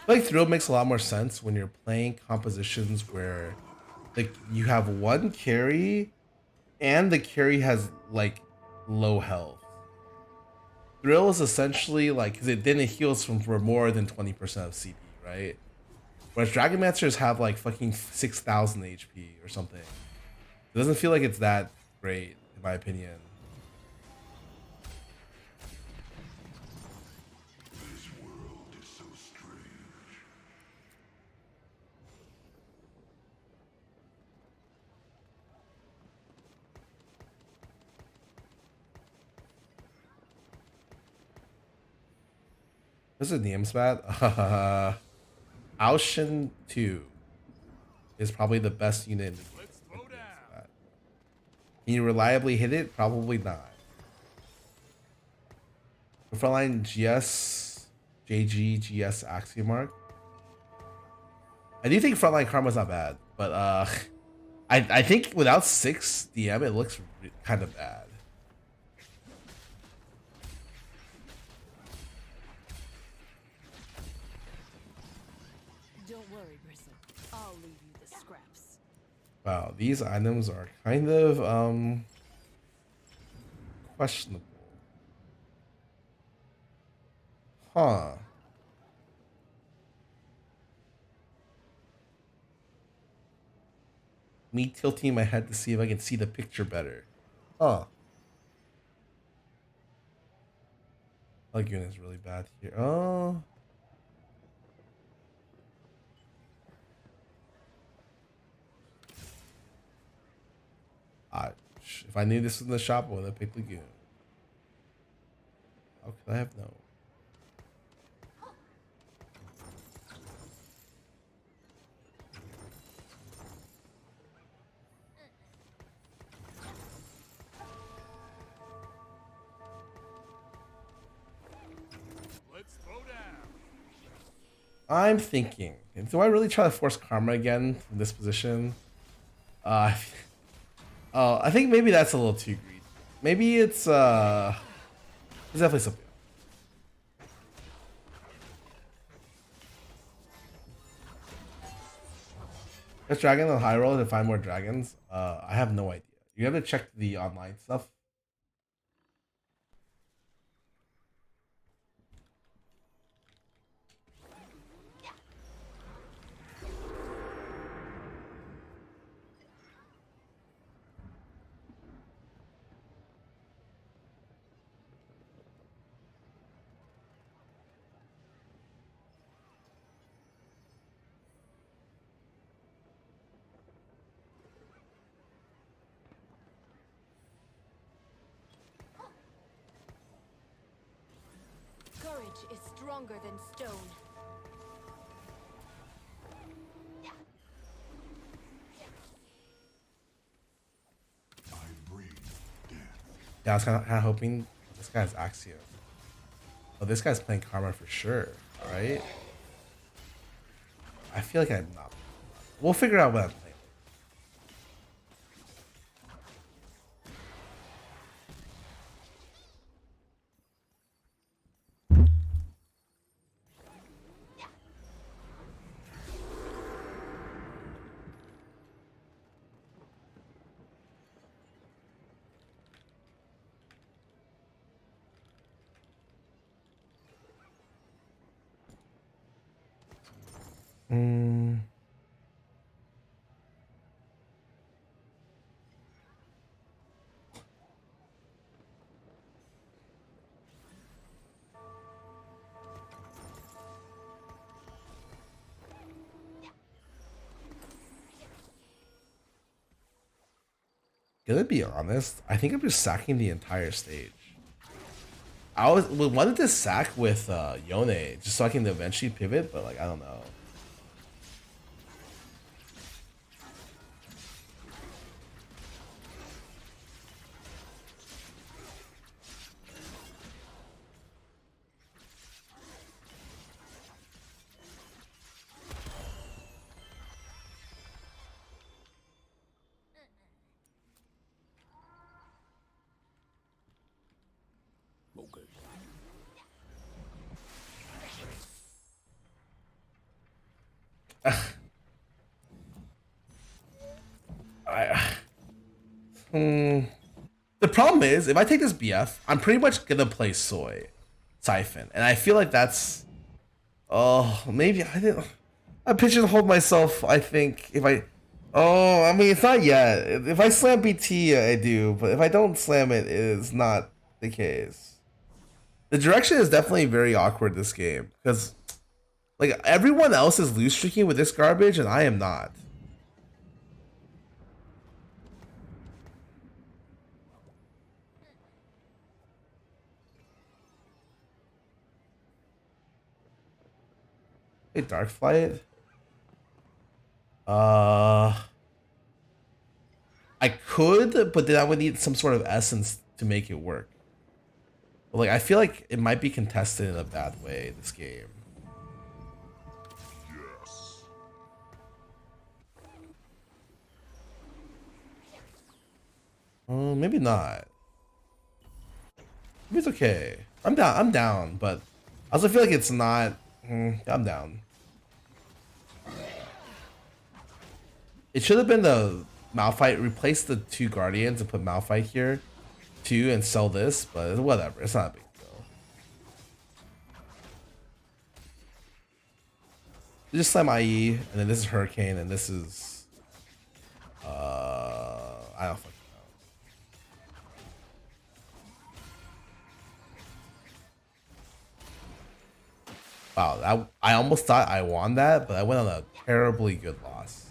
like Thrill makes a lot more sense when you're playing compositions where like you have one carry and the carry has like low health. Thrill is essentially like because it then it heals from for more than 20% of CP, right? Whereas Dragon Masters have like fucking 6,000 HP or something. It doesn't feel like it's that great, in my opinion. This world is so strange. What's the name spat? Aushin 2 is probably the best unit in the game. Let's throw down. Spat. Can you reliably hit it? Probably not. Frontline GS, JG, GS, Axiomark. I do think Frontline Karma's not bad, but I think without 6 DM it looks kind of bad. Don't worry, Bristle. I'll leave you the scraps. Wow, these items are kind of questionable. Huh. Me tilting my head to see if I can see the picture better. Huh. Lagoon is really bad here. Oh. If I knew this was in the shop, I would have picked Lagoon. How could I have known? I'm thinking, do I really try to force karma again from this position? Uh, oh, I think maybe that's a little too greedy. Maybe it's definitely something. Let's dragon on high roll to find more dragons. I have no idea. You have to check the online stuff. Courage is stronger than stone. I breathe death. Yeah, I was kind of hoping this guy's Axiom. Oh, this guy's playing Karma for sure, right? I feel like I'm not. We'll figure out what I'm playing. Mm. Gonna be honest, I think I'm just sacking the entire stage. I wanted to sack with Yone just so I can eventually pivot, but like I don't know. The problem is, if I take this BF, I'm pretty much gonna play Siphon, and I feel like that's. Oh, maybe I didn't. I pigeonholed myself. I think if I. Oh, I mean, it's not yet. If I slam BT, I do, but if I don't slam it, it is not the case. The direction is definitely very awkward this game because, like, everyone else is loose streaking with this garbage, and I am not. Hey, Dark Flight. I could, but then I would need some sort of essence to make it work. But like, I feel like it might be contested in a bad way this game. Yes. Maybe not. Maybe it's okay. I'm down. I'm down, but I also feel like it's not. I'm down. It should have been the Malphite. Replace the 2 Guardians and put Malphite here, too, and sell this. But whatever. It's not a big deal. Just slam IE, and then this is Hurricane, and this is. I don't fucking know. Wow, I almost thought I won that, but I went on a terribly good loss.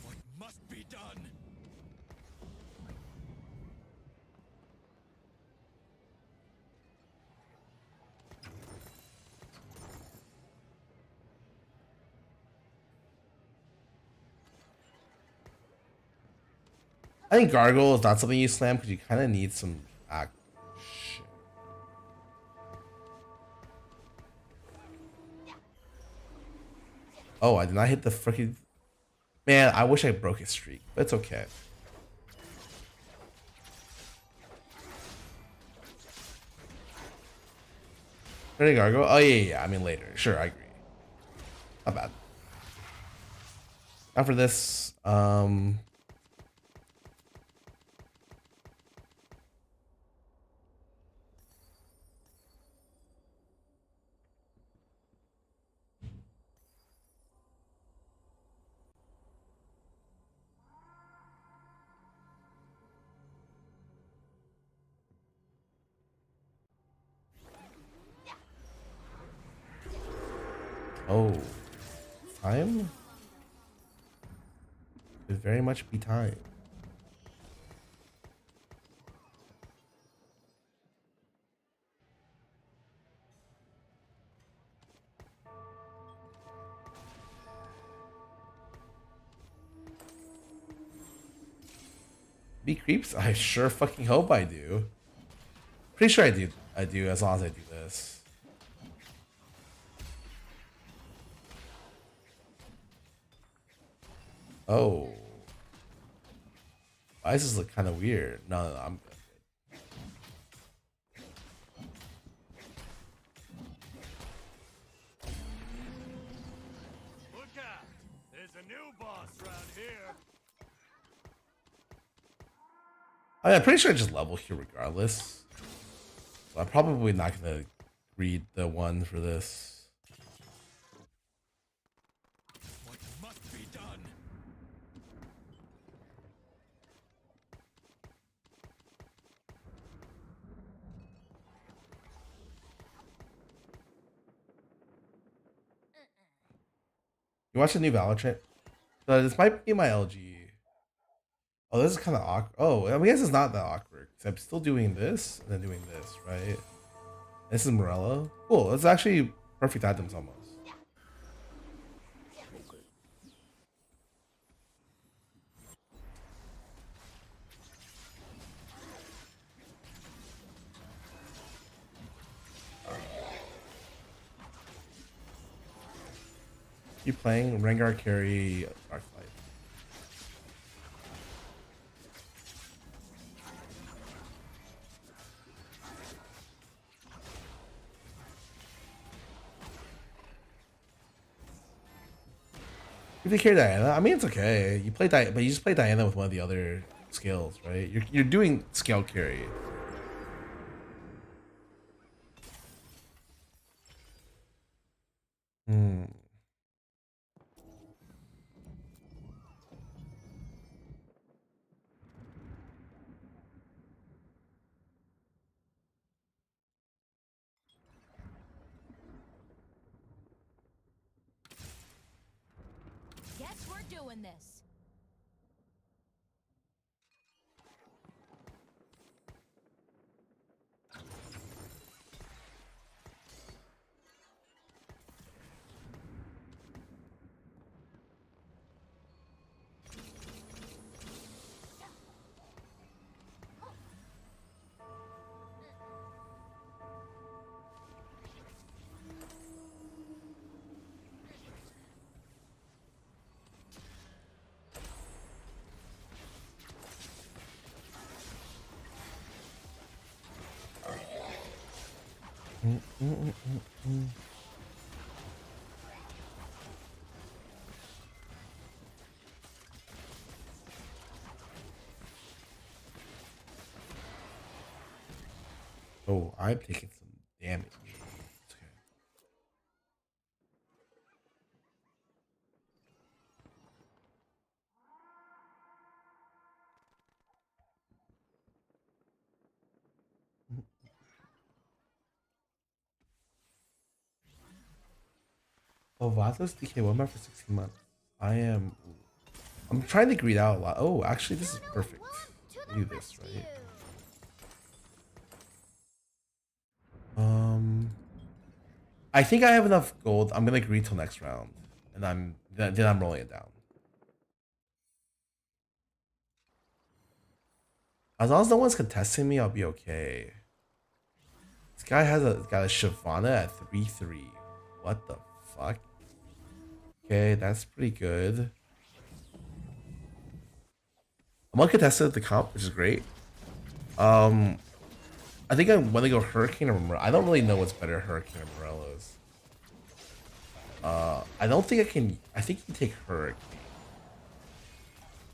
What must be done? I think Gargoyle is not something you slam because you kind of need some action. Oh, I did not hit the freaking. Man, I wish I broke his streak, but it's okay. Ready Gargo? Oh yeah. I mean later. Sure, I agree. Not bad. After this, oh, time? Could very much be time. Be creeps? I sure fucking hope I do. Pretty sure I do. I do as long as I do this. Oh. Why does this look kind of weird? No, I'm good. Look out! There's a new boss around here. I mean, I'm pretty sure I just level here regardless. So I'm probably not gonna read the one for this. What must be done? You watch the new Valo trip? So this might be my LG. Oh, this is kind of awkward. Oh, I guess it's not that awkward. 'Cause I'm still doing this and then doing this, right? This is Morello. Cool. It's actually perfect items almost. Keep playing Rengar carry Arclight. If you carry Diana, I mean it's okay. You play but you just play Diana with one of the other skills, right? You're doing scale carry. Hmm. Guess we're doing this. Oh, I'm taking some damage. It's okay. Oh, Vatos DK1 month for 16 months. I'm trying to greed out a lot. Oh, actually, this is perfect. Do this, right? I think I have enough gold. I'm gonna greed till next round, and then I'm rolling it down. As long as no one's contesting me, I'll be okay. This guy got a Shyvana at 3-3. What the fuck? Okay, that's pretty good. I'm uncontested at the comp, which is great. Um, I think I want to go Hurricane or Morello. I don't really know what's better, Hurricane or Morello's. I don't think I can. I think you take Hurricane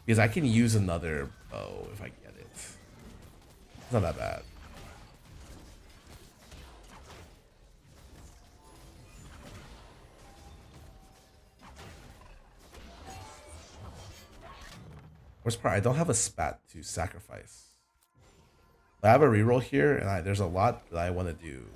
because I can use another bow if I get it. It's not that bad. Worst part, I don't have a spat to sacrifice. I have a reroll here, and there's a lot that I want to do.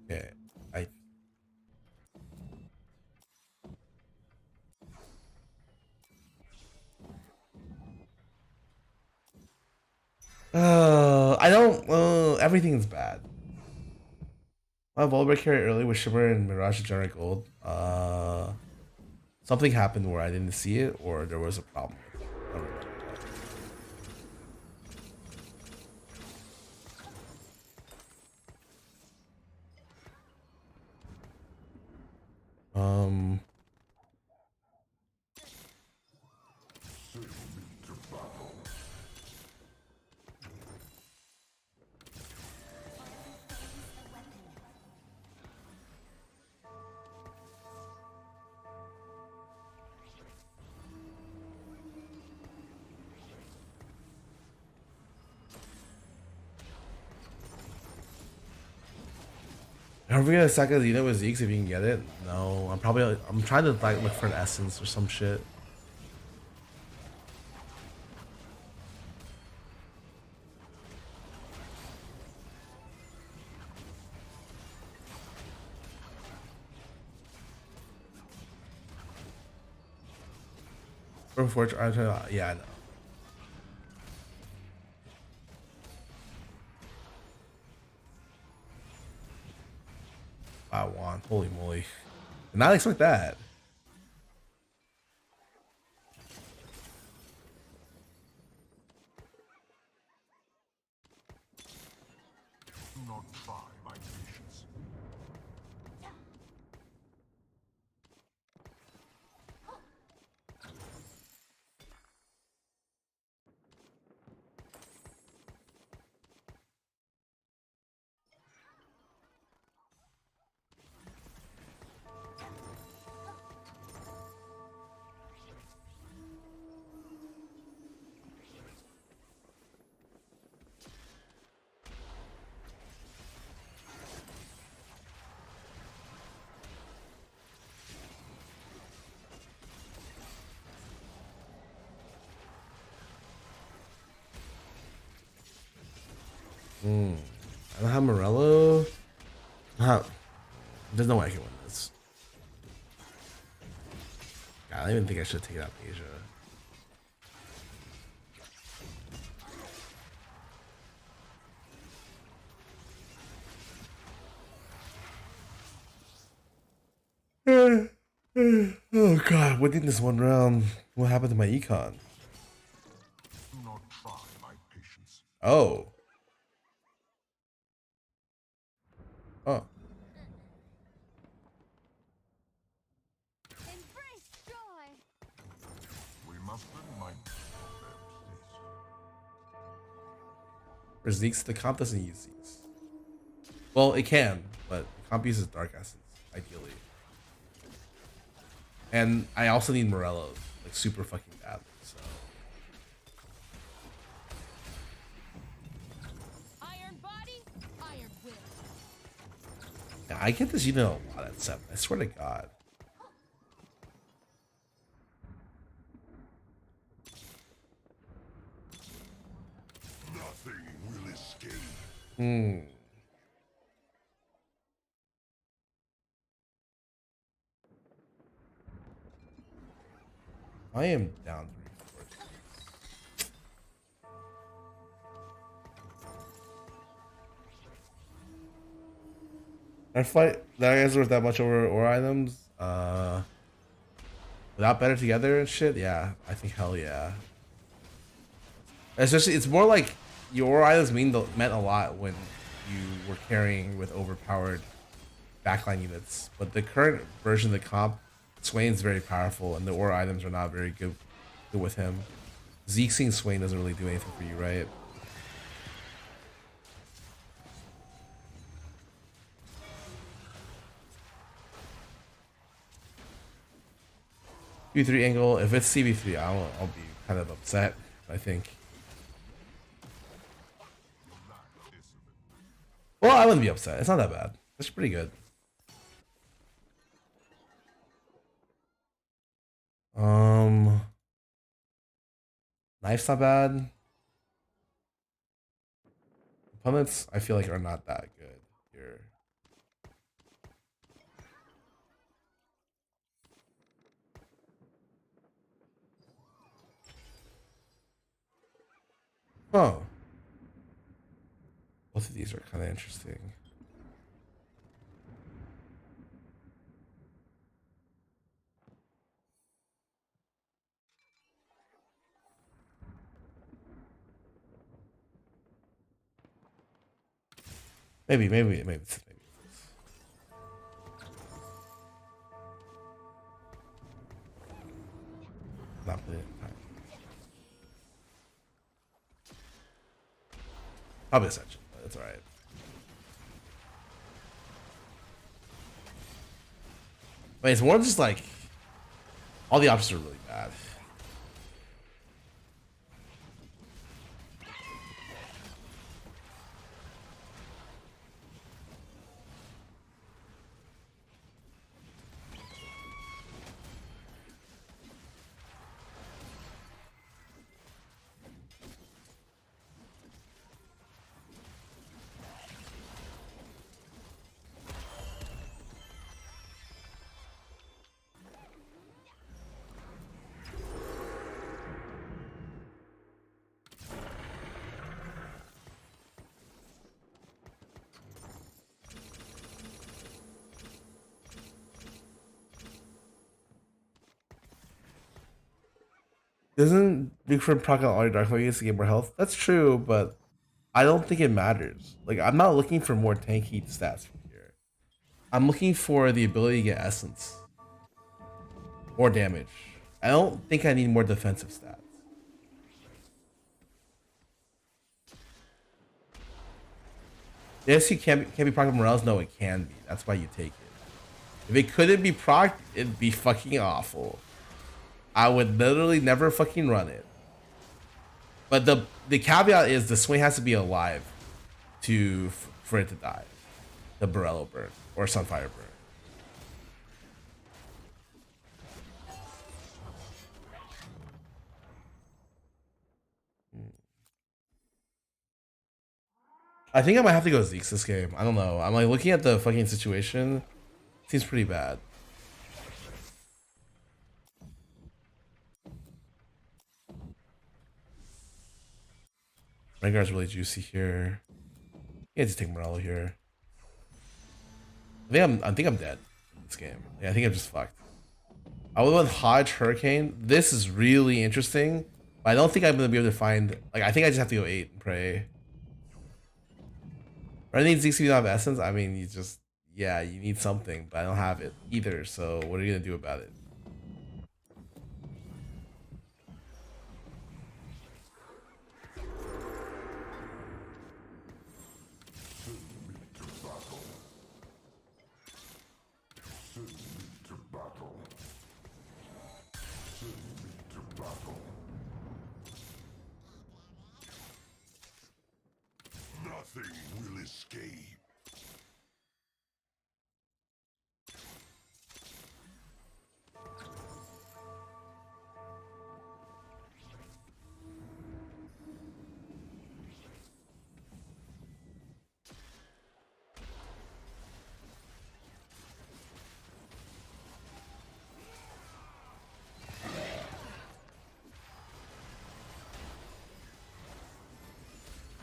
Okay, I. I don't. Everything's bad. My Volbear carry early with Shimmer and Mirage to generate gold. Something happened where I didn't see it, or there was a problem with it. I don't remember. Are we gonna sack a Xeno with Zeeks if you can get it? No, I'm trying to like look for an essence or some shit. Yeah, I know. I want. Holy moly. Did not expect that. Do not try my patience. I don't have Morello. There's no way I can win this. God, I don't even think I should take it out Asia. Oh god, winning this one round. What happened to my econ? Do not try my patience. Oh. Oh. Embrace joy. We must be mindful of their place. For Zeeks, the comp doesn't use Zeeks. Well, it can, but the comp uses Dark Essence, ideally. And I also need Morello, like super fucking badly, so. Iron body, iron will. Yeah, I get this unit a lot at 7, I swear to god. Nothing will escape. I am down 3-4. That fight, that guy's worth that much over ore items. without better together and shit, yeah, I think hell yeah. Especially, it's more like your items meant a lot when you were carrying with overpowered backline units. But the current version of the comp, Swain's very powerful, and the aura items are not very good with him. Zeke seeing Swain doesn't really do anything for you, right? Q3 angle. If it's CB3, I'll be kind of upset, I think. Well, I wouldn't be upset. It's not that bad. It's pretty good. Knife's not bad. Opponents, I feel like, are not that good here. Oh. Both of these are kind of interesting. Maybe. Not playing it. Probably Ascension, but it's alright. But it's more just like all the options are really bad. Doesn't Bigfoot proc on all your Dark Focus to get more health? That's true, but I don't think it matters. Like, I'm not looking for more tanky stats from here. I'm looking for the ability to get essence. More damage. I don't think I need more defensive stats. Yes, you can't be proc Morels? No, it can be. That's why you take it. If it couldn't be proc, it'd be fucking awful. I would literally never fucking run it. But the caveat is the Swain has to be alive for it to die. The Borello burn or Sunfire burn. I think I might have to go Zeke's this game. I don't know. I'm like looking at the fucking situation. Seems pretty bad. Rengar's really juicy here. You have to take Morello here. I think I'm dead in this game. Yeah, I think I'm just fucked. I would want Hodge Hurricane. This is really interesting, but I don't think I'm gonna be able to find. Like, I think I just have to go 8 and pray. But I need Zeke to not have essence. I mean, you need something, but I don't have it either. So what are you gonna do about it? Nothing will escape.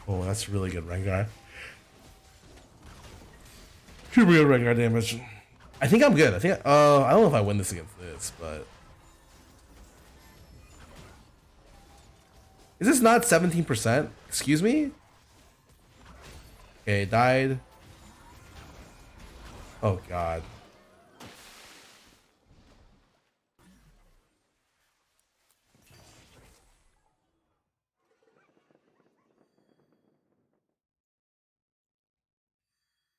Oh, that's really good Rengar. Super good Rengar damage. I think I'm good. I don't know if I win this against this, but Is this not 17%? Excuse me? Okay, died. Oh god.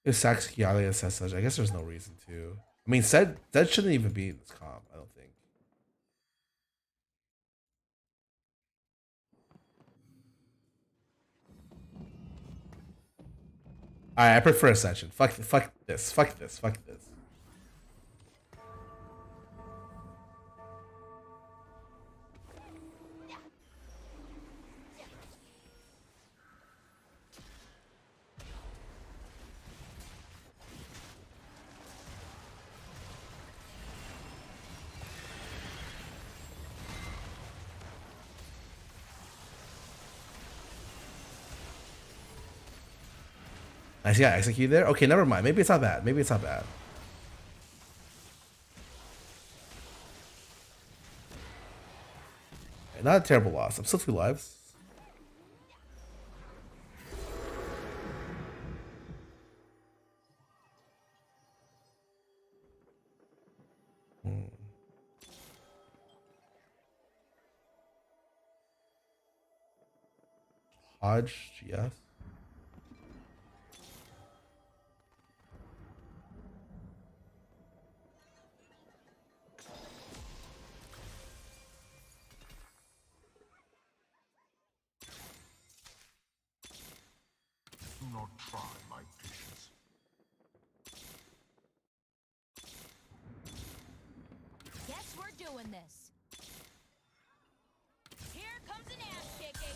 If Saxialia says such, I guess there's no reason to. I mean, Zed shouldn't even be in this comp, I don't think. Alright, I prefer Ascension. Fuck this. Fuck this. Fuck this. I see. I execute there. Okay, never mind. Maybe it's not bad. Maybe it's not bad. Not a terrible loss. I'm still 2 lives. Hodge, yes. Do not try my patience. Guess we're doing this. Here comes an ass kicking.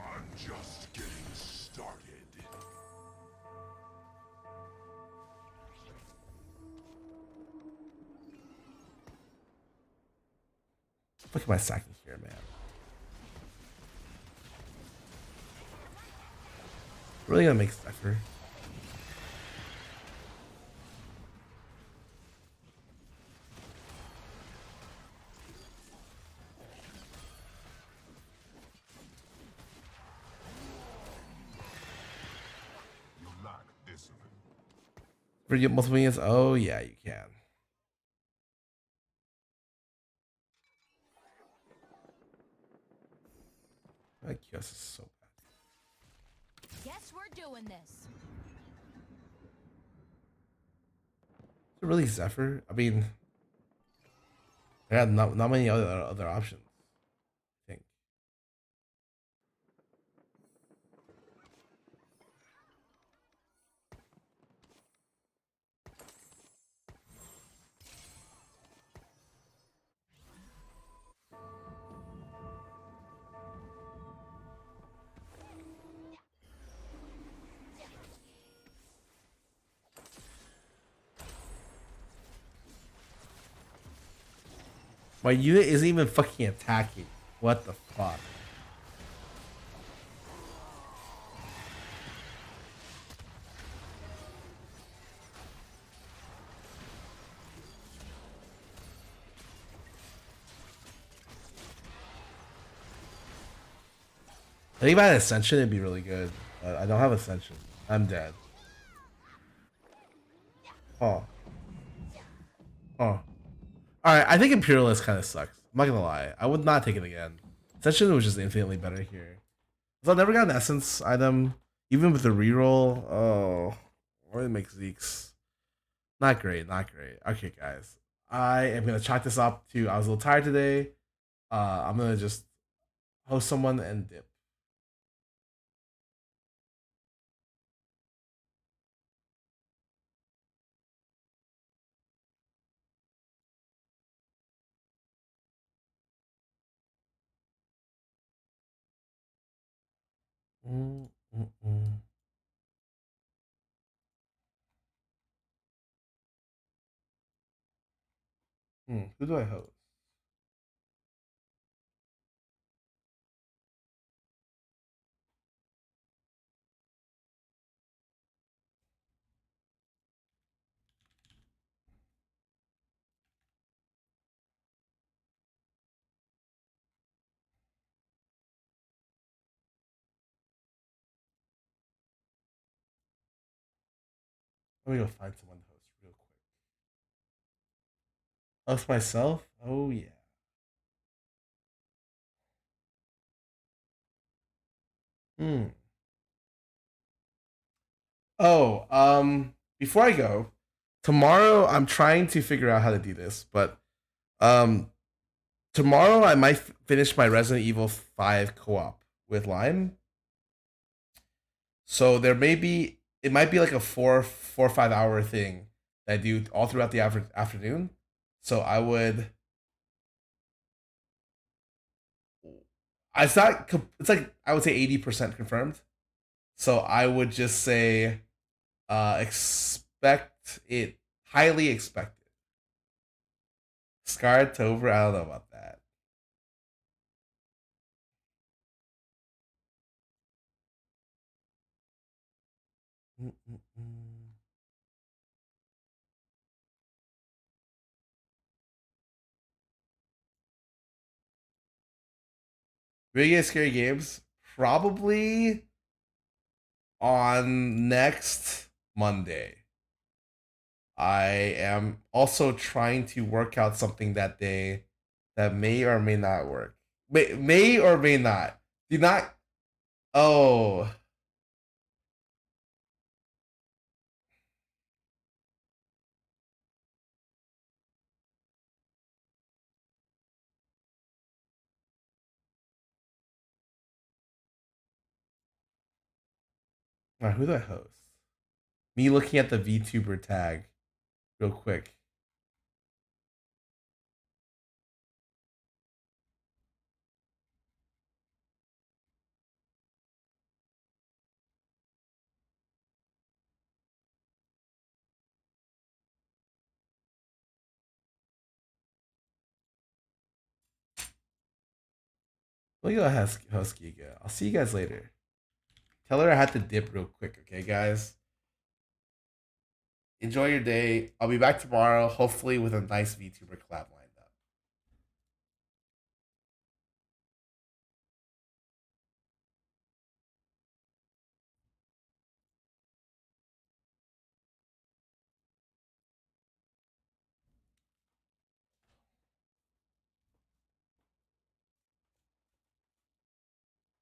I'm just getting started. Look at my sacking here, man. Really gonna make Zephyr. You lack discipline. For you multiple units? Oh yeah, you can. That Kios is so bad. Guess we're doing this. Is it really Zephyr? I mean, I got not many other options. I think. My unit isn't even fucking attacking. What the fuck? I think if I had Ascension, it'd be really good. But I don't have Ascension. I'm dead. Oh. Oh. Alright, I think Imperialist kind of sucks. I'm not gonna lie. I would not take it again. Ascension was just infinitely better here. So I never got an Essence item. Even with the reroll. Oh. Or it makes Zeke's. Not great, not great. Okay, guys. I am gonna chalk this up to I was a little tired today. I'm gonna just host someone and dip. Mm, mm, mm. Who do I host? Let me go find someone to host real quick. Host myself? Oh yeah. Hmm. Oh, before I go, tomorrow I'm trying to figure out how to do this, but um tomorrow I might finish my Resident Evil 5 co-op with Lime. So there may be it might be like a 4 or 5 hour thing that I do all throughout the afternoon. So I would it's not it's like I would say 80% confirmed. So I would just say expect it, highly expected. Scartover, I don't know about that. Biggest scary games? Probably on next Monday. I am also trying to work out something that day that may or may not work. May or may not. Do not. Oh. Alright, who do I host? Me looking at the VTuber tag real quick. Look at Husky again. I'll see you guys later. Tell her I had to dip real quick, okay, guys? Enjoy your day. I'll be back tomorrow, hopefully with a nice VTuber collab line.